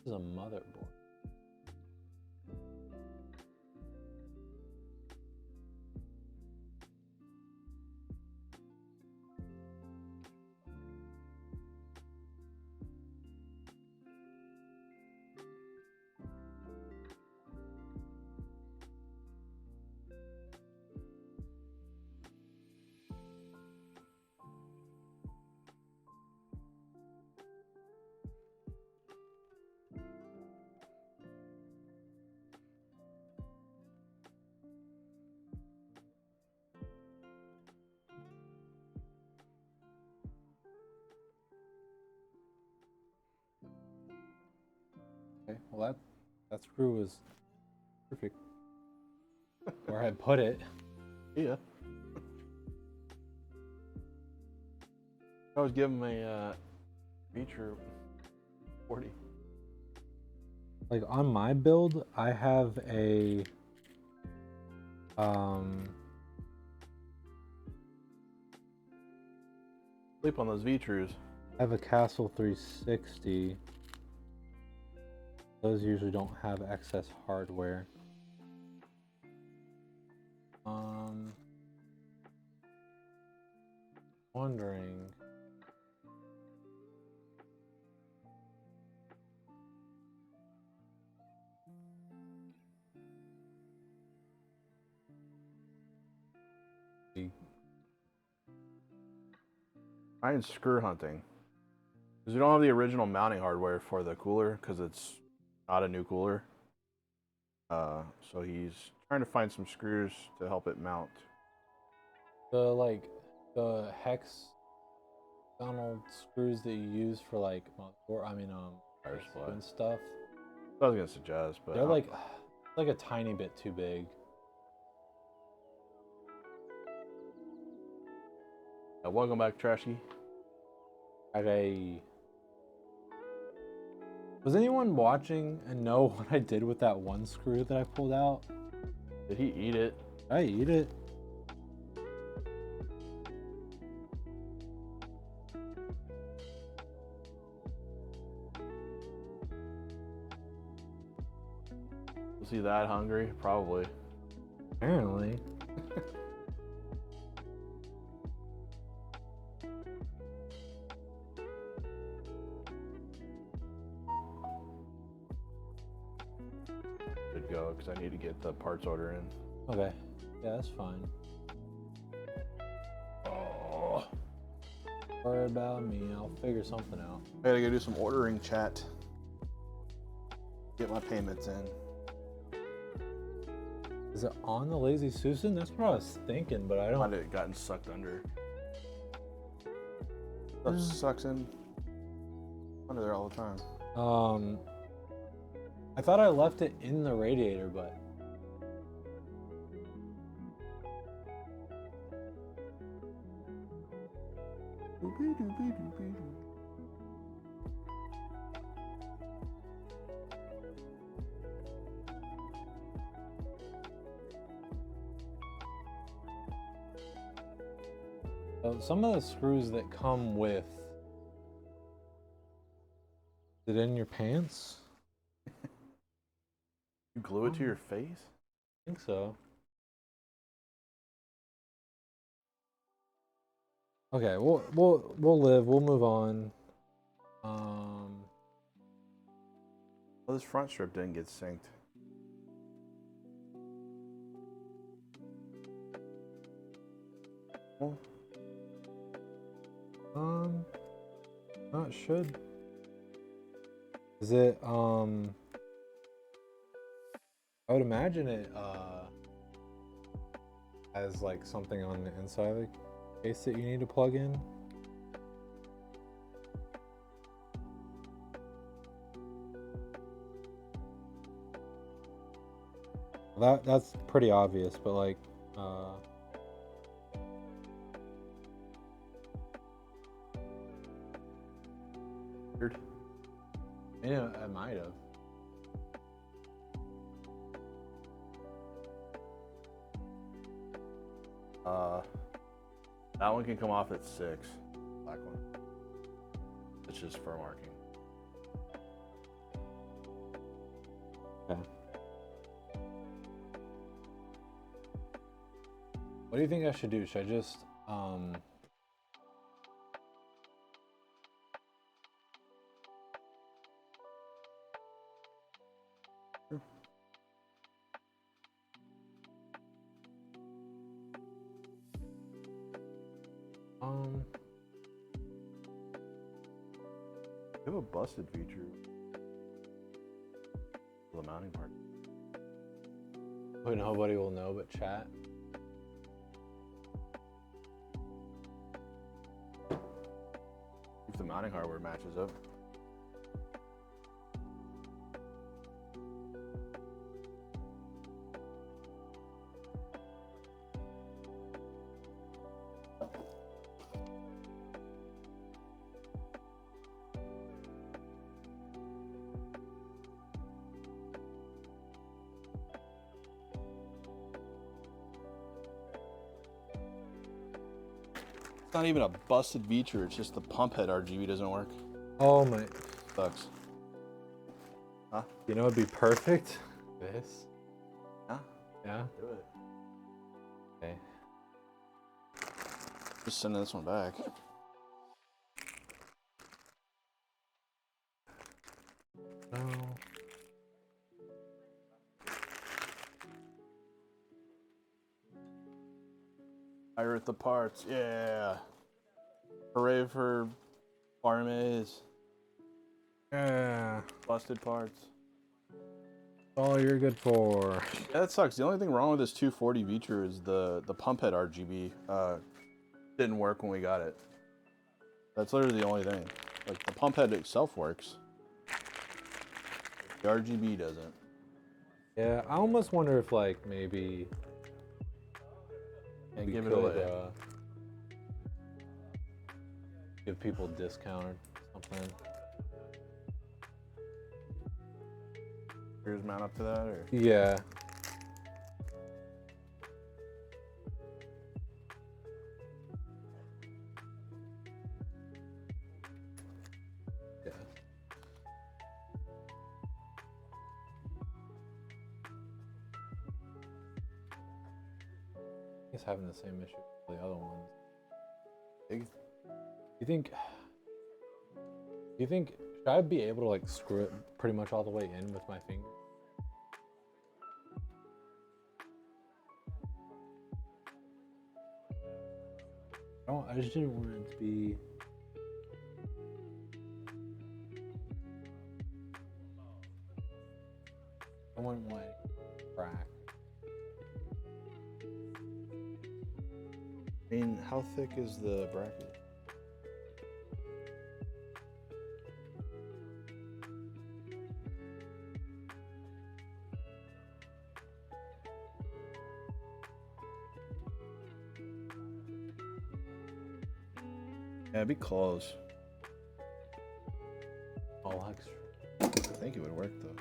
this is a motherboard. Okay, well that screw was perfect. Where I put it. Yeah. I was giving a feature 40. Like on my build, I have a Sleep on those V-Trues. I have a Castle 360. Those usually don't have excess hardware. Wondering. Trying screw hunting. Because we don't have the original mounting hardware for the cooler because it's not a new cooler. So he's trying to find some screws to help it mount. The hexagonal screws that you use for like Power supply and stuff. I was gonna suggest, but They're like a tiny bit too big. Welcome back, Trashy. Was anyone watching and know what I did with that one screw that I pulled out? Did he eat it? I eat it. Was he that hungry? Probably. Apparently. Should go because I need to get the parts order in. Okay. Yeah, that's fine. Oh. Don't worry about me. I'll figure something out. I gotta go do some ordering chat. Get my payments in. Is it on the Lazy Susan? That's what I was thinking, but I don't. Might have gotten sucked under. Stuff sucks in under there all the time. I thought I left it in the radiator, but. Some of the screws that come with. Is it in your pants? You glue it to your face? I think so. Okay, we'll live. We'll move on. Well, this front strip didn't get synced. Well, no, it should. Is it I would imagine it has like something on the inside of the case that you need to plug in. That's pretty obvious, but like weird. yeah, I might have. That one can come off at 6. Black one. It's just for marking. Okay. What do you think I should do? Should I just You have a busted feature. The mounting part. oh, nobody will know but chat? If the mounting hardware matches up. not even a busted feature. It's just the pump head RGB doesn't work. Oh my. Sucks. Huh? You know, it'd be perfect. This. Huh? Yeah. Do it. Okay. Just sending this one back. No. Pirate the parts, yeah. Hooray for RMAs. Yeah. Busted parts. All you're good for. Yeah, that sucks. The only thing wrong with this 240 feature is the pump head RGB didn't work when we got it. That's literally the only thing. Like, the pump head itself works. The RGB doesn't. Yeah, I almost wonder if, like, maybe... And we give it could, away. give people a discount or something. Yours mount up to that, or? Yeah. Yeah. He's having the same issue as the other ones. You think? Should I be able to like screw it pretty much all the way in with my finger? I just didn't want it to be. I wouldn't want it to crack. I mean, how thick is the bracket? Yeah, it'd be close. All extra. I think it would work though.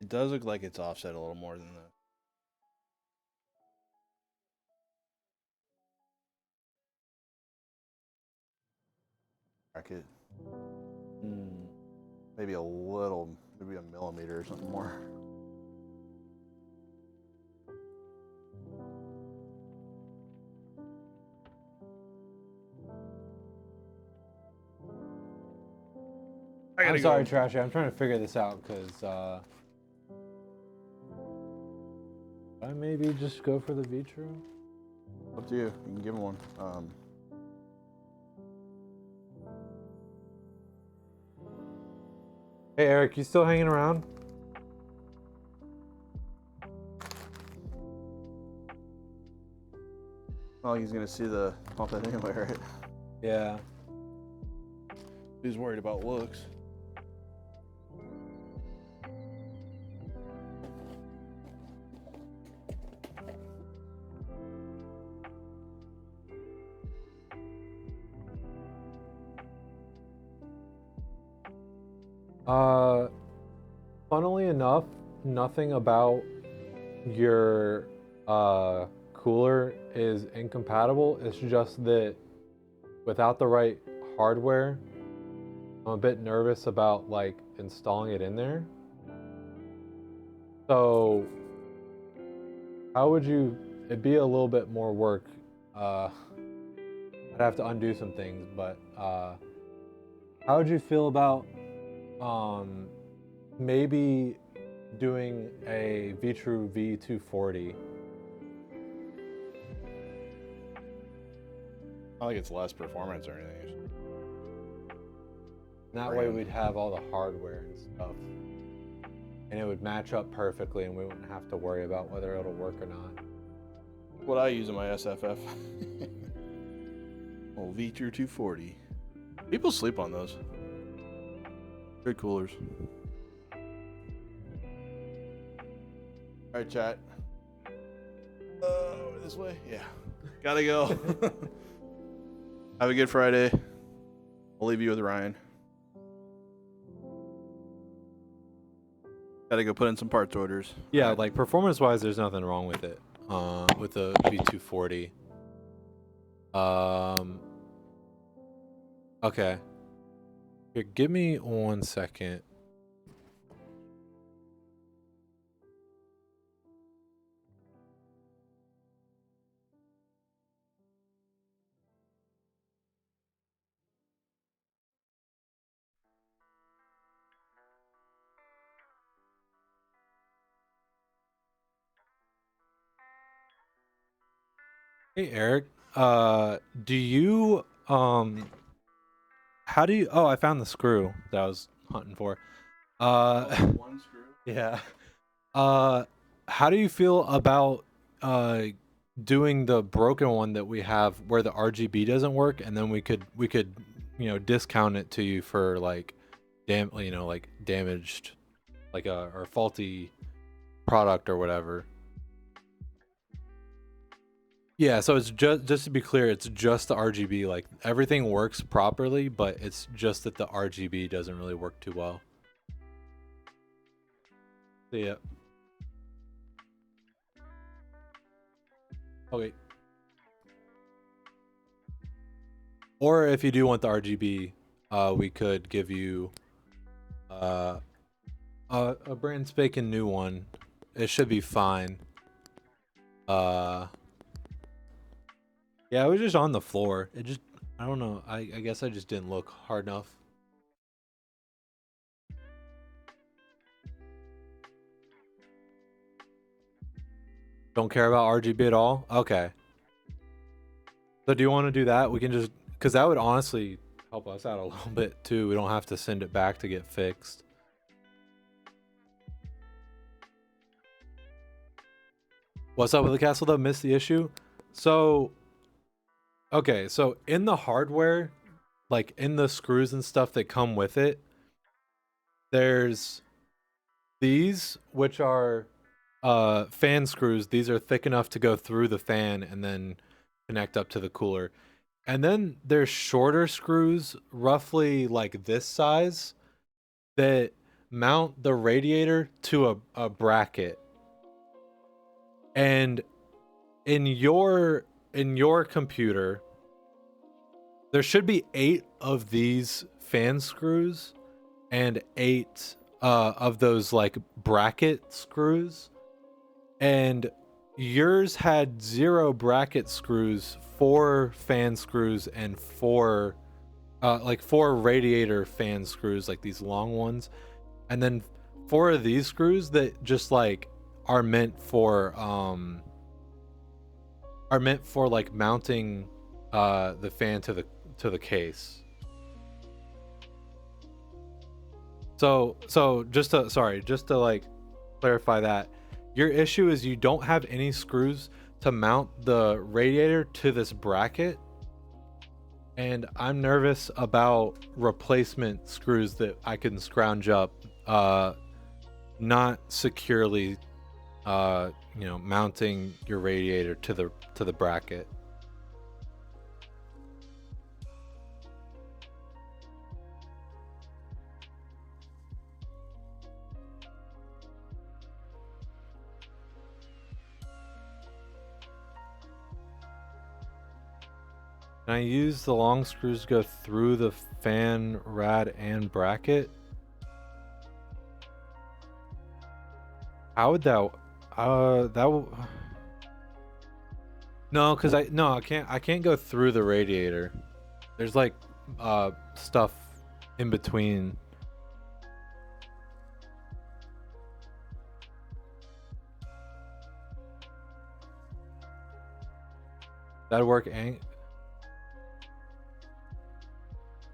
It does look like it's offset a little more than the bracket. Maybe a little, maybe a millimeter or something more. I'm sorry, Trashy. I'm trying to figure this out because I maybe just go for the Vitro. Up to you. You can give him one. Hey, Eric, you still hanging around? Oh, he's gonna see the pump head anyway, right? Yeah. He's worried about looks. Funnily enough, nothing about your cooler is incompatible. It's just that without the right hardware, I'm a bit nervous about like installing it in there. So how would you, it'd be a little bit more work. I'd have to undo some things, but how would you feel about maybe doing a Vitru V240? I think it's less performance or anything. That way we'd have all the hardware and stuff. And it would match up perfectly and we wouldn't have to worry about whether it'll work or not. What I use in my SFF. Oh, Vitru 240. People sleep on those. Good coolers. Alright, chat. This way? Yeah. Gotta go. Have a good Friday. I'll leave you with Ryan. Gotta go put in some parts orders. Yeah, like performance-wise, there's nothing wrong with it. With the V240. Okay. Here, give me 1 second. Hey Eric, do you how do you I found the screw that I was hunting for. One screw? Yeah. How do you feel about doing the broken one that we have where the RGB doesn't work, and then we could discount it to you for like like damaged like or faulty product or whatever. Yeah, so it's just to be clear, it's just the RGB. Like everything works properly, but it's just that the RGB doesn't really work too well. So, yeah. Okay. Or if you do want the RGB, we could give you a brand spanking new one. It should be fine. Yeah, it was just on the floor. It just, I don't know. I guess I just didn't look hard enough. Don't care about RGB at all? Okay. So do you want to do that? We can just, because that would honestly help us out a little bit too. We don't have to send it back to get fixed. What's up with the castle though? Missed the issue? So, okay, so in the hardware, like in the screws and stuff that come with it, there's these, which are fan screws. These are thick enough to go through the fan and then connect up to the cooler. And then there's shorter screws, roughly like this size, that mount the radiator to a bracket. And in your computer, there should be 8 of these fan screws and 8 of those like bracket screws. And yours had 0 bracket screws, 4 fan screws, and 4 radiator fan screws, like these long ones. And then 4 of these screws that just like are meant for like mounting the fan to the case. So just to like clarify that, your issue is you don't have any screws to mount the radiator to this bracket, and I'm nervous about replacement screws that I can scrounge up, not securely mounting your radiator to the bracket. Can I use the long screws to go through the fan, rad, and bracket? How would that? That will. No, because I can't go through the radiator. There's like stuff in between. That'd work.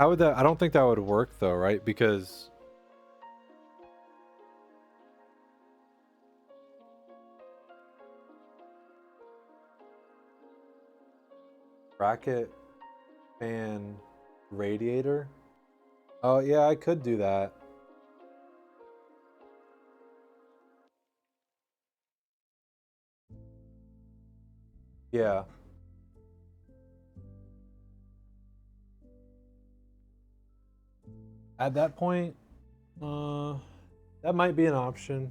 How would that? I don't think that would work though, right? Because bracket, fan, radiator. Oh yeah, I could do that. Yeah. At that point, that might be an option.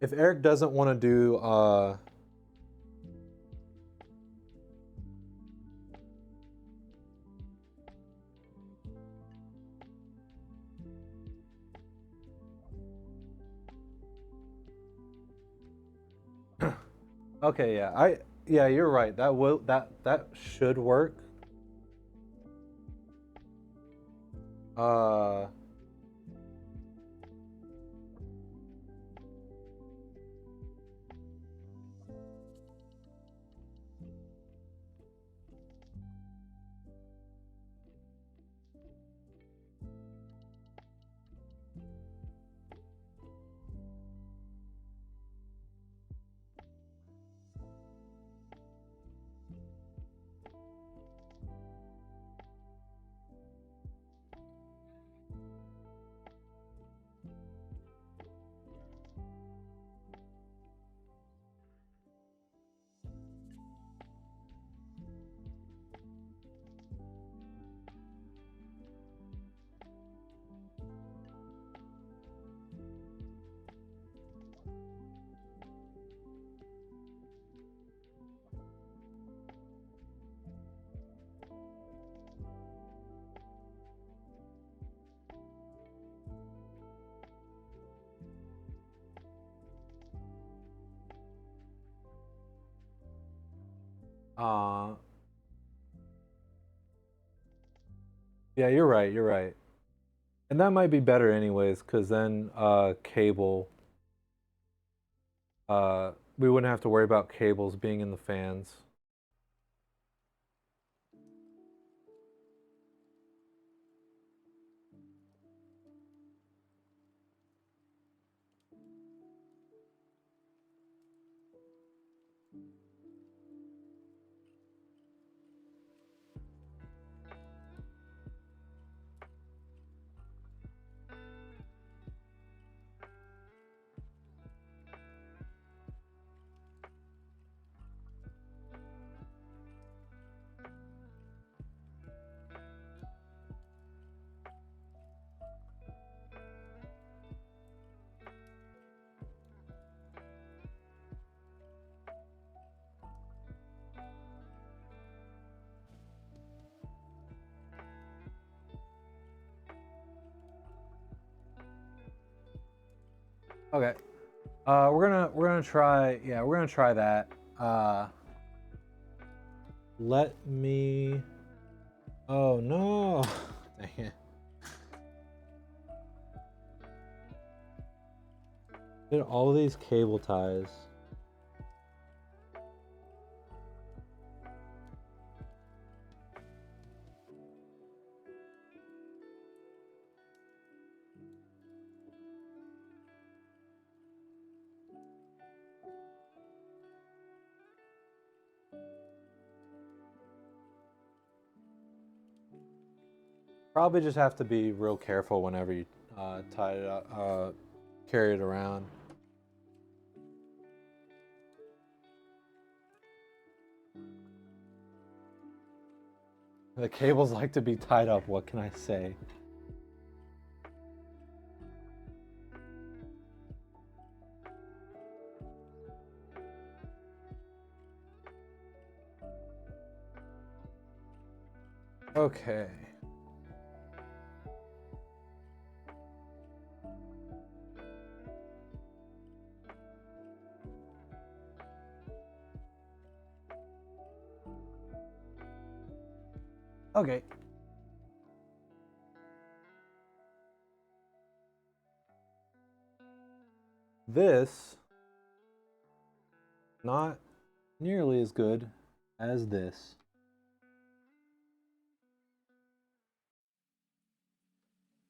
If Eric doesn't want to do okay, yeah, you're right. That should work. Yeah, you're right, you're right. And that might be better anyways, because then cable, we wouldn't have to worry about cables being in the fans. Okay. We're gonna try, yeah, we're gonna try that. Let me, oh no. Dang it. Did all these cable ties. Probably just have to be real careful whenever you tie it up, carry it around. The cables like to be tied up, what can I say? Okay. Okay. This, not nearly as good as this.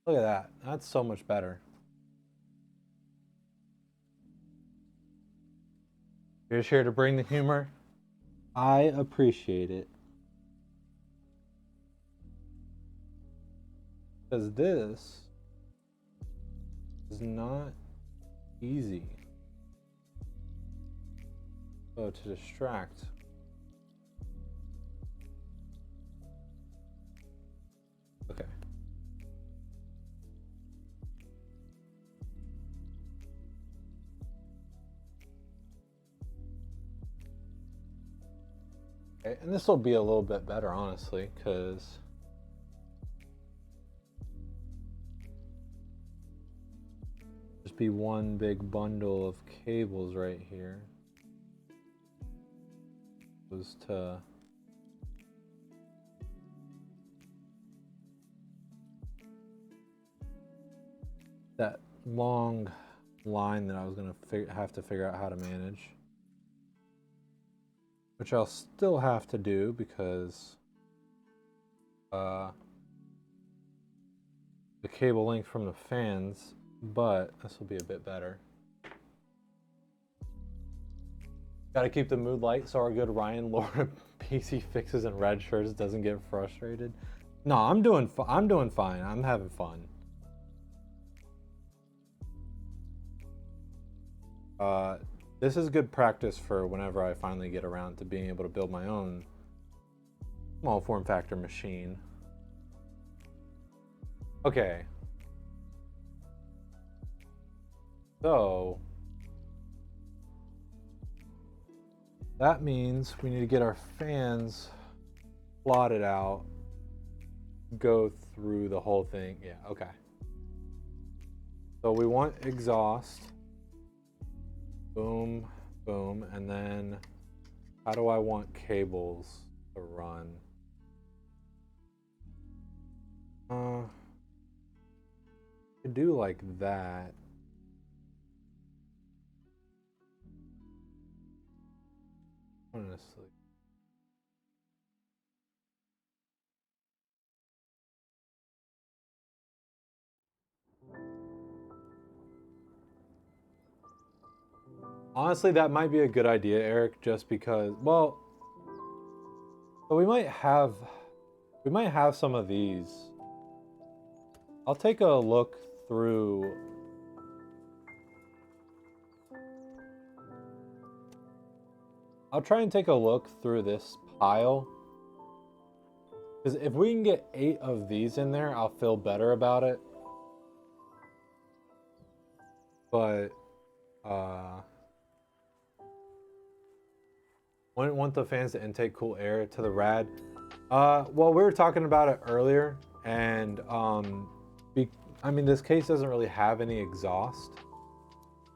Look at that. That's so much better. You're just here to bring the humor. I appreciate it. Because this is not easy. So to distract. Okay. Okay, and this will be a little bit better, honestly, because just be one big bundle of cables right here. Goes to that long line that I was going to have to figure out how to manage. Which I'll still have to do because the cable length from the fans, but this will be a bit better. Gotta keep the mood light so our good Ryan Laura PC fixes and red shirts doesn't get frustrated. No, I'm doing fine. I'm having fun. This is good practice for whenever I finally get around to being able to build my own small form factor machine. Okay. So that means we need to get our fans plotted out, go through the whole thing. Yeah, okay. So we want exhaust. Boom, boom, and then how do I want cables to run? Could do like that. Honestly. Honestly, that might be a good idea, Eric, just because, well, so we might have some of these. I'll take a look through. I'll try and take a look through this pile. Because if we can get 8 of these in there, I'll feel better about it. But, want the fans to intake cool air to the rad. Well, we were talking about it earlier, and I mean, this case doesn't really have any exhaust,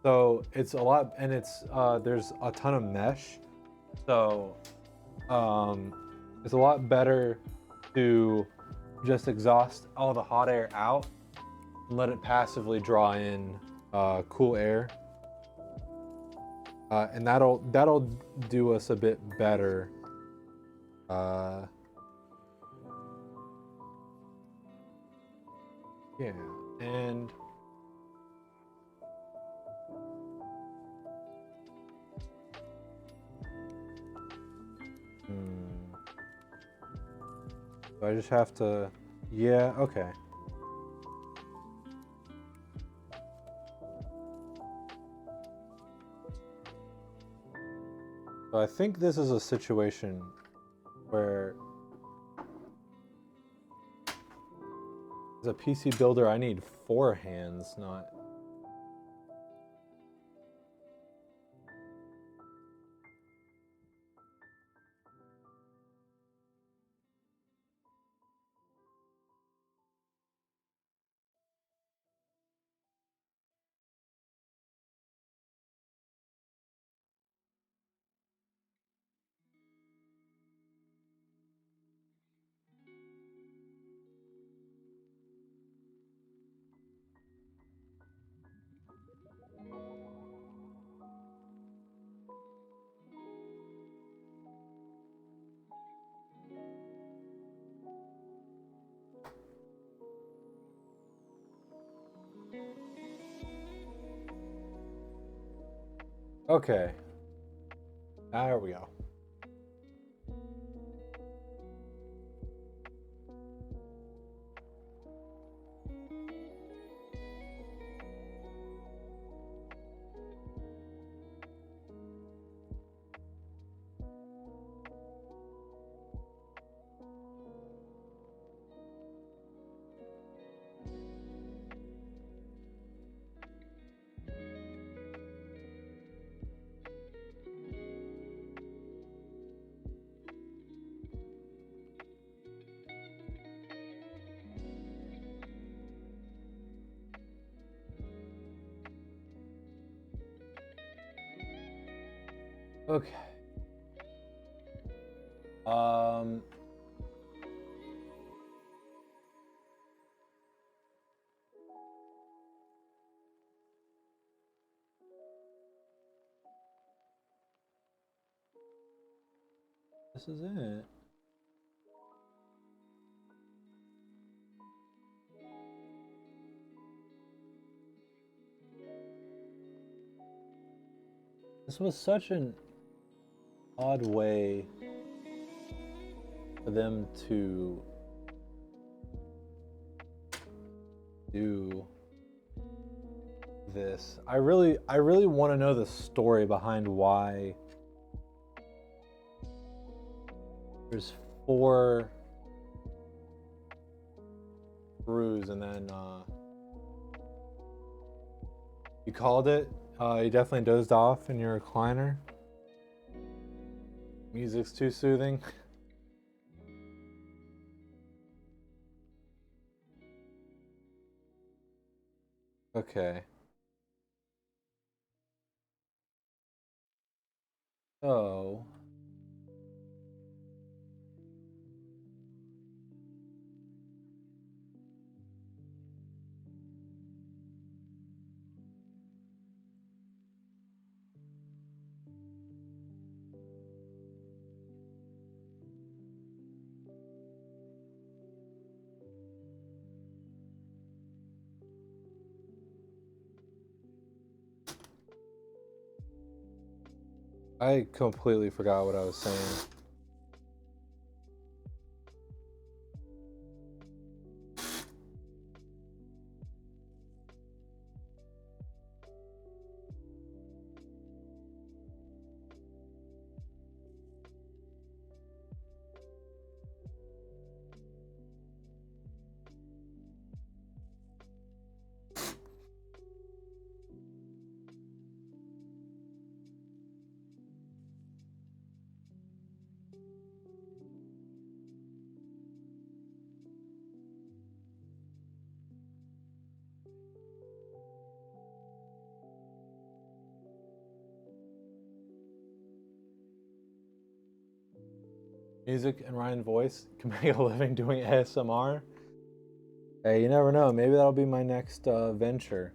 so it's a lot, and it's there's a ton of mesh, so it's a lot better to just exhaust all the hot air out and let it passively draw in cool air. And that'll do us a bit better. Yeah, and so I just have to, yeah, okay. So I think this is a situation where, as a PC builder, I need 4 hands, not... Okay. There we go. Okay. This is it. This was such an odd way for them to do this. I really want to know the story behind why there's 4 screws and then you called it. You definitely dozed off in your recliner. Music's too soothing. Okay. So I completely forgot what I was saying. Music and Ryan's voice can make a living doing ASMR. Hey, you never know. Maybe that'll be my next venture.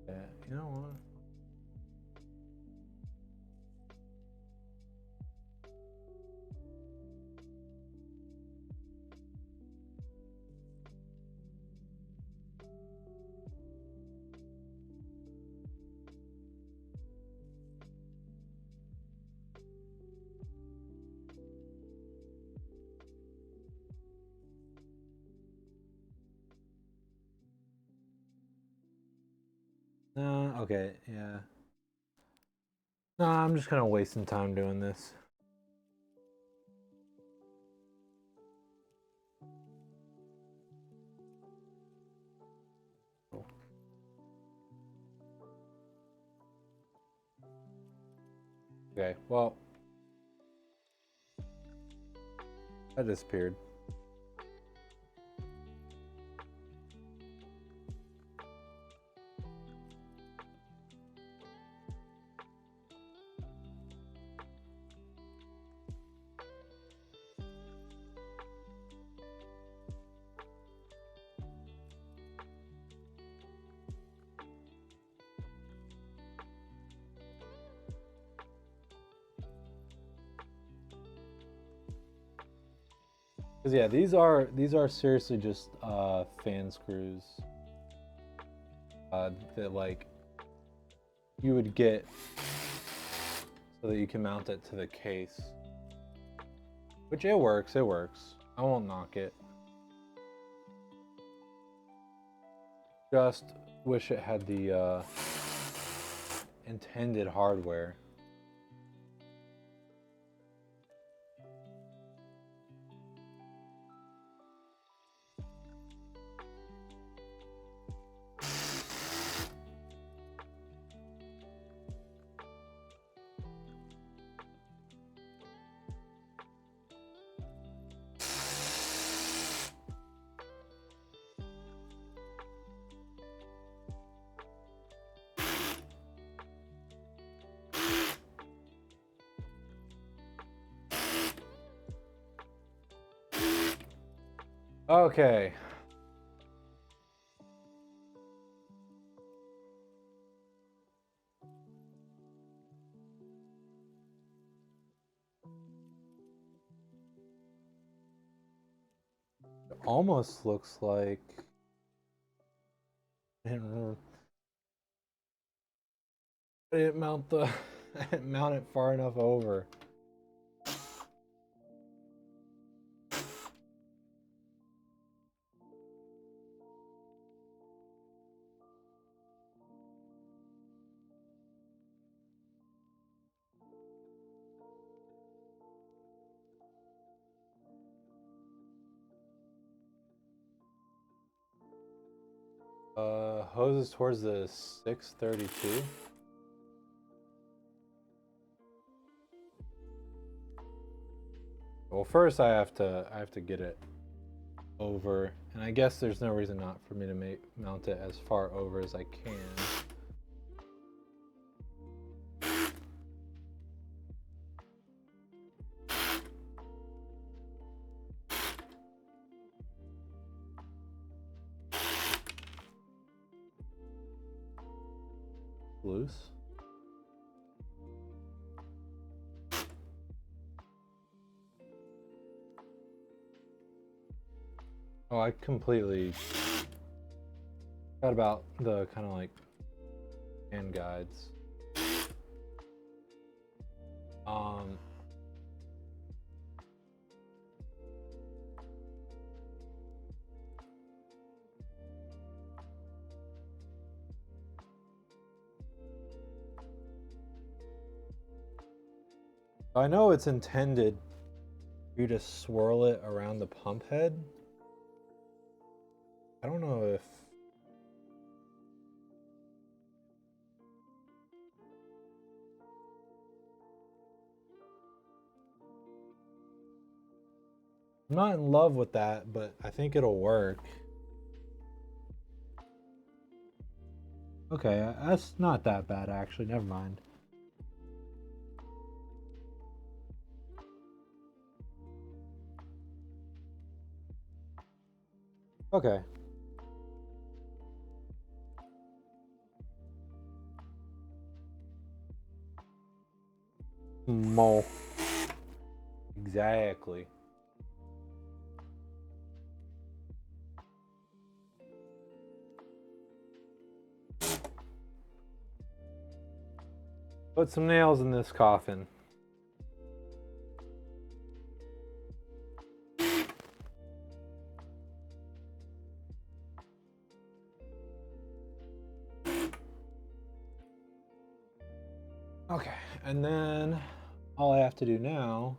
Yeah, you know what? Okay, yeah. No, I'm just kind of wasting time doing this. Okay, well, that disappeared. Cause yeah, these are seriously just fan screws that like you would get so that you can mount it to the case. Which it works. I won't knock it. Just wish it had the intended hardware. Okay. It almost looks like I didn't mount the I didn't mount it far enough over. Hoses towards the 632. Well, first I have to get it over, and I guess there's no reason not for me to mount it as far over as I can. Loose. Oh, I completely forgot about the kind of like hand guides. I know it's intended for you to swirl it around the pump head. I don't know if I'm not in love with that, but I think it'll work. Okay, that's not that bad actually, never mind. Okay. Mo. Exactly. Put some nails in this coffin. Okay, and then all I have to do now,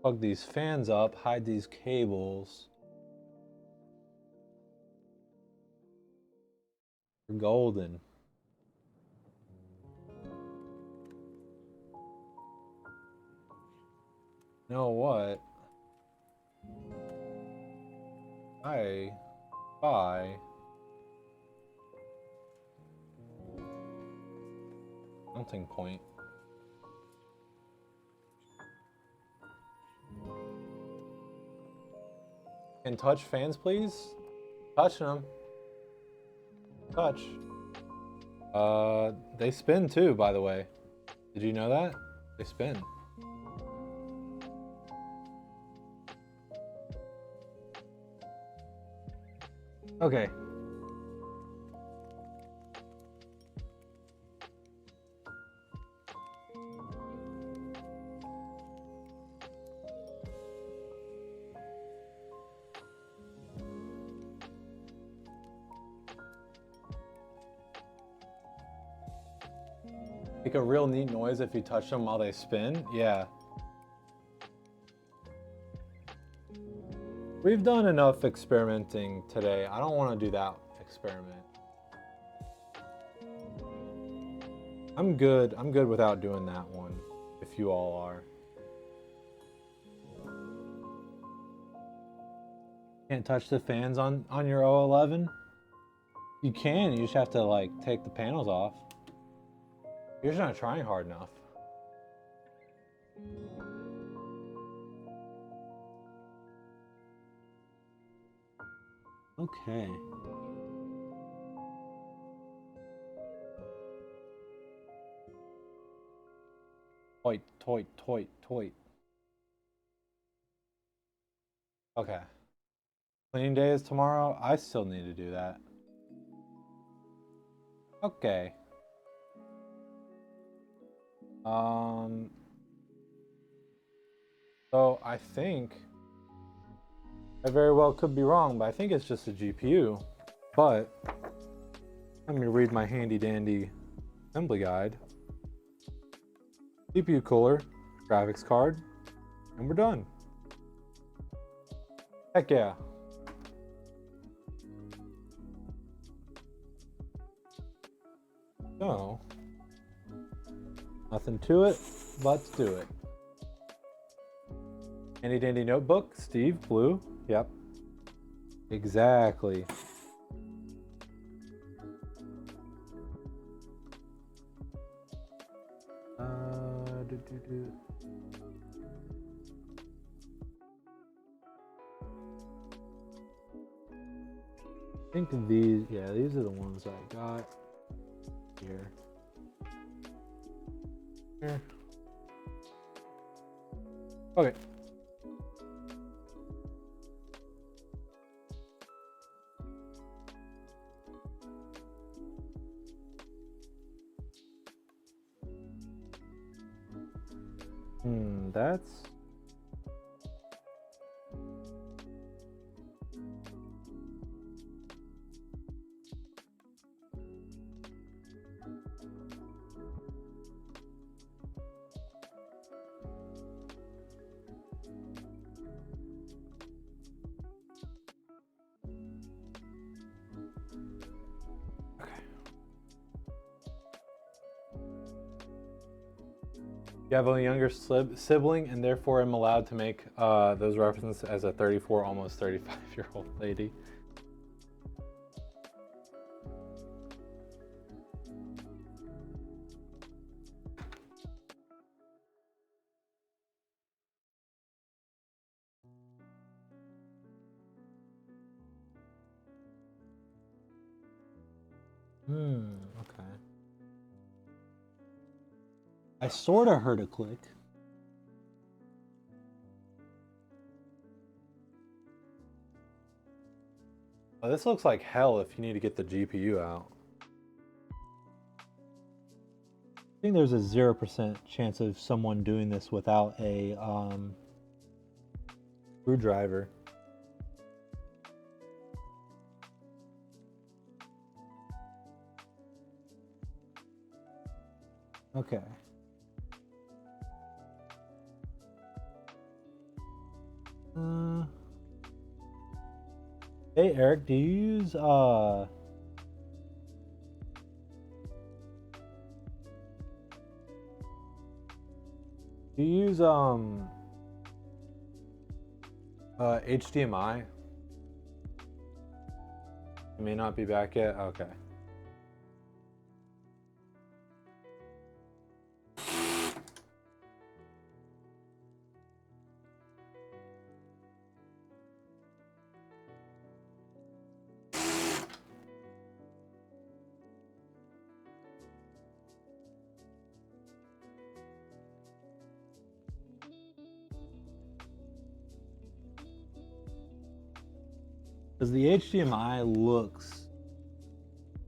plug these fans up, hide these cables. They're golden. You know what? I buy mounting point. And touch fans, please. Touching them. Touch. They spin too, by the way. Did you know that? They spin. Okay. Make a real neat noise if you touch them while they spin. Yeah. We've done enough experimenting today. I don't want to do that experiment. I'm good without doing that one, if you all are. Can't touch the fans on your O11? You can, you just have to like take the panels off. You're just not trying hard enough. Okay. Toit. Okay. Cleaning day is tomorrow. I still need to do that. Okay. So I think I very well could be wrong, but I think it's just a GPU. But let me read my handy dandy assembly guide. CPU cooler, graphics card, and we're done. Heck yeah. So, nothing to it, let's do it. Handy dandy notebook, Steve, blue, yep. Exactly. I think these, yeah, these are the ones I got here. Here. Okay. That's you have a younger sibling, and therefore am allowed to make those references as a 34, almost 35-year-old lady. Okay. I sort of heard a click. Oh, this looks like hell if you need to get the GPU out. I think there's a 0% chance of someone doing this without a screwdriver. Okay. Hey Eric, do you use HDMI? You may not be back yet. Okay. Because the HDMI looks...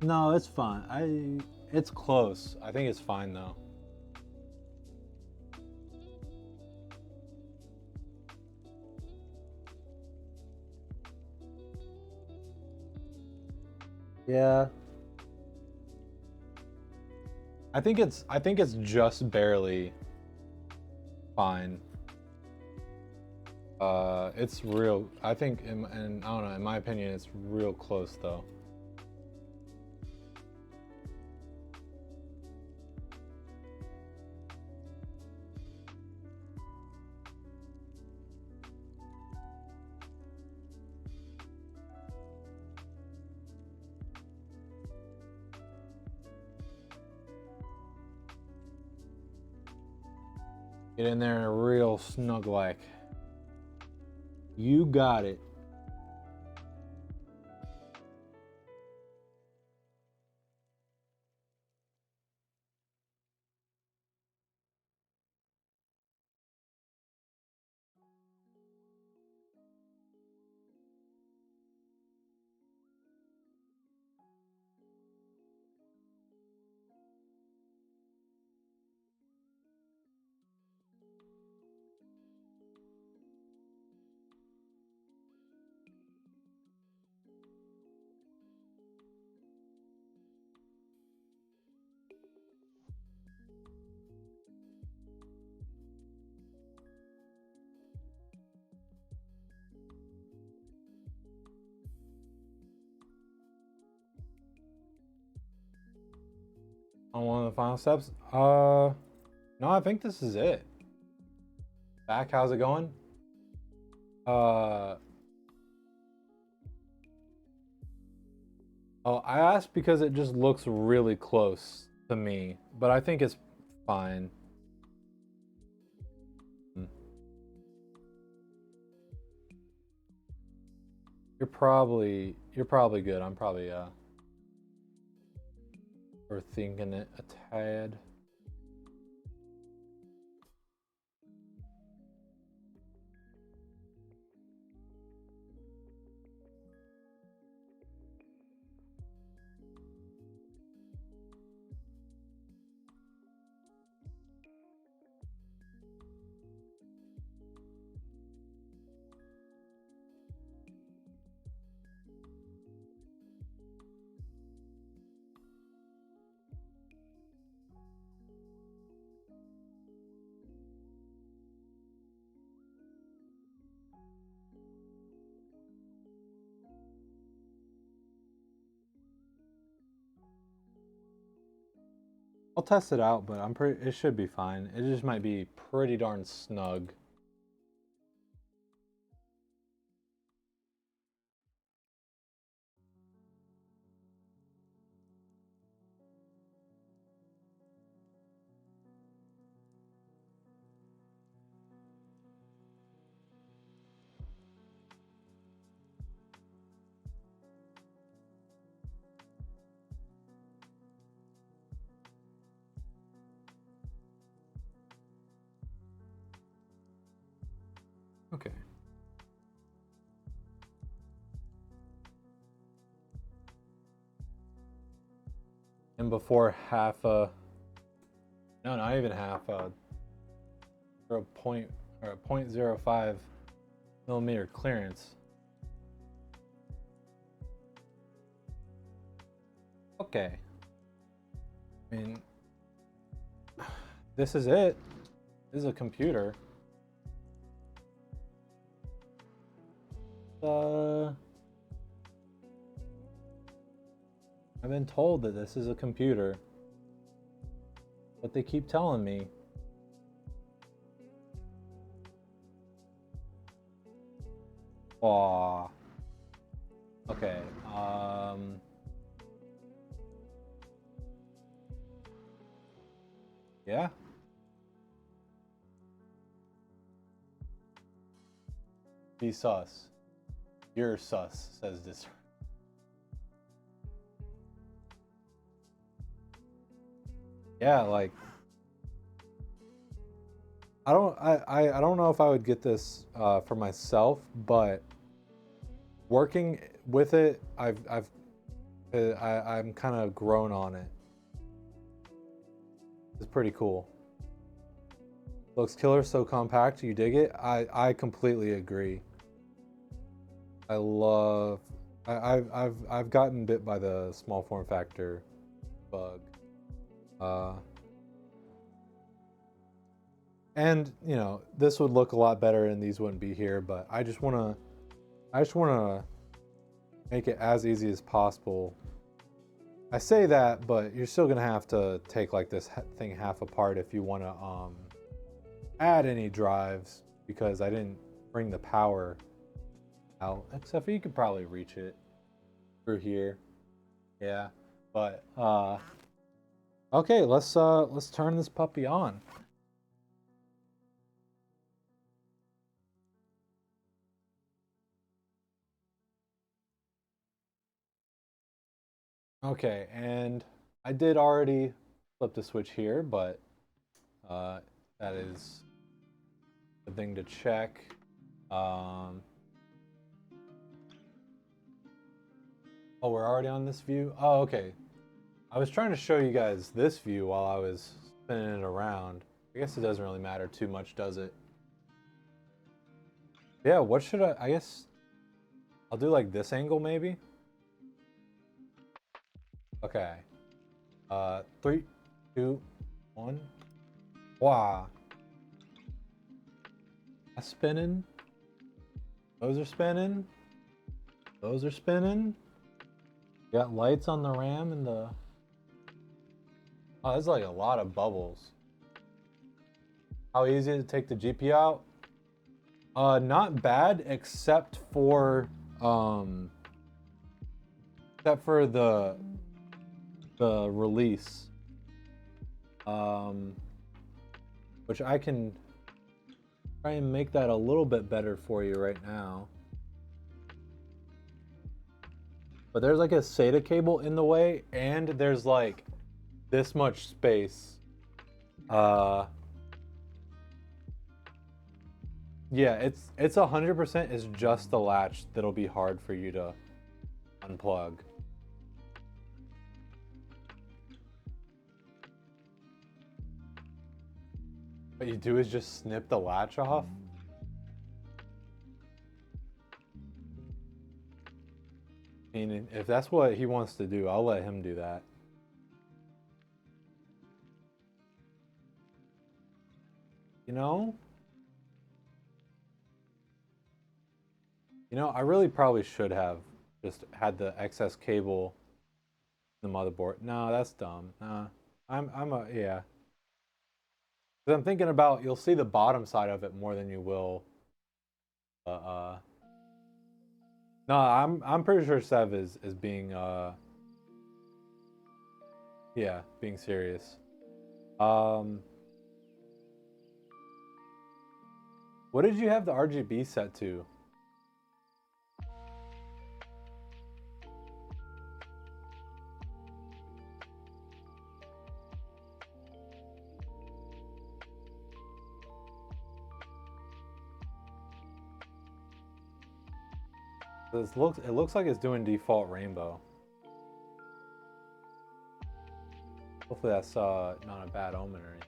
No, it's fine. It's close. I think it's fine though. Yeah. I think it's just barely fine. It's real. I think, and I don't know. In my opinion, it's real close though. Get in there real snug like. You got it. On one of the final steps? No, I think this is it. Back, how's it going? Oh, I asked because it just looks really close to me, but I think it's fine. You're probably good. I'm probably overthinking it a tad. I'll test it out, but it should be fine. It just might be pretty darn snug. Okay. And before half a, no, not even half a, or a 0.05 millimeter clearance. Okay. I mean, this is it. This is a computer. I've been told that this is a computer, but they keep telling me. Aw. Okay. Yeah. Be sus. You're sus, says this. Yeah, like I don't know if I would get this for myself, but working with it, I'm kind of grown on it. It's pretty cool. Looks killer, so compact. You dig it? I completely agree. I've gotten bit by the small form factor bug. And you know, this would look a lot better and these wouldn't be here, but I just wanna make it as easy as possible. I say that, but you're still gonna have to take like this thing half apart if you wanna add any drives, because I didn't bring the power out, except for you could probably reach it through here. Yeah, but okay, let's turn this puppy on. Okay, and I did already flip the switch here, but that is the thing to check. Oh, we're already on this view? Oh, okay. I was trying to show you guys this view while I was spinning it around. I guess it doesn't really matter too much, does it? Yeah, what should I guess I'll do like this angle maybe? Okay. 3, 2, 1. Wow. That's spinning. Those are spinning. Those are spinning. Got lights on the RAM and the Oh, there's like a lot of bubbles. How easy to take the GPU out? Not bad, except for the release. Which I can try and make that a little bit better for you right now. But there's like a SATA cable in the way, and there's like this much space. Yeah, it's 100% is just the latch that'll be hard for you to unplug. What you do is just snip the latch off. I mean, if that's what he wants to do, I'll let him do that. You know, I really probably should have just had the excess cable in the motherboard. No, that's dumb. Nah, yeah. 'Cause I'm thinking about, you'll see the bottom side of it more than you will. No, I'm pretty sure Sev is being yeah, being serious. What did you have the RGB set to? It looks like it's doing default rainbow. Hopefully that's not a bad omen or anything.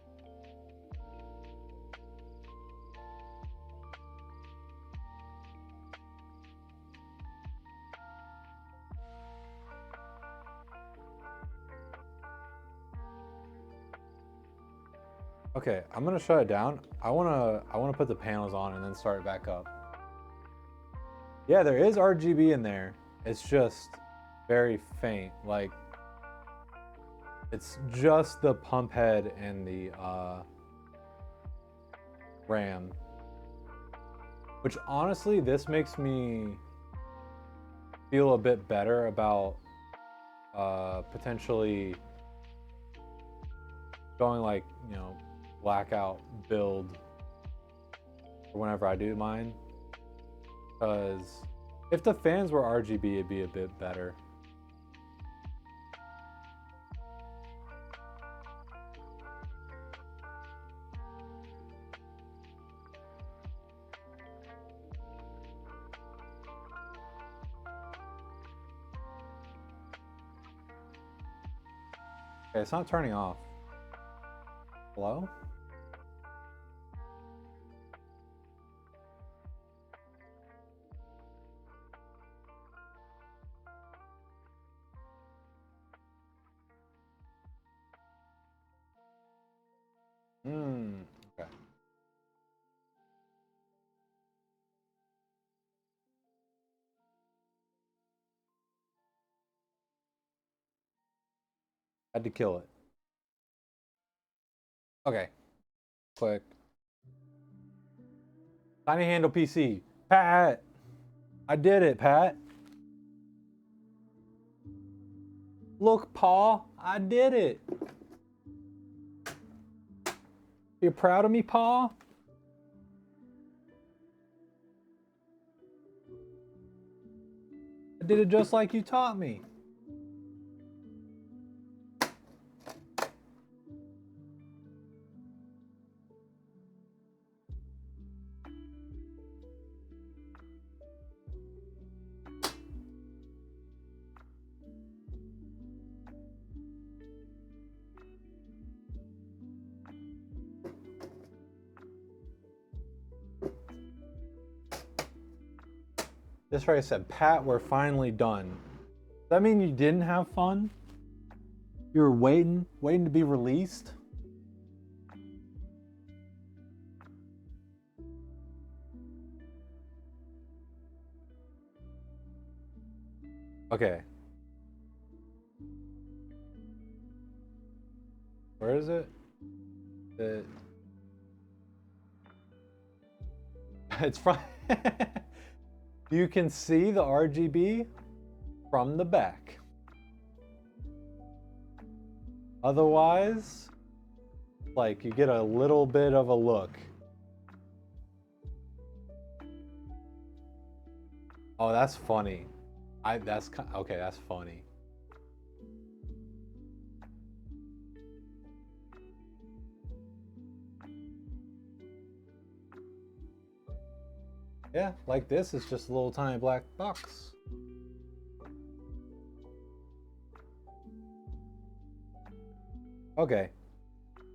Okay, I'm gonna shut it down. I wanna put the panels on and then start it back up. Yeah, there is RGB in there. It's just very faint. Like, it's just the pump head and the RAM. Which honestly, this makes me feel a bit better about potentially going like, blackout build whenever I do mine. Because if the fans were RGB, it'd be a bit better. Okay, it's not turning off. Hello? Okay. Had to kill it. Okay. Click. Tiny handle PC. Pat! I did it, Pat. Look, Paul, I did it. You proud of me, Paul? I did it just like you taught me. This right said, Pat, we're finally done. Does that mean you didn't have fun? You were waiting to be released? Okay. is it? It's from. You can see the RGB from the back. Otherwise, like, you get a little bit of a look. Oh, that's funny. Okay, that's funny. Yeah, like this is just a little tiny black box. Okay.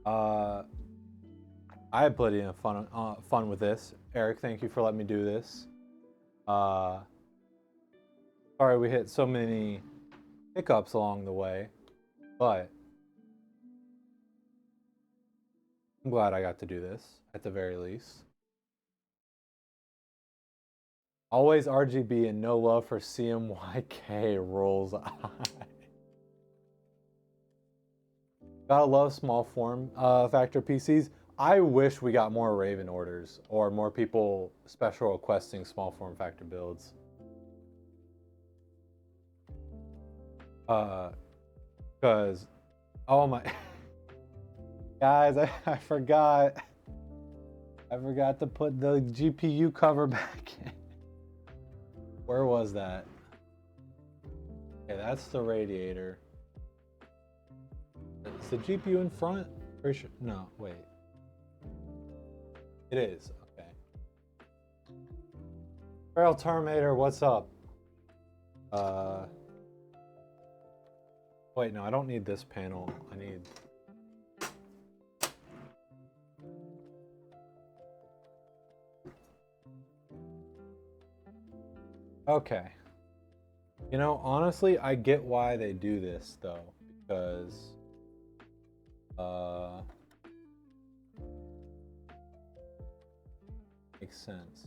I had plenty of fun with this. Eric, thank you for letting me do this. Sorry we hit so many hiccups along the way, but I'm glad I got to do this at the very least. Always RGB and no love for CMYK rolls. Gotta love small form factor PCs. I wish we got more Raven orders or more people special requesting small form factor builds. Because, oh my, guys, I forgot to put the GPU cover back in. Where was that? Okay, that's the radiator. Is the GPU in front? Pretty sure. No, wait. It is. Okay. Feral Terminator, what's up? Wait, no, I don't need this panel. I need. Okay. You know, honestly, I get why they do this though, because makes sense.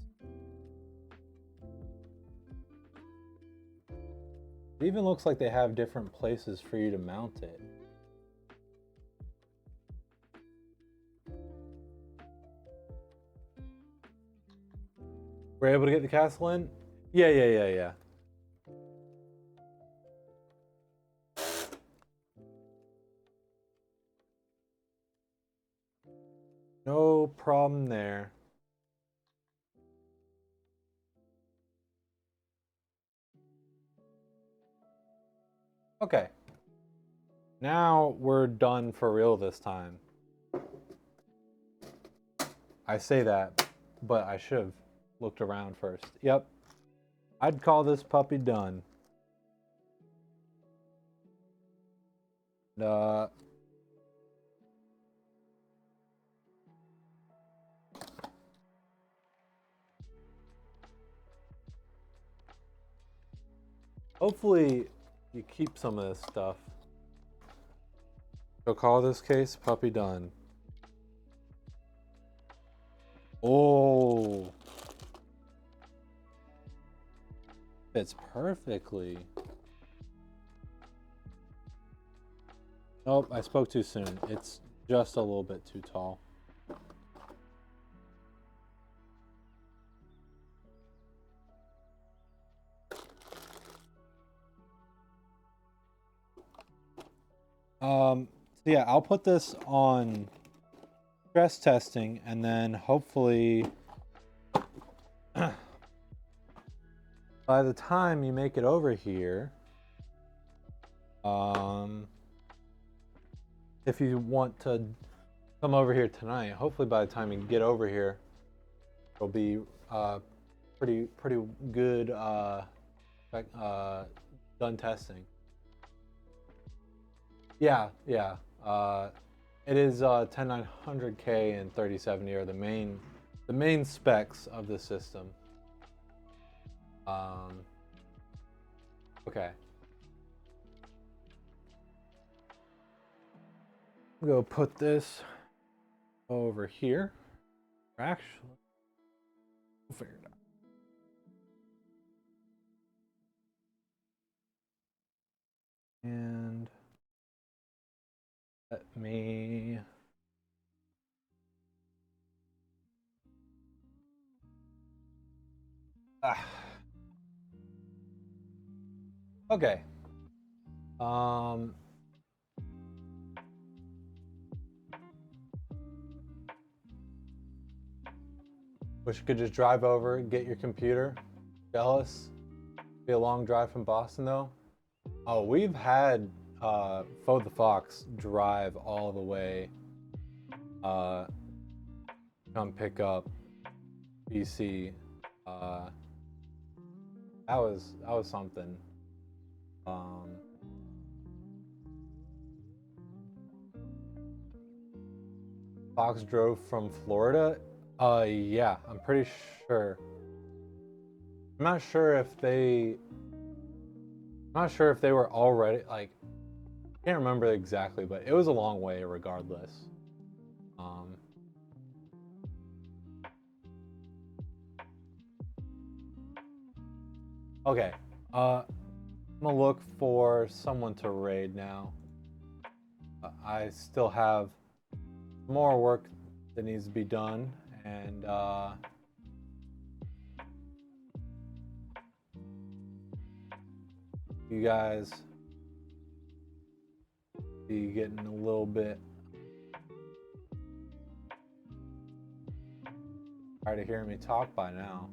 It even looks like they have different places for you to mount it. We're able to get the castle in? Yeah. No problem there. Okay. Now we're done for real this time. I say that, but I should have looked around first. Yep. I'd call this puppy done. Hopefully you keep some of this stuff. So call this case puppy done. Oh. Fits perfectly. Nope, I spoke too soon. It's just a little bit too tall. So yeah, I'll put this on stress testing and then hopefully by the time you make it over here, if you want to come over here tonight, hopefully by the time you get over here, it'll be pretty good done testing. Yeah. It is 10900K and 3070 are the main specs of the system. Okay. I'm gonna put this over here. Actually, we'll figure it out. And Let me. Okay. Wish you could just drive over, get your computer. Jealous. Be a long drive from Boston though. Oh, we've had Fo the Fox drive all the way. Come pick up PC. That was something. Fox drove from Florida. Yeah, I'm pretty sure. I'm not sure if they were already like. I can't remember exactly, but it was a long way regardless. Okay, I'm gonna look for someone to raid now. I still have more work that needs to be done, and you guys be getting a little bit tired of hearing me talk by now.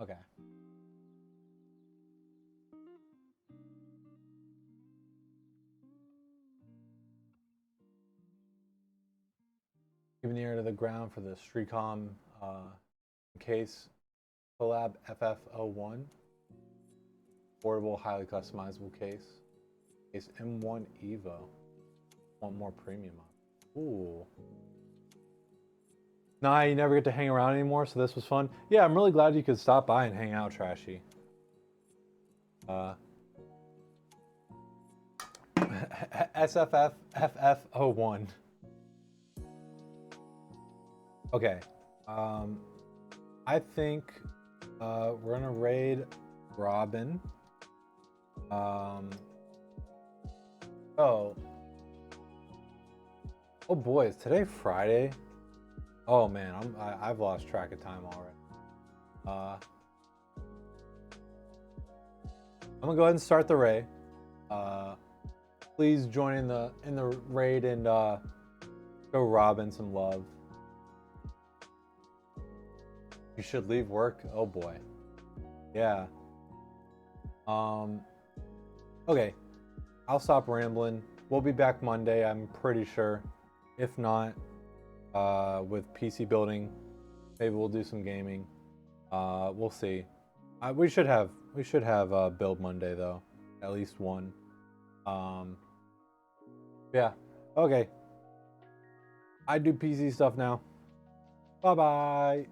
Okay. Giving the ear to the ground for the Streacom case Collab FF01. Portable, highly customizable case. Case M1 Evo. Want more premium on. Ooh. Nah, you never get to hang around anymore, so this was fun. Yeah, I'm really glad you could stop by and hang out, Trashy. SFF FF01. Okay. I think we're gonna raid Robin. Oh boy, is today Friday? Oh man, I've lost track of time already. I'm gonna go ahead and start the raid. Please join in the raid and show Robin some love. You should leave work. Oh boy. Yeah. Okay. I'll stop rambling. We'll be back Monday, I'm pretty sure. If not, with PC building, maybe we'll do some gaming. We'll see. We should have build Monday though, at least one. Yeah. Okay. I do PC stuff now. Bye bye.